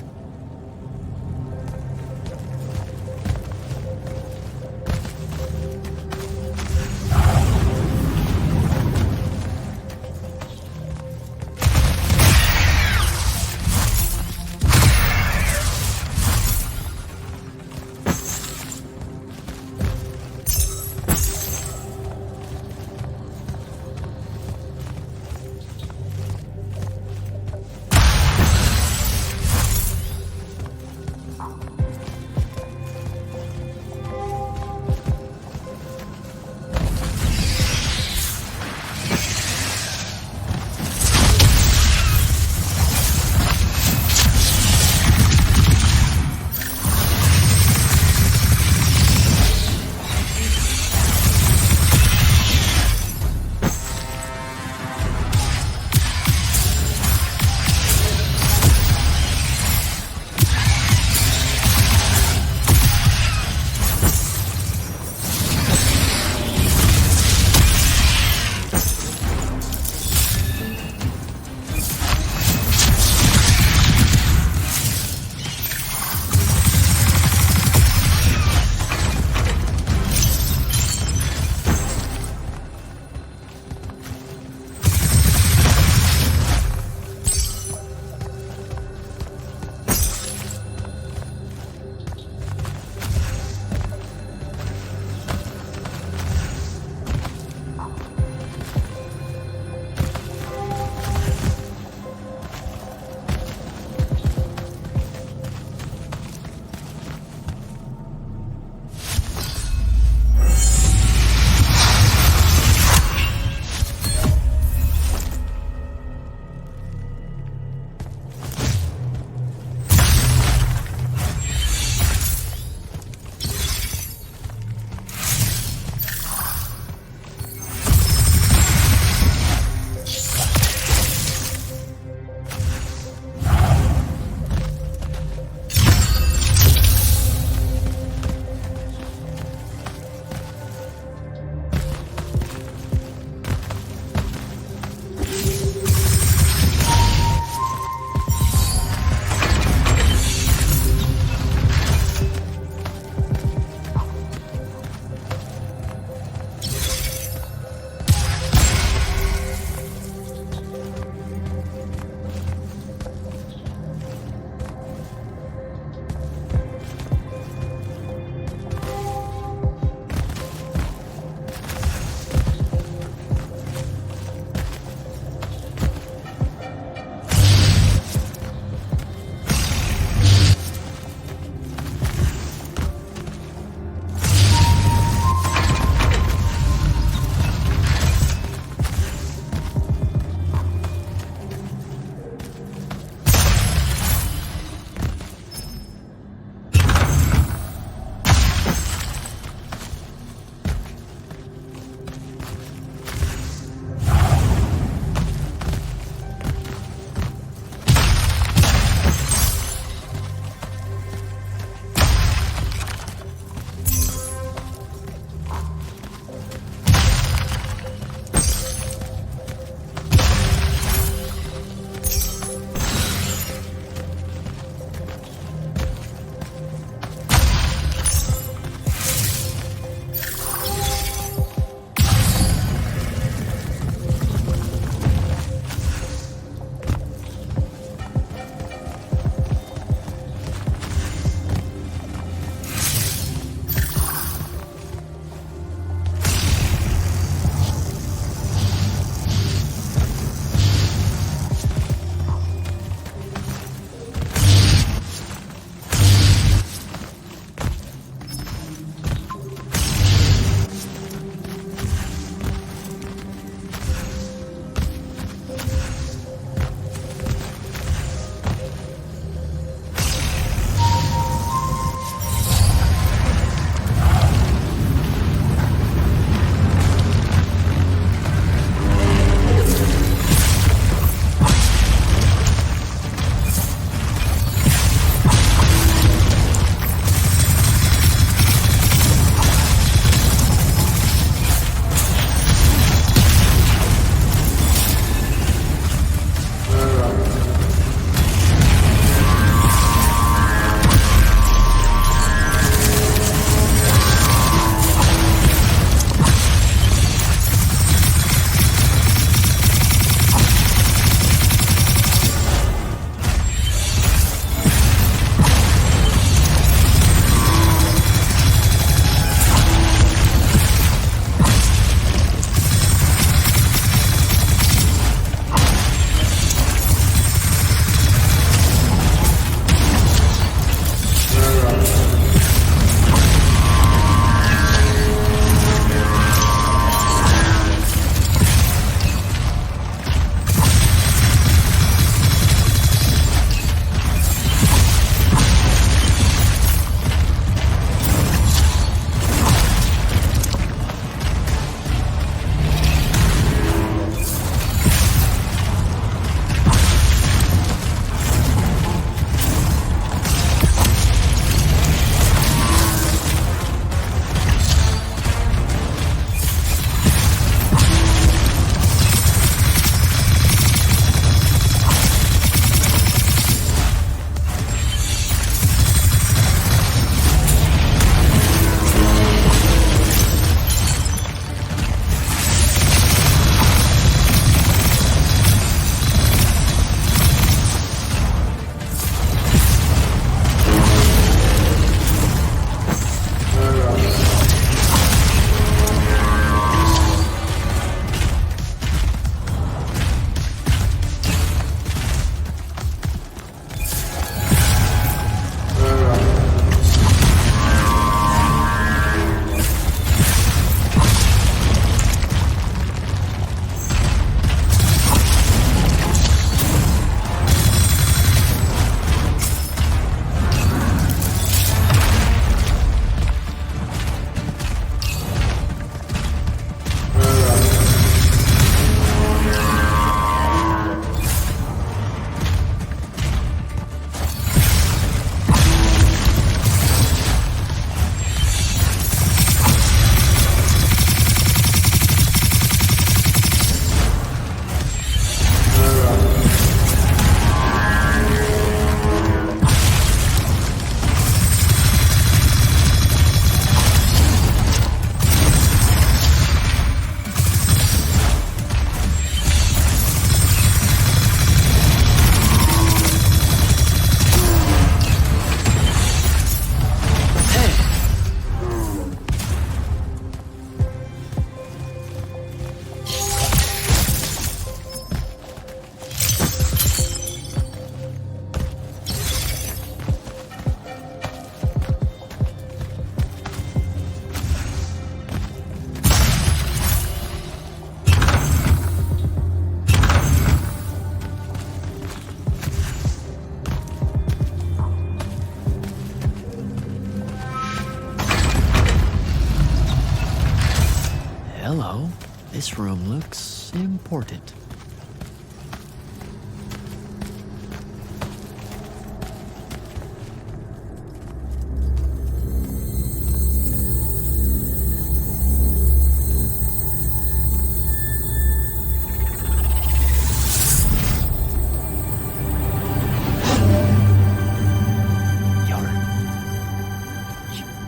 This room looks important.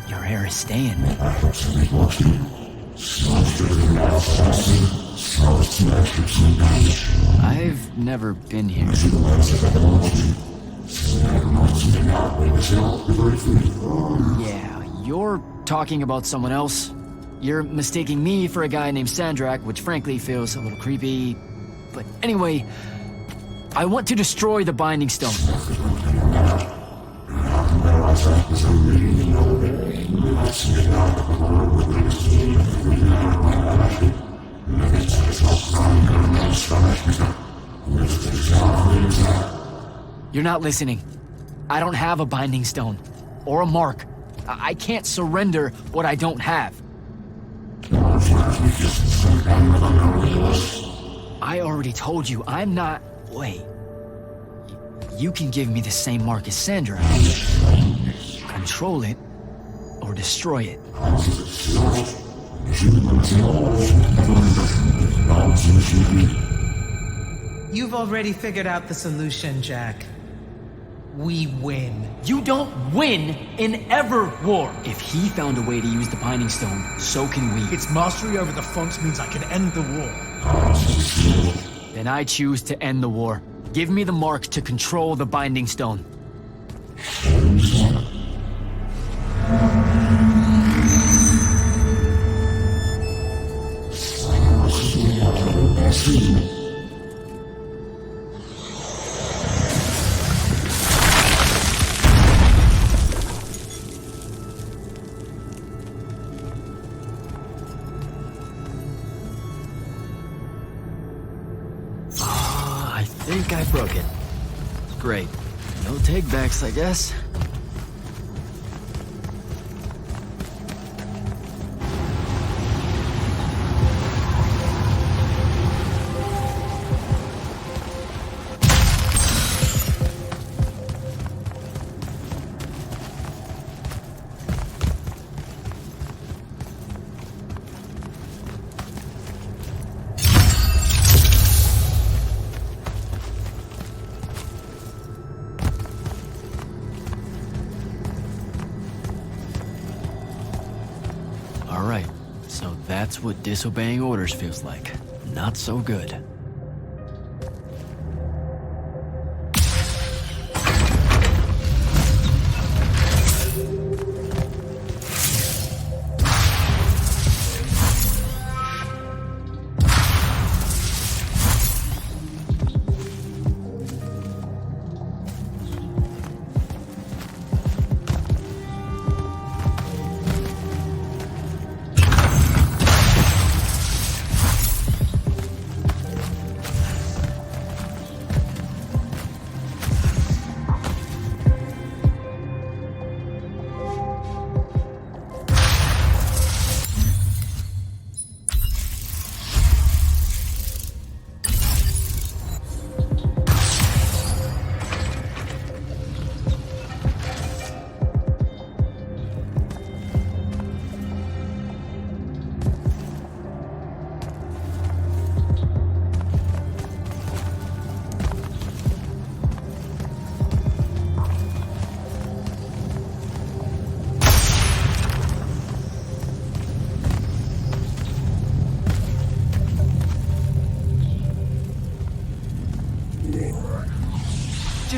Your hair is staying. I've never been here. Yeah, you're talking about someone else. You're mistaking me for a guy named Sandrak, which frankly feels a little creepy. But anyway, I want to destroy the Binding Stone. You're not listening. I don't have a Binding Stone. Or a mark. I can't surrender what I don't have. I already told you, I'm not... Wait. You can give me the same mark as Sandra. Control it, or destroy it. You've already figured out the solution, Jack. We win. You don't win in Everwar! If he found a way to use the Binding Stone, so can we. Its mastery over the fonts means I can end the war. Then I choose to end the war. Give me the mark to control the Binding Stone. I think I broke it. Great. No takebacks, I guess. Alright, so that's what disobeying orders feels like. Not so good.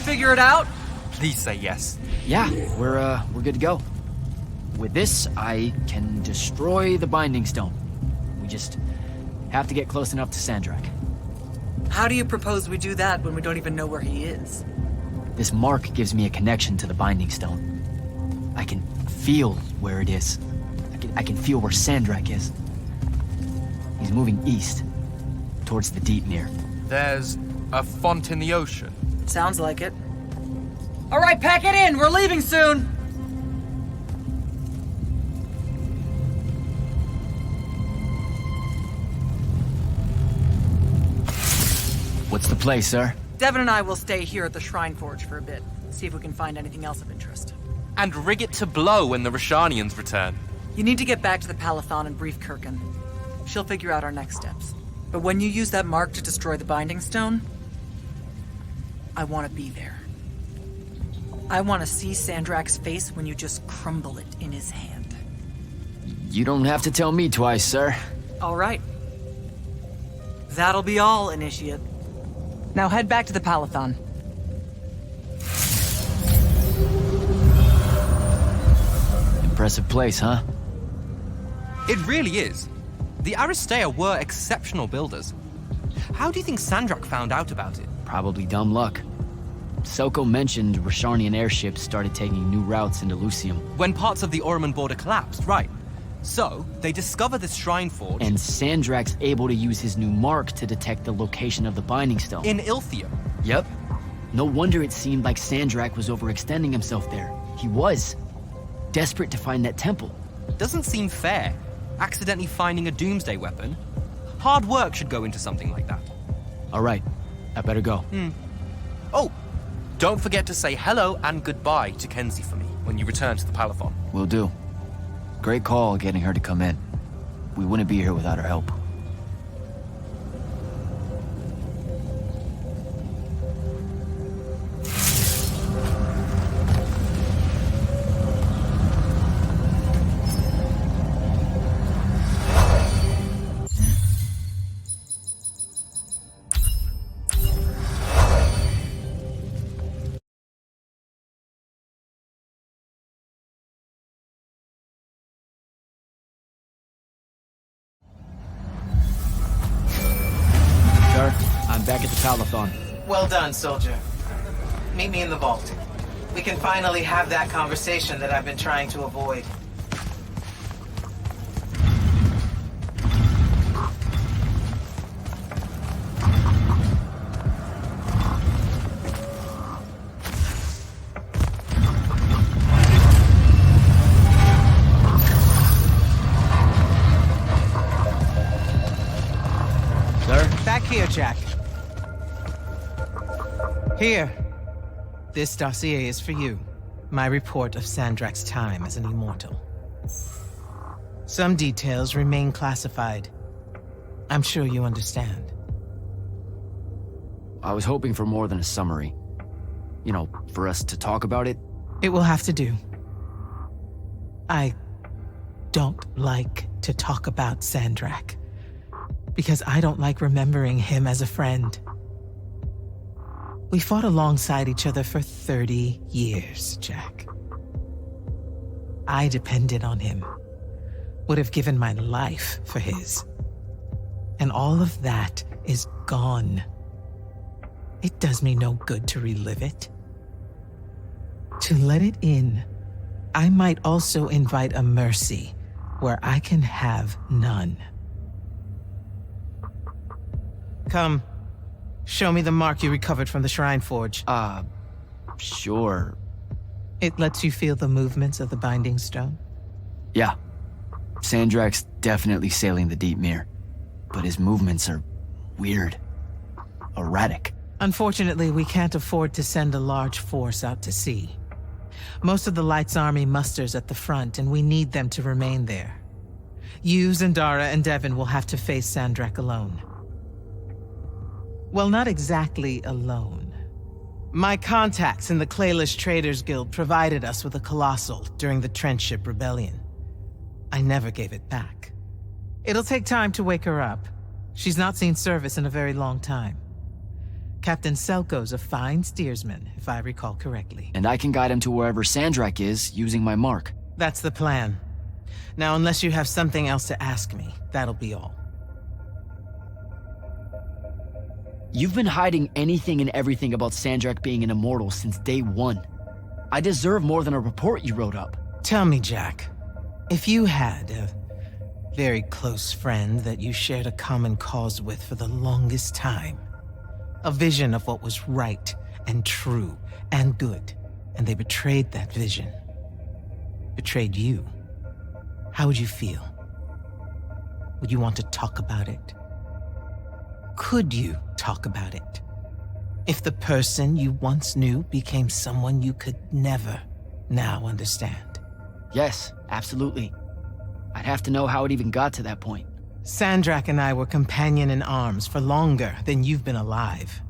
Figure it out? Please say yes. Yeah, we're good to go. With this, I can destroy the Binding Stone. We just have to get close enough to Sandrak. How do you propose we do that when we don't even know where he is? This mark gives me a connection to the Binding Stone. I can feel where it is. I can feel where Sandrak is. He's moving east, towards the deep mirror. There's a font in the ocean. Sounds like it. All right, pack it in. We're leaving soon. What's the play, sir? Devin and I will stay here at the Shrine Forge for a bit. See if we can find anything else of interest. And rig it to blow when the Rashanians return. You need to get back to the palathon and brief Kirkin. She'll figure out our next steps. But when you use that mark to destroy the Binding Stone, I want to be there. I want to see Sandrak's face when you just crumble it in his hand. You don't have to tell me twice, sir. All right. That'll be all, Initiate. Now head back to the palathon. Impressive place, huh? It really is. The Aristeia were exceptional builders. How do you think Sandrak found out about it? Probably dumb luck. Selko mentioned Rashanian airships started taking new routes into Lucium. When parts of the Orman border collapsed, right. So, they discover this shrine forge. And Sandrak's able to use his new mark to detect the location of the Binding Stone. In Ilthium. Yep. No wonder it seemed like Sandrak was overextending himself there. He was. Desperate to find that temple. Doesn't seem fair. Accidentally finding a doomsday weapon. Hard work should go into something like that. All right. I better go. Oh, don't forget to say hello and goodbye to Kenzie for me when you return to the palathon. Will do. Great call getting her to come in. We wouldn't be here without her help. Back at the palathon. Well done, soldier. Meet me in the vault. We can finally have that conversation that I've been trying to avoid. Sir? Back here, Jack. Here. This dossier is for you. My report of Sandrak's time as an immortal. Some details remain classified. I'm sure you understand. I was hoping for more than a summary. You know, for us to talk about it. It will have to do. I don't like to talk about Sandrak, because I don't like remembering him as a friend. We fought alongside each other for 30 years, Jack. I depended on him, would have given my life for his. And all of that is gone. It does me no good to relive it. To let it in, I might also invite a mercy where I can have none. Come. Show me the mark you recovered from the Shrine Forge. Sure. It lets you feel the movements of the Binding Stone? Yeah. Sandrak's definitely sailing the deep mirror, but his movements are weird. Erratic. Unfortunately, we can't afford to send a large force out to sea. Most of the Light's army musters at the front, and we need them to remain there. You, Zendara, and Devin will have to face Sandrak alone. Well, not exactly alone. My contacts in the Clayless Traders Guild provided us with a Colossal during the Trenchship Rebellion. I never gave it back. It'll take time to wake her up. She's not seen service in a very long time. Captain Selko's a fine steersman, if I recall correctly. And I can guide him to wherever Sandrak is, using my mark. That's the plan. Now, unless you have something else to ask me, that'll be all. You've been hiding anything and everything about Sandrak being an immortal since day one. I deserve more than a report you wrote up. Tell me, Jack, if you had a very close friend that you shared a common cause with for the longest time, a vision of what was right and true and good, and they betrayed that vision, betrayed you, how would you feel? Would you want to talk about it? Could you talk about it? If the person you once knew became someone you could never now understand. Yes, absolutely. I'd have to know how it even got to that point. Sandrak and I were companion in arms for longer than you've been alive.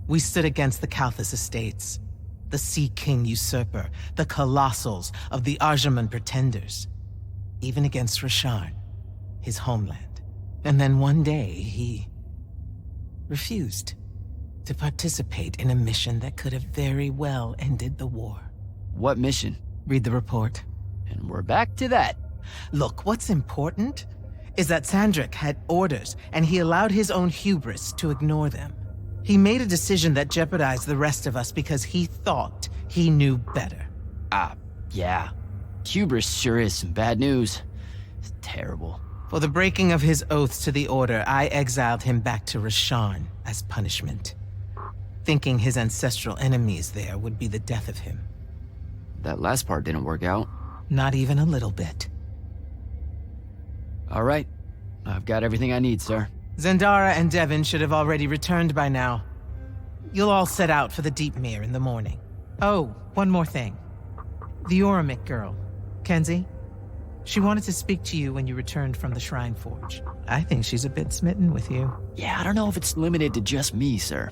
We stood against the Kalthus estates, the Sea King usurper, the colossals of the Arjaman pretenders, even against Rasharn, his homeland. And then one day, he refused to participate in a mission that could have very well ended the war. What mission? Read the report. And we're back to that. Look, what's important is that Sandrak had orders, and he allowed his own hubris to ignore them. He made a decision that jeopardized the rest of us because he thought he knew better. Yeah. Hubris sure is some bad news. It's terrible. For the breaking of his oaths to the Order, I exiled him back to Rasharn as punishment, thinking his ancestral enemies there would be the death of him. That last part didn't work out. Not even a little bit. All right. I've got everything I need, sir. Zendara and Devon should have already returned by now. You'll all set out for the Deepmere in the morning. Oh, one more thing. The Oramic girl, Kenzie. She wanted to speak to you when you returned from the Shrine Forge. I think she's a bit smitten with you. Yeah, I don't know if it's limited to just me, sir.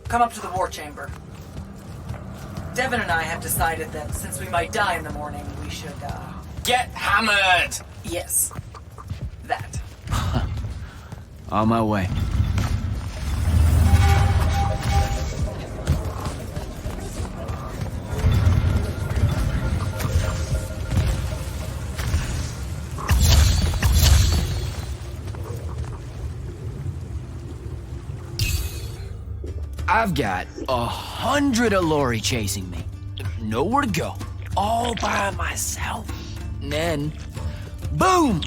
Come up to the war chamber. Devon and I have decided that since we might die in the morning, we should, Get hammered! Yes. That. On my way. I've got 100 Allori chasing me. Nowhere to go. All by myself. And then, boom!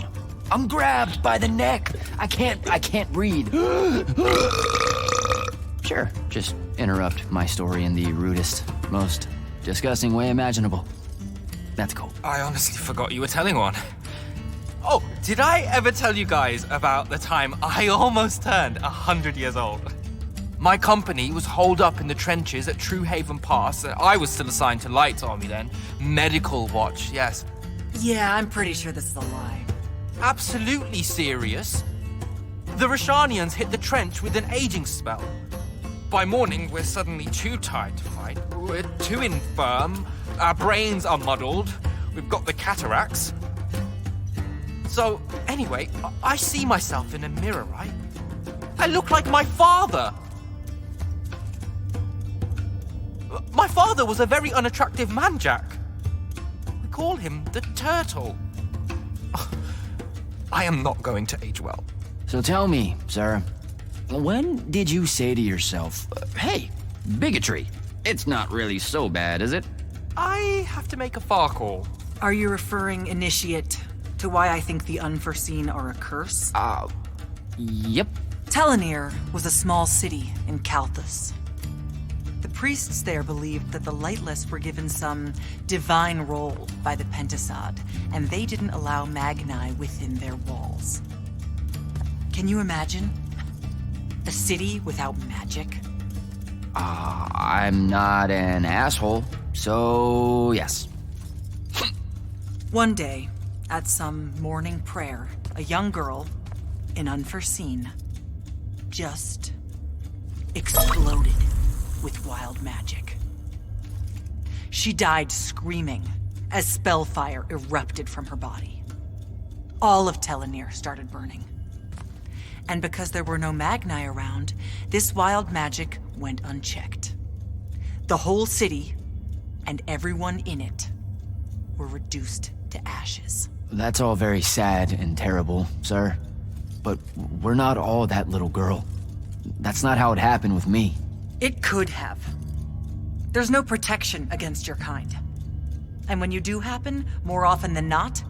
I'm grabbed by the neck. I can't breathe. Sure, just interrupt my story in the rudest, most disgusting way imaginable. That's cool. I honestly forgot you were telling one. Oh, did I ever tell you guys about the time I almost turned 100 years old? My company was holed up in the trenches at True Haven Pass. I was still assigned to Light Army then. Medical watch, yes. Yeah, I'm pretty sure this is a lie. Absolutely serious. The Rashanians hit the trench with an aging spell. By morning, we're suddenly too tired to fight. We're too infirm. Our brains are muddled. We've got the cataracts. So, anyway, I see myself in a mirror, right? I look like my father. My father was a very unattractive man, Jack. We call him the Turtle. I am not going to age well. So tell me, sir, when did you say to yourself, hey, bigotry, it's not really so bad, is it? I have to make a far call. Are you referring, Initiate, to why I think the Unforeseen are a curse? Yep. Telenir was a small city in Kalthus. The priests there believed that the Lightless were given some divine role by the Pentasod, and they didn't allow Magni within their walls. Can you imagine? A city without magic? I'm not an asshole, so yes. One day, at some morning prayer, a young girl, in Unforeseen, just exploded with wild magic. She died screaming as spellfire erupted from her body. All of Telenir started burning. And because there were no Magni around, this wild magic went unchecked. The whole city and everyone in it were reduced to ashes. That's all very sad and terrible, sir. But we're not all that little girl. That's not how it happened with me. It could have. There's no protection against your kind. And when you do happen, more often than not,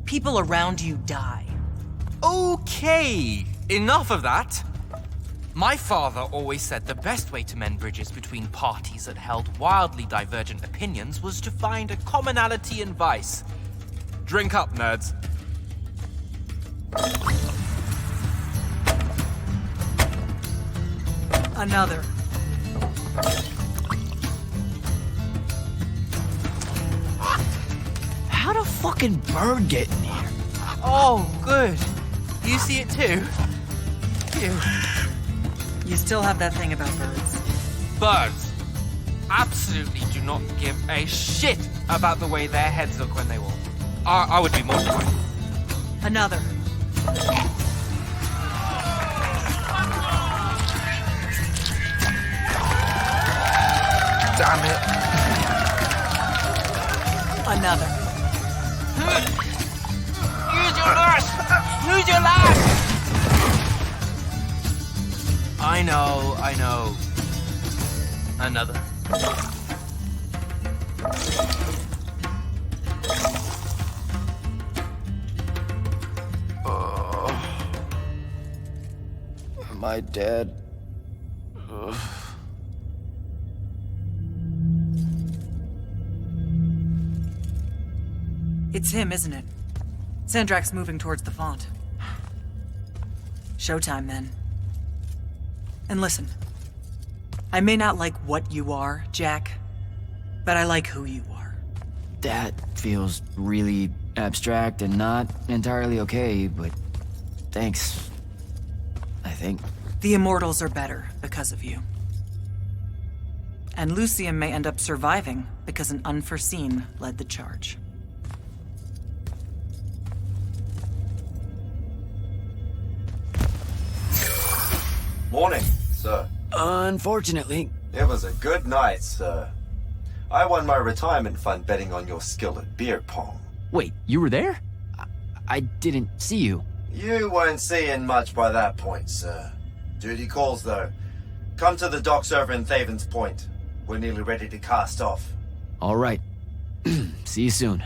people around you die. Okay, enough of that. My father always said the best way to mend bridges between parties that held wildly divergent opinions was to find a commonality in vice. Drink up, nerds. Another. How'd a fucking bird get in here? Oh, good. You see it too? You still have that thing about birds. Birds absolutely do not give a shit about the way their heads look when they walk. I would be mortified. Another. Damn it. Another. Use your lash! Use your lash! I know. Another. Am I dead? Ugh. It's him, isn't it? Sandrak's moving towards the font. Showtime, then. And listen, I may not like what you are, Jack, but I like who you are. That feels really abstract and not entirely okay, but thanks, I think. The Immortals are better because of you. And Lucium may end up surviving because an Unforeseen led the charge. Morning, sir. Unfortunately. It was a good night, sir. I won my retirement fund betting on your skill at beer pong. Wait, you were there? I didn't see you. You weren't seeing much by that point, sir. Duty calls, though. Come to the docks over in Thaven's Point. We're nearly ready to cast off. All right. See you soon.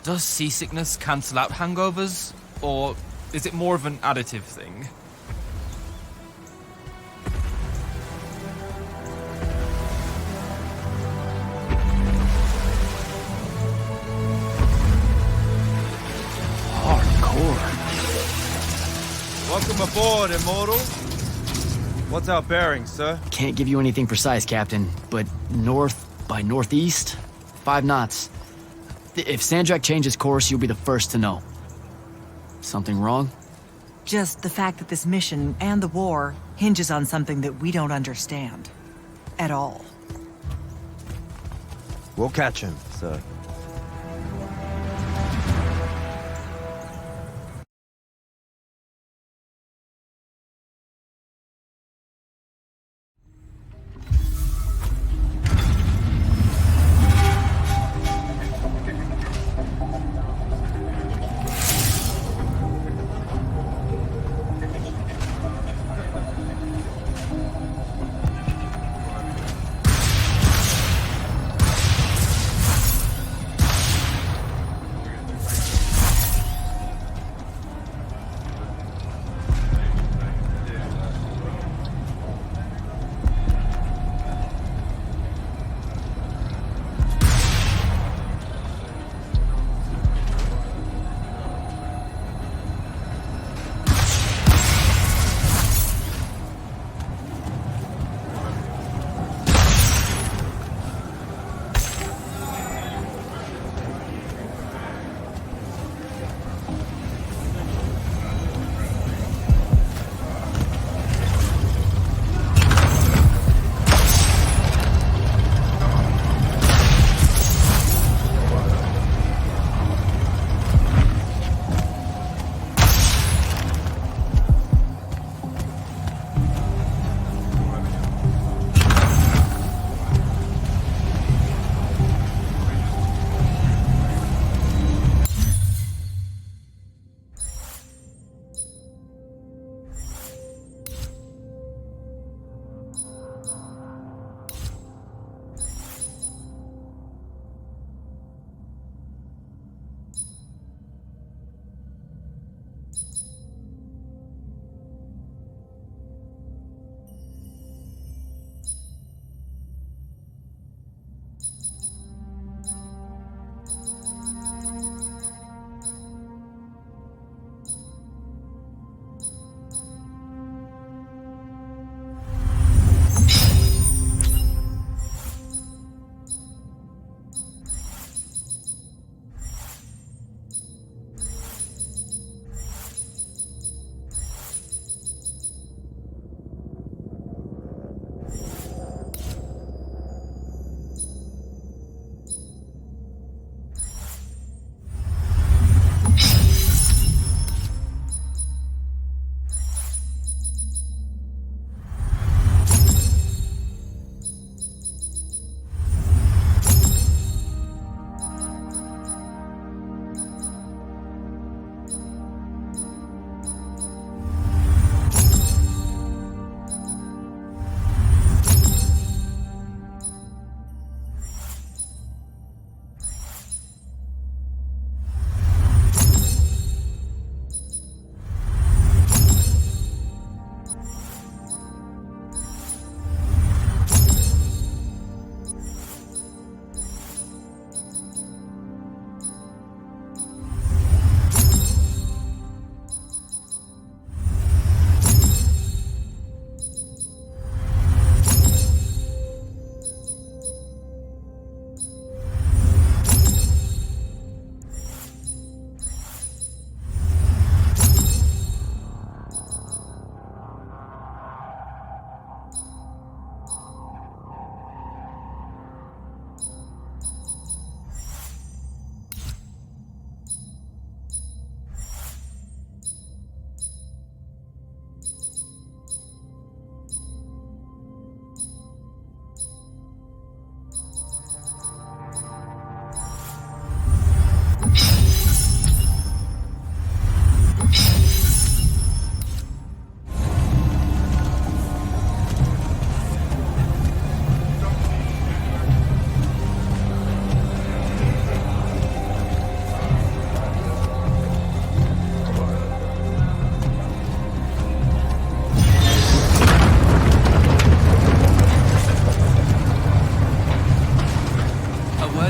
Does seasickness cancel out hangovers, or is it more of an additive thing? Hardcore. Welcome aboard, Immortal. What's our bearing, sir? Can't give you anything precise, Captain, but north by northeast, 5 knots. If Sandrak changes course, you'll be the first to know. Something wrong? Just the fact that this mission and the war hinges on something that we don't understand. At all. We'll catch him, sir.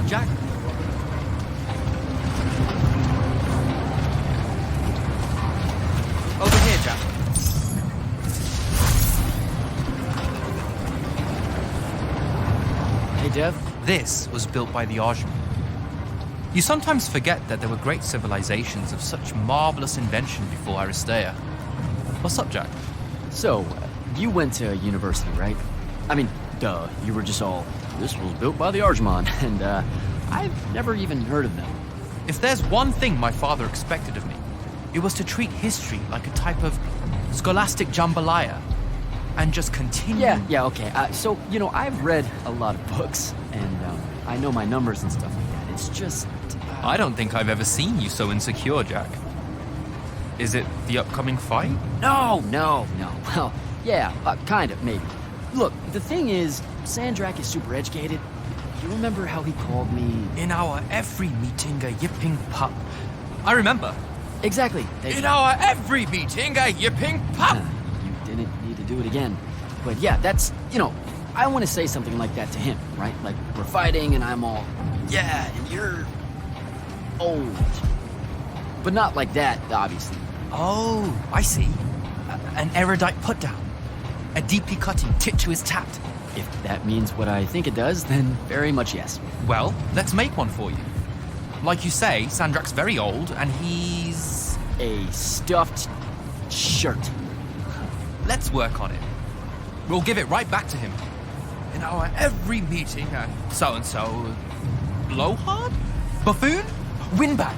Jack? Over here, Jack. Hey, Dev. This was built by the Orman. You sometimes forget that there were great civilizations of such marvelous invention before Aristea. What's up, Jack? So, you went to university, right? I mean, duh, you were just all, this was built by the Orman, and I've never even heard of them. If there's one thing my father expected of me, it was to treat history like a type of scholastic jambalaya, and just continue... Yeah, okay. So, you know, I've read a lot of books, and I know my numbers and stuff like that. It's just... I don't think I've ever seen you so insecure, Jack. Is it the upcoming fight? No. Well, yeah, kind of, maybe. Look, the thing is, Sandrak is super educated. You remember how he called me... In our every meeting, a yipping pup. I remember. Exactly. In our every meeting, a yipping pup! You didn't need to do it again. But yeah, that's, you know, I want to say something like that to him, right? Like, we're fighting and I'm all, yeah, and you're old. But not like that, obviously. Oh, I see. An erudite put-down. A deeply cutting tit to his tat. If that means what I think it does, then very much yes. Well, let's make one for you. Like you say, Sandrak's very old, and he's... a stuffed shirt. Let's work on it. We'll give it right back to him. In our every meeting, so-and-so... blowhard? Buffoon? Windbag.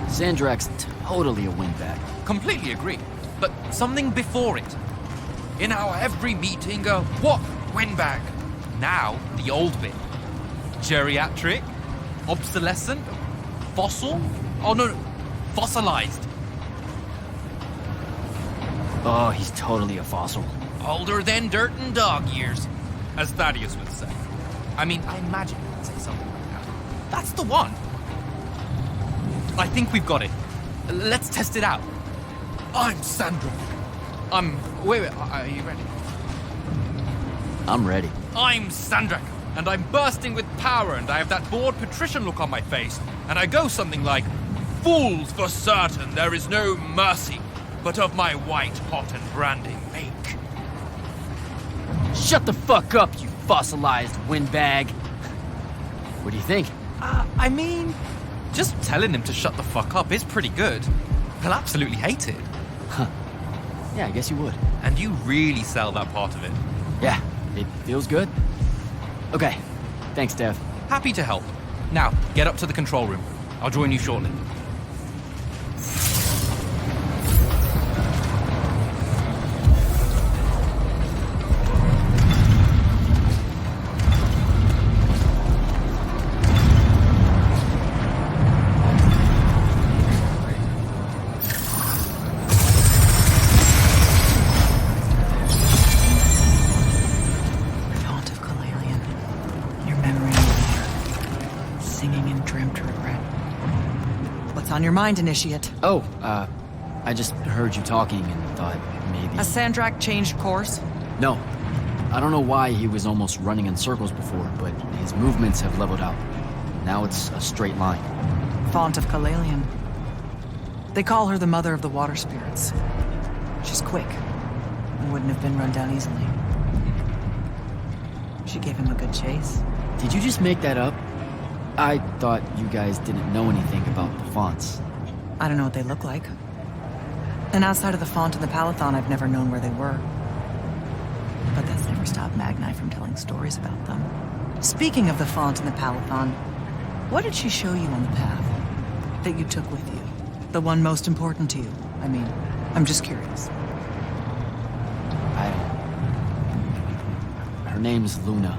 Sandrak's totally a windbag. Completely agree. But something before it. In our every meeting, what? Windbag. Now, the old bit. Geriatric? Obsolescent? Fossil? Oh, no. Fossilized. Oh, he's totally a fossil. Older than dirt and dog years, as Thaddius would say. I mean, I imagine he'd say something like that. That's the one. I think we've got it. Let's test it out. I'm Sandrak. Wait, are you ready? I'm ready. I'm Sandrak, and I'm bursting with power, and I have that bored patrician look on my face, and I go something like, "Fools, for certain, there is no mercy, but of my white hot and branding make." Shut the fuck up, you fossilized windbag. What do you think? I mean, just telling him to shut the fuck up is pretty good. He'll absolutely hate it. Huh. Yeah, I guess you would. And you really sell that part of it. Yeah, it feels good. Okay, thanks, Dev. Happy to help. Now, get up to the control room. I'll join you shortly. On your mind, Initiate. Oh, I just heard you talking and thought maybe... Has Sandrak changed course? No. I don't know why he was almost running in circles before, but his movements have leveled out. Now it's a straight line. Font of Kalalian. They call her the mother of the water spirits. She's quick and wouldn't have been run down easily. She gave him a good chase. Did you just make that up? I thought you guys didn't know anything about the fonts. I don't know what they look like. And outside of the font and the palathon, I've never known where they were. But that's never stopped Magni from telling stories about them. Speaking of the font and the palathon, what did she show you on the path that you took with you? The one most important to you, I mean. I'm just curious. Her name's Luna.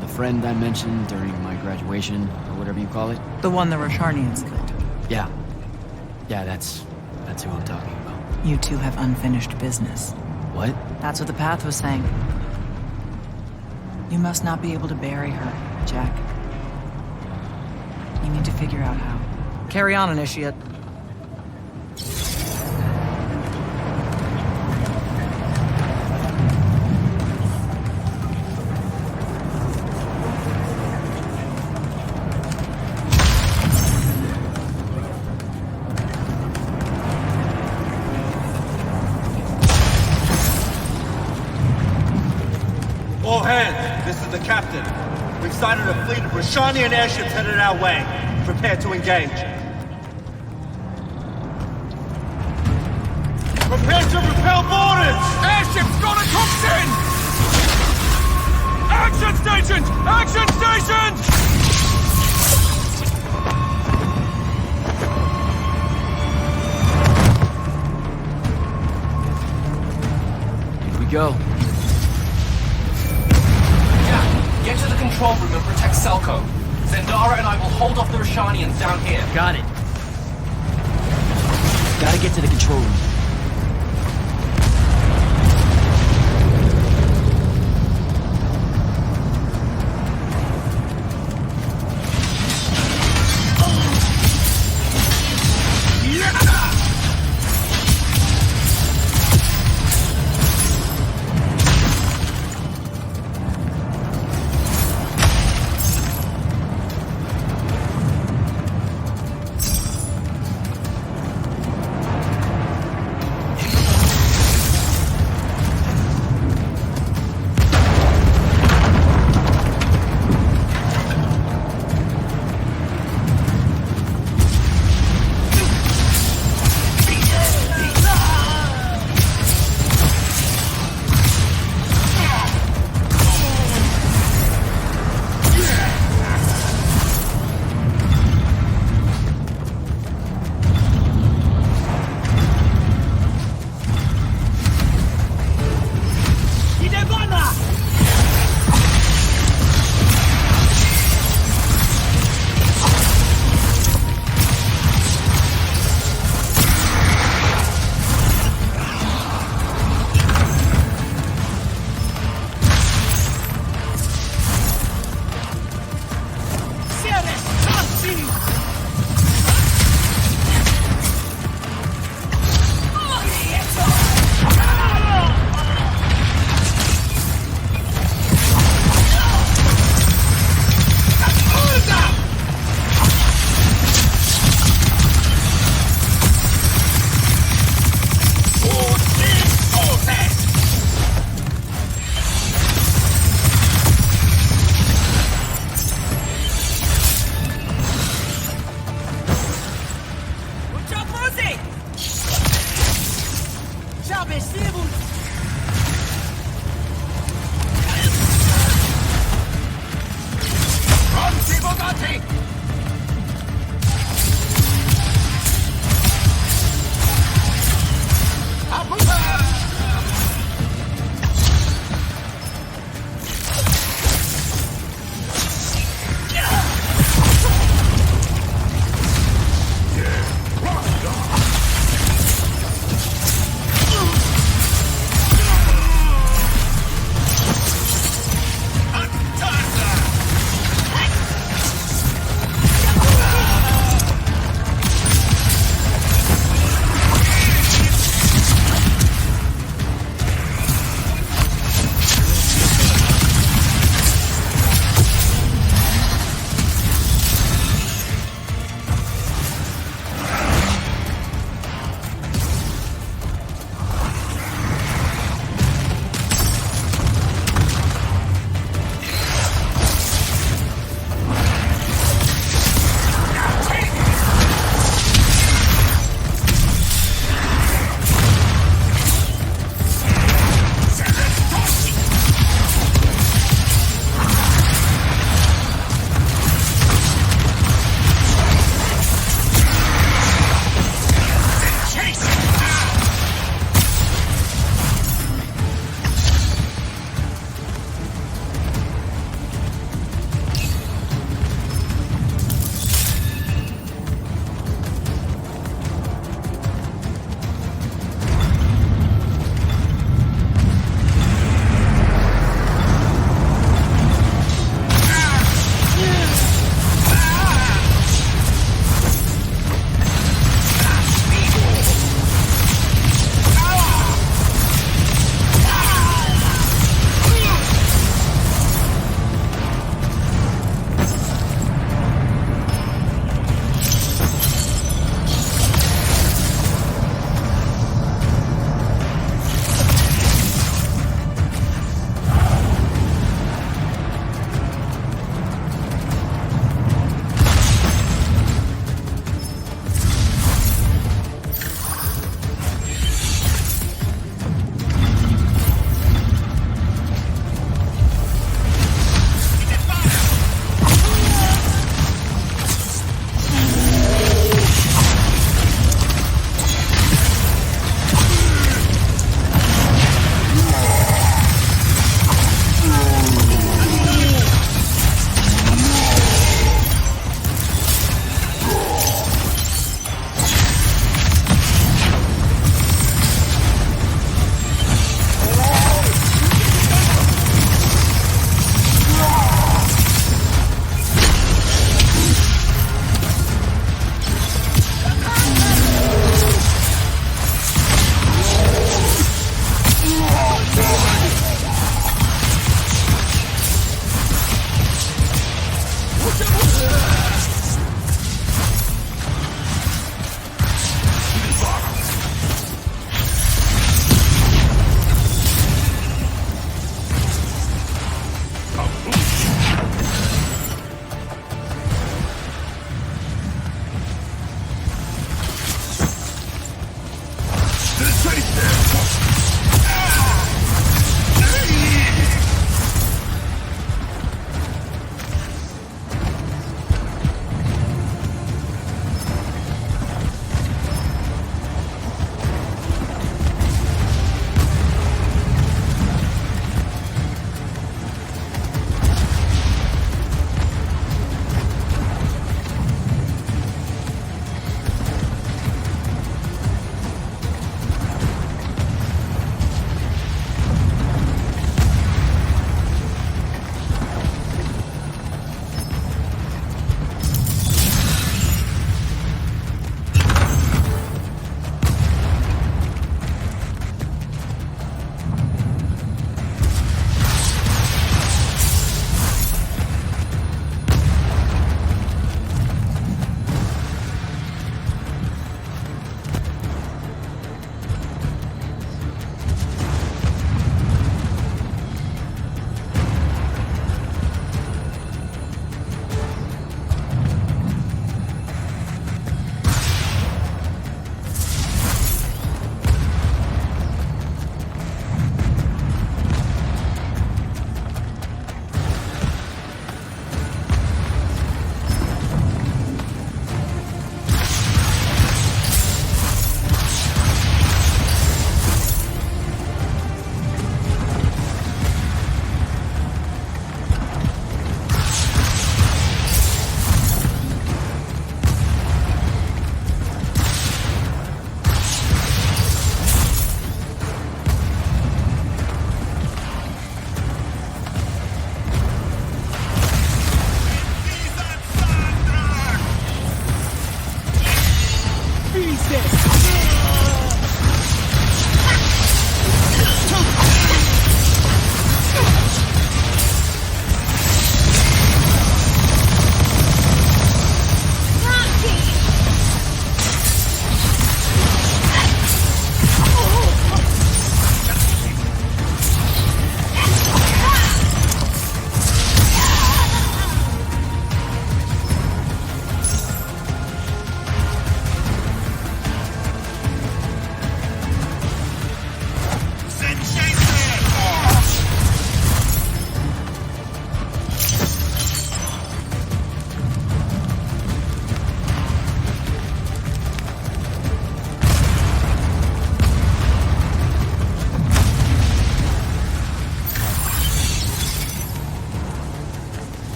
The friend I mentioned during my graduation, or whatever you call it. The one the Rosharnians killed. Yeah. Yeah, that's who I'm talking about. You two have unfinished business. What? That's what the path was saying. You must not be able to bury her, Jack. You need to figure out how. Carry on, Initiate. this is the captain. We've sighted a fleet of Rashanian airships headed our way. Prepare to engage. Prepare to repel boarders! Airships got a cockpit! Action stations! Action stations! Here we go. Yeah, get to the control room and protect Selko. Zendara and I will hold off the Rashanians down here. Got it. Gotta get to the control room.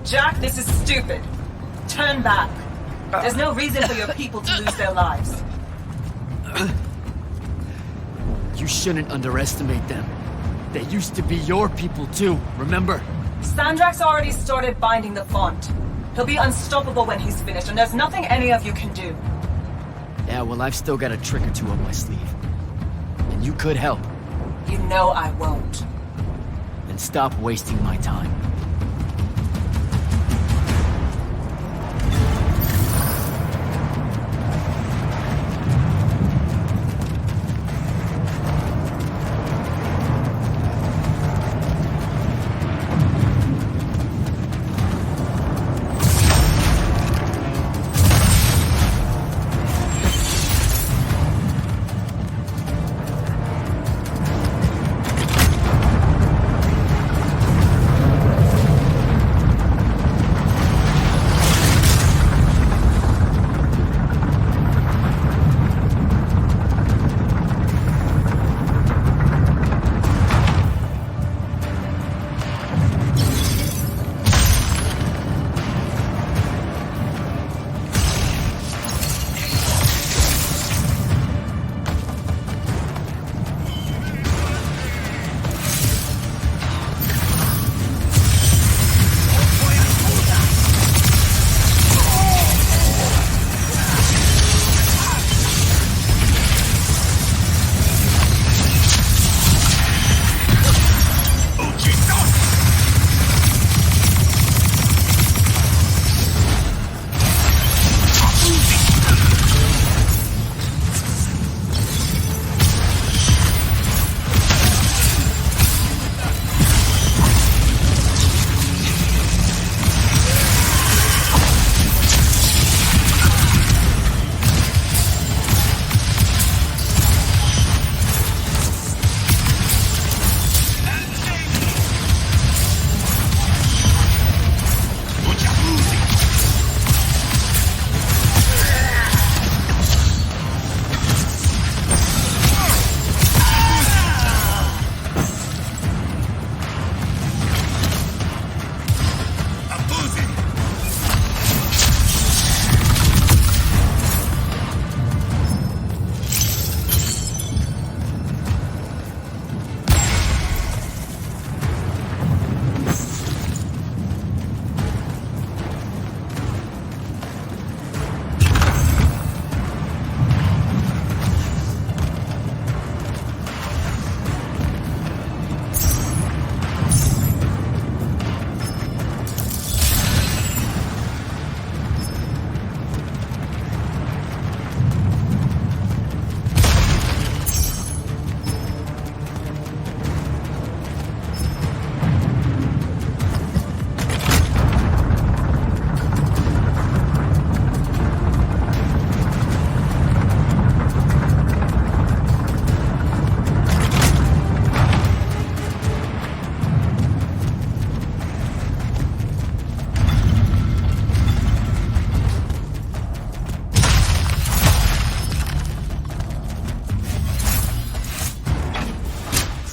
Jack, this is stupid. Turn back. There's no reason for your people to lose their lives. You shouldn't underestimate them. They used to be your people too, remember? Sandrak's already started binding the font. He'll be unstoppable when he's finished, and there's nothing any of you can do. Yeah, well, I've still got a trick or two up my sleeve. And you could help. You know I won't. Then stop wasting my time.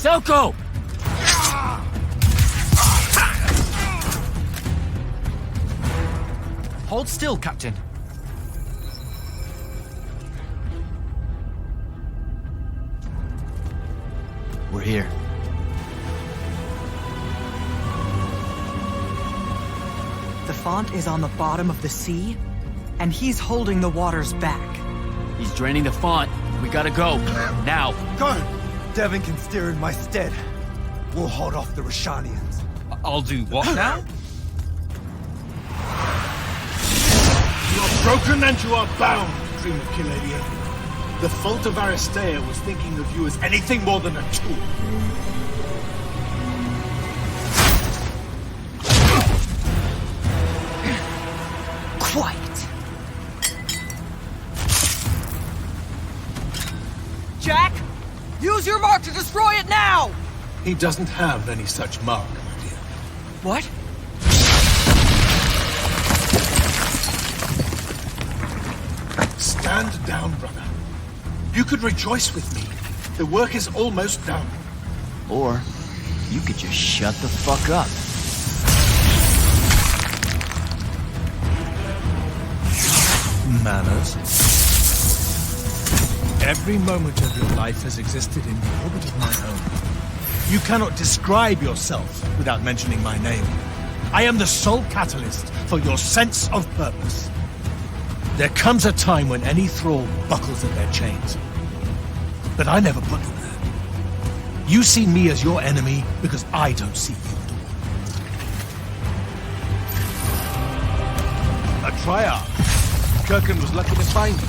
Selko! Hold still, Captain. We're here. The font is on the bottom of the sea, and he's holding the waters back. He's draining the font. We gotta go. Now. Go! Devin can steer in my stead. We'll hold off the Rashanians. I'll do what now? You are broken and you are bound, Dream of Kiladia. The fault of Aristea was thinking of you as anything more than a tool. Quiet. Jack, use your mark to destroy it now! He doesn't have any such mark, my dear. What? Stand down, brother. You could rejoice with me. The work is almost done. Or you could just shut the fuck up. Manners. Every moment of your life has existed in the orbit of my own. You cannot describe yourself without mentioning my name. I am the sole catalyst for your sense of purpose. There comes a time when any thrall buckles at their chains. But I never put them there. You see me as your enemy because I don't see you at all. A triarch. Kirkin was lucky to find you.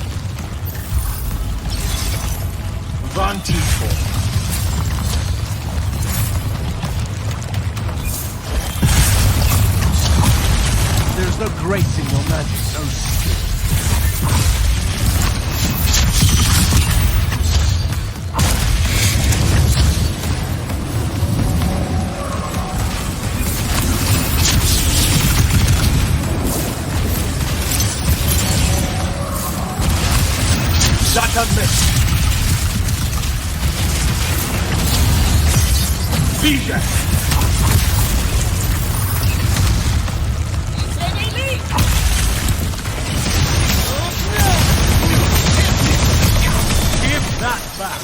There's no grace in your magic, no skill. That a miss. Vision! Give that back!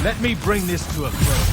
Let me bring this to a close.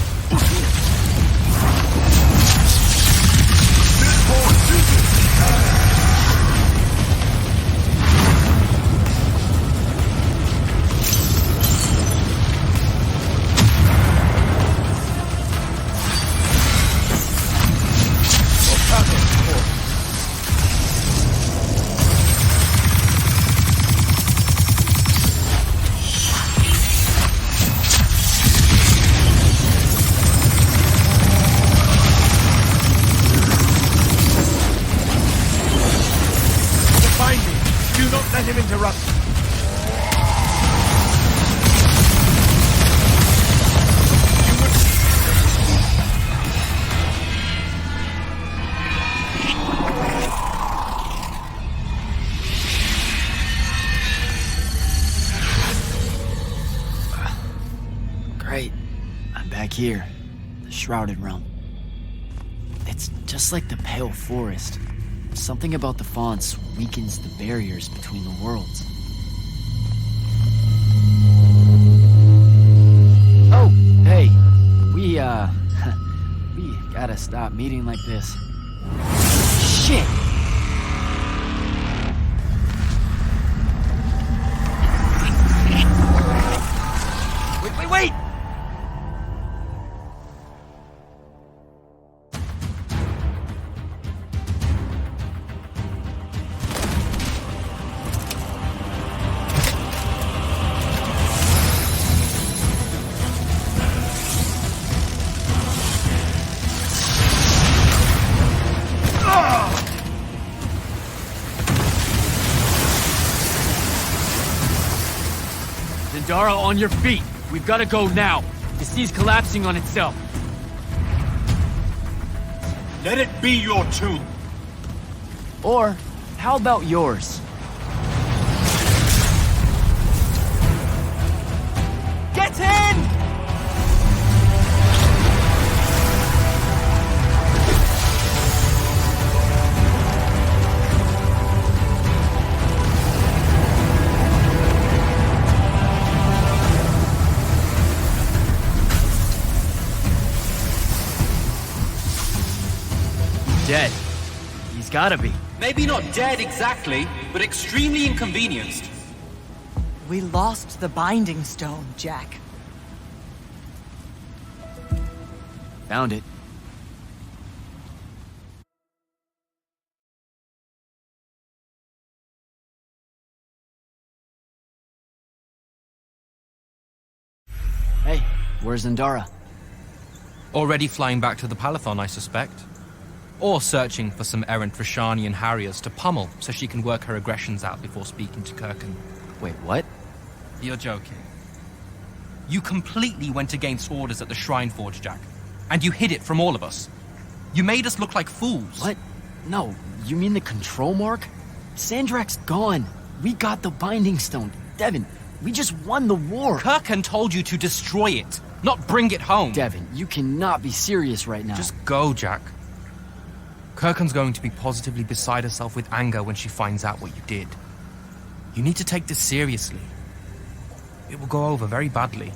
Here, the Shrouded Realm. It's just like the Pale Forest. Something about the fonts weakens the barriers between the worlds. Oh, hey, we gotta stop meeting like this. Shit! Wait! Zendara, on your feet! We've gotta go now! The sea's collapsing on itself. Let it be your tomb! Or, how about yours? Get in! Dead. He's gotta be. Maybe not dead exactly, but extremely inconvenienced. We lost the Binding Stone, Jack. Found it. Hey, where's Zendara? Already flying back to the Palathon, I suspect. Or searching for some errant Rashanian harriers to pummel so she can work her aggressions out before speaking to Kirkan. Wait, what? You're joking. You completely went against orders at the Shrine Forge, Jack. And you hid it from all of us. You made us look like fools. What? No, you mean the control mark? Sandrak's gone. We got the Binding Stone. Devin, we just won the war. Kirkan told you to destroy it, not bring it home. Devin, you cannot be serious right now. Just go, Jack. Kirkan's going to be positively beside herself with anger when she finds out what you did. You need to take this seriously. It will go over very badly.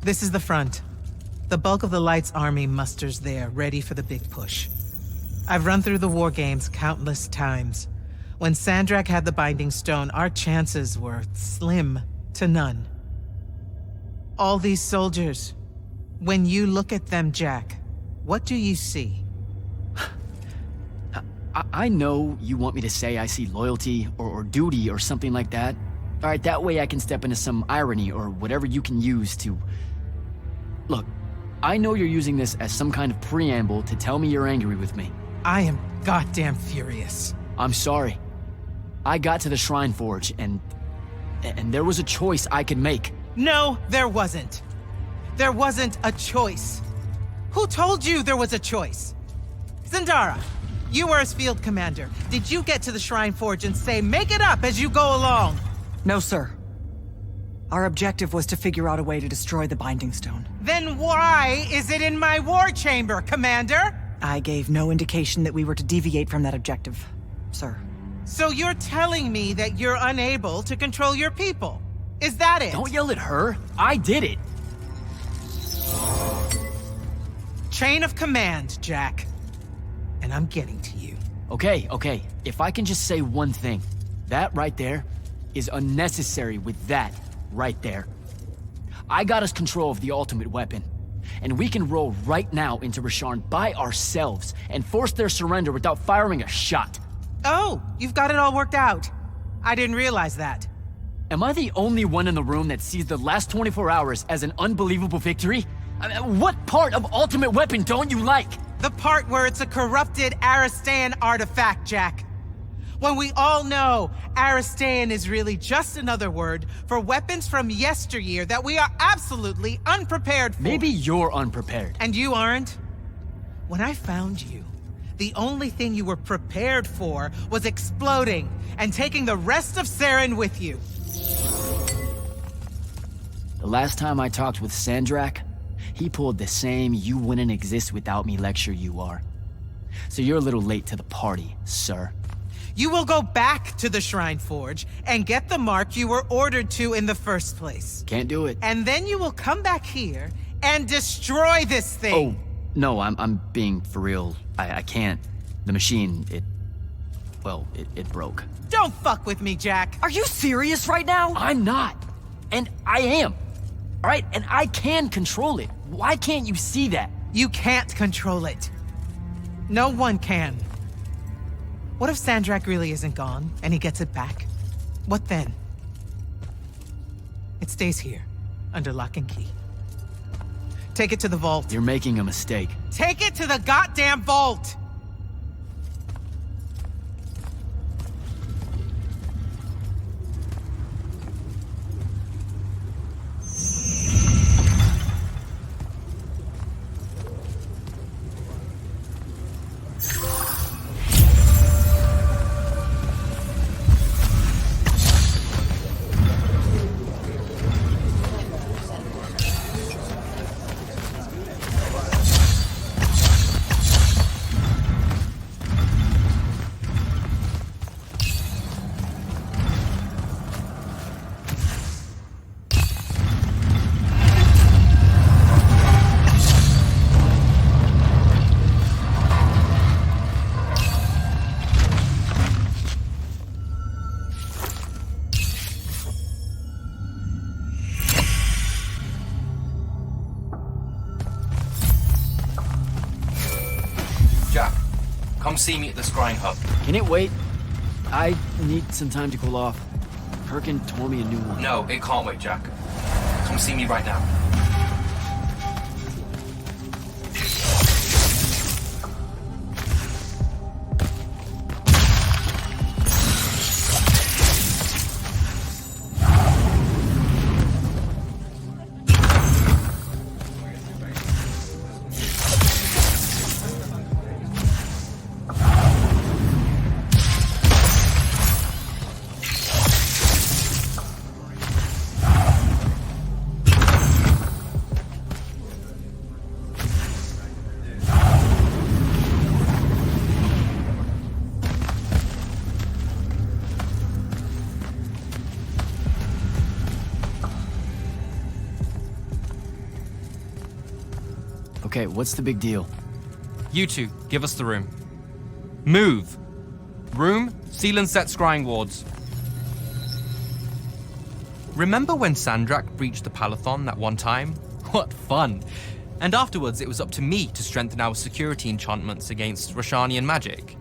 This is the front. The bulk of the Light's army musters there, ready for the big push. I've run through the war games countless times. When Sandrak had the Binding Stone, our chances were slim to none. All these soldiers, when you look at them, Jack, what do you see? I know you want me to say I see loyalty or duty or something like that. All right, that way I can step into some irony or whatever you can use to... Look, I know you're using this as some kind of preamble to tell me you're angry with me. I am goddamn furious. I'm sorry. I got to the Shrine Forge and there was a choice I could make. No, there wasn't. There wasn't a choice. Who told you there was a choice? Zendara, you were as field commander. Did you get to the Shrine Forge and say, make it up as you go along? No, sir. Our objective was to figure out a way to destroy the Binding Stone. Then why is it in my war chamber, Commander? I gave no indication that we were to deviate from that objective, sir. So you're telling me that you're unable to control your people? Is that it? Don't yell at her. I did it. Chain of command, Jack. And I'm getting to you. Okay. If I can just say one thing. That right there is unnecessary with that right there. I got us control of the ultimate weapon. And we can roll right now into Rasharn by ourselves and force their surrender without firing a shot. Oh, you've got it all worked out. I didn't realize that. Am I the only one in the room that sees the last 24 hours as an unbelievable victory? I mean, what part of Ultimate Weapon don't you like? The part where it's a corrupted Aristean artifact, Jack. When we all know Aristean is really just another word for weapons from yesteryear that we are absolutely unprepared for. Maybe you're unprepared. And you aren't? When I found you, The only thing you were prepared for was exploding and taking the rest of Sarin with you. The last time I talked with Sandrak, he pulled the same "you wouldn't exist without me" lecture you are. So you're a little late to the party, sir. You will go back to the Shrine Forge and get the mark you were ordered to in the first place. Can't do it. And then you will come back here and destroy this thing. Oh, no, I'm being for real. I can't. The machine, it broke. Don't fuck with me, Jack. Are you serious right now? I'm not. And I am. All right? And I can control it. Why can't you see that? You can't control it. No one can. What if Sandrak really isn't gone, and he gets it back? What then? It stays here, under lock and key. Take it to the vault. You're making a mistake. Take it to the goddamn vault! Come see me at the scrying hub. Can it wait? I need some time to cool off. Perkin tore me a new one. No, it can't wait, Jack. Come see me right now. Okay, what's the big deal? You two, give us the room. Move! Room, seal and set scrying wards. Remember when Sandrak breached the palathon that one time? What fun! And afterwards it was up to me to strengthen our security enchantments against Rashanian magic.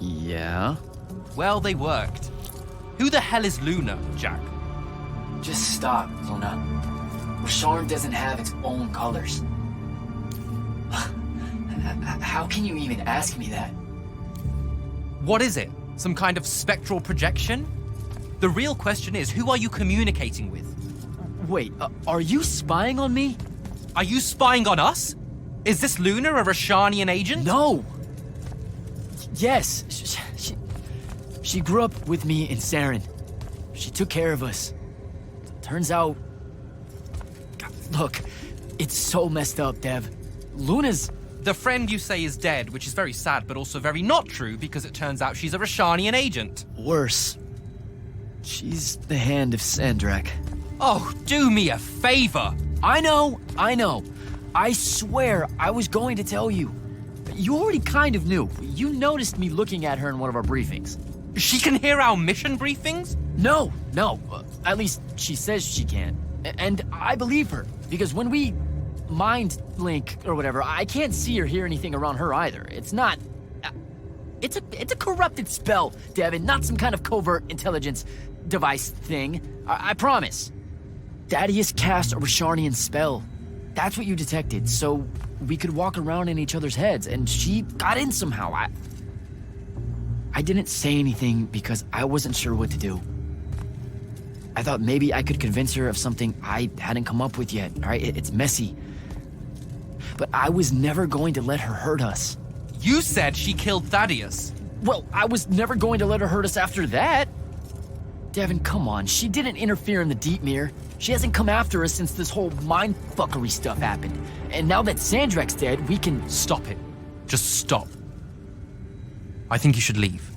Yeah? Well, they worked. Who the hell is Luna, Jack? Just stop, Luna. Rasharn doesn't have its own colors. How can you even ask me that? What is it? Some kind of spectral projection? The real question is, who are you communicating with? Wait, are you spying on me? Are you spying on us? Is this Luna a Rashanian agent? No! Yes, she grew up with me in Sarin. She took care of us. Turns out... Look, it's so messed up, Dev. Luna's... The friend you say is dead, which is very sad, but also very not true, because it turns out she's a Rashanian agent. Worse. She's the hand of Sandrak. Oh, do me a favor! I know. I swear I was going to tell you. You already kind of knew. You noticed me looking at her in one of our briefings. She can hear our mission briefings? No. At least she says she can. And I believe her, because when we mind link or whatever, I can't see or hear anything around her either. It's not... It's a corrupted spell, Devin, not some kind of covert intelligence device thing. I promise. Thaddius cast a Rasharnian spell. That's what you detected, so we could walk around in each other's heads, and she got in somehow. I didn't say anything because I wasn't sure what to do. I thought maybe I could convince her of something I hadn't come up with yet, all right? It's messy. But I was never going to let her hurt us. You said she killed Thaddius. Well, I was never going to let her hurt us after that. Devin, come on. She didn't interfere in the Deepmere. She hasn't come after us since this whole mindfuckery stuff happened. And now that Sandrak's dead, we can... Stop it. Just stop. I think you should leave.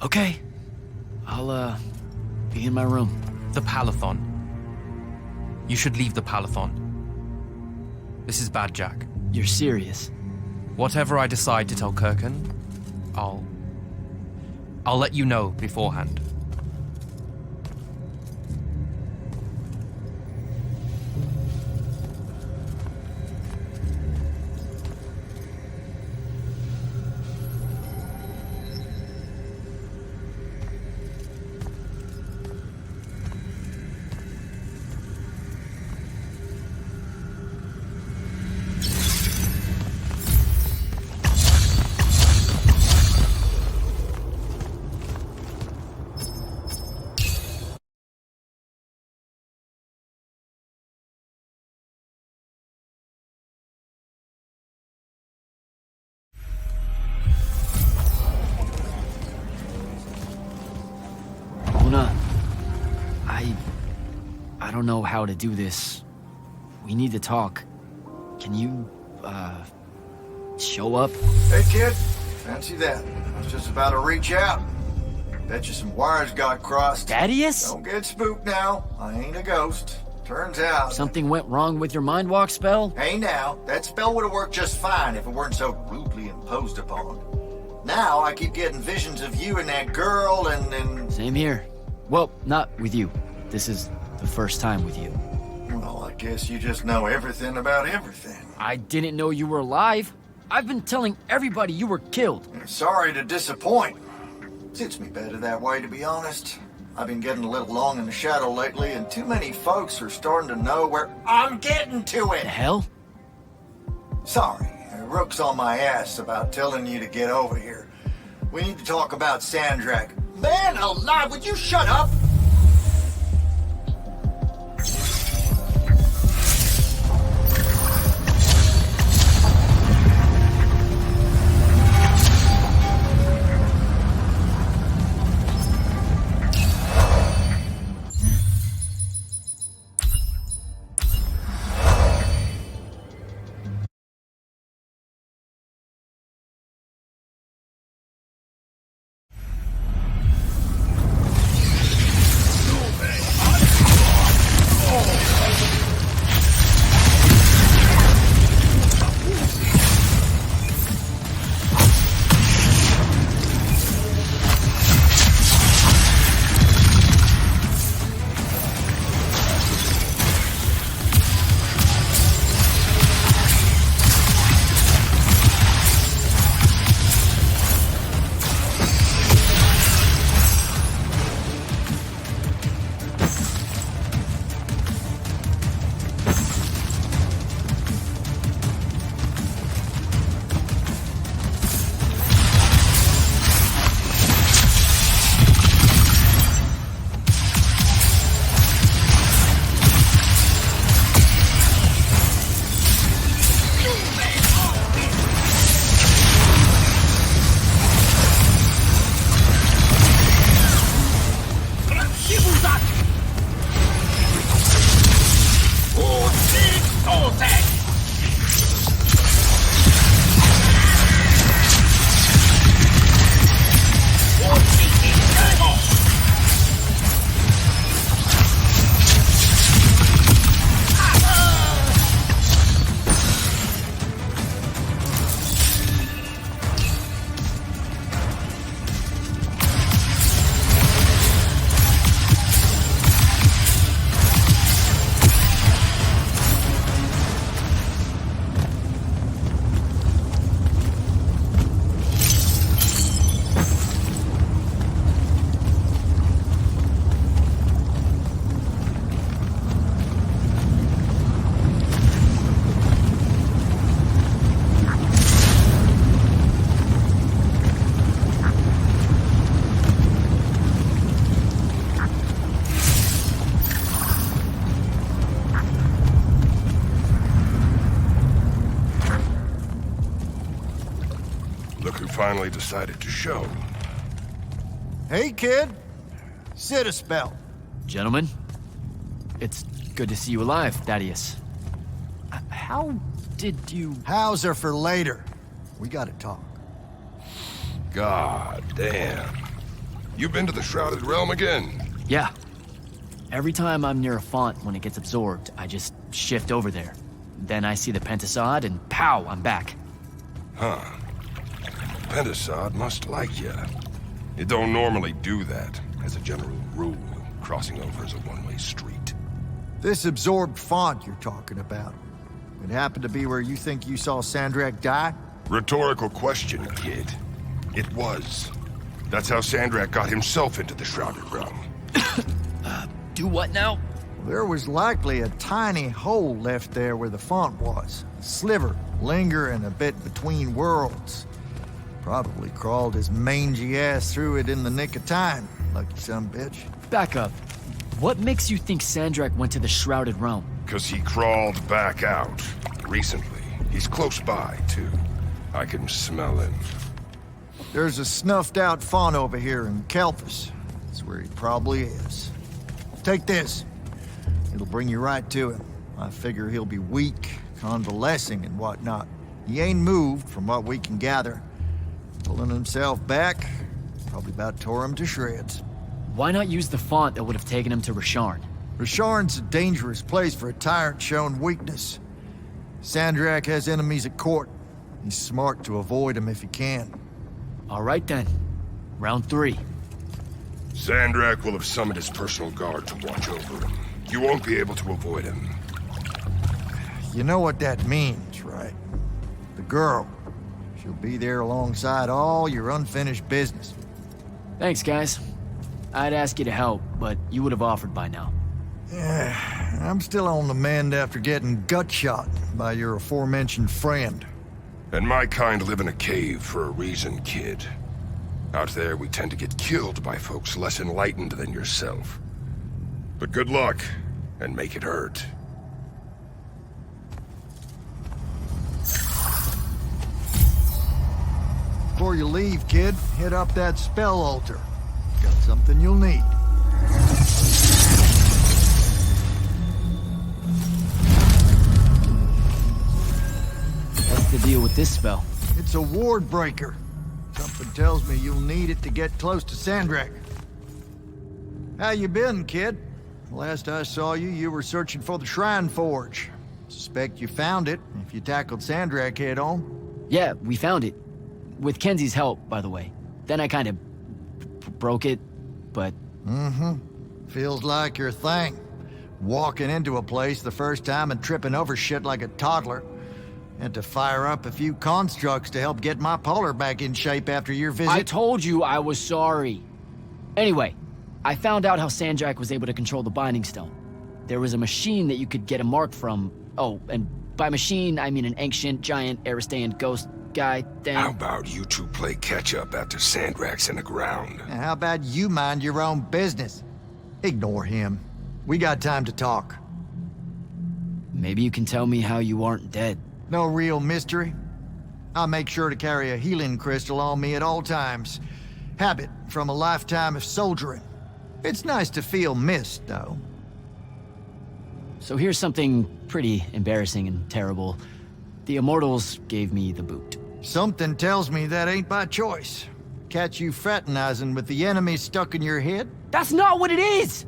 Okay. I'll, be in my room. The palathon. You should leave the palathon. This is bad, Jack. You're serious? Whatever I decide to tell Kirkan, I'll let you know beforehand. I don't know how to do this. We need to talk. Can you, show up? Hey, kid. Fancy that. I was just about to reach out. Bet you some wires got crossed. Thaddius? Don't get spooked now. I ain't a ghost. Turns out... Something went wrong with your mind walk spell? Hey now, that spell would have worked just fine if it weren't so rudely imposed upon. Now I keep getting visions of you and that girl and... Same here. Well, not with you. This is the first time with you. Well, I guess you just know everything about everything. I didn't know you were alive. I've been telling everybody you were killed. Sorry to disappoint. Suits me better that way, to be honest. I've been getting a little long in the shadow lately, and too many folks are starting to know where I'm getting to it. The hell? Sorry, Rook's on my ass about telling you to get over here. We need to talk about Sandrak. Man alive, would you shut up? finally decided to show. Hey, kid. Sit a spell. Gentlemen, it's good to see you alive, Thaddius. How did you... Hows are for later. We gotta talk. God damn. You been to the Shrouded Realm again? Yeah. Every time I'm near a font when it gets absorbed, I just shift over there. Then I see the Pentasod and pow, I'm back. Huh. Pentasod must like ya. It don't normally do that. As a general rule, crossing over is a one-way street. This absorbed font you're talking about, it happened to be where you think you saw Sandrak die? Rhetorical question, kid. It was. That's how Sandrak got himself into the Shrouded Realm. Do what now? There was likely a tiny hole left there where the font was. A sliver, lingering a bit between worlds. Probably crawled his mangy ass through it in the nick of time. Lucky son bitch. Back up. What makes you think Sandrak went to the Shrouded Realm? 'Cause he crawled back out. Recently. He's close by, too. I can smell him. There's a snuffed out font over here in Kelphus. That's where he probably is. Take this. It'll bring you right to him. I figure he'll be weak, convalescing and whatnot. He ain't moved, from what we can gather. Pulling himself back, probably about tore him to shreds. Why not use the font that would have taken him to Rasharn? Rasharn's a dangerous place for a tyrant showing weakness. Sandrak has enemies at court. He's smart to avoid them if he can. All right then. Round 3. Sandrak will have summoned his personal guard to watch over him. You won't be able to avoid him. You know what that means, right? The girl. She'll be there alongside all your unfinished business. Thanks, guys. I'd ask you to help, but you would have offered by now. Yeah, I'm still on the mend after getting gut shot by your aforementioned friend. And my kind live in a cave for a reason, kid. Out there, we tend to get killed by folks less enlightened than yourself. But good luck, and make it hurt. Before you leave, kid, hit up that spell altar. Got something you'll need. What's the deal with this spell? It's a ward breaker. Something tells me you'll need it to get close to Sandrak. How you been, kid? Last I saw you, you were searching for the Shrine Forge. Suspect you found it, if you tackled Sandrak head on. Yeah, we found it. With Kenzie's help, by the way. Then I kind of broke it, but... Mm-hmm. Feels like your thing. Walking into a place the first time and tripping over shit like a toddler. Had to fire up a few constructs to help get my polar back in shape after your visit. I told you I was sorry. Anyway, I found out how Sandrak was able to control the Binding Stone. There was a machine that you could get a mark from. Oh, and by machine, I mean an ancient, giant, Aristean ghost guy thing. How about you two play catch-up after Sandrak's in the ground? Now, how about you mind your own business? Ignore him. We got time to talk. Maybe you can tell me how you aren't dead. No real mystery. I'll make sure to carry a healing crystal on me at all times. Habit from a lifetime of soldiering. It's nice to feel missed, though. So here's something pretty embarrassing and terrible. The Immortals gave me the boot. Something tells me that ain't by choice. Catch you fraternizing with the enemy stuck in your head? That's not what it is!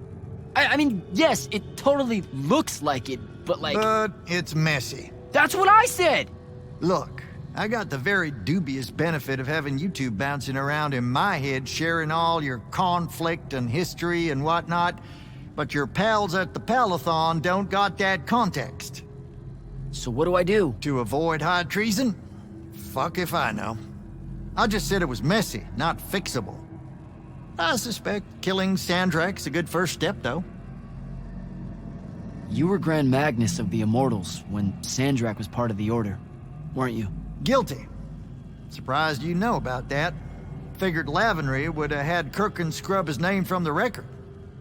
I mean, yes, it totally looks like it, but like... But it's messy. That's what I said! Look, I got the very dubious benefit of having you two bouncing around in my head, sharing all your conflict and history and whatnot, but your pals at the palathon don't got that context. So what do I do? To avoid high treason? Fuck if I know. I just said it was messy, not fixable. I suspect killing Sandrak's a good first step, though. You were Grand Magnus of the Immortals when Sandrak was part of the Order, weren't you? Guilty. Surprised you know about that. Figured Lavenry would have had Kirkin scrub his name from the record.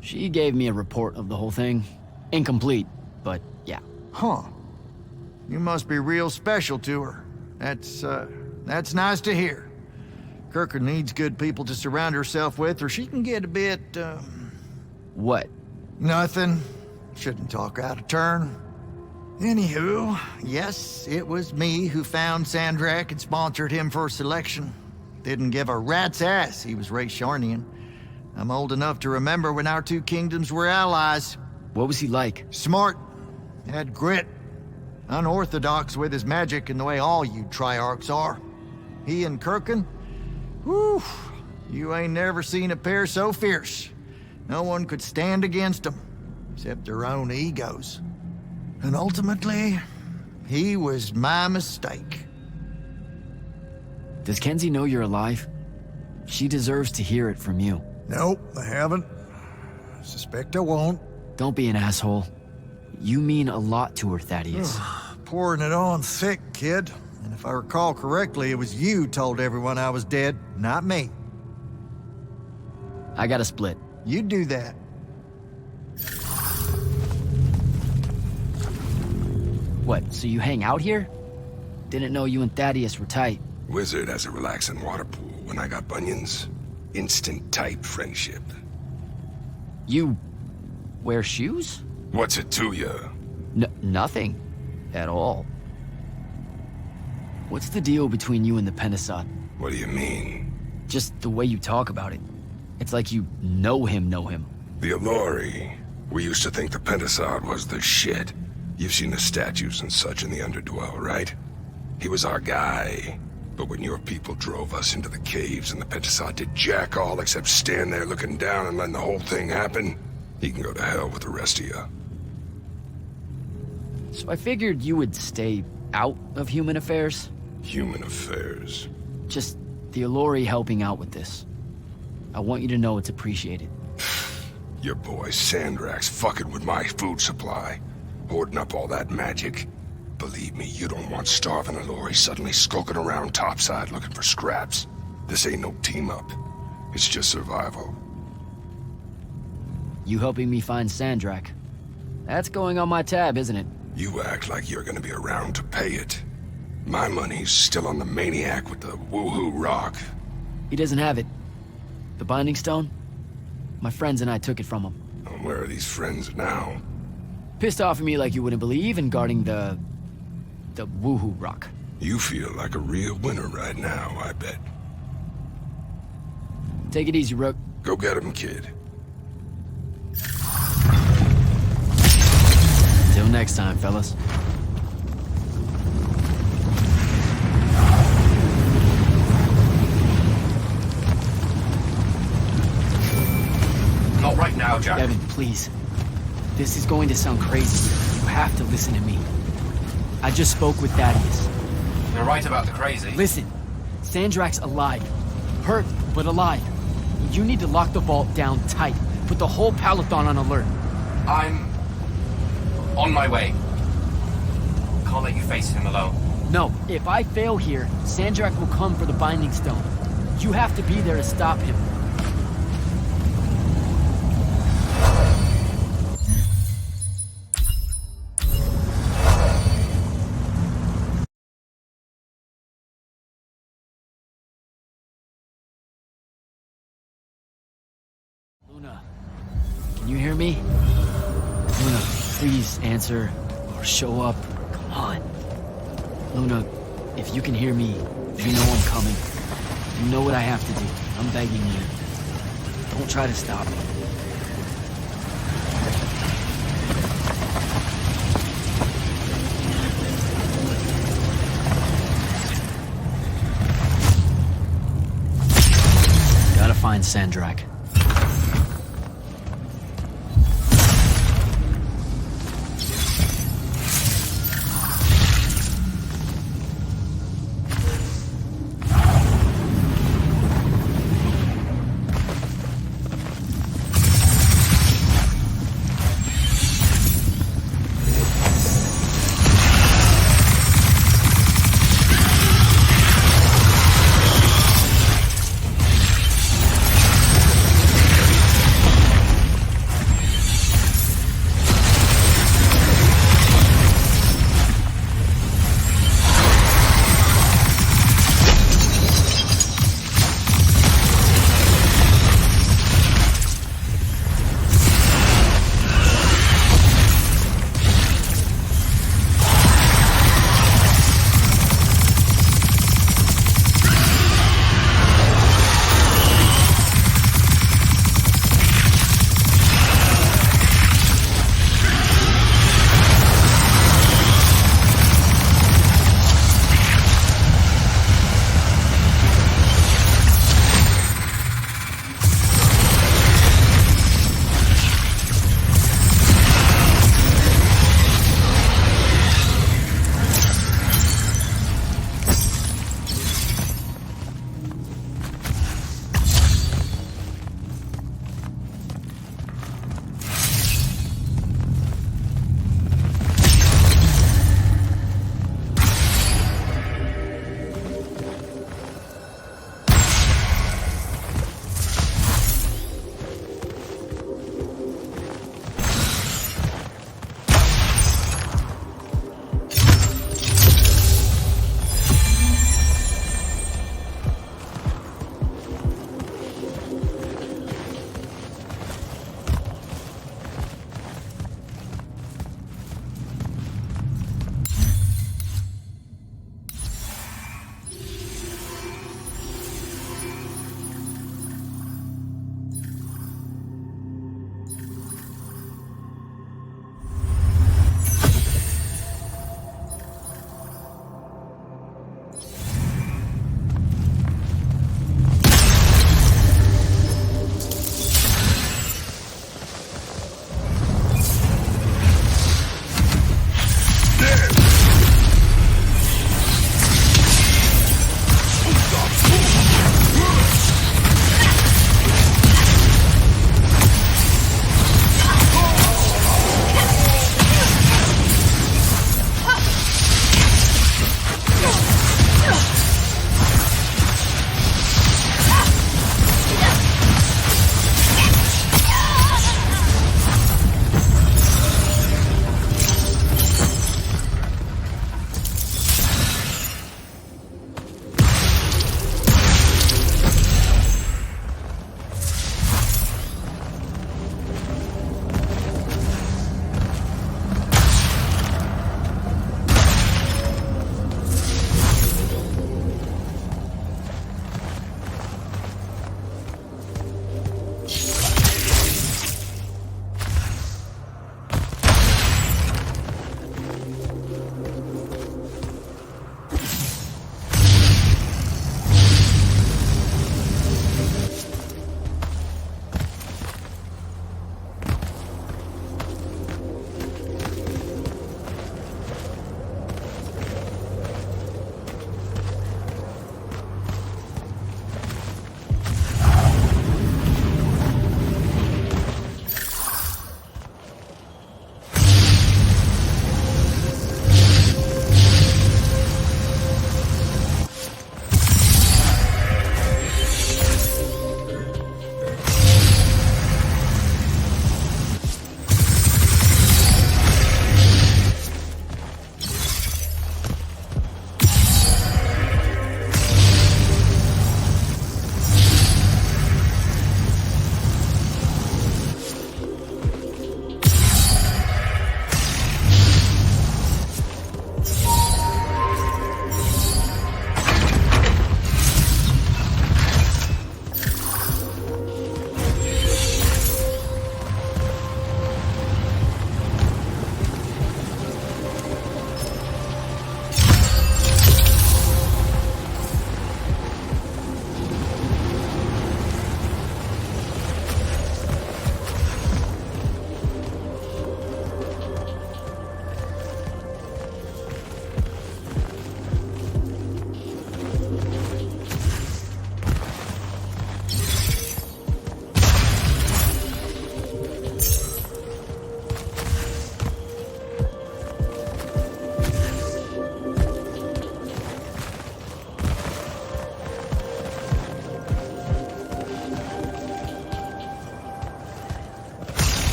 She gave me a report of the whole thing. Incomplete, but yeah. Huh. You must be real special to her. That's nice to hear. Kirker needs good people to surround herself with, or she can get a bit, What? Nothing. Shouldn't talk out of turn. Anywho, yes, it was me who found Sandrak and sponsored him for selection. Didn't give a rat's ass he was race Sharnian. I'm old enough to remember when our two kingdoms were allies. What was he like? Smart. Had grit. Unorthodox with his magic in the way all you triarchs are. He and Kirkin, whew, you ain't never seen a pair so fierce. No one could stand against them, except their own egos. And ultimately, he was my mistake. Does Kenzie know you're alive? She deserves to hear it from you. Nope, I haven't. I suspect I won't. Don't be an asshole. You mean a lot to her, Thaddius. Pouring it on thick, kid. And if I recall correctly, it was you told everyone I was dead, not me. I got a split. You do that. What, so you hang out here? Didn't know you and Thaddius were tight. Wizard has a relaxing water pool when I got bunions. Instant type friendship. You wear shoes? What's it to you? Nothing. At all. What's the deal between you and the Pentasod? What do you mean? Just the way you talk about it. It's like you know him. The Allori. We used to think the Pentasod was the shit. You've seen the statues and such in the Underdwell, right? He was our guy. But when your people drove us into the caves and the Pentasod did jack all except stand there looking down and letting the whole thing happen, he can go to hell with the rest of you. So I figured you would stay out of human affairs. Human affairs? Just the Allori helping out with this. I want you to know it's appreciated. Your boy Sandrak's fucking with my food supply. Hoarding up all that magic. Believe me, you don't want starving Allori suddenly skulking around topside looking for scraps. This ain't no team-up. It's just survival. You helping me find Sandrak. That's going on my tab, isn't it? You act like you're gonna be around to pay it. My money's still on the maniac with the woohoo rock. He doesn't have it. The Binding Stone? My friends and I took it from him. And where are these friends now? Pissed off at me like you wouldn't believe and guarding the woohoo rock. You feel like a real winner right now, I bet. Take it easy, Rook. Go get him, kid. Till next time, fellas. Not right now, Jack. Devin, please. This is going to sound crazy. You have to listen to me. I just spoke with Thaddius. You're right about the crazy. Listen, Sandrak's alive. Hurt, but alive. You need to lock the vault down tight. Put the whole palathon on alert. I'm on my way. Can't let you face him alone. No, if I fail here, Sandrak will come for the Binding Stone. You have to be there to stop him. Luna, can you hear me? Luna, please answer or show up. Come on. Luna, if you can hear me, you know I'm coming. You know what I have to do. I'm begging you. Don't try to stop me. Gotta find Sandrak.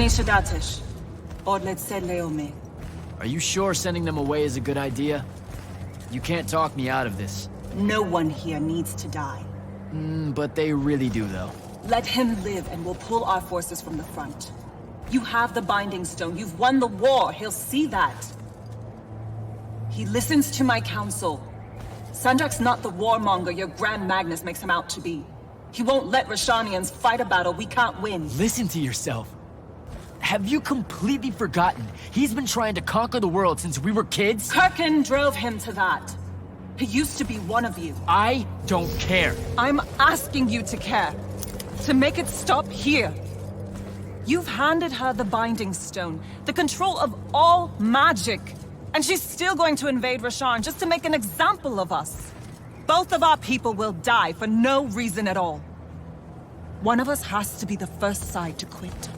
Shadatish. Odlet said Leome. Are you sure sending them away is a good idea? You can't talk me out of this. No one here needs to die. But they really do, though. Let him live and we'll pull our forces from the front. You have the Binding Stone. You've won the war. He'll see that. He listens to my counsel. Sandrak's not the warmonger your Grand Magnus makes him out to be. He won't let Rashanians fight a battle we can't win. Listen to yourself. Have you completely forgotten? He's been trying to conquer the world since we were kids? Kirkin drove him to that. He used to be one of you. I don't care. I'm asking you to care. To make it stop here. You've handed her the Binding Stone, the control of all magic. And she's still going to invade Rasharn just to make an example of us. Both of our people will die for no reason at all. One of us has to be the first side to quit.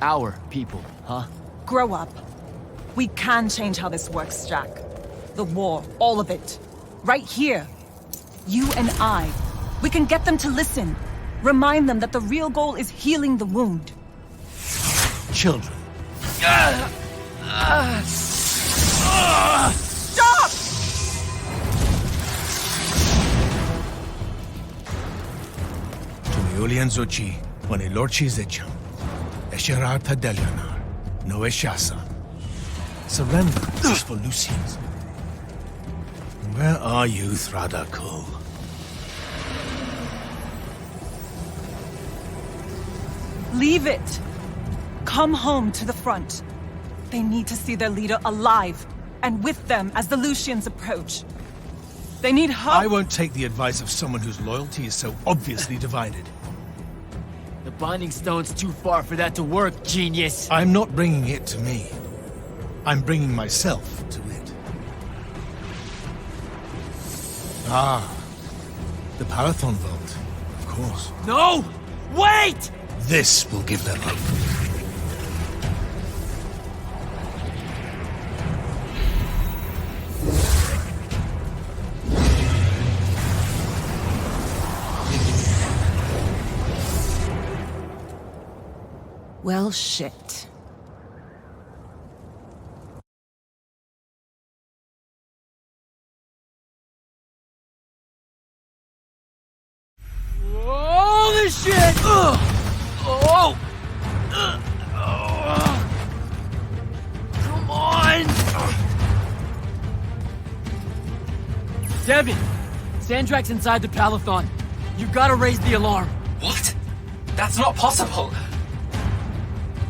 Our people, huh? Grow up. We can change how this works, Jack. The war, all of it. Right here. You and I. We can get them to listen. Remind them that the real goal is healing the wound. Children. Stop! Tumiulian Zochi, Wanilorchi Zecham, Esherar Tadelianar, Noeshasa. Surrender is for Lucians. Where are you, Thradakul? Leave it. Come home to the front. They need to see their leader alive, and with them as the Lucians approach. They need help. I won't take the advice of someone whose loyalty is so obviously divided. The Binding Stone's too far for that to work, genius. I'm not bringing it to me. I'm bringing myself to it. Ah, the Palathon vault, of course. No! Wait! This will give them hope. Well, shit. Holy shit! Oh! Come on! Devin! Sandrak's inside the Palathon. You gotta raise the alarm. What? That's not possible.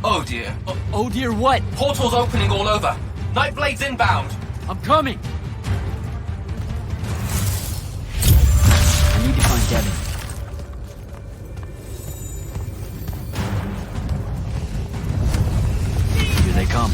Oh dear. Oh dear what? Portals opening all over. Nightblade's inbound. I'm coming. I need to find Devin. Here they come.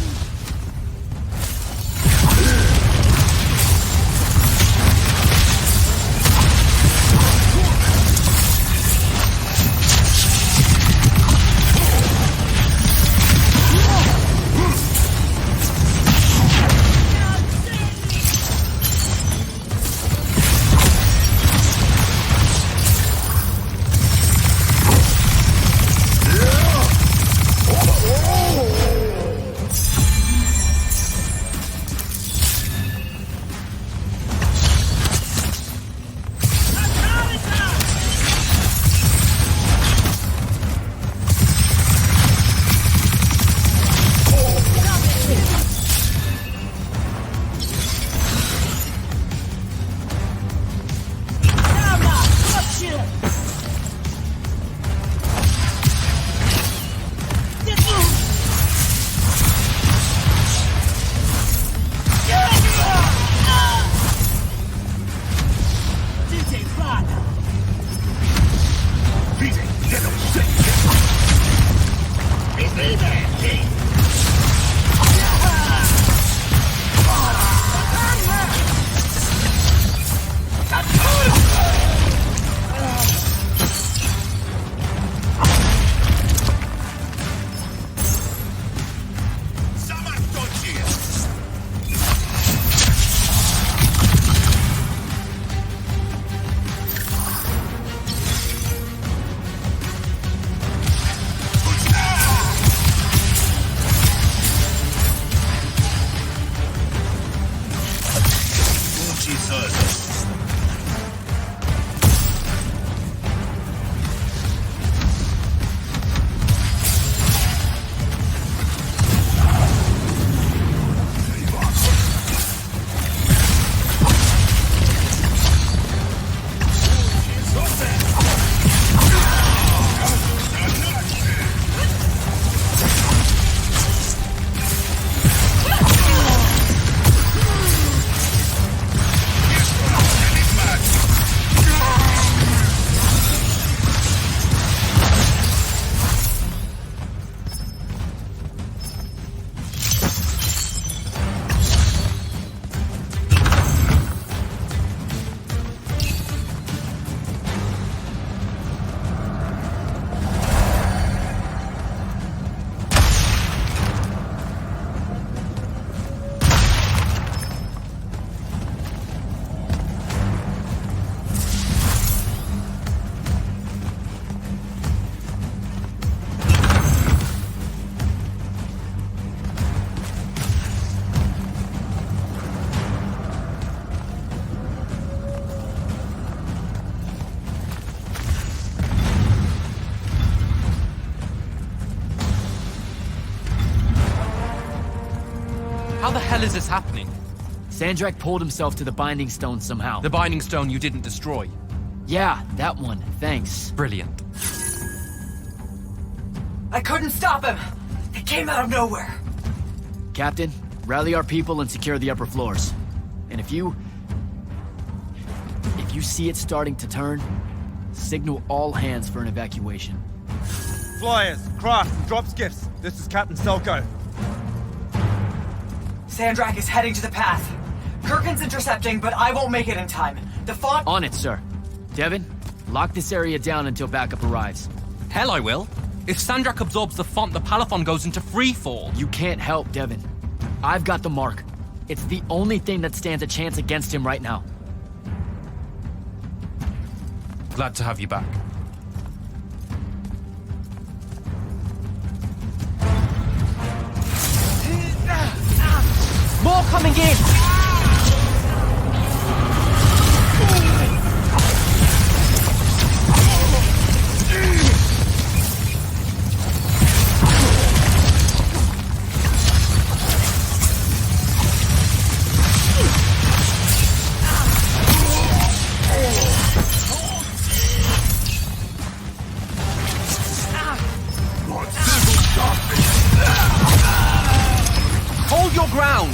How the hell is this happening? Sandrak pulled himself to the Binding Stone somehow. The Binding Stone you didn't destroy? Yeah, that one. Thanks. Brilliant. I couldn't stop him! He came out of nowhere! Captain, rally our people and secure the upper floors. And if you see it starting to turn, signal all hands for an evacuation. Flyers, crafts, and drop skiffs. This is Captain Selko. Sandrak is heading to the path. Kirkin's intercepting, but I won't make it in time. The font— On it, sir. Devin, lock this area down until backup arrives. Hell I will. If Sandrak absorbs the font, the palathon goes into free fall. You can't help, Devin. I've got the mark. It's the only thing that stands a chance against him right now. Glad to have you back. More coming in! Hold your ground!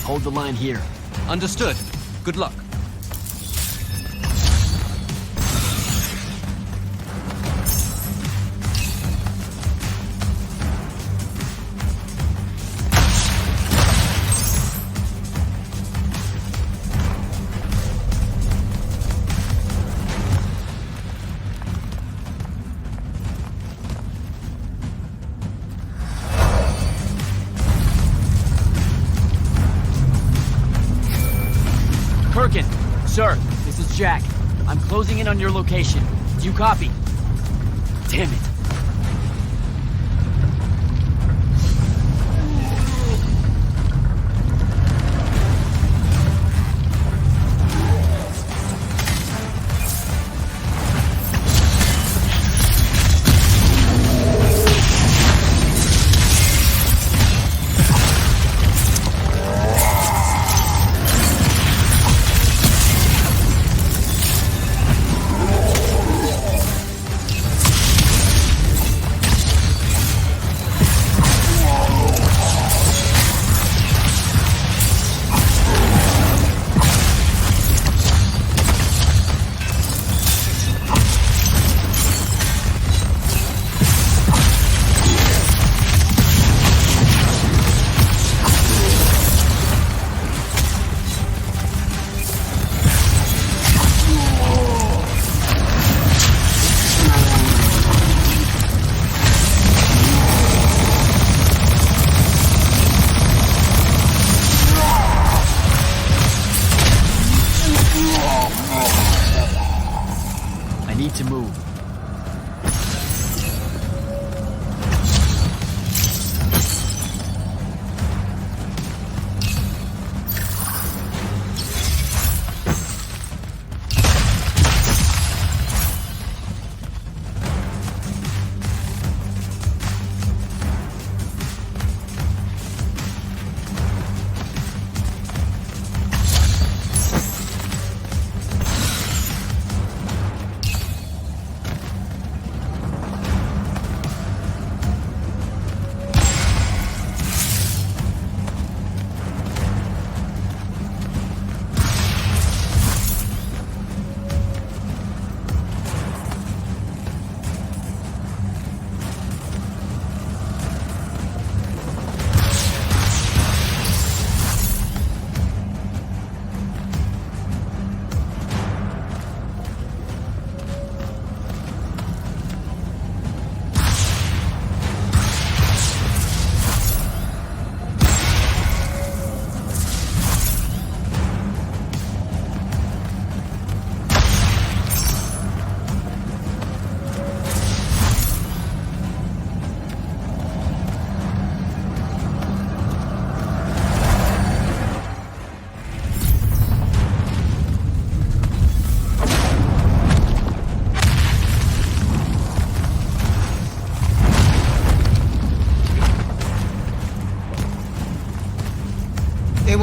Hold the line here. Understood. Good luck. Sir, this is Jack. I'm closing in on your location. Do you copy? Damn it.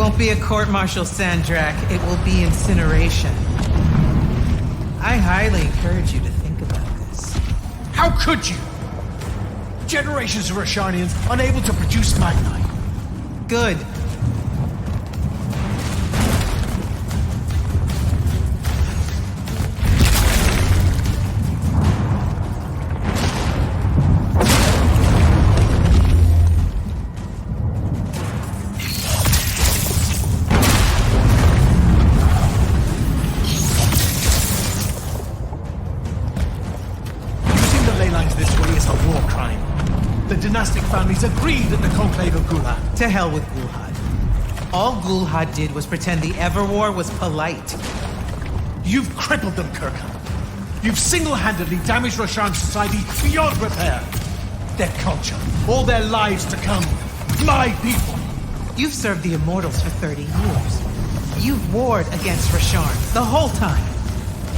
won't be a court-martial, Sandrak. It will be incineration. I highly encourage you to think about this. How could you? Generations of Rashanians unable to produce Magnite. Good. Families agreed at the Conclave of Gulhad. To hell with Gulhad. All Gulhad did was pretend the Everwar was polite. You've crippled them, Kirkhan. You've single-handedly damaged Roshan's society beyond repair. Their culture, all their lives to come. My people. You've served the Immortals for 30 years. You've warred against Rasharn the whole time.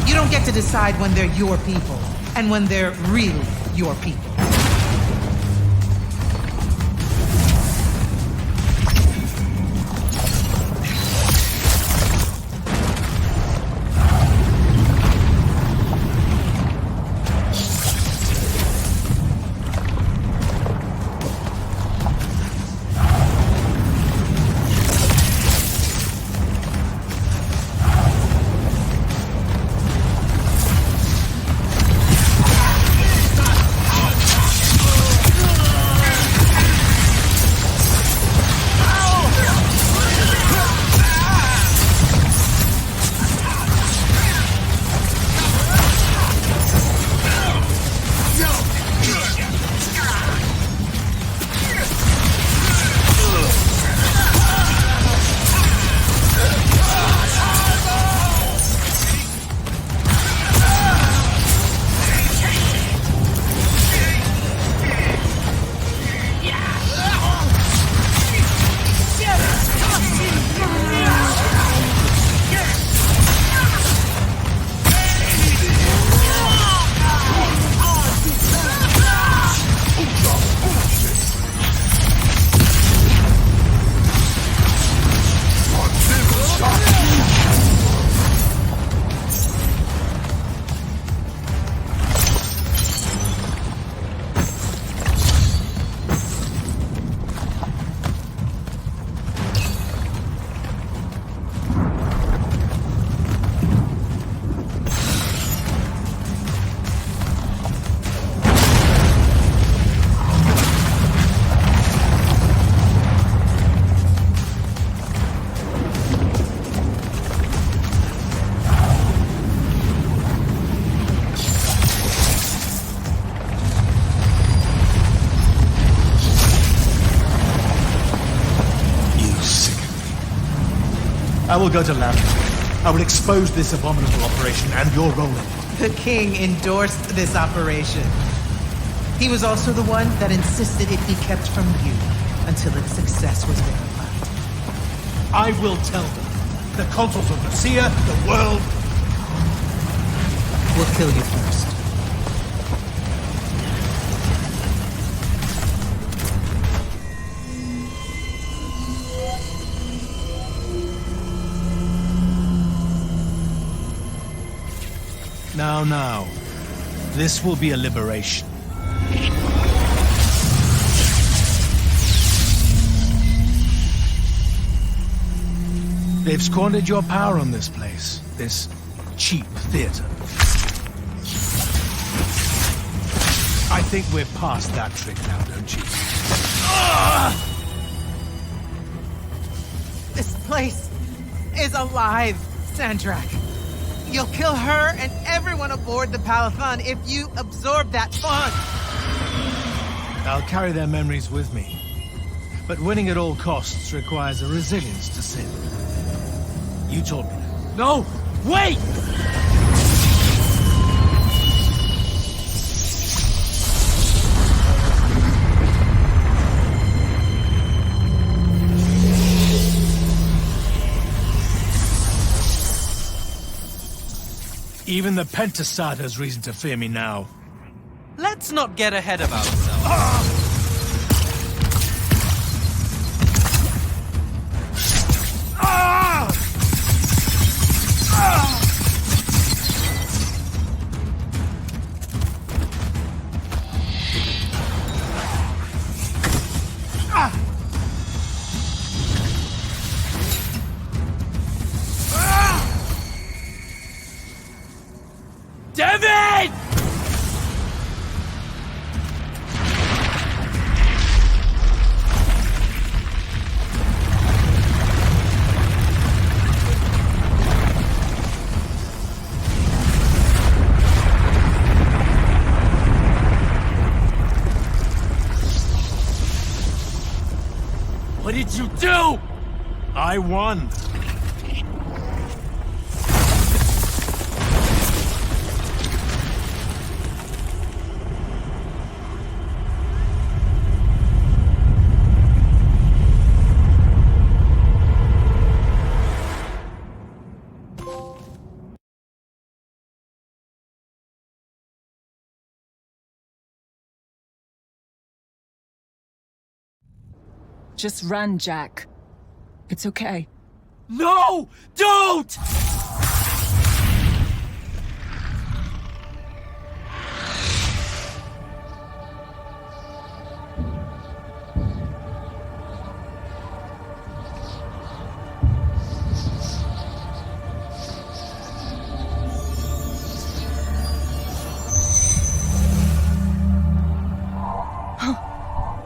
You don't get to decide when they're your people and when they're really your people. I will go to Lavender. I will expose this abominable operation and your role in it. The king endorsed this operation. He was also the one that insisted it be kept from you until its success was verified. I will tell them. The consuls of Lucia, the world. We'll kill you first. Now. This will be a liberation. They've squandered your power on this place. This cheap theater. I think we're past that trick now, don't you? This place is alive, Sandrak. You'll kill her and everyone aboard the palathon if you absorb that font. I'll carry their memories with me. But winning at all costs requires a resilience to sin. You taught me that. No! Wait! Even the Pentasad has reason to fear me now. Let's not get ahead of ourselves. Devin! What did you do? I won. Just run, Jack. It's okay. No! Don't!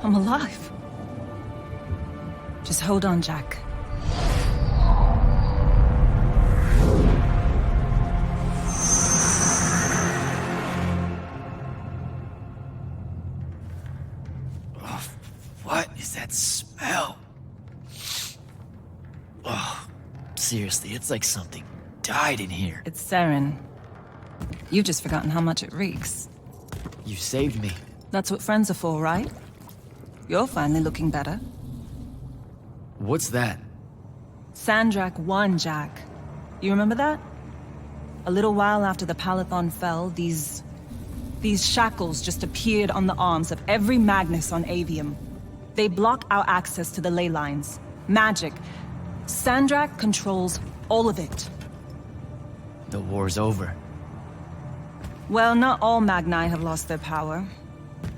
I'm alive. Just hold on, Jack. Oh, what is that smell? Oh, seriously, it's like something died in here. It's Sarin. You've just forgotten how much it reeks. You saved me. That's what friends are for, right? You're finally looking better. What's that? Sandrak won, Jack. You remember that? A little while after the palathon fell, these shackles just appeared on the arms of every Magnus on Aveum. They block our access to the ley lines. Magic. Sandrak controls all of it. The war's over. Well, not all Magni have lost their power.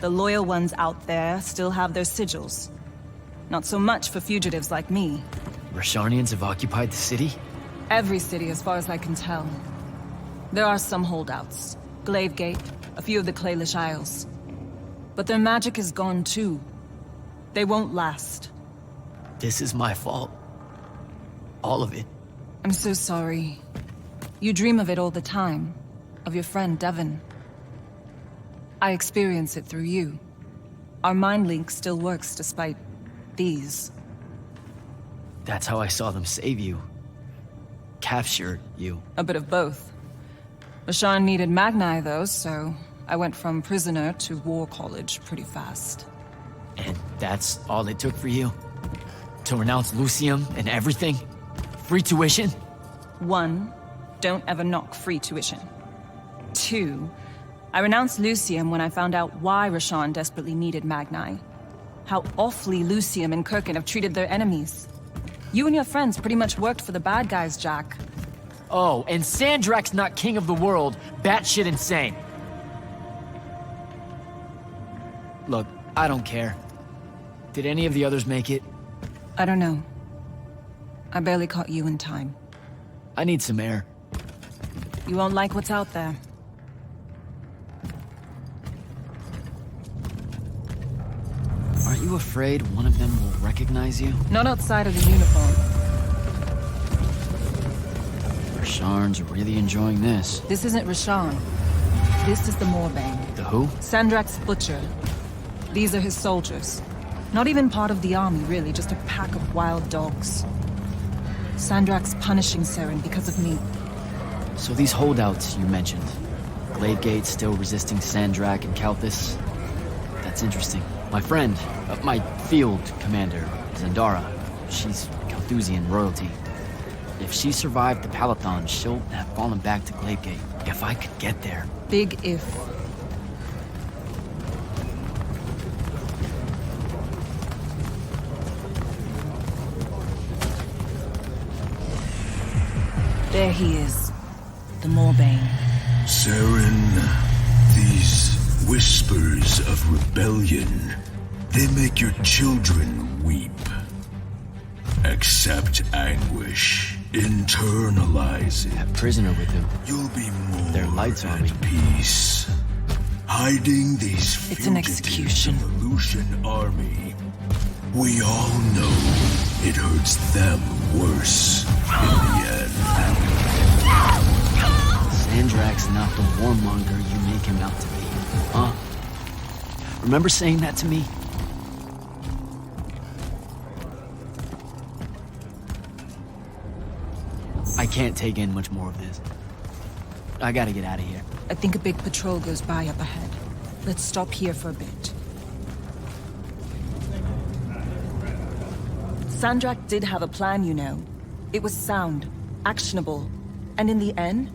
The loyal ones out there still have their sigils. Not so much for fugitives like me. Rasharnians have occupied the city? Every city, as far as I can tell. There are some holdouts. Glavegate, a few of the Claylish Isles. But their magic is gone too. They won't last. This is my fault. All of it. I'm so sorry. You dream of it all the time. Of your friend, Devin. I experience it through you. Our mind link still works despite these. That's how I saw them save you. Capture you. A bit of both. Rasharn needed Magni, though, so I went from prisoner to war college pretty fast. And that's all it took for you? To renounce Lucium and everything? Free tuition? 1, don't ever knock free tuition. 2, I renounced Lucium when I found out why Rasharn desperately needed Magni. How awfully Lucium and Kirkin have treated their enemies. You and your friends pretty much worked for the bad guys, Jack. Oh, and Sandrak's not king of the world. Batshit insane. Look, I don't care. Did any of the others make it? I don't know. I barely caught you in time. I need some air. You won't like what's out there. Aren't you afraid one of them will recognize you? Not outside of the uniform. Rasharn's really enjoying this. This isn't Rasharn. This is the Moorbane. The who? Sandrak's butcher. These are his soldiers. Not even part of the army, really, just a pack of wild dogs. Sandrak's punishing Sarin because of me. So these holdouts you mentioned, Glavegate still resisting Sandrak and Kalthus? That's interesting. My friend, my field commander, Zendara, she's Kalthusian royalty. If she survived the Palathon, she'll have fallen back to Glavegate. If I could get there. Big if. There he is. the Moorbane. Sarin, these whispers of rebellion, they make your children weep. Accept anguish. Internalize it. That prisoner with him. You'll be more Their lights on me. at peace. Hiding these It's an fugitives execution. of the Lucian army. We all know it hurts them worse in the end. Sandrak's not the warmonger you make him out to be, huh? Remember saying that to me? I can't take in much more of this. I gotta get out of here. I think a big patrol goes by up ahead. Let's stop here for a bit. Sandrak did have a plan, you know. It was sound, actionable, and in the end,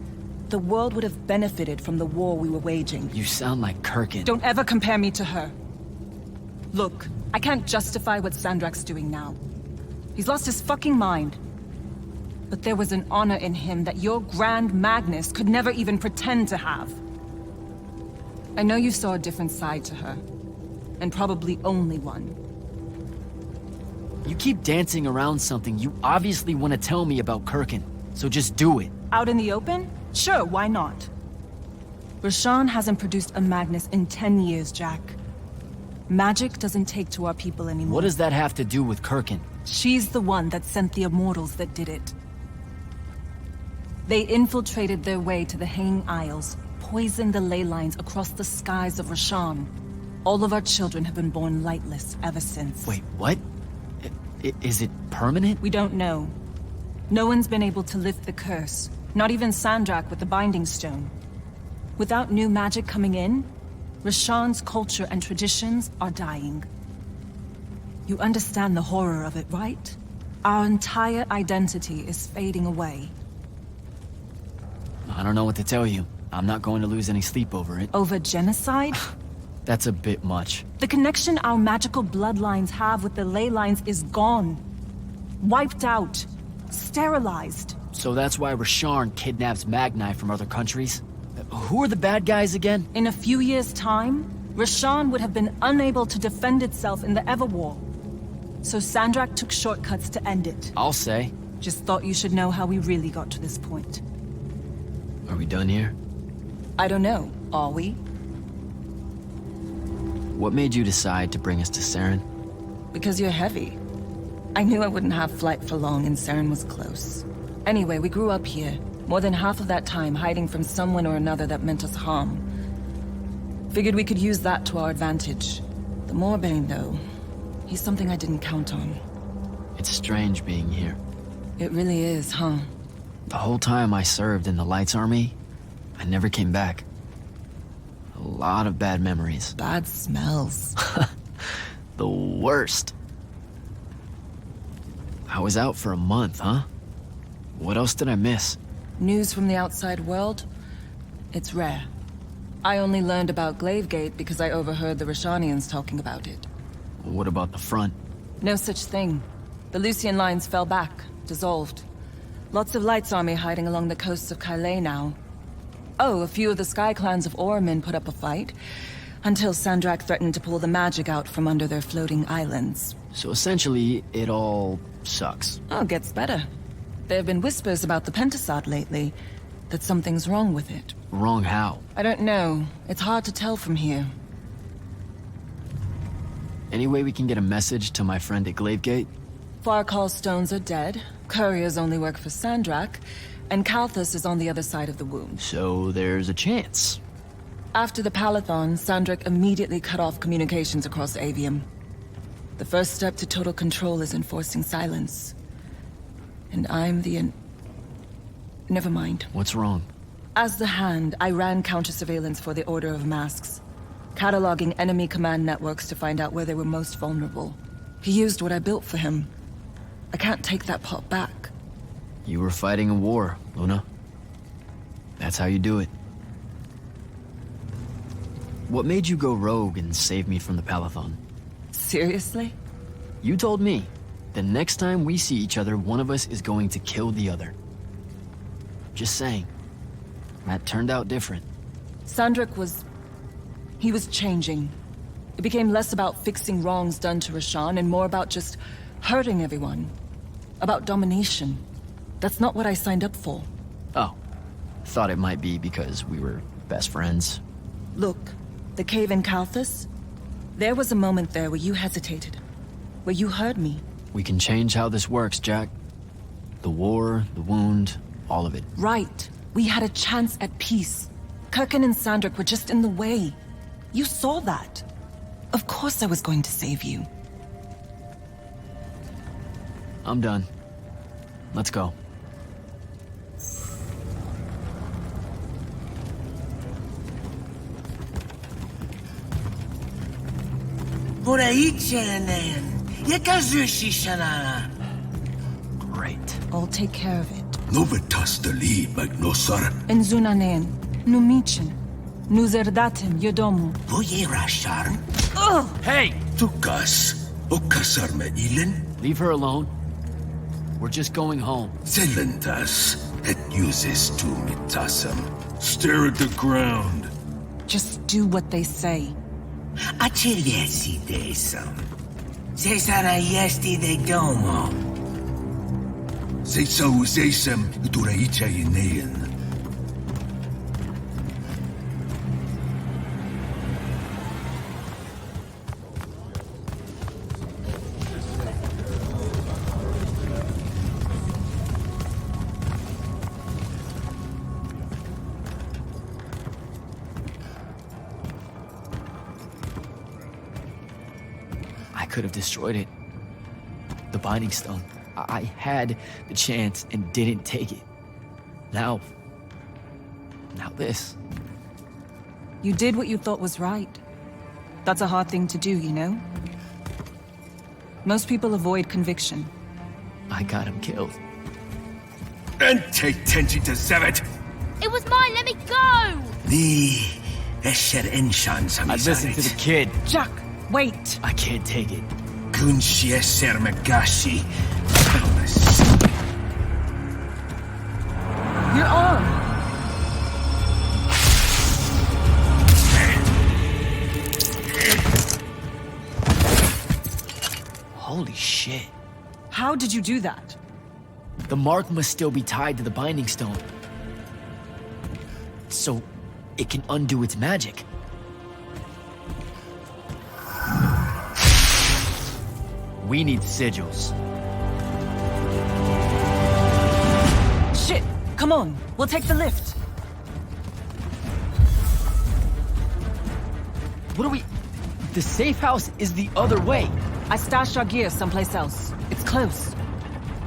the world would have benefited from the war we were waging. You sound like Kirkin. Don't ever compare me to her. Look, I can't justify what Sandrak's doing now. He's lost his fucking mind. But there was an honor in him that your Grand Magnus could never even pretend to have. I know you saw a different side to her. And probably only one. You keep dancing around something you obviously want to tell me about Kirkin. So just do it. Out in the open? Sure, why not? Rashan hasn't produced a Magnus in 10 years, Jack. Magic doesn't take to our people anymore. What does that have to do with Kirkin? She's the one that sent the Immortals that did it. They infiltrated their way to the Hanging Isles, poisoned the ley lines across the skies of Rashan. All of our children have been born lightless ever since. Wait, what? Is it permanent? We don't know. No one's been able to lift the curse. Not even Sandrak with the Binding Stone. Without new magic coming in, Rashan's culture and traditions are dying. You understand the horror of it, right? Our entire identity is fading away. I don't know what to tell you. I'm not going to lose any sleep over it. Over genocide? That's a bit much. The connection our magical bloodlines have with the ley lines is gone. Wiped out. Sterilized. So that's why Rasharn kidnaps Magni from other countries? Who are the bad guys again? In a few years' time, Rashan would have been unable to defend itself in the Everwar. So Sandrak took shortcuts to end it. I'll say. Just thought you should know how we really got to this point. Are we done here? I don't know. Are we? What made you decide to bring us to Sarin? Because you're heavy. I knew I wouldn't have flight for long and Sarin was close. Anyway, we grew up here. More than half of that time hiding from someone or another that meant us harm. Figured we could use that to our advantage. The Moorbane, though, he's something I didn't count on. It's strange being here. It really is, huh? The whole time I served in the Lights Army, I never came back. A lot of bad memories. Bad smells. The worst. I was out for a month, huh? What else did I miss? News from the outside world? It's rare. I only learned about Glavegate because I overheard the Rashanians talking about it. What about the front? No such thing. The Lucian lines fell back, dissolved. Lots of Lights Army hiding along the coasts of Calais now. Oh, a few of the Sky Clans of Orman put up a fight, until Sandrak threatened to pull the magic out from under their floating islands. So essentially, it all sucks. Oh, it gets better. There have been whispers about the Pentasod lately, that something's wrong with it. Wrong how? I don't know. It's hard to tell from here. Any way we can get a message to my friend at Glavegate? Farcall stones are dead, couriers only work for Sandrak, and Kalthus is on the other side of the wound. So there's a chance. After the palathon, Sandrak immediately cut off communications across Aveum. The first step to total control is enforcing silence. And I'm the Never mind. What's wrong? As the Hand, I ran counter-surveillance for the Order of Masks, cataloging enemy command networks to find out where they were most vulnerable. He used what I built for him. I can't take that pot back. You were fighting a war, Luna. That's how you do it. What made you go rogue and save me from the palathon? Seriously? You told me. The next time we see each other, one of us is going to kill the other. Just saying. That turned out different. Sandrak was... he was changing. It became less about fixing wrongs done to Rashan and more about just hurting everyone. About domination. That's not what I signed up for. Oh. Thought it might be because we were best friends. Look, the cave in Kalthus? There was a moment there where you hesitated. Where you heard me. We can change how this works, Jack. The war, the wound, all of it. Right. We had a chance at peace. Kirkin and Sandrak were just in the way. You saw that. Of course I was going to save you. I'm done. Let's go. Great. I'll take care of it. Novitas dali magnosar. Enzunanen, numichin, nuzerdatem yodomu. Voyera Sharon. Hey! Tukas. Okasar me ilen. Leave her alone. We're just going home. Zelentas. Et uses tu mitasam. Stare at the ground. Just do what they say. Achiriesi desam. Cesara yesti de domo. Zesau zesem uturaicha inean. I could have destroyed it. The Binding Stone. I had the chance and didn't take it. Now this. You did what you thought was right. That's a hard thing to do, you know? Most people avoid conviction. I got him killed. And take Tenji to Zevet. It was mine, let me go! I listened to the kid. Jack, wait! I can't take it. Kunshie Sermagashi. Your arm! Holy shit. How did you do that? The mark must still be tied to the Binding Stone. So it can undo its magic. We need sigils. Shit! Come on, we'll take the lift. What do we... The safe house is the other way. I stashed our gear someplace else. It's close.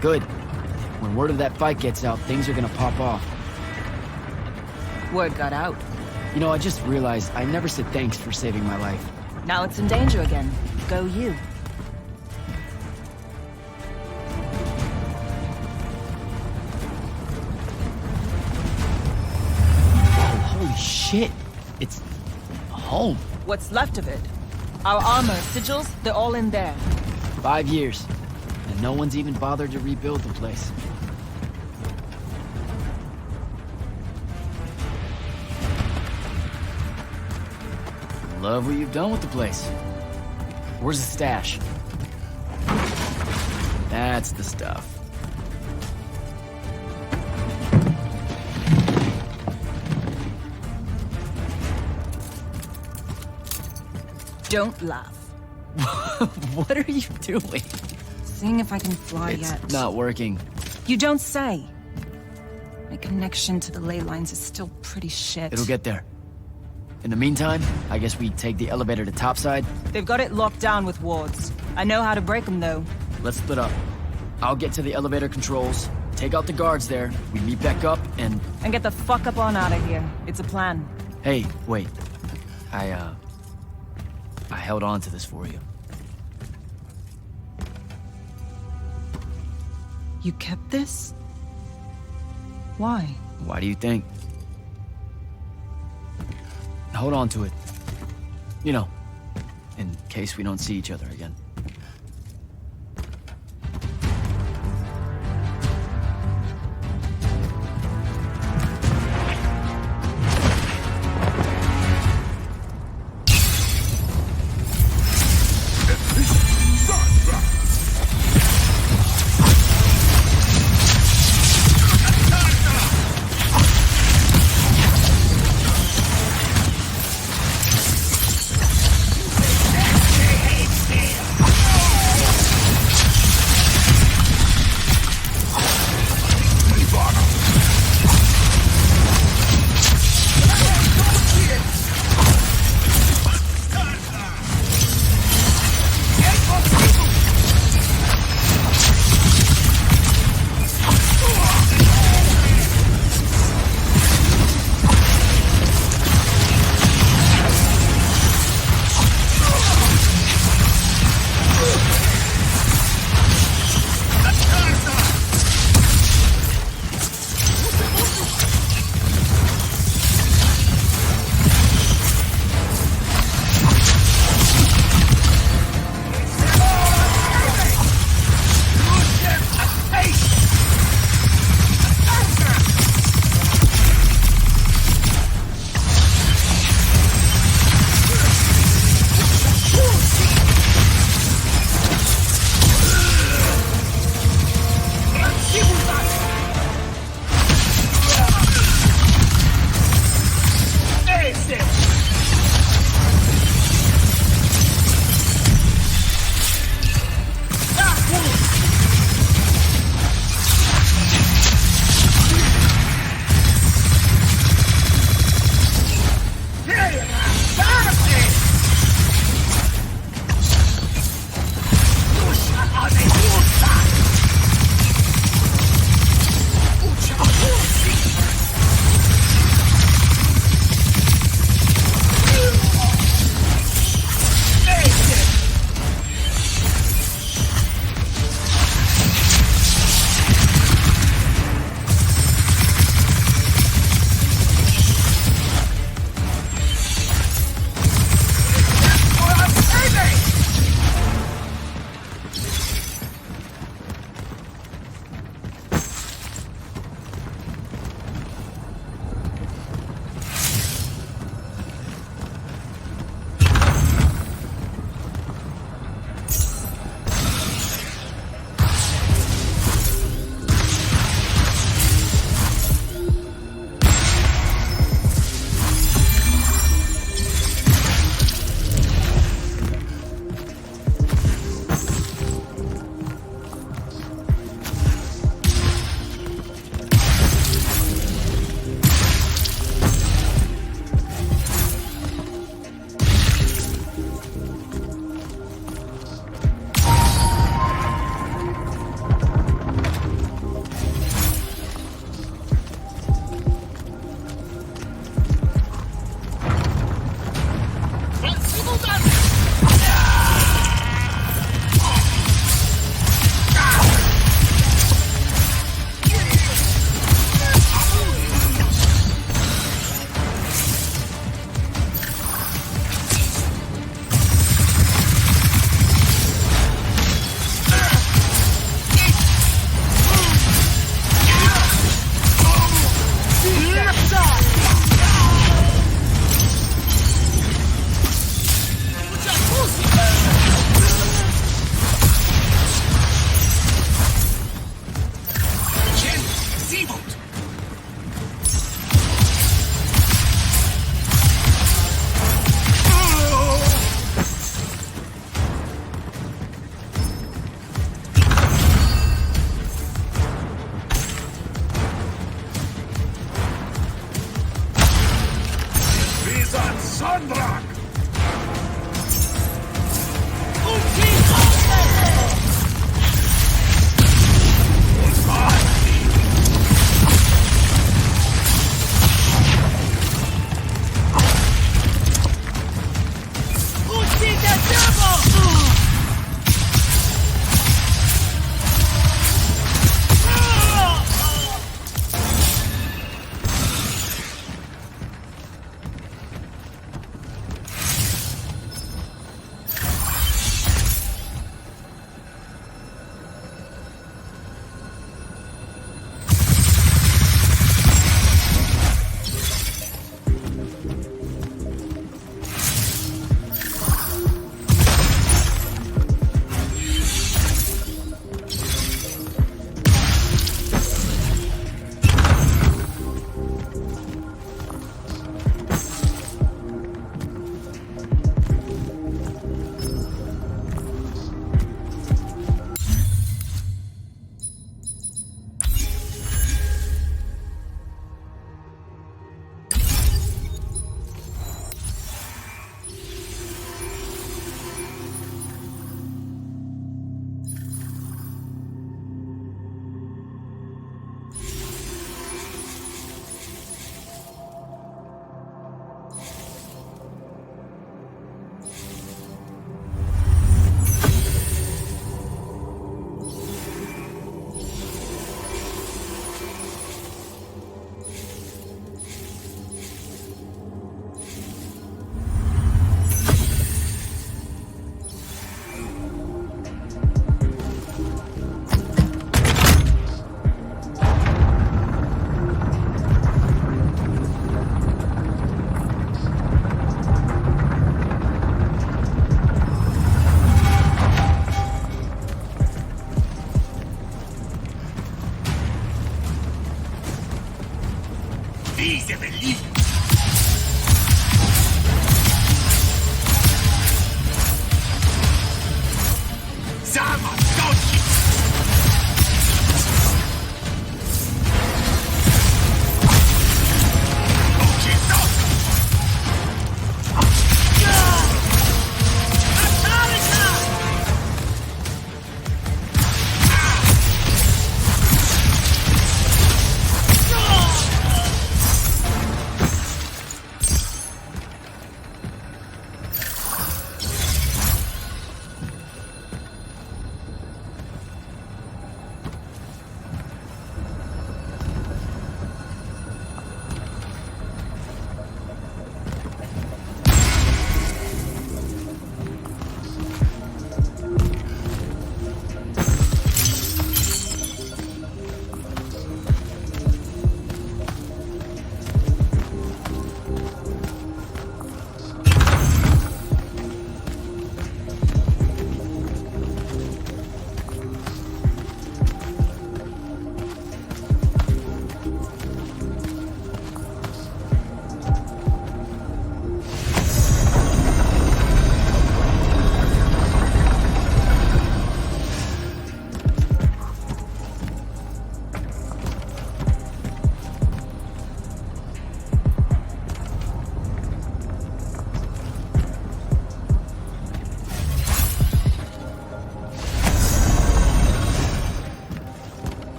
Good. When word of that fight gets out, things are gonna pop off. Word got out. You know, I just realized I never said thanks for saving my life. Now it's in danger again. Go you. Holy shit. It's... home. What's left of it? Our armor, sigils, they're all in there. 5 years. And no one's even bothered to rebuild the place. Love what you've done with the place. Where's the stash? That's the stuff. Don't laugh. What are you doing? Seeing if I can fly yet. It's not working. You don't say. My connection to the ley lines is still pretty shit. It'll get there. In the meantime, I guess we take the elevator to topside. They've got it locked down with wards. I know how to break them, though. Let's split up. I'll get to the elevator controls, take out the guards there, we meet back up, and... And get the fuck up on out of here. It's a plan. Hey, wait. I held on to this for you. You kept this? Why? Why do you think? Hold on to it. You know, in case we don't see each other again.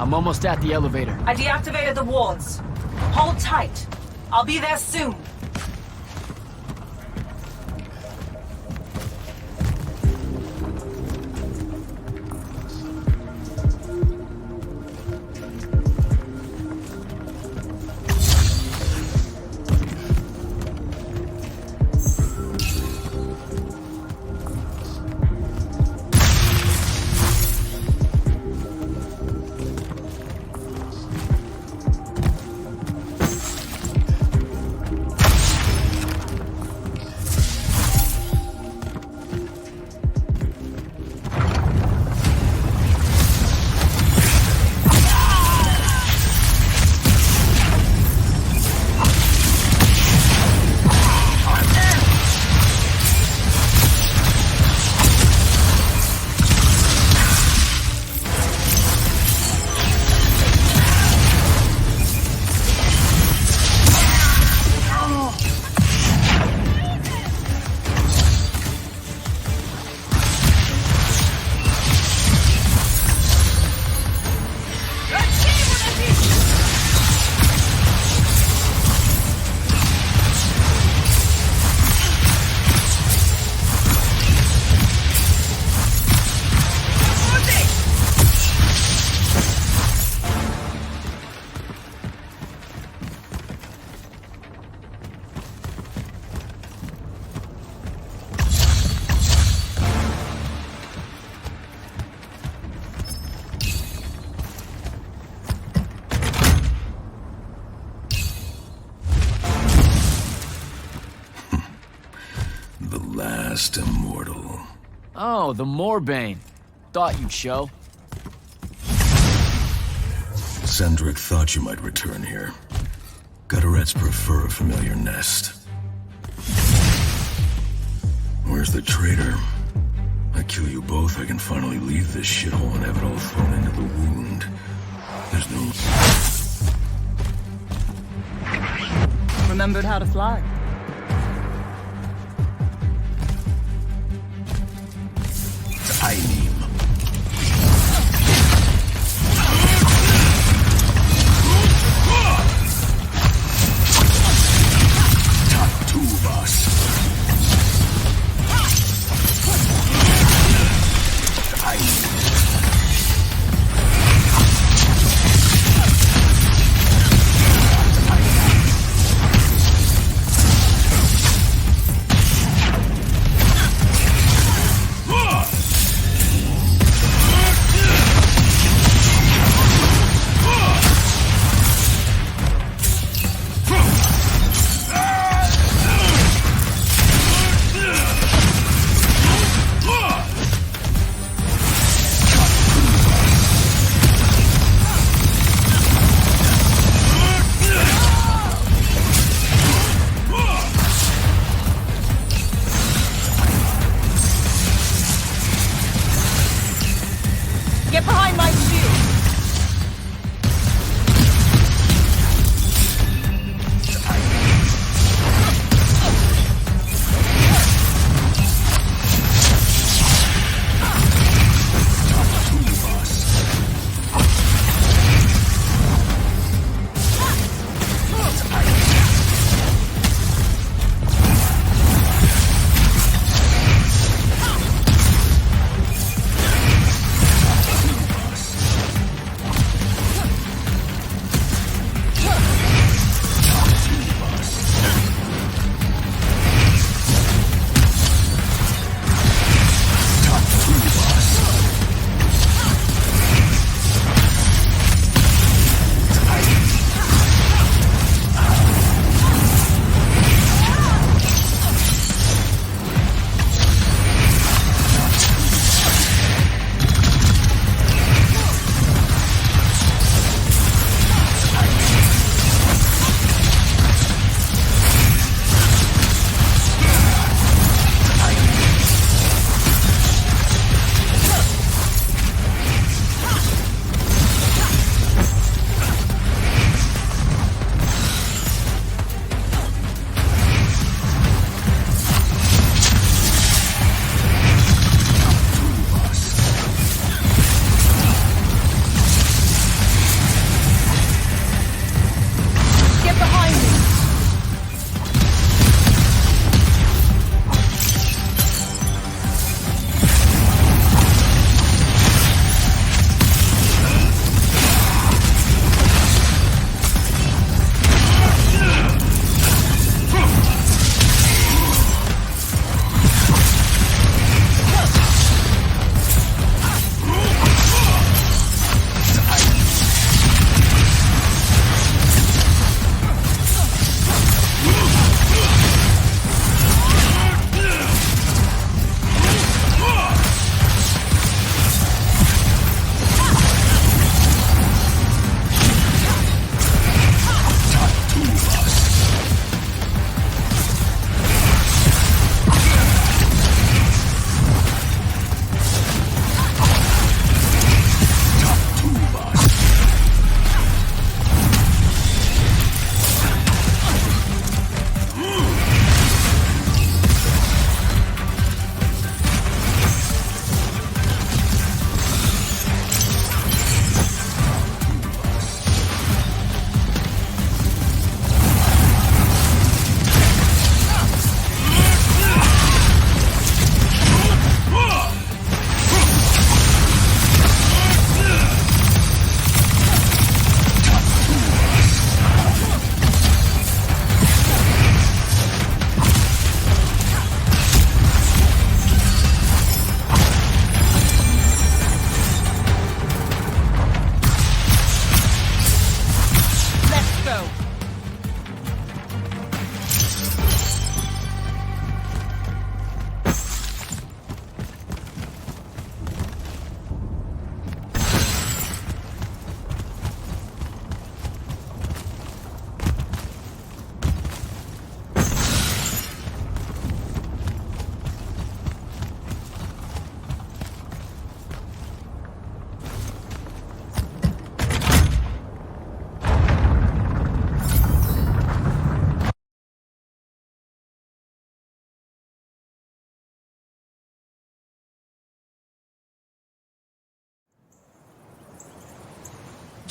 I'm almost at the elevator. I deactivated the wards. Hold tight. I'll be there soon. Immortal. Oh, the Moorbane. Thought you'd show. Sendrick thought you might return here. Gutterets prefer a familiar nest. Where's the traitor? I kill you both, I can finally leave this shithole and have it all thrown into the wound. There's no... Remembered how to fly. I need. Top two of us.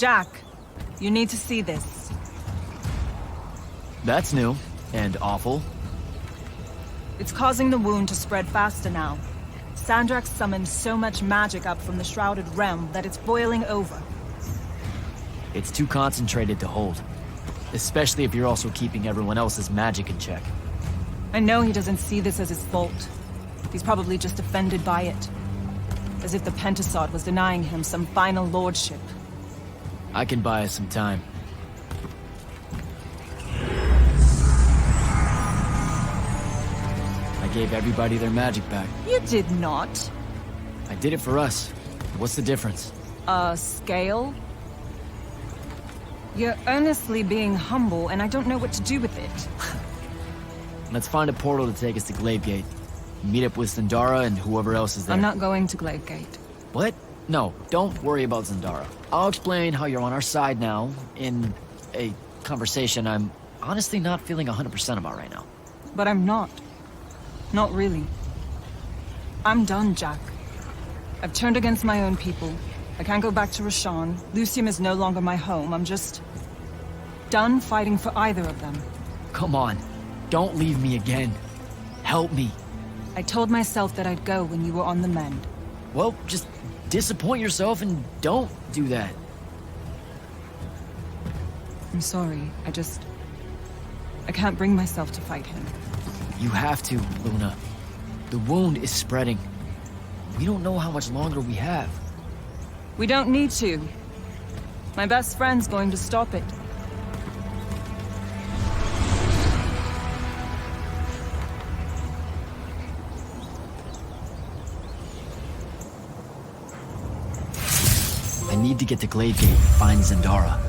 Jack, you need to see this. That's new and awful. It's causing the wound to spread faster now. Sandrax summoned so much magic up from the shrouded realm that it's boiling over. It's too concentrated to hold. Especially if you're also keeping everyone else's magic in check. I know he doesn't see this as his fault. He's probably just offended by it. As if the Pentasod was denying him some final lordship. I can buy us some time. I gave everybody their magic back. You did not. I did it for us. What's the difference? Scale? You're earnestly being humble, and I don't know what to do with it. Let's find a portal to take us to Glavegate. Meet up with Zendara and whoever else is there. I'm not going to Glavegate. What? No, don't worry about Zendara. I'll explain how you're on our side now in a conversation I'm honestly not feeling 100% about right now. But I'm not. Not really. I'm done, Jack. I've turned against my own people. I can't go back to Rashan. Lucium is no longer my home. I'm just done fighting for either of them. Come on. Don't leave me again. Help me. I told myself that I'd go when you were on the mend. Well, just disappoint yourself and don't do that. I'm sorry. I can't bring myself to fight him. You have to, Luna. The wound is spreading. We don't know how much longer we have. We don't need to. My best friend's going to stop it. I need to get to Glavegate and find Zendara.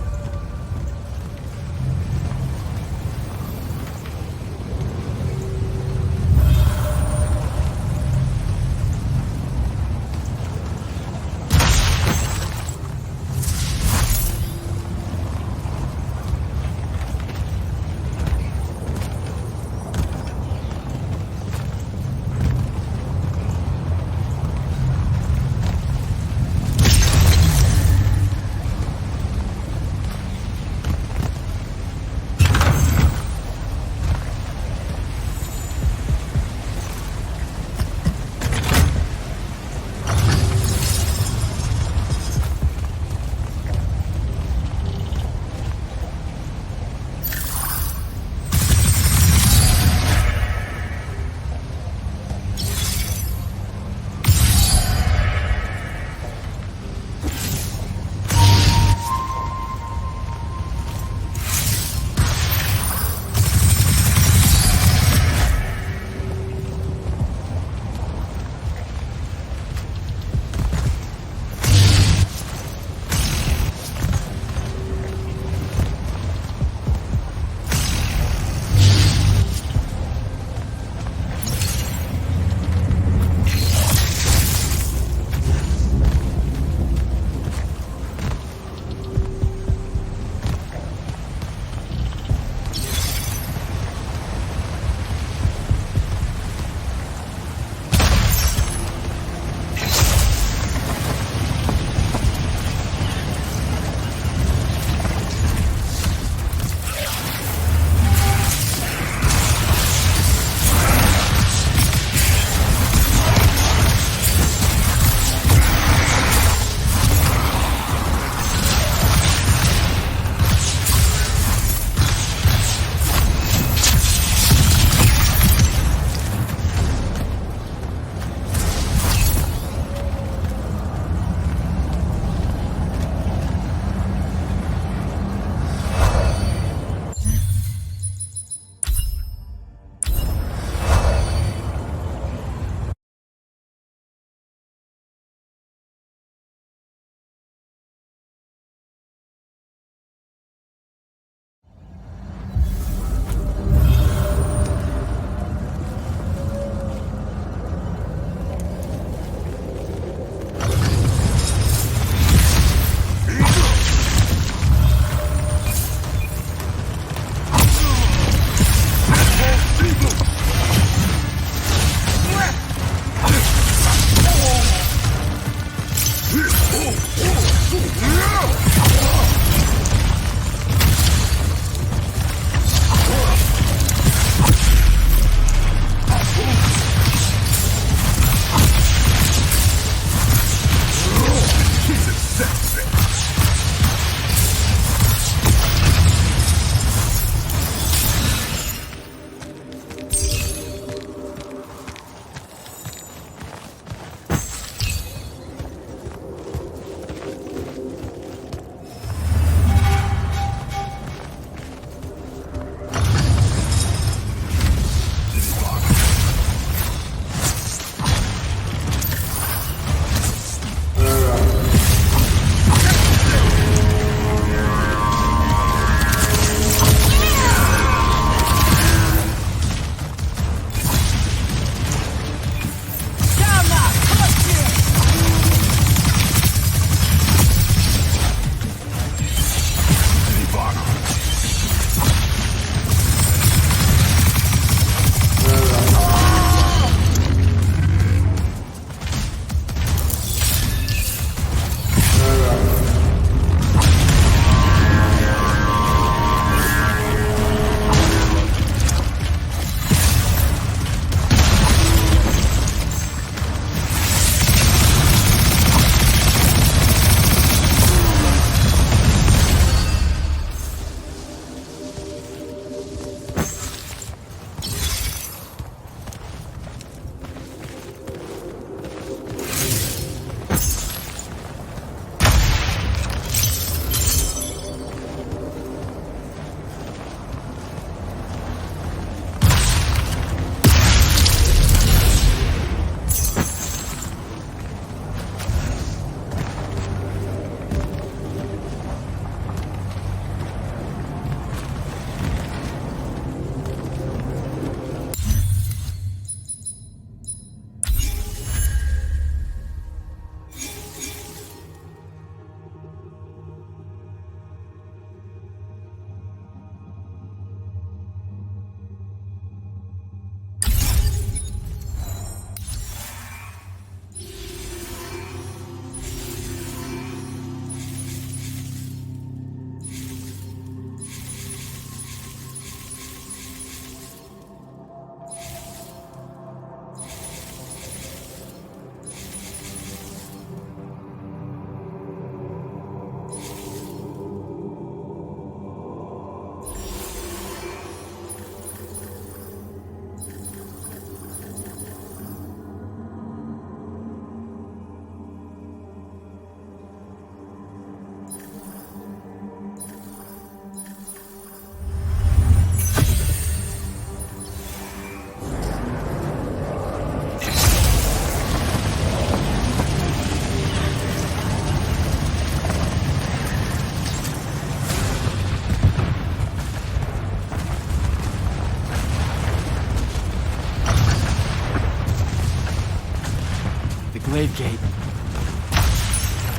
Glaive Gate.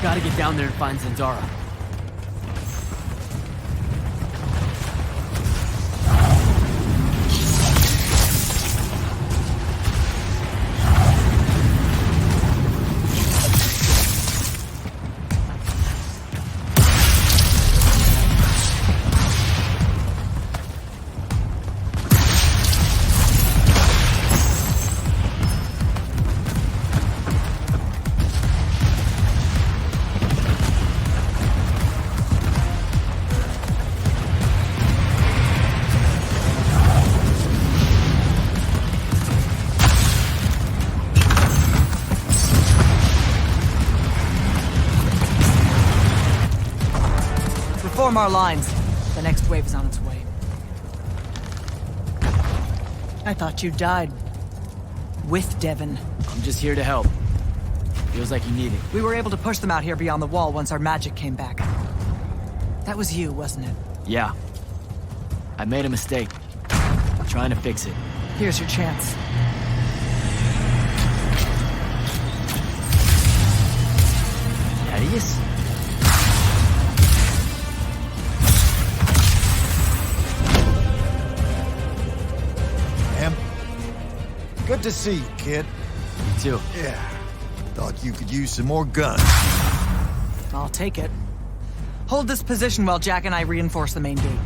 Gotta get down there and find Zendara. Form our lines. The next wave is on its way. I thought you died. With Devon. I'm just here to help. Feels like you need it. We were able to push them out here beyond the wall once our magic came back. That was you, wasn't it? Yeah. I made a mistake. I'm trying to fix it. Here's your chance. Thaddius? Good to see you, kid. You too. Yeah. Thought you could use some more guns. I'll take it. Hold this position while Jack and I reinforce the main gate.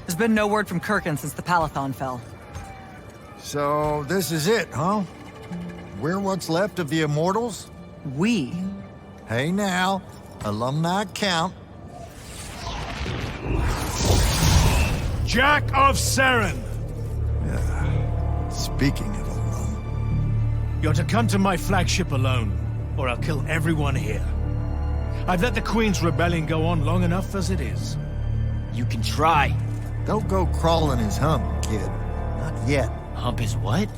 There's been no word from Kirkin since the palathon fell. So, this is it, huh? We're what's left of the Immortals? We? Hey now, alumni count. Jack of Sarin! Speaking of alum... You're to come to my flagship alone, or I'll kill everyone here. I've let the Queen's rebellion go on long enough as it is. You can try. Don't go crawling his hump, kid. Not yet. Hump his what?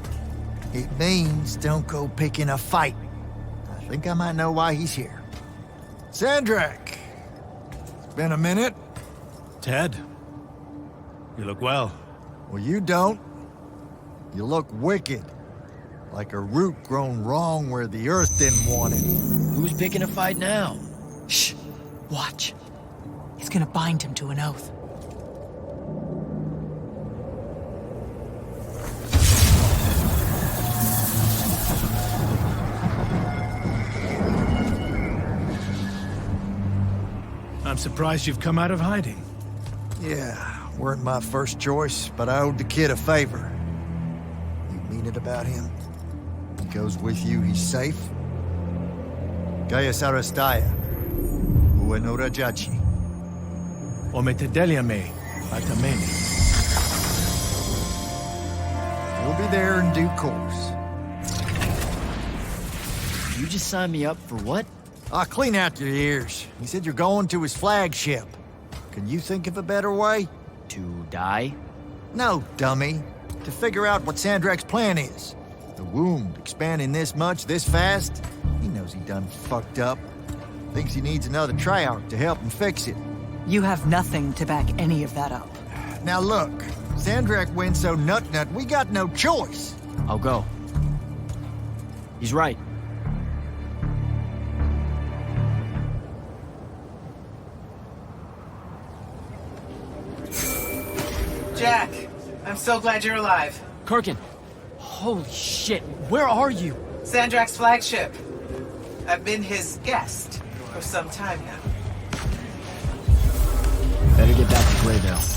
It means don't go picking a fight. I think I might know why he's here. Sandrak! It's been a minute. Ted, you look well. Well, you don't. You look wicked. Like a root grown wrong where the earth didn't want it. Who's picking a fight now? Shh! Watch. He's gonna bind him to an oath. I'm surprised you've come out of hiding. Yeah, weren't my first choice, but I owed the kid a favor. You mean it about him? He goes with you, he's safe? Gaius Arastaya, Uenora Jachi. Ometedeliame, Altamene. You'll be there in due course. You just signed me up for what? Clean out your ears. He said you're going to his flagship. Can you think of a better way? To die? No, dummy. To figure out what Sandrak's plan is. The wound expanding this much, this fast? He knows he done fucked up. Thinks he needs another triarch to help him fix it. You have nothing to back any of that up. Now look, Sandrak wins so nut, we got no choice. I'll go. He's right. Jack, I'm so glad you're alive. Kirkin, holy shit, where are you? Sandrak's flagship. I've been his guest for some time now. Better get back to Greyvale.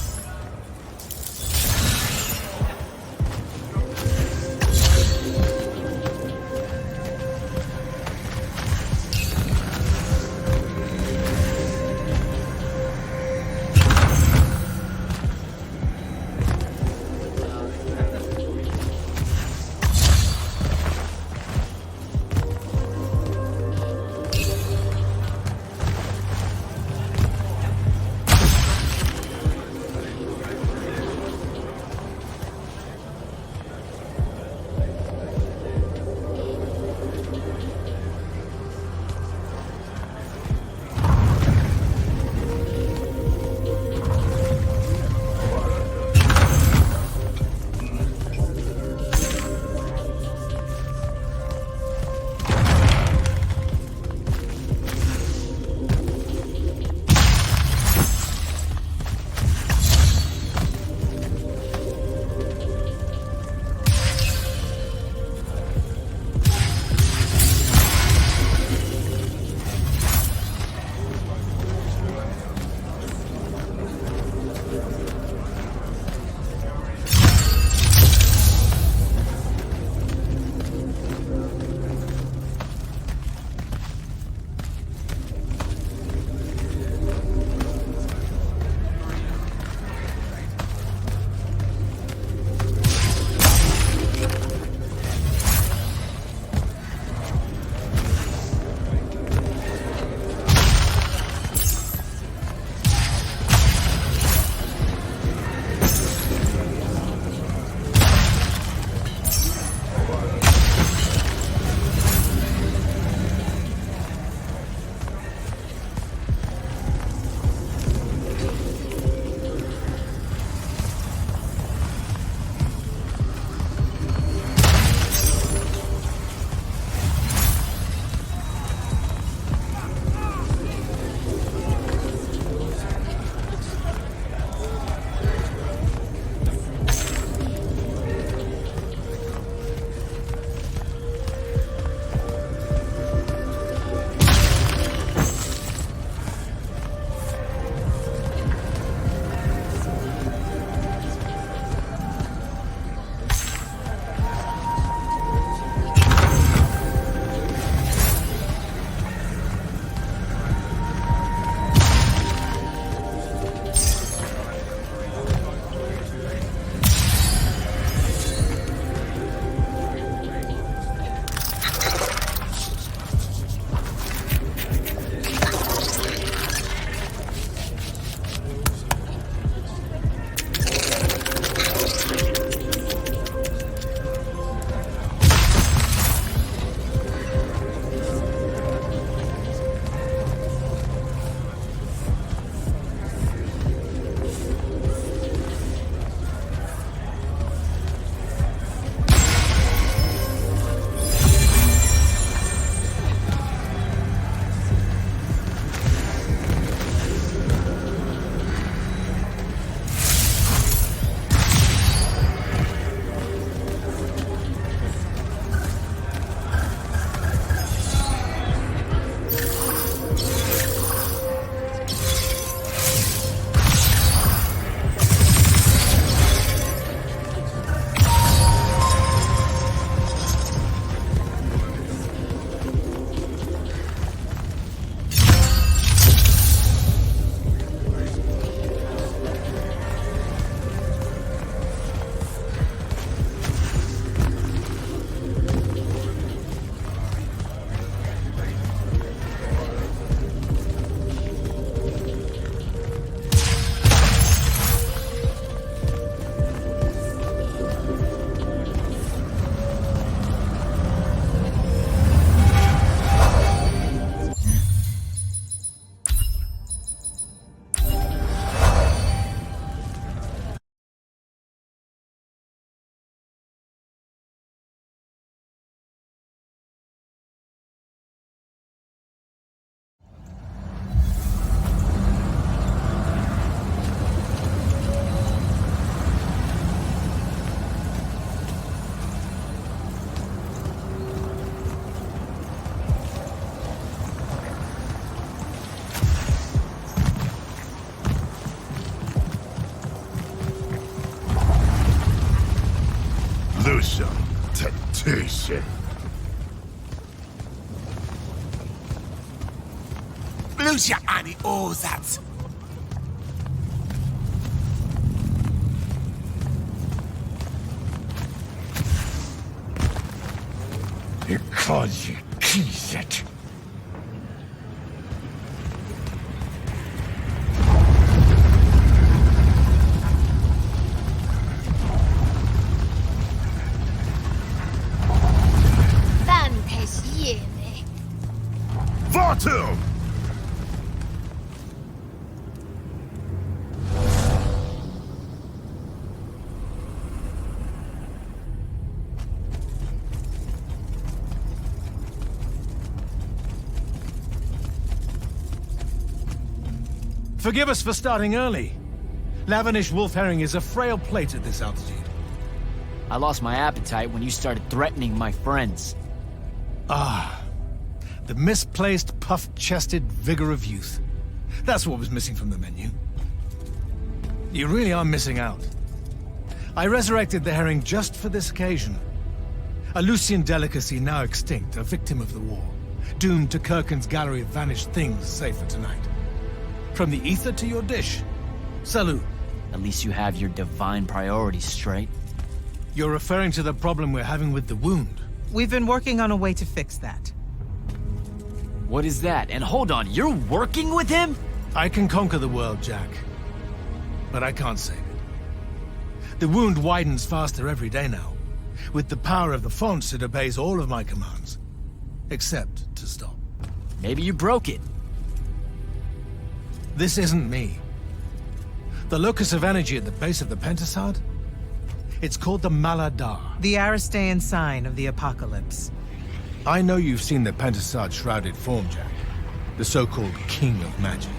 Confrontation. Lucia ani ozat. Because keys it. Vartum! Forgive us for starting early. Lavinish wolf herring is a frail plate at this altitude. I lost my appetite when you started threatening my friends. Ah, the misplaced, puff-chested vigor of youth. That's what was missing from the menu. You really are missing out. I resurrected the herring just for this occasion. A Lucian delicacy now extinct, a victim of the war, doomed to Kirkin's gallery of vanished things, save for tonight. From the ether to your dish. Salut. At least you have your divine priorities straight. You're referring to the problem we're having with the wound. We've been working on a way to fix that. What is that? And hold on, you're working with him? I can conquer the world, Jack. But I can't save it. The wound widens faster every day now. With the power of the fonts, it obeys all of my commands. Except to stop. Maybe you broke it. This isn't me. The locus of energy at the base of the Pentasad? It's called the Maladar. The Aristean sign of the apocalypse. I know you've seen the Pentasad shrouded form, Jack. The so-called King of Magic.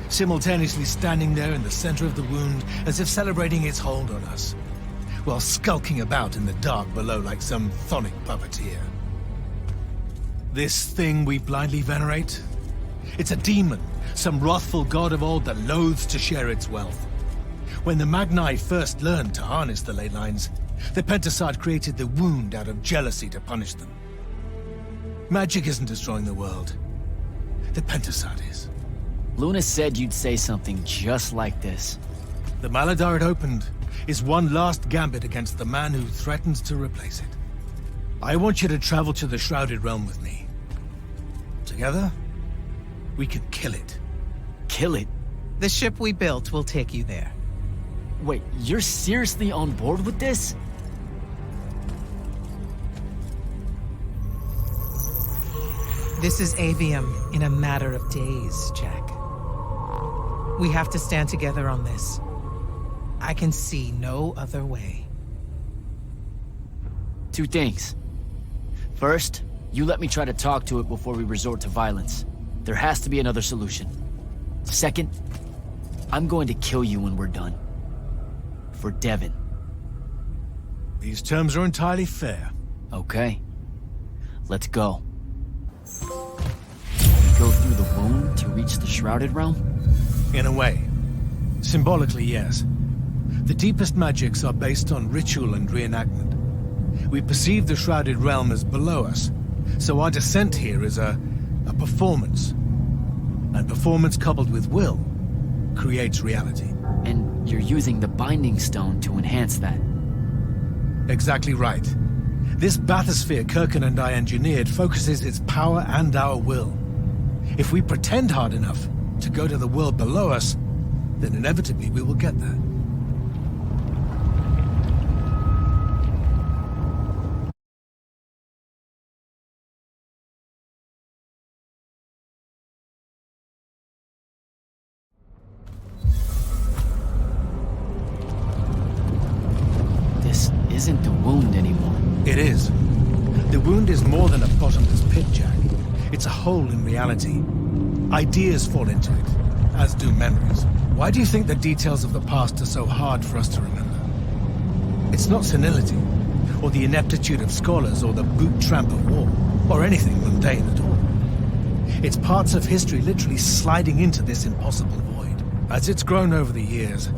Simultaneously standing there in the center of the wound as if celebrating its hold on us, while skulking about in the dark below like some chthonic puppeteer. This thing we blindly venerate? It's a demon, some wrathful god of old that loathes to share its wealth. When the Magni first learned to harness the ley lines, the Pentasad created the wound out of jealousy to punish them. Magic isn't destroying the world. The Pentasad is. Luna said you'd say something just like this. The Maladar it opened is one last gambit against the man who threatens to replace it. I want you to travel to the Shrouded Realm with me. Together, we can kill it. Kill it? The ship we built will take you there. Wait, you're seriously on board with this? This is Aveum in a matter of days, Jack. We have to stand together on this. I can see no other way. Two things. First, you let me try to talk to it before we resort to violence. There has to be another solution. Second, I'm going to kill you when we're done. For Devon. These terms are entirely fair. Okay. Let's go. We go through the wound to reach the Shrouded Realm? In a way. Symbolically, yes. The deepest magics are based on ritual and reenactment. We perceive the Shrouded Realm as below us, so our descent here is a performance. And performance coupled with will creates reality. And you're using the Binding Stone to enhance that. Exactly right. This bathysphere Kirkin and I engineered focuses its power and our will. If we pretend hard enough to go to the world below us, then inevitably we will get there. This isn't the wound anymore. It is. The wound is more than a bottomless pit, Jack. It's a hole in reality. Ideas fall into it, as do memories. Why do you think the details of the past are so hard for us to remember? It's not senility, or the ineptitude of scholars, or the boot tramp of war, or anything mundane at all. It's parts of history literally sliding into this impossible void. As it's grown over the years,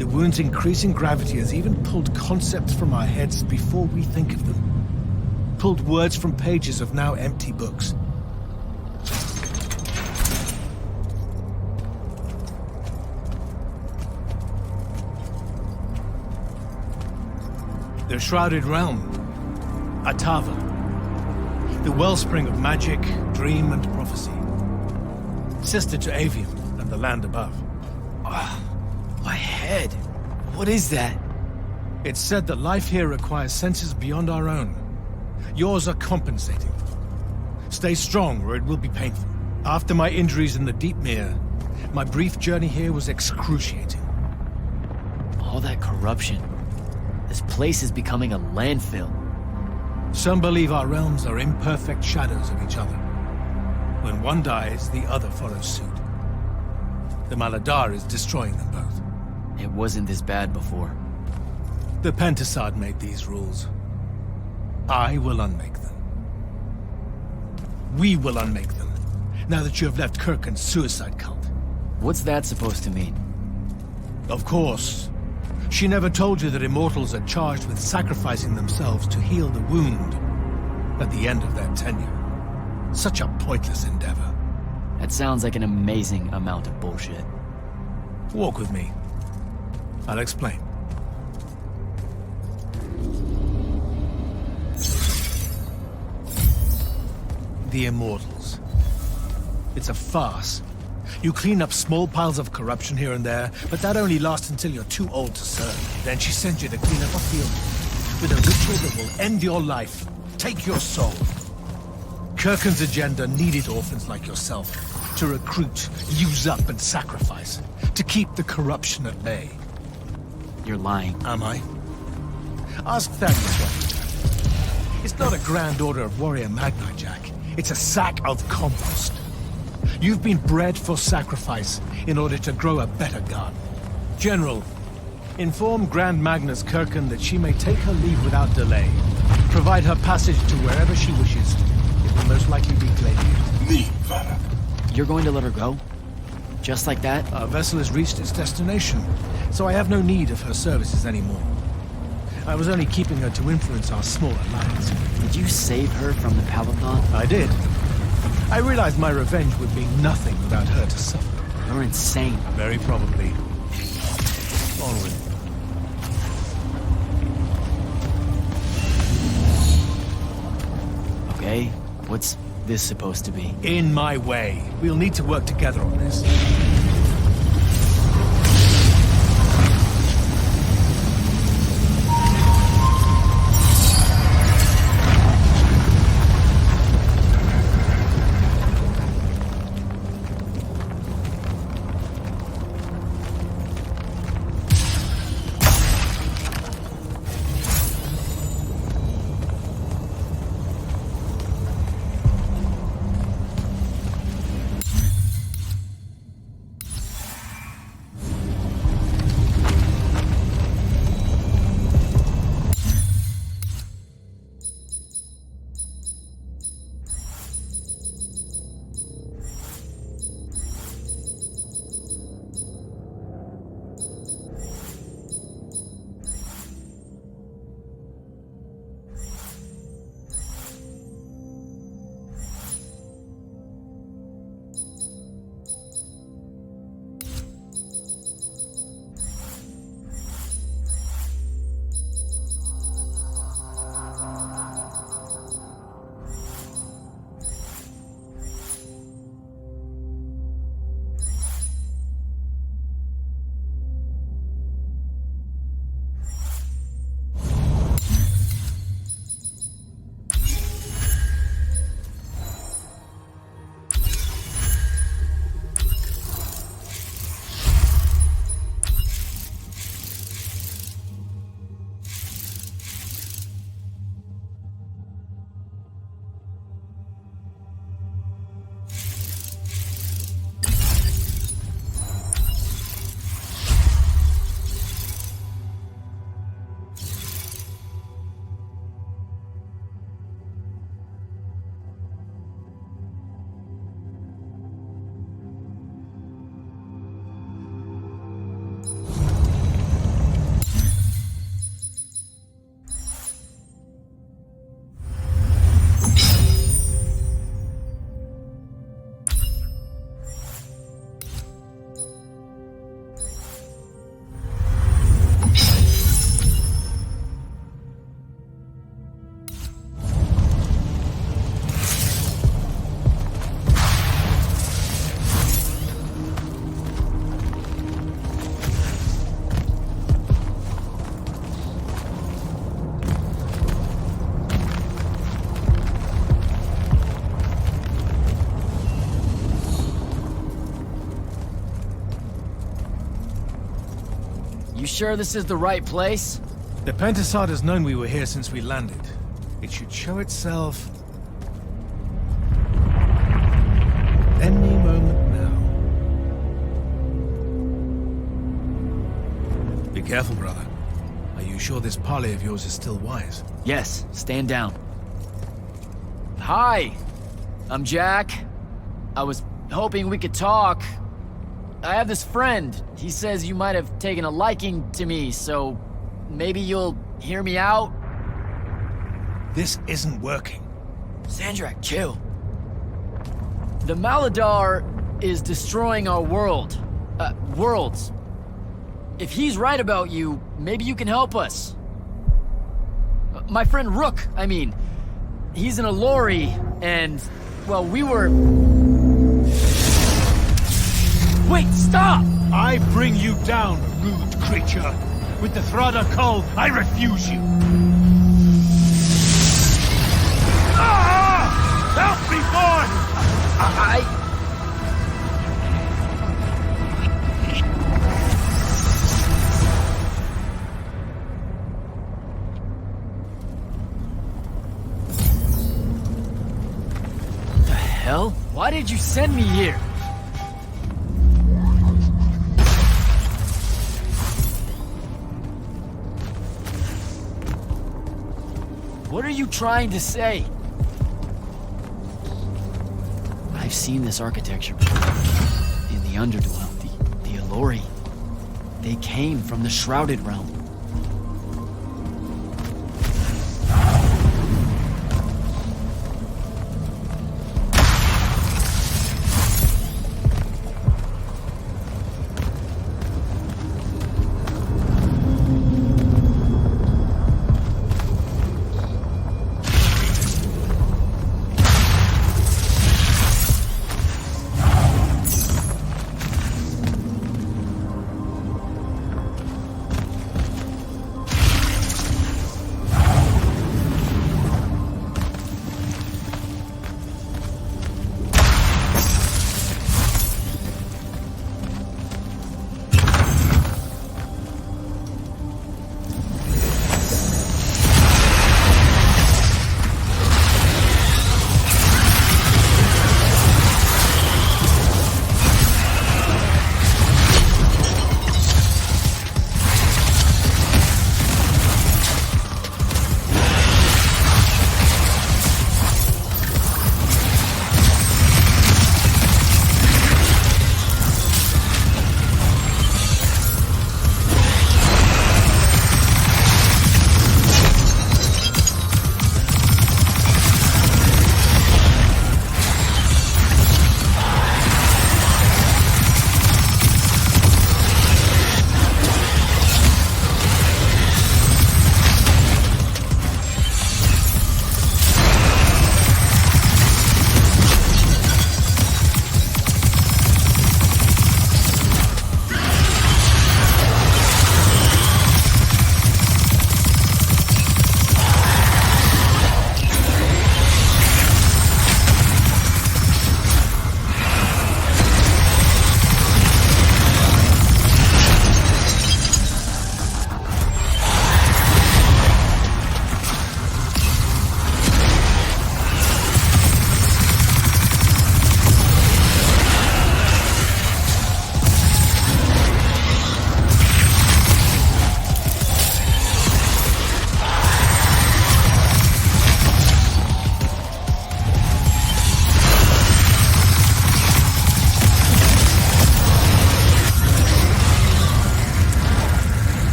The wound's increasing gravity has even pulled concepts from our heads before we think of them. Pulled words from pages of now empty books. The Shrouded Realm. Atava. The wellspring of magic, dream, and prophecy. Sister to Aveum and the land above. My head. What is that? It's said that life here requires senses beyond our own. Yours are compensating. Stay strong, or it will be painful. After my injuries in the Deep Mere, my brief journey here was excruciating. All that corruption. This place is becoming a landfill. Some believe our realms are imperfect shadows of each other. When one dies, the other follows suit. The Maladar is destroying them both. It wasn't this bad before. The Pentasad made these rules. I will unmake them. We will unmake them, now that you have left Kirken's suicide cult. What's that supposed to mean? Of course. She never told you that immortals are charged with sacrificing themselves to heal the wound at the end of their tenure. Such a pointless endeavor. That sounds like an amazing amount of bullshit. Walk with me. I'll explain. The Immortals. It's a farce. You clean up small piles of corruption here and there, but that only lasts until you're too old to serve. Then she sends you to clean up a field with a ritual that will end your life, take your soul. Kirken's agenda needed orphans like yourself to recruit, use up, and sacrifice, to keep the corruption at bay. You're lying. Am I? Ask Thaddius. It's not a grand order of warrior Magni, Jack. It's a sack of compost. You've been bred for sacrifice in order to grow a better garden. General, inform Grand Magnus Kirken that she may take her leave without delay. Provide her passage to wherever she wishes. It will most likely be Gladiator. Leave, Vara. You're going to let her go? Just like that? Our vessel has reached its destination, so I have no need of her services anymore. I was only keeping her to influence our small alliance. Did you save her from the palathon? I did. I realized my revenge would be nothing without her to suffer. You're insane. Very probably. Onward. Okay, what's this supposed to be? In my way. We'll need to work together on this. You sure this is the right place? The Pentasod has known we were here since we landed. It should show itself any moment now. Be careful, brother. Are you sure this parlay of yours is still wise? Yes, stand down. Hi, I'm Jack. I was hoping we could talk. I have this friend. He says you might have taken a liking to me, so maybe you'll hear me out? This isn't working. Sandrak, chill. The Maladar is destroying our world. Worlds. If he's right about you, maybe you can help us. My friend Rook, I mean. He's an Allori, and, well, we were... Wait, stop! I bring you down, rude creature. With the Thrada Cull, I refuse you. Ah! Help me, boy! The hell? Why did you send me here? What are you trying to say? I've seen this architecture before. In the Underdwell, the Allori. They came from the Shrouded Realm.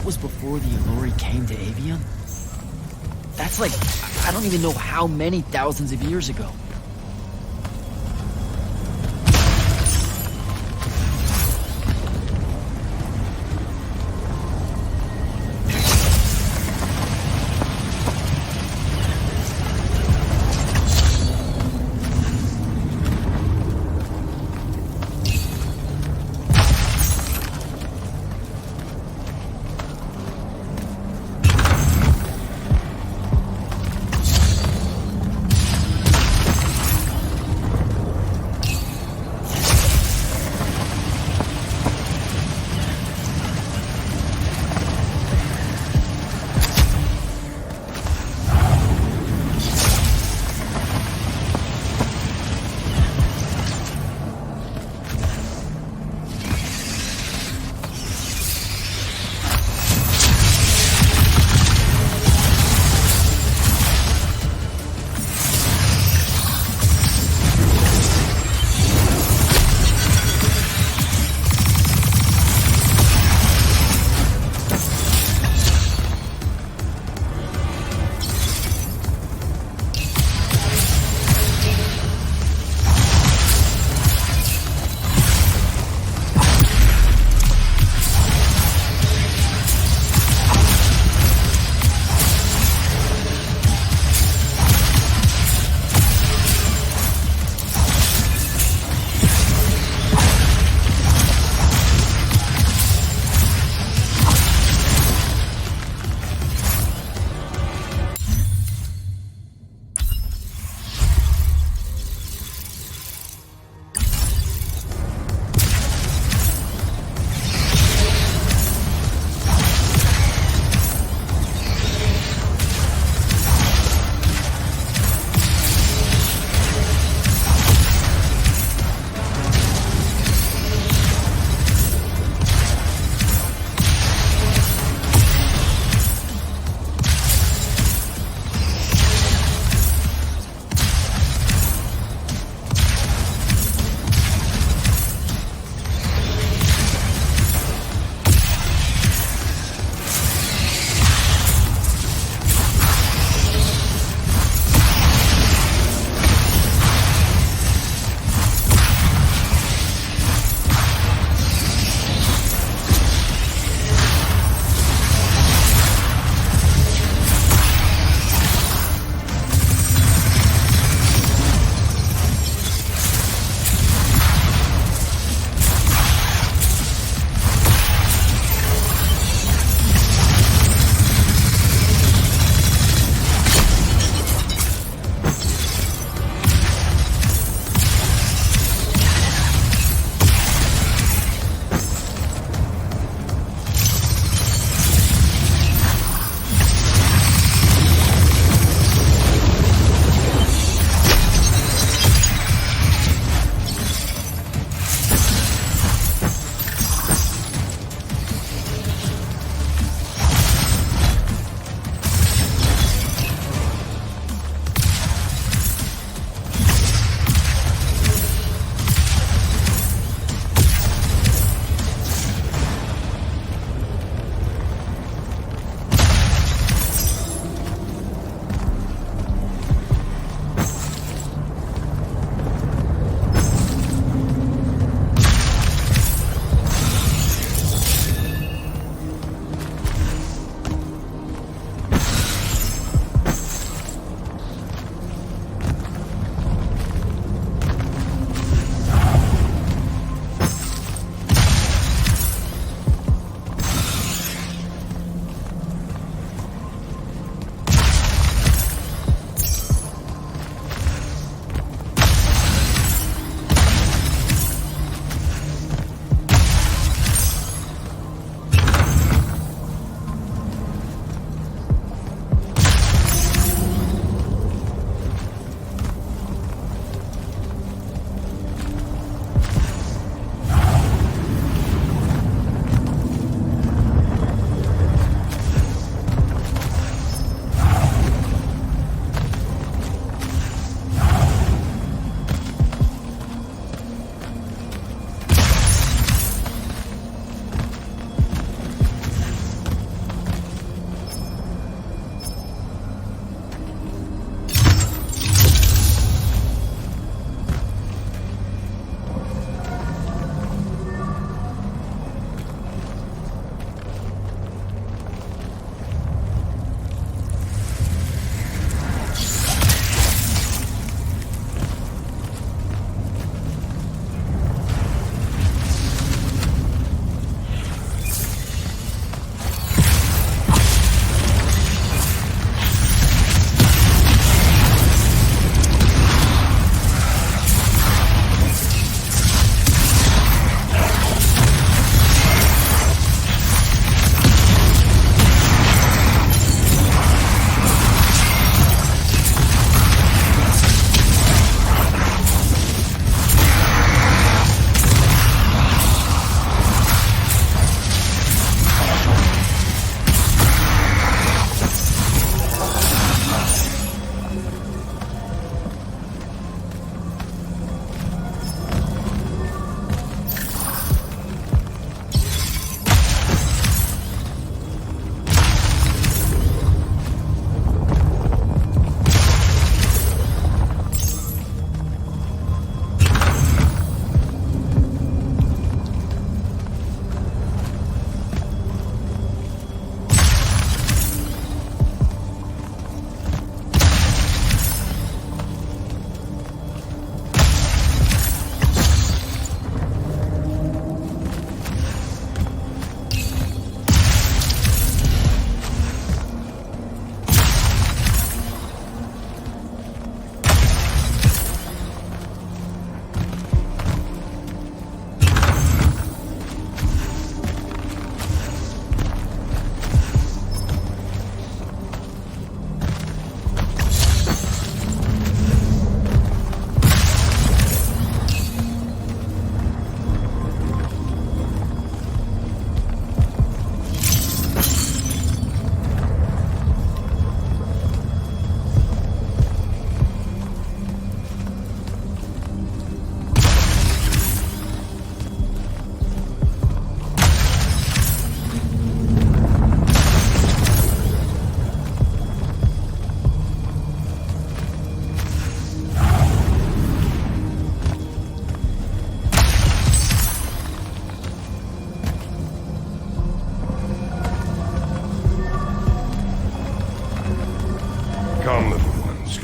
was before the Alluri came to Aveum? That's like, I don't even know how many thousands of years ago.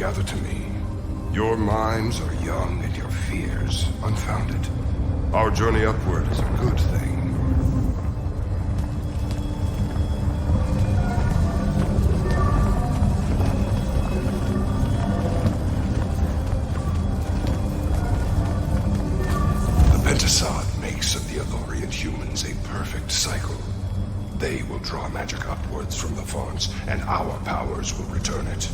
gather to me. Your minds are young and your fears unfounded. Our journey upward is a good thing. The Pentasod makes of the Elorian humans a perfect cycle. They will draw magic upwards from the fonts, and our powers will return it.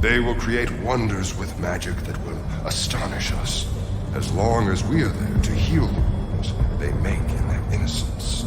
They will create wonders with magic that will astonish us, as long as we are there to heal the wounds they make in their innocence.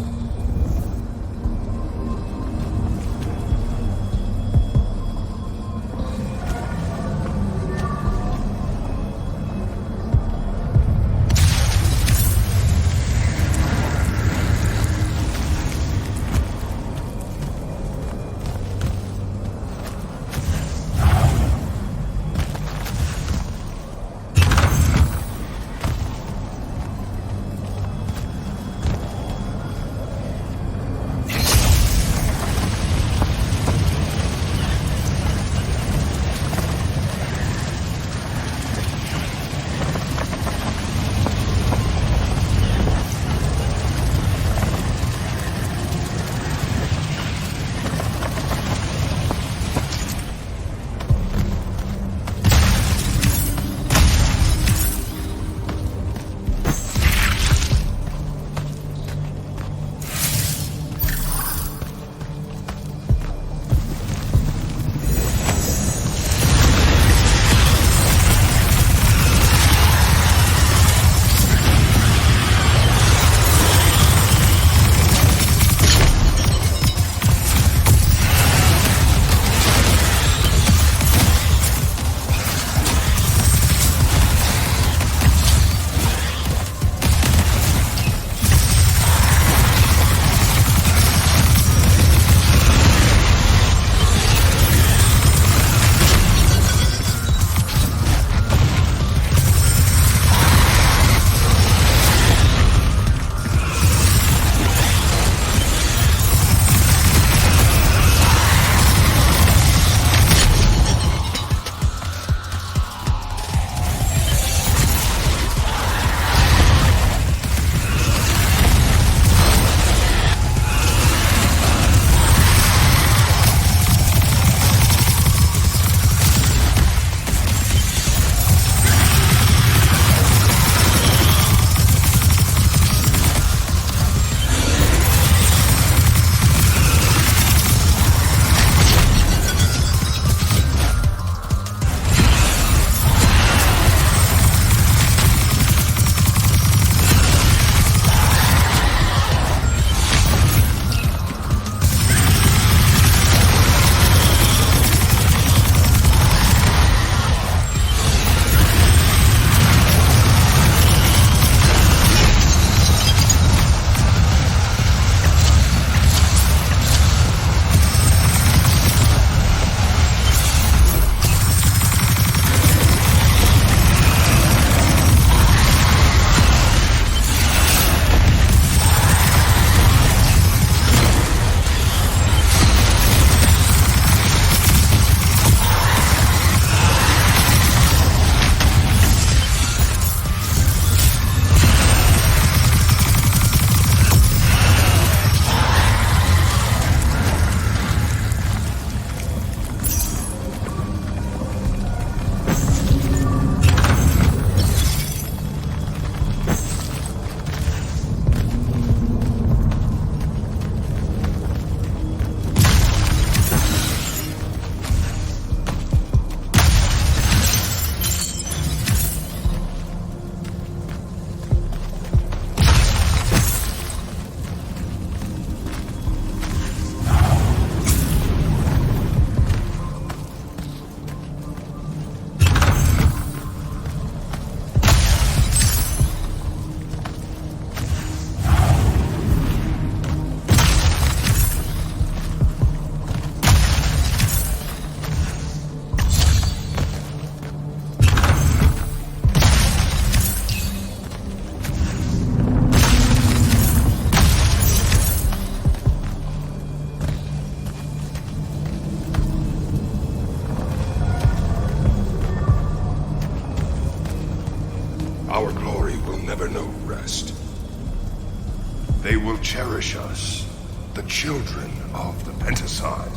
cherish us, the children of the Penticide.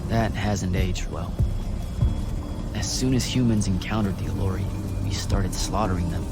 That hasn't aged well. As soon as humans encountered the Allori, we started slaughtering them.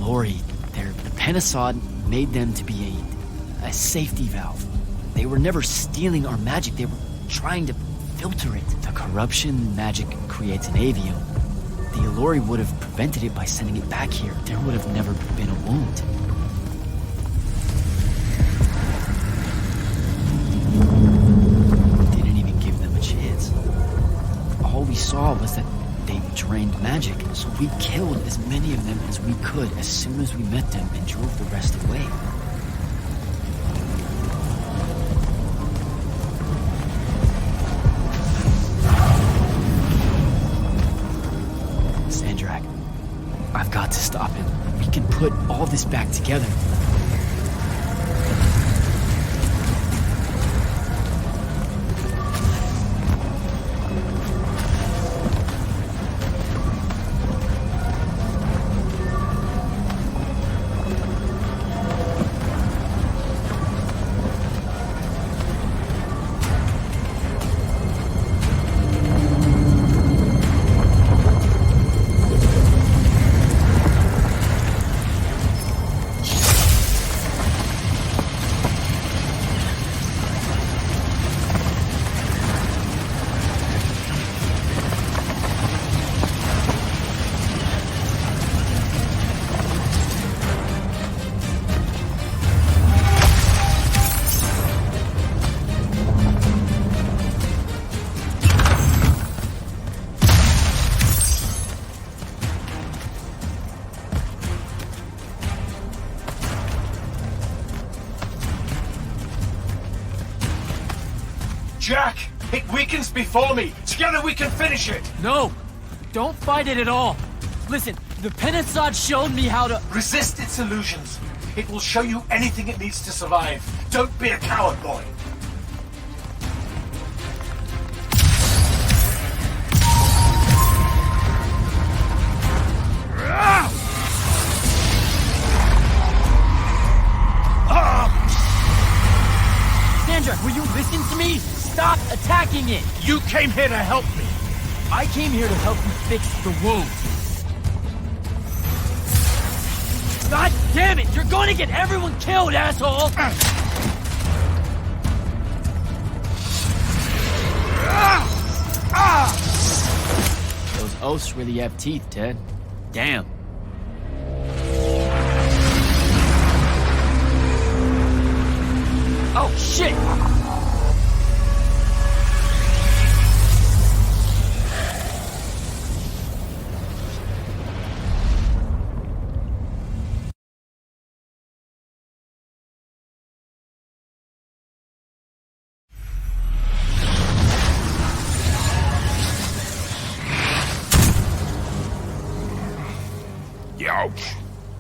Lori, the Penasod made them to be a safety valve. They were never stealing our magic, they were trying to filter it. The corruption magic creates in Aveum. The Allori would have prevented it by sending it back here. There would have never been a wound. Didn't even give them a chance. All we saw was that they drained magic, so we killed as many of them as we could as soon as we met them and drove the rest away. I've got to stop him. We can put all this back together. Jack! It weakens before me! Together we can finish it! No! Don't fight it at all! Listen, the Penasod showed me how to— Resist its illusions. It will show you anything it needs to survive. Don't be a coward, boy. Sandra, will you listen to me? Stop attacking it! You came here to help me. I came here to help you fix the wound. God damn it! You're going to get everyone killed, asshole! Those oaths really have teeth, Ted. Damn. Oh, shit! Ouch.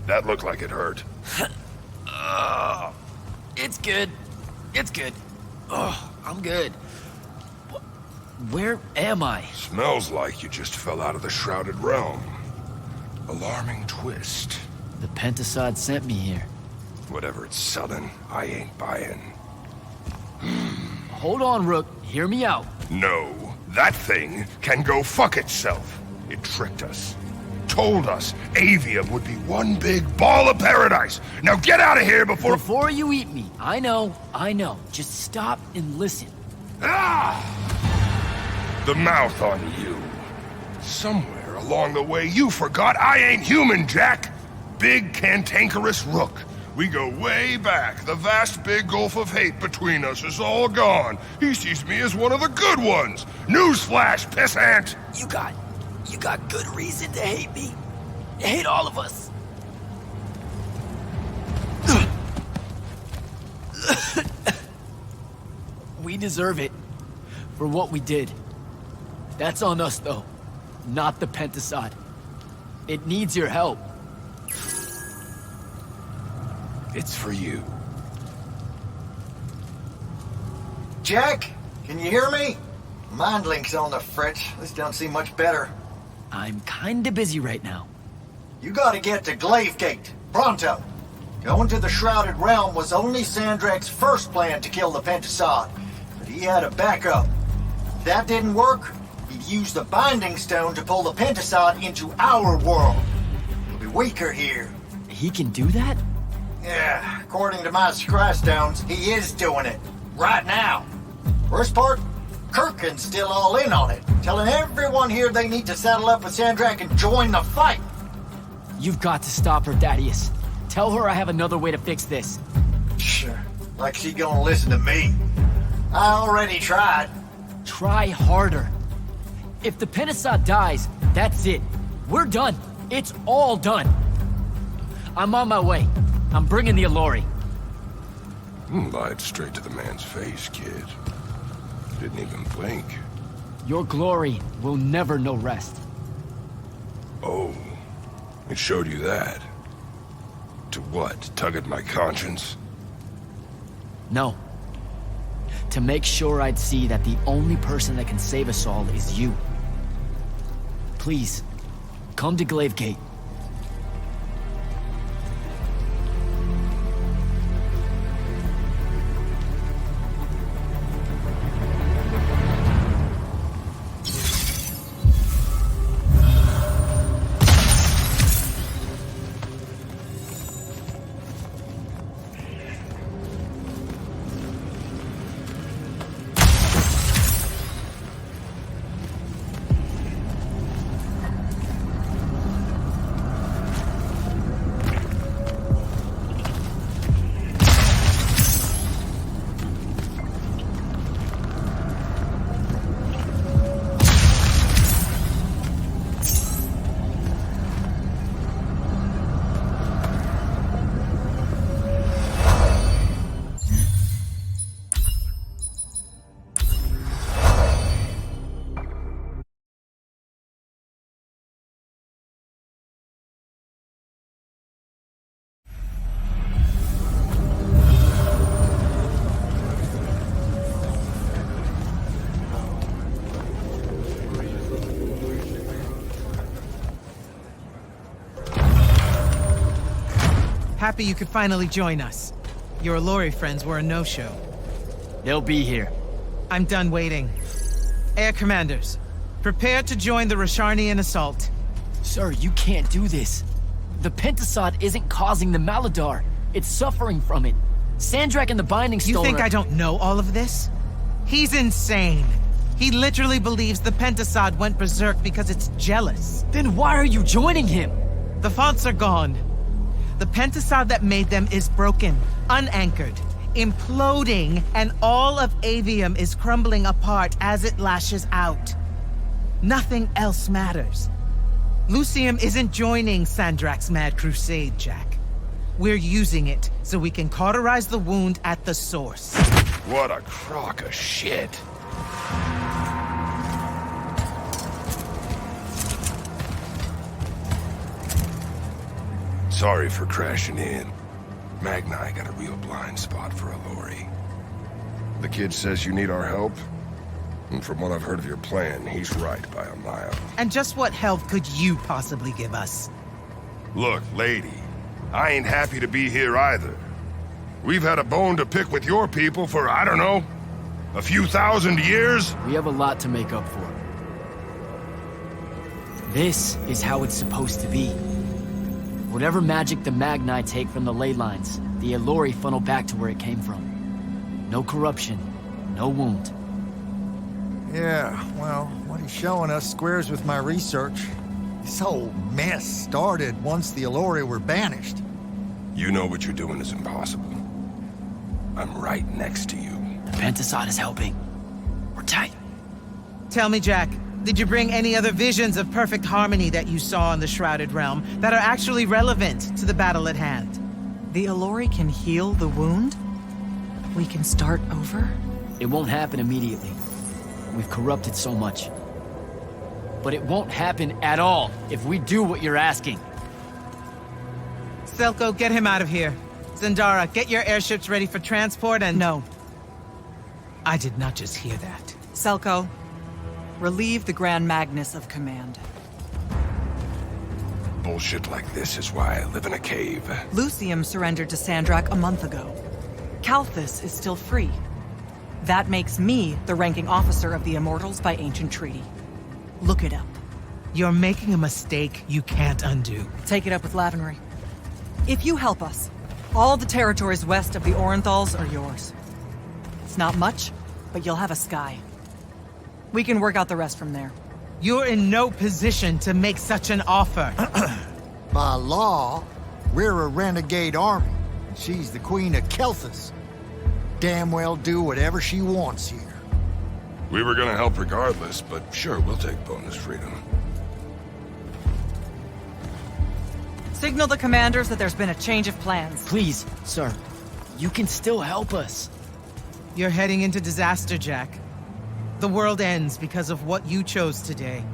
That looked like it hurt. It's good. It's good. Oh, I'm good. Where am I? Smells like you just fell out of the Shrouded Realm. Alarming twist. The Pentasod sent me here. Whatever it's selling, I ain't buying. Hold on, Rook. Hear me out. No, that thing can go fuck itself. It tricked us. Told us Aveum would be one big ball of paradise. Now get out of here before— Before you eat me. I know. Just stop and listen. Ah! The mouth on you. Somewhere along the way you forgot I ain't human, Jack. Big cantankerous Rook. We go way back. The vast big gulf of hate between us is all gone. He sees me as one of the good ones. Newsflash, pissant! You got good reason to hate me. Hate all of us. We deserve it for what we did. That's on us, though, not the Pentasod. It needs your help. It's for you. Jack, can you hear me? Mind link's on the fritz. This don't seem much better. I'm kinda busy right now. You gotta get to Glaive Gate, pronto. Going to the Shrouded Realm was only Sandrak's first plan to kill the Pentasod, but he had a backup. If that didn't work, he'd use the Binding Stone to pull the Pentasod into our world. He'll be weaker here. He can do that? Yeah, according to my scry stones, he is doing it. Right now. Worst part, Kirkin's still all in on it, telling everyone here they need to saddle up with Sandrak and join the fight. You've got to stop her, Thaddius. Tell her I have another way to fix this. Sure. Like she gonna listen to me. I already tried. Try harder. If the Pentasod dies, that's it. We're done. It's all done. I'm on my way. I'm bringing the Allori. Lied straight to the man's face, kid. Didn't even blink. Your glory will never know rest. Oh, it showed you that? To what? Tug at my conscience? No. To make sure I'd see that the only person that can save us all is you. Please, come to Glavegate. Happy you could finally join us. Your Allori friends were a no-show. They'll be here. I'm done waiting. Air commanders, prepare to join the Rasharnian assault. Sir, you can't do this. The Pentasod isn't causing the Maladar. It's suffering from it. Sandrak and the Binding Stone You think I don't know all of this? He's insane. He literally believes the Pentasod went berserk because it's jealous. Then why are you joining him? The fonts are gone. The Pentasod that made them is broken, unanchored, imploding, and all of Aveum is crumbling apart as it lashes out. Nothing else matters. Lucium isn't joining Sandrak's mad crusade, Jack. We're using it so we can cauterize the wound at the source. What a crock of shit. Sorry for crashing in. Magni got a real blind spot for Allori. The kid says you need our help? And from what I've heard of your plan, he's right by a mile. And just what help could you possibly give us? Look, lady, I ain't happy to be here either. We've had a bone to pick with your people for, I don't know, a few thousand years? We have a lot to make up for. This is how it's supposed to be. Whatever magic the Magni take from the ley lines, the Allori funnel back to where it came from. No corruption, no wound. Yeah, well, what he's showing us squares with my research. This whole mess started once the Allori were banished. You know what you're doing is impossible. I'm right next to you. The Pentasod is helping. We're tight. Tell me, Jack, did you bring any other visions of perfect harmony that you saw in the Shrouded Realm that are actually relevant to the battle at hand? The Allori can heal the wound? We can start over? It won't happen immediately. We've corrupted so much. But it won't happen at all if we do what you're asking. Selko, get him out of here. Zendara, get your airships ready for transport and... No. I did not just hear that. Selko, relieve the Grand Magnus of command. Bullshit like this is why I live in a cave. Lucium surrendered to Sandrak a month ago. Kalthus is still free. That makes me the ranking officer of the Immortals by ancient treaty. Look it up. You're making a mistake you can't undo. Take it up with Lavenry. If you help us, all the territories west of the Orenthals are yours. It's not much, but you'll have a sky. We can work out the rest from there. You're in no position to make such an offer. By law, we're a renegade army. She's the queen of Kelthus. Damn well do whatever she wants here. We were gonna help regardless, but sure, we'll take bonus freedom. Signal the commanders that there's been a change of plans. Please, sir. You can still help us. You're heading into disaster, Jack. The world ends because of what you chose today.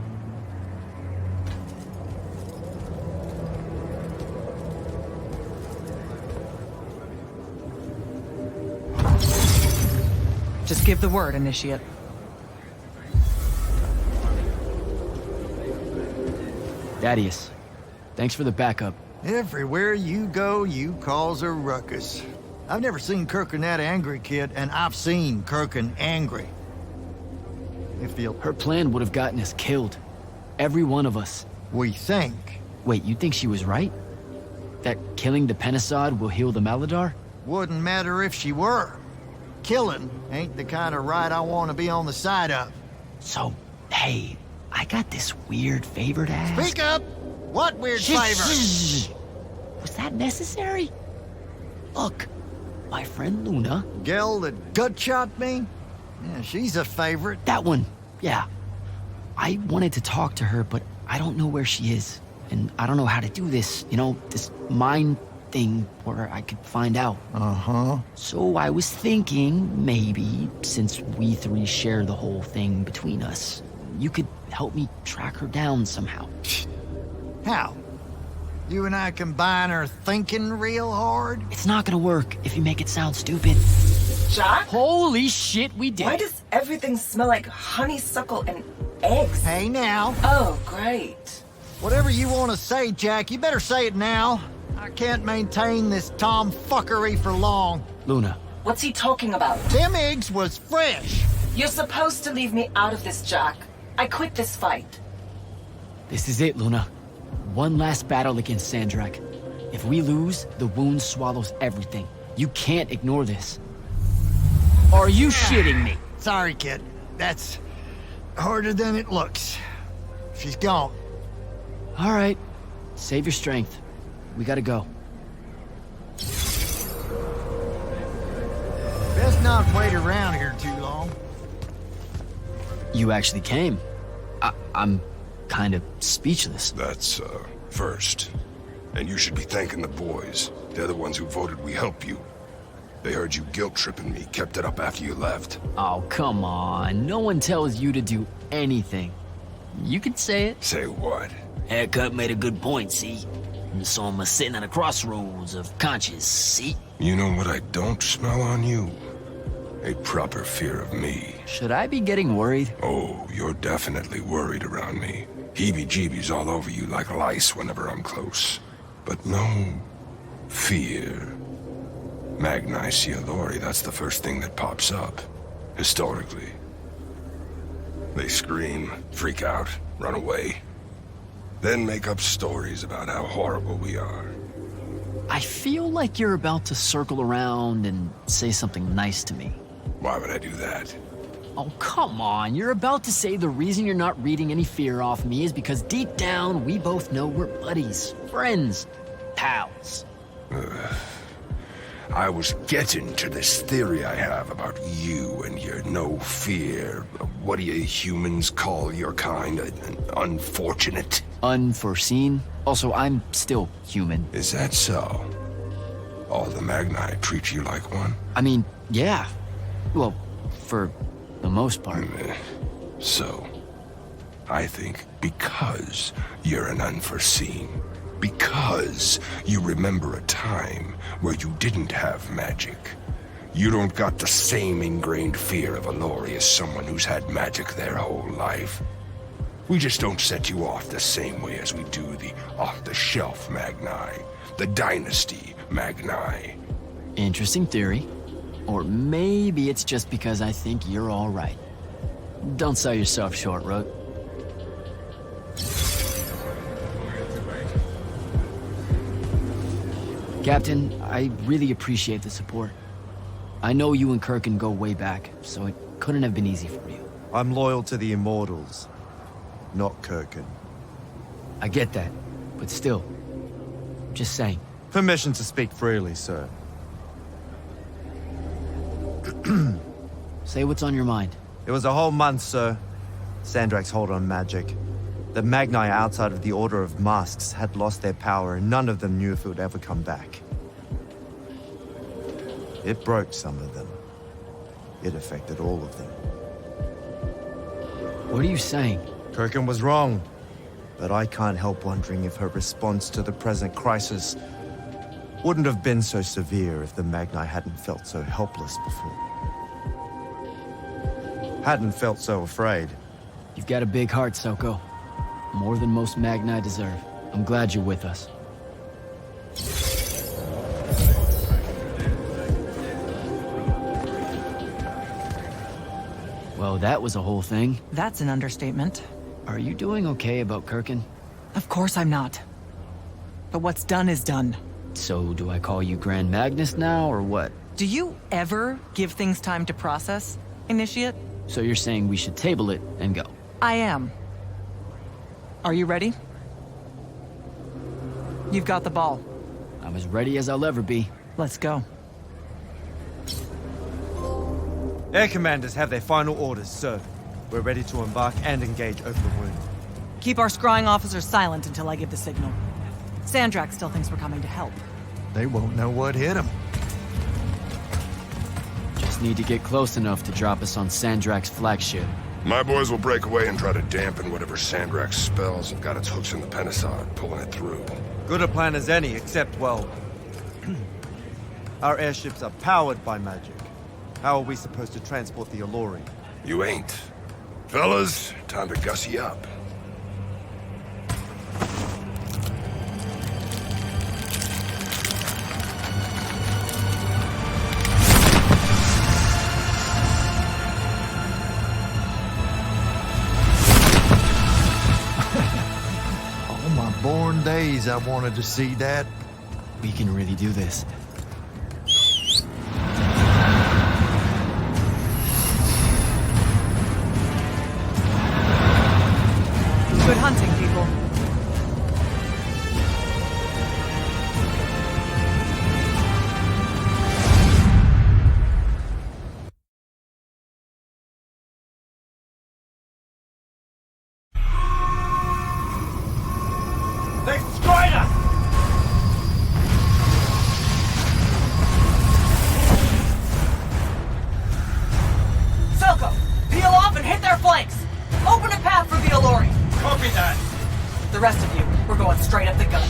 Just give the word, Initiate. Thaddius, thanks for the backup. Everywhere you go, you cause a ruckus. I've never seen Kirkin that angry, kid, and I've seen Kirkin angry. Her plan would have gotten us killed. Every one of us. We think. Wait, you think she was right? That killing the Penasod will heal the Maladar? Wouldn't matter if she were. Killing ain't the kind of right I want to be on the side of. So, hey, I got this weird favor to ask. Speak up! What weird favor? Was that necessary? Look, my friend Luna. Gel that gut shot me? Yeah, she's a favorite. That one, yeah. I wanted to talk to her, but I don't know where she is. And I don't know how to do this, this mind thing where I could find out. Uh-huh. So I was thinking, maybe, since we three share the whole thing between us, you could help me track her down somehow. How? You and I combine our thinking real hard? It's not gonna work if you make it sound stupid. Jack? Holy shit, we did. Why does everything smell like honeysuckle and eggs? Hey, now. Oh, great. Whatever you want to say, Jack, you better say it now. I can't maintain this tomfuckery for long. Luna. What's he talking about? Them eggs was fresh. You're supposed to leave me out of this, Jack. I quit this fight. This is it, Luna. One last battle against Sandrak. If we lose, the wound swallows everything. You can't ignore this. Are you shitting me? Sorry, kid. That's harder than it looks. She's gone. All right. Save your strength. We gotta go. Best not wait around here too long. You actually came. I'm kind of speechless. That's, first. And you should be thanking the boys. They're the ones who voted we help you. They heard you guilt-tripping me, kept it up after you left. Oh, come on. No one tells you to do anything. You can say it. Say what? Haircut made a good point, see? You saw him sitting at a crossroads of conscience, see? You know what I don't smell on you? A proper fear of me. Should I be getting worried? Oh, you're definitely worried around me. Heebie-jeebies all over you like lice whenever I'm close. But no fear. Magni Cialori, that's the first thing that pops up, historically. They scream, freak out, run away. Then make up stories about how horrible we are. I feel like you're about to circle around and say something nice to me. Why would I do that? Oh, come on. You're about to say the reason you're not reading any fear off me is because deep down, we both know we're buddies, friends, pals. I was getting to this theory I have about you and your no fear. What do you humans call your kind? Unfortunate? Unforeseen? Also, I'm still human. Is that so? All the Magni treat you like one? I mean, yeah. Well, for the most part. So, I think because you're an Unforeseen, because you remember a time where you didn't have magic, you don't got the same ingrained fear of Alori as someone who's had magic their whole life. We just don't set you off the same way as we do the off-the-shelf Magni, the Dynasty Magni. Interesting theory. Or maybe it's just because I think you're all right. Don't sell yourself short, Rook. Captain, I really appreciate the support. I know you and Kirkin go way back, so it couldn't have been easy for you. I'm loyal to the Immortals, not Kirkin. I get that, but still, just saying. Permission to speak freely, sir. Say what's on your mind. It was a whole month, sir. Sandrak's hold on magic. The Magni outside of the Order of Masks had lost their power, and none of them knew if it would ever come back. It broke some of them. It affected all of them. What are you saying? Kirkin was wrong, but I can't help wondering if her response to the present crisis wouldn't have been so severe if the Magni hadn't felt so helpless before. Hadn't felt so afraid. You've got a big heart, Soko. More than most Magni deserve. I'm glad you're with us. Well, that was a whole thing. That's an understatement. Are you doing okay about Kirkin? Of course I'm not. But what's done is done. So, do I call you Grand Magnus now, or what? Do you ever give things time to process, Initiate? So you're saying we should table it and go? I am. Are you ready? You've got the ball. I'm as ready as I'll ever be. Let's go. Air commanders have their final orders, sir. We're ready to embark and engage over the wound. Keep our scrying officers silent until I give the signal. Sandrak still thinks we're coming to help. They won't know what hit them. Just need to get close enough to drop us on Sandrak's flagship. My boys will break away and try to dampen whatever Sandrak's spells have got its hooks in the Penasod, pulling it through. Good a plan as any, except, well... our airships are powered by magic. How are we supposed to transport the Alluri? You ain't. Fellas, time to gussy up. All my born days I wanted to see that. We can really do this. Good hunting, people. They destroyed us! Soko, peel off and hit their flanks! Open a path for the Alluri! Copy that! The rest of you, we're going straight up the gun.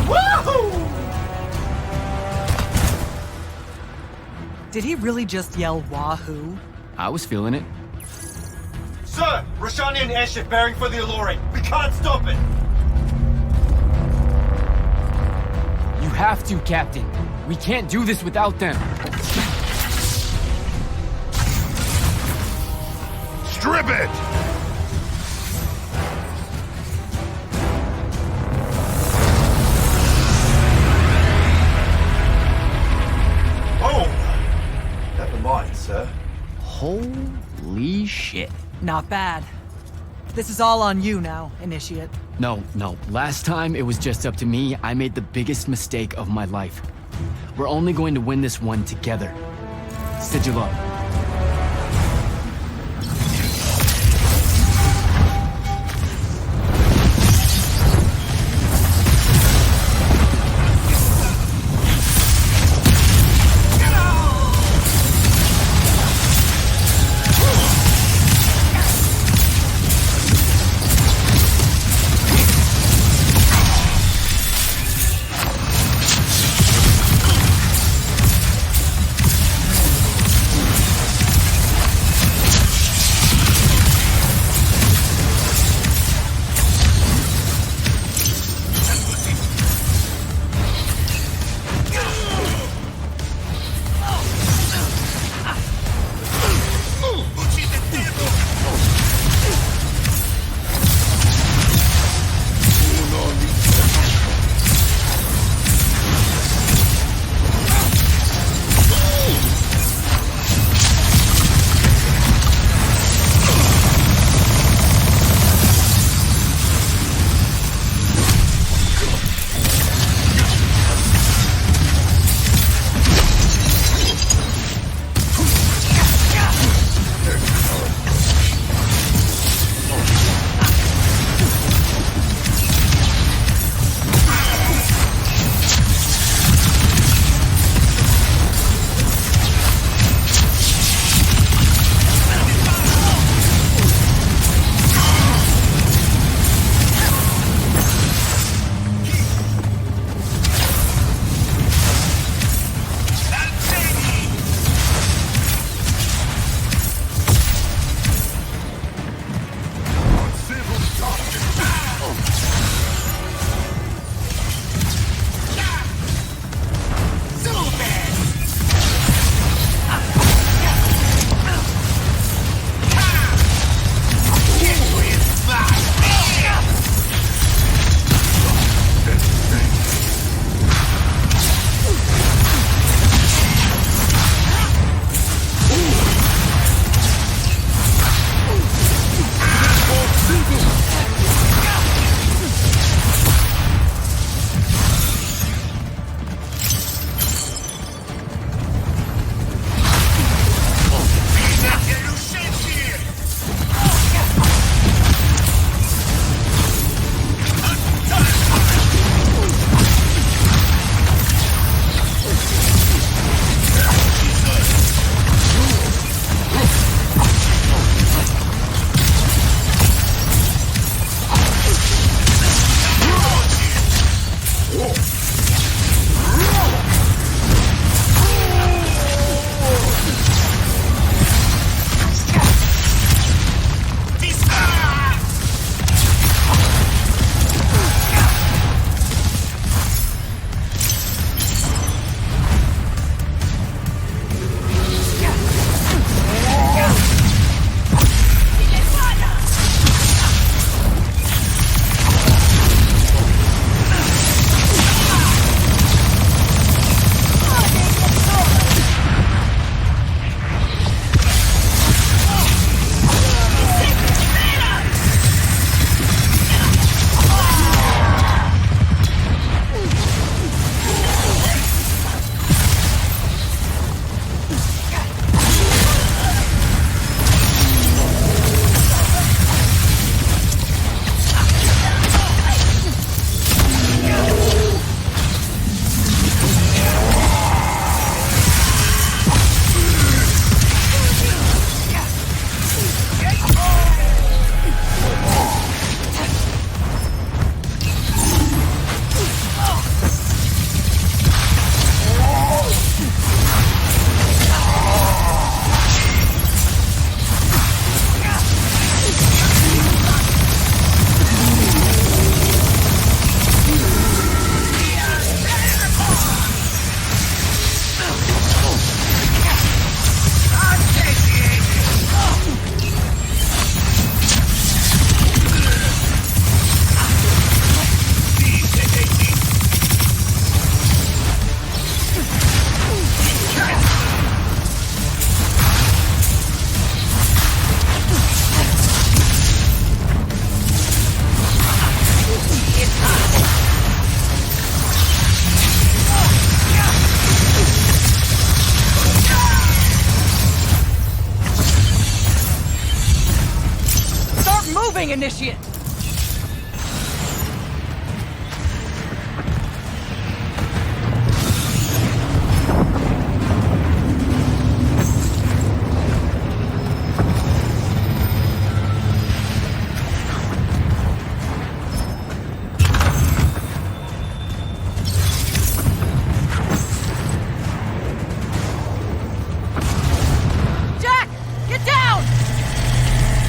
Woohoo! Did he really just yell wahoo? I was feeling it. Sir, Roshanian airship bearing for the Alluri. We can't stop it! You have to, Captain. We can't do this without them. Strip it! Oh! Never mind, sir. Holy shit. Not bad. This is all on you now, Initiate. No. Last time it was just up to me. I made the biggest mistake of my life. We're only going to win this one together. Sigil up. moving, Initiate!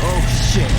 Oh shit.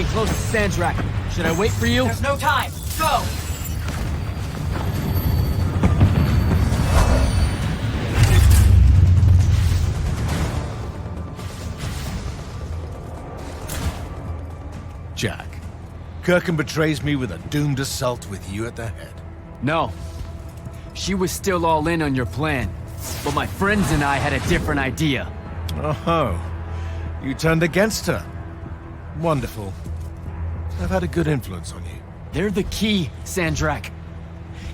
close to Sandrak. Should I wait for you? There's no time. Go! Jack, Kirkin betrays me with a doomed assault with you at the head. No. She was still all in on your plan. But my friends and I had a different idea. Oh, you turned against her. Wonderful. I've had a good influence on you. They're the key, Sandrak.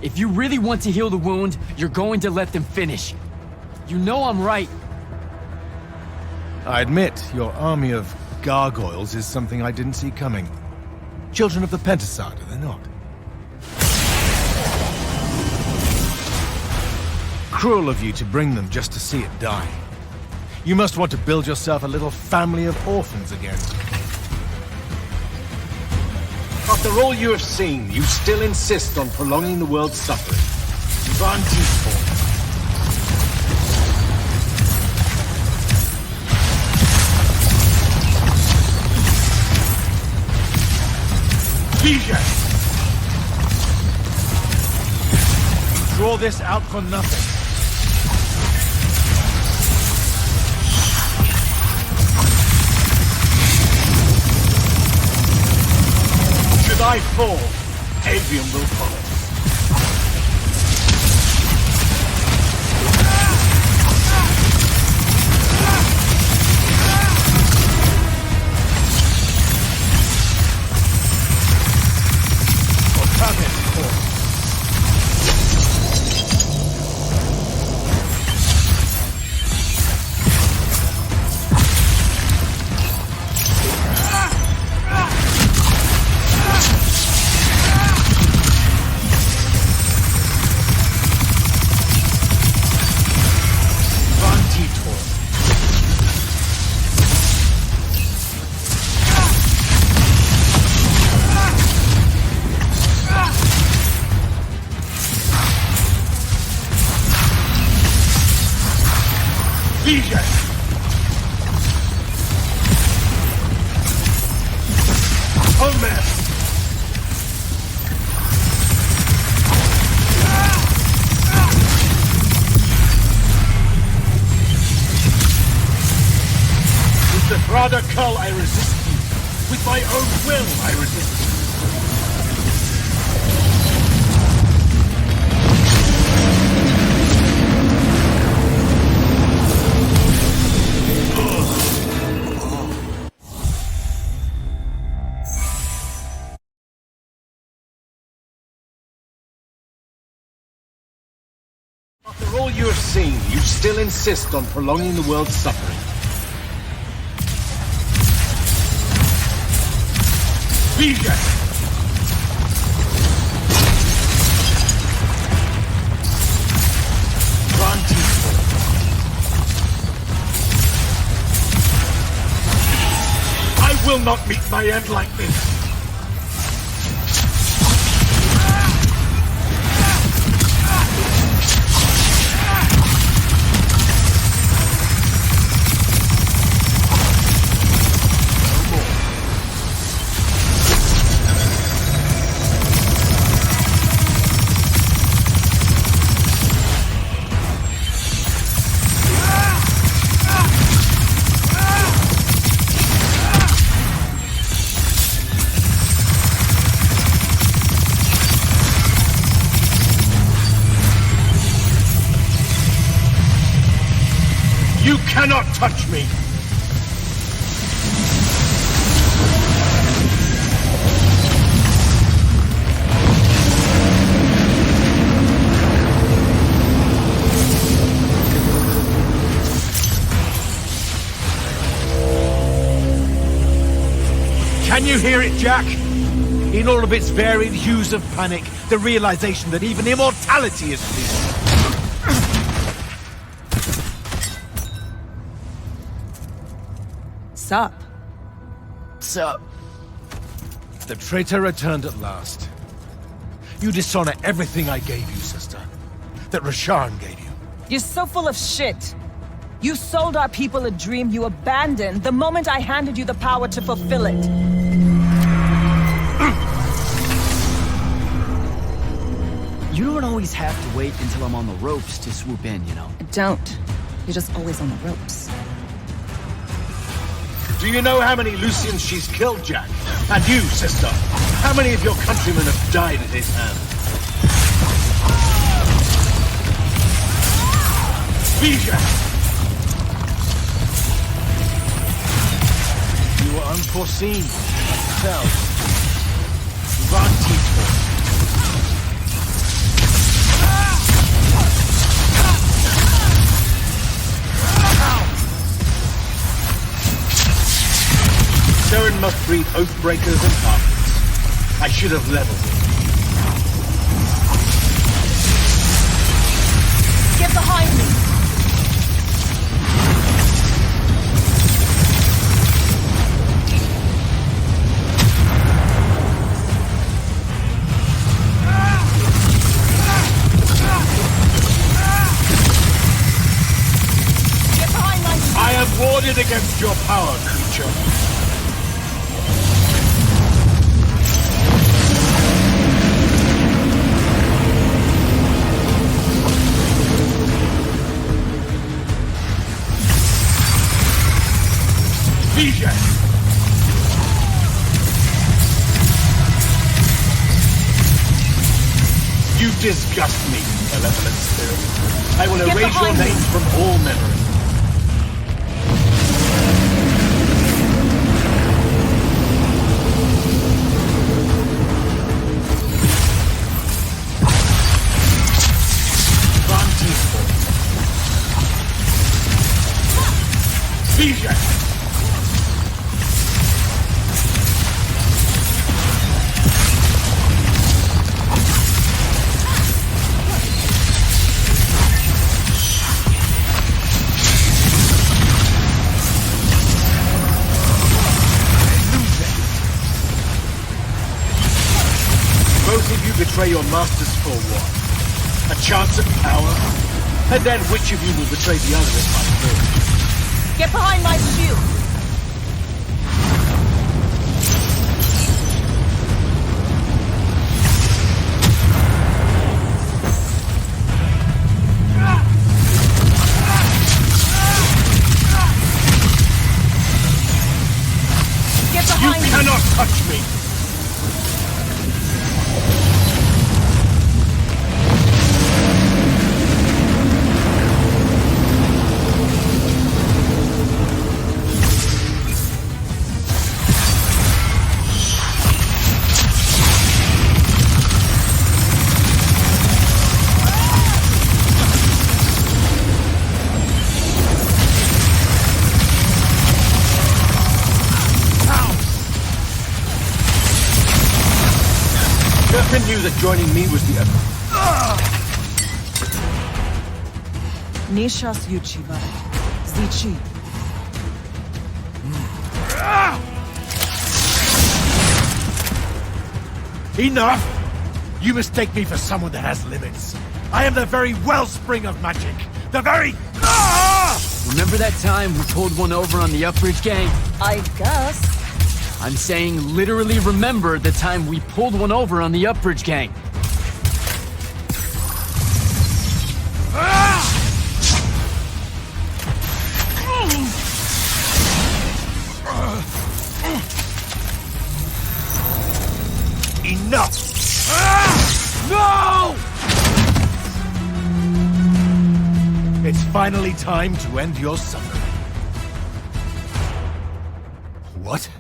If you really want to heal the wound, you're going to let them finish. You know I'm right. I admit, your army of gargoyles is something I didn't see coming. Children of the Pentasad, are they not? Cruel of you to bring them just to see it die. You must want to build yourself a little family of orphans again. After all you have seen, you still insist on prolonging the world's suffering. Draw this out for nothing. Should I fall, Aveum will follow. I resist you. With my own will, I resist you. After all you have seen, you still insist on prolonging the world's suffering. Vision! I will not meet my end like this. You cannot touch me! Can you hear it, Jack? In all of its varied hues of panic, the realization that even immortality is fleeting. Sup? Sup? The traitor returned at last. You dishonor everything I gave you, sister. That Rasharn gave you. You're so full of shit. You sold our people a dream you abandoned the moment I handed you the power to fulfill it. You don't always have to wait until I'm on the ropes to swoop in, you know? Don't. You're just always on the ropes. Do you know how many Lucians she's killed, Jack? And you, sister, how many of your countrymen have died at his hand? Vision! You were unforeseen, like yourselves. Sarin must breed oathbreakers and targets. I should have leveled it. Get behind me! Get behind my... I have warded against your power, creature. You disgust me, malevolent spirit. I will erase your name from all memory. Vision! Both of you betray your masters for what? A chance at power? And then which of you will betray the other if I fall? Get behind my shield! Get behind me! You cannot touch me! Durkin knew that joining me was the other. Nishas Yuchiba. Zichi. Enough! You mistake me for someone that has limits. I am the very wellspring of magic. The very... Remember that time we pulled one over on the Upbridge gang? I guess. I'm saying literally remember the time we pulled one over on the Upbridge gang. Enough! No! It's finally time to end your suffering. What?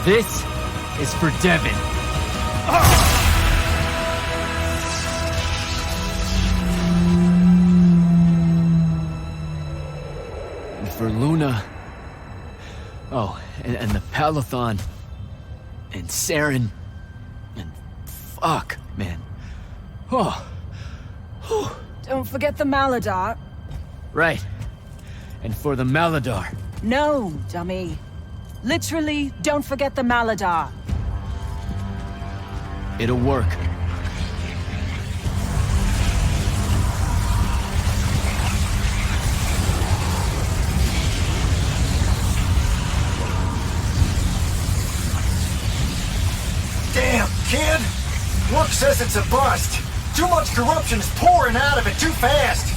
This is for Devin. And for Luna. Oh, and the palathon. And Sarin. And fuck, man. Oh. Don't forget the Maladar. Right. And for the Maladar. No, dummy. Literally, don't forget the Maladar. It'll work. Damn, kid! Work says it's a bust. Too much corruption is pouring out of it too fast.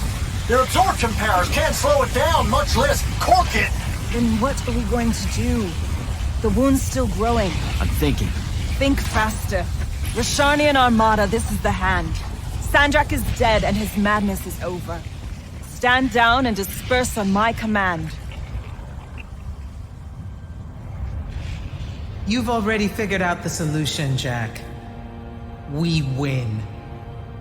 Their absorption powers can't slow it down, much less cork it. Then what are we going to do? The wound's still growing. I'm thinking. Think faster. Rashanian Armada, this is the hand. Sandrak is dead and his madness is over. Stand down and disperse on my command. You've already figured out the solution, Jack. We win.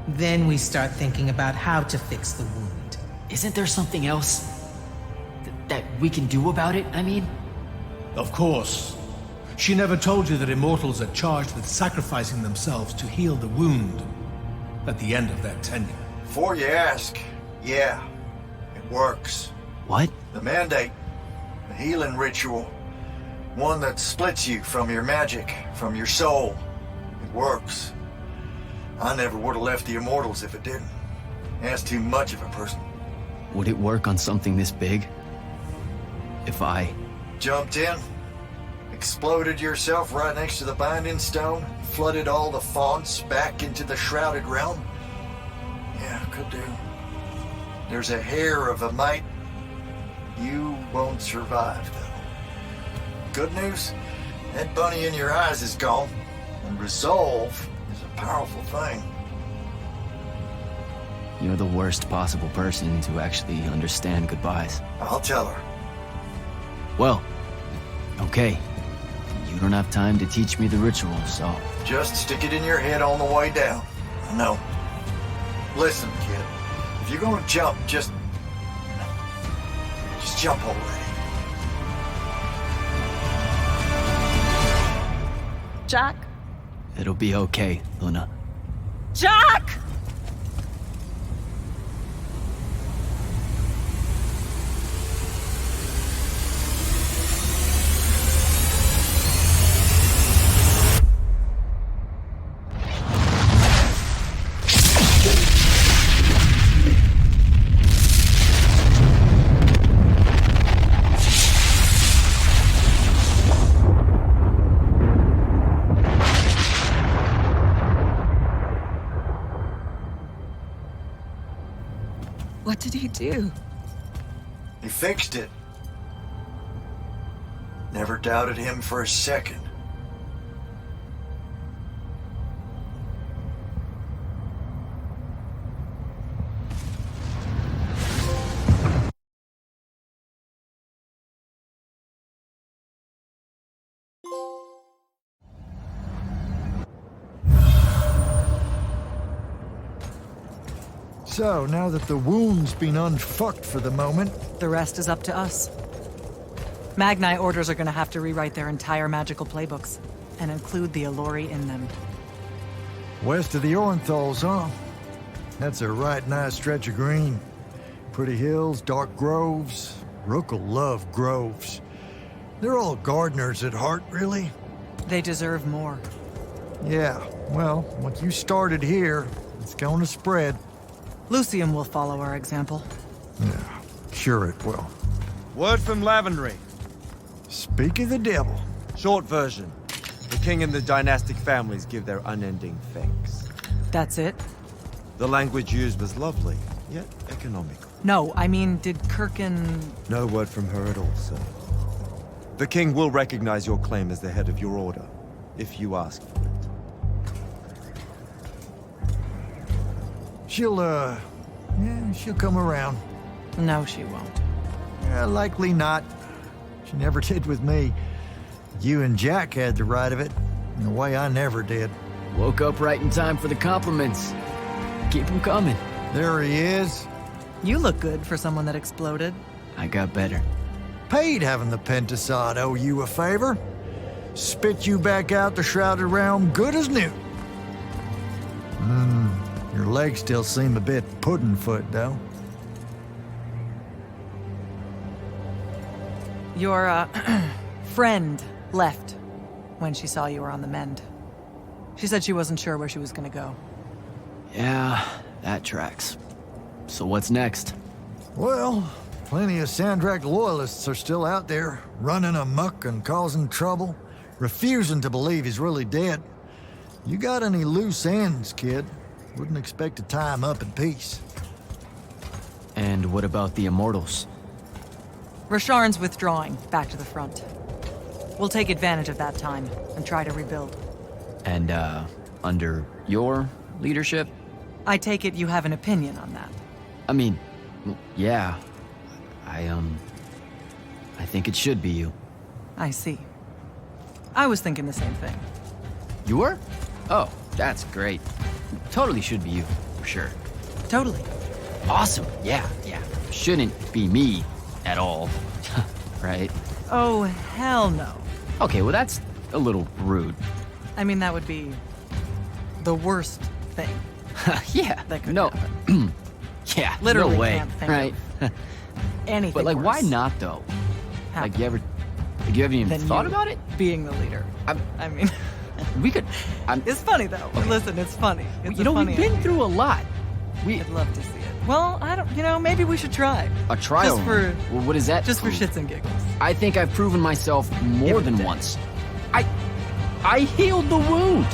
Then we start thinking about how to fix the wound. Isn't there something else that we can do about it, I mean? Of course. She never told you that immortals are charged with sacrificing themselves to heal the wound at the end of their tenure. Before you ask, yeah, it works. What? The mandate, the healing ritual, one that splits you from your magic, from your soul. It works. I never would have left the Immortals if it didn't. That's too much of a person. Would it work on something this big? If I... Jumped in, exploded yourself right next to the binding stone, flooded all the fonts back into the shrouded realm? Yeah, could do. There's a hair of a mite. You won't survive, though. Good news, that bunny in your eyes is gone, and resolve is a powerful thing. You're the worst possible person to actually understand goodbyes. I'll tell her. Well, okay. You don't have time to teach me the ritual, so... Just stick it in your head on the way down. No. Listen, kid. If you're gonna jump, just jump already. Jack? It'll be okay, Luna. Jack! What did he do? He fixed it. Never doubted him for a second. So, now that the wound's been unfucked for the moment... The rest is up to us. Magni orders are gonna have to rewrite their entire magical playbooks, and include the Allori in them. West of the Ornthals, huh? That's a right nice stretch of green. Pretty hills, dark groves. Rook'll love groves. They're all gardeners at heart, really. They deserve more. Yeah, well, what you started here, it's gonna spread. Lucium will follow our example. Yeah, sure it will. Word from Lavendry. Speak of the devil. Short version. The king and the dynastic families give their unending thanks. That's it? The language used was lovely, yet economical. No, I mean, did Kirkin... No word from her at all, sir. The king will recognize your claim as the head of your order, if you ask for it. She'll come around. No, she won't. Likely not. She never did with me. You and Jack had the right of it, in a way I never did. Woke up right in time for the compliments. Keep them coming. There he is. You look good for someone that exploded. I got better. Paid having the Pentasod owe you a favor. Spit you back out the Shrouded Realm good as new. Your Her legs still seem a bit pudding-foot, though. Your, friend left when she saw you were on the mend. She said she wasn't sure where she was gonna go. Yeah, that tracks. So what's next? Well, plenty of Sandrak loyalists are still out there, running amok and causing trouble, refusing to believe he's really dead. You got any loose ends, kid? Wouldn't expect to tie him up in peace. And what about the Immortals? Rasharn's withdrawing back to the front. We'll take advantage of that time and try to rebuild. And, under your leadership? I take it you have an opinion on that. I mean, yeah. I think it should be you. I see. I was thinking the same thing. You were? Oh, that's great. Totally should be you, for sure. Totally. Awesome, yeah. Shouldn't be me at all, right? Oh, hell no. Okay, well that's a little rude. I mean, that would be the worst thing. Yeah, that could no. happen. Yeah, Literally no way, can't think right? of anything But like, worse. why not though? Like, you haven't even Than thought you about it? Being the leader. I mean, we could. It's funny though. Okay. Listen, it's funny. It's You know, we've been through a lot. I'd love to see it. Well, I don't. You know, maybe we should try. A trial. Just for. Well, what is that? Just for prove? shits and giggles. I think I've proven myself more than once. I healed the wound.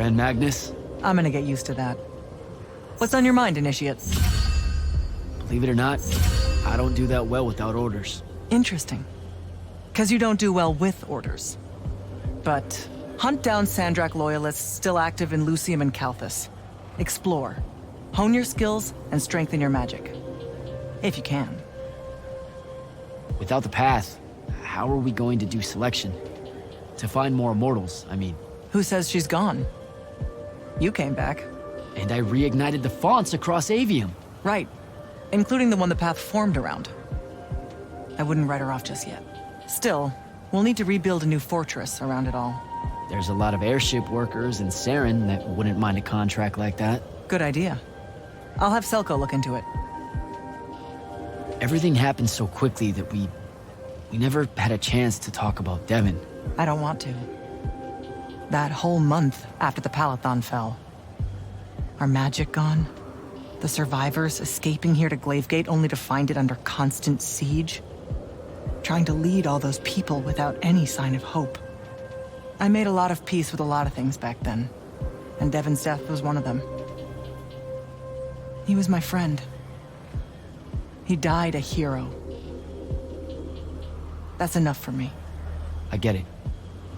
Grand Magnus? I'm gonna get used to that. What's on your mind, Initiate? Believe it or not, I don't do that well without orders. Interesting. Because you don't do well with orders. But hunt down Sandrak loyalists still active in Lucium and Calthus. Explore. Hone your skills and strengthen your magic. If you can. Without the path, how are we going to do selection? To find more immortals, I mean. Who says she's gone? You came back. And I reignited the fonts across Aveum. Right. Including the one the path formed around. I wouldn't write her off just yet. Still, we'll need to rebuild a new fortress around it all. There's a lot of airship workers in Sarin that wouldn't mind a contract like that. Good idea. I'll have Selko look into it. Everything happened so quickly that we never had a chance to talk about Devon. I don't want to. That whole month after the palathon fell. Our magic gone. The survivors escaping here to Glavegate only to find it under constant siege. Trying to lead all those people without any sign of hope. I made a lot of peace with a lot of things back then. And Devon's death was one of them. He was my friend. He died a hero. That's enough for me. I get it.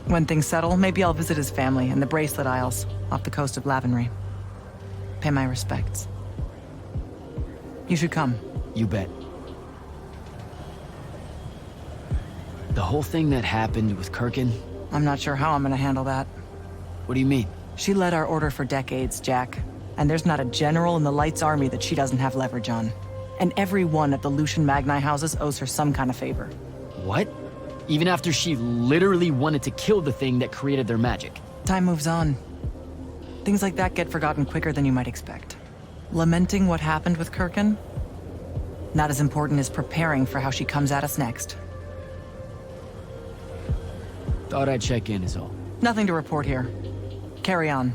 When things settle, maybe I'll visit his family in the Bracelet Isles, off the coast of Lavenry. Pay my respects. You should come. You bet. The whole thing that happened with Kirkin? I'm not sure how I'm gonna handle that. What do you mean? She led our order for decades, Jack. And there's not a general in the Light's army that she doesn't have leverage on. And every one of the Lucian Magni houses owes her some kind of favor. What? Even after she literally wanted to kill the thing that created their magic? Time moves on. Things like that get forgotten quicker than you might expect. Lamenting what happened with Kirkin? Not as important as preparing for how she comes at us next. Thought I'd check in is all. Nothing to report here. Carry on.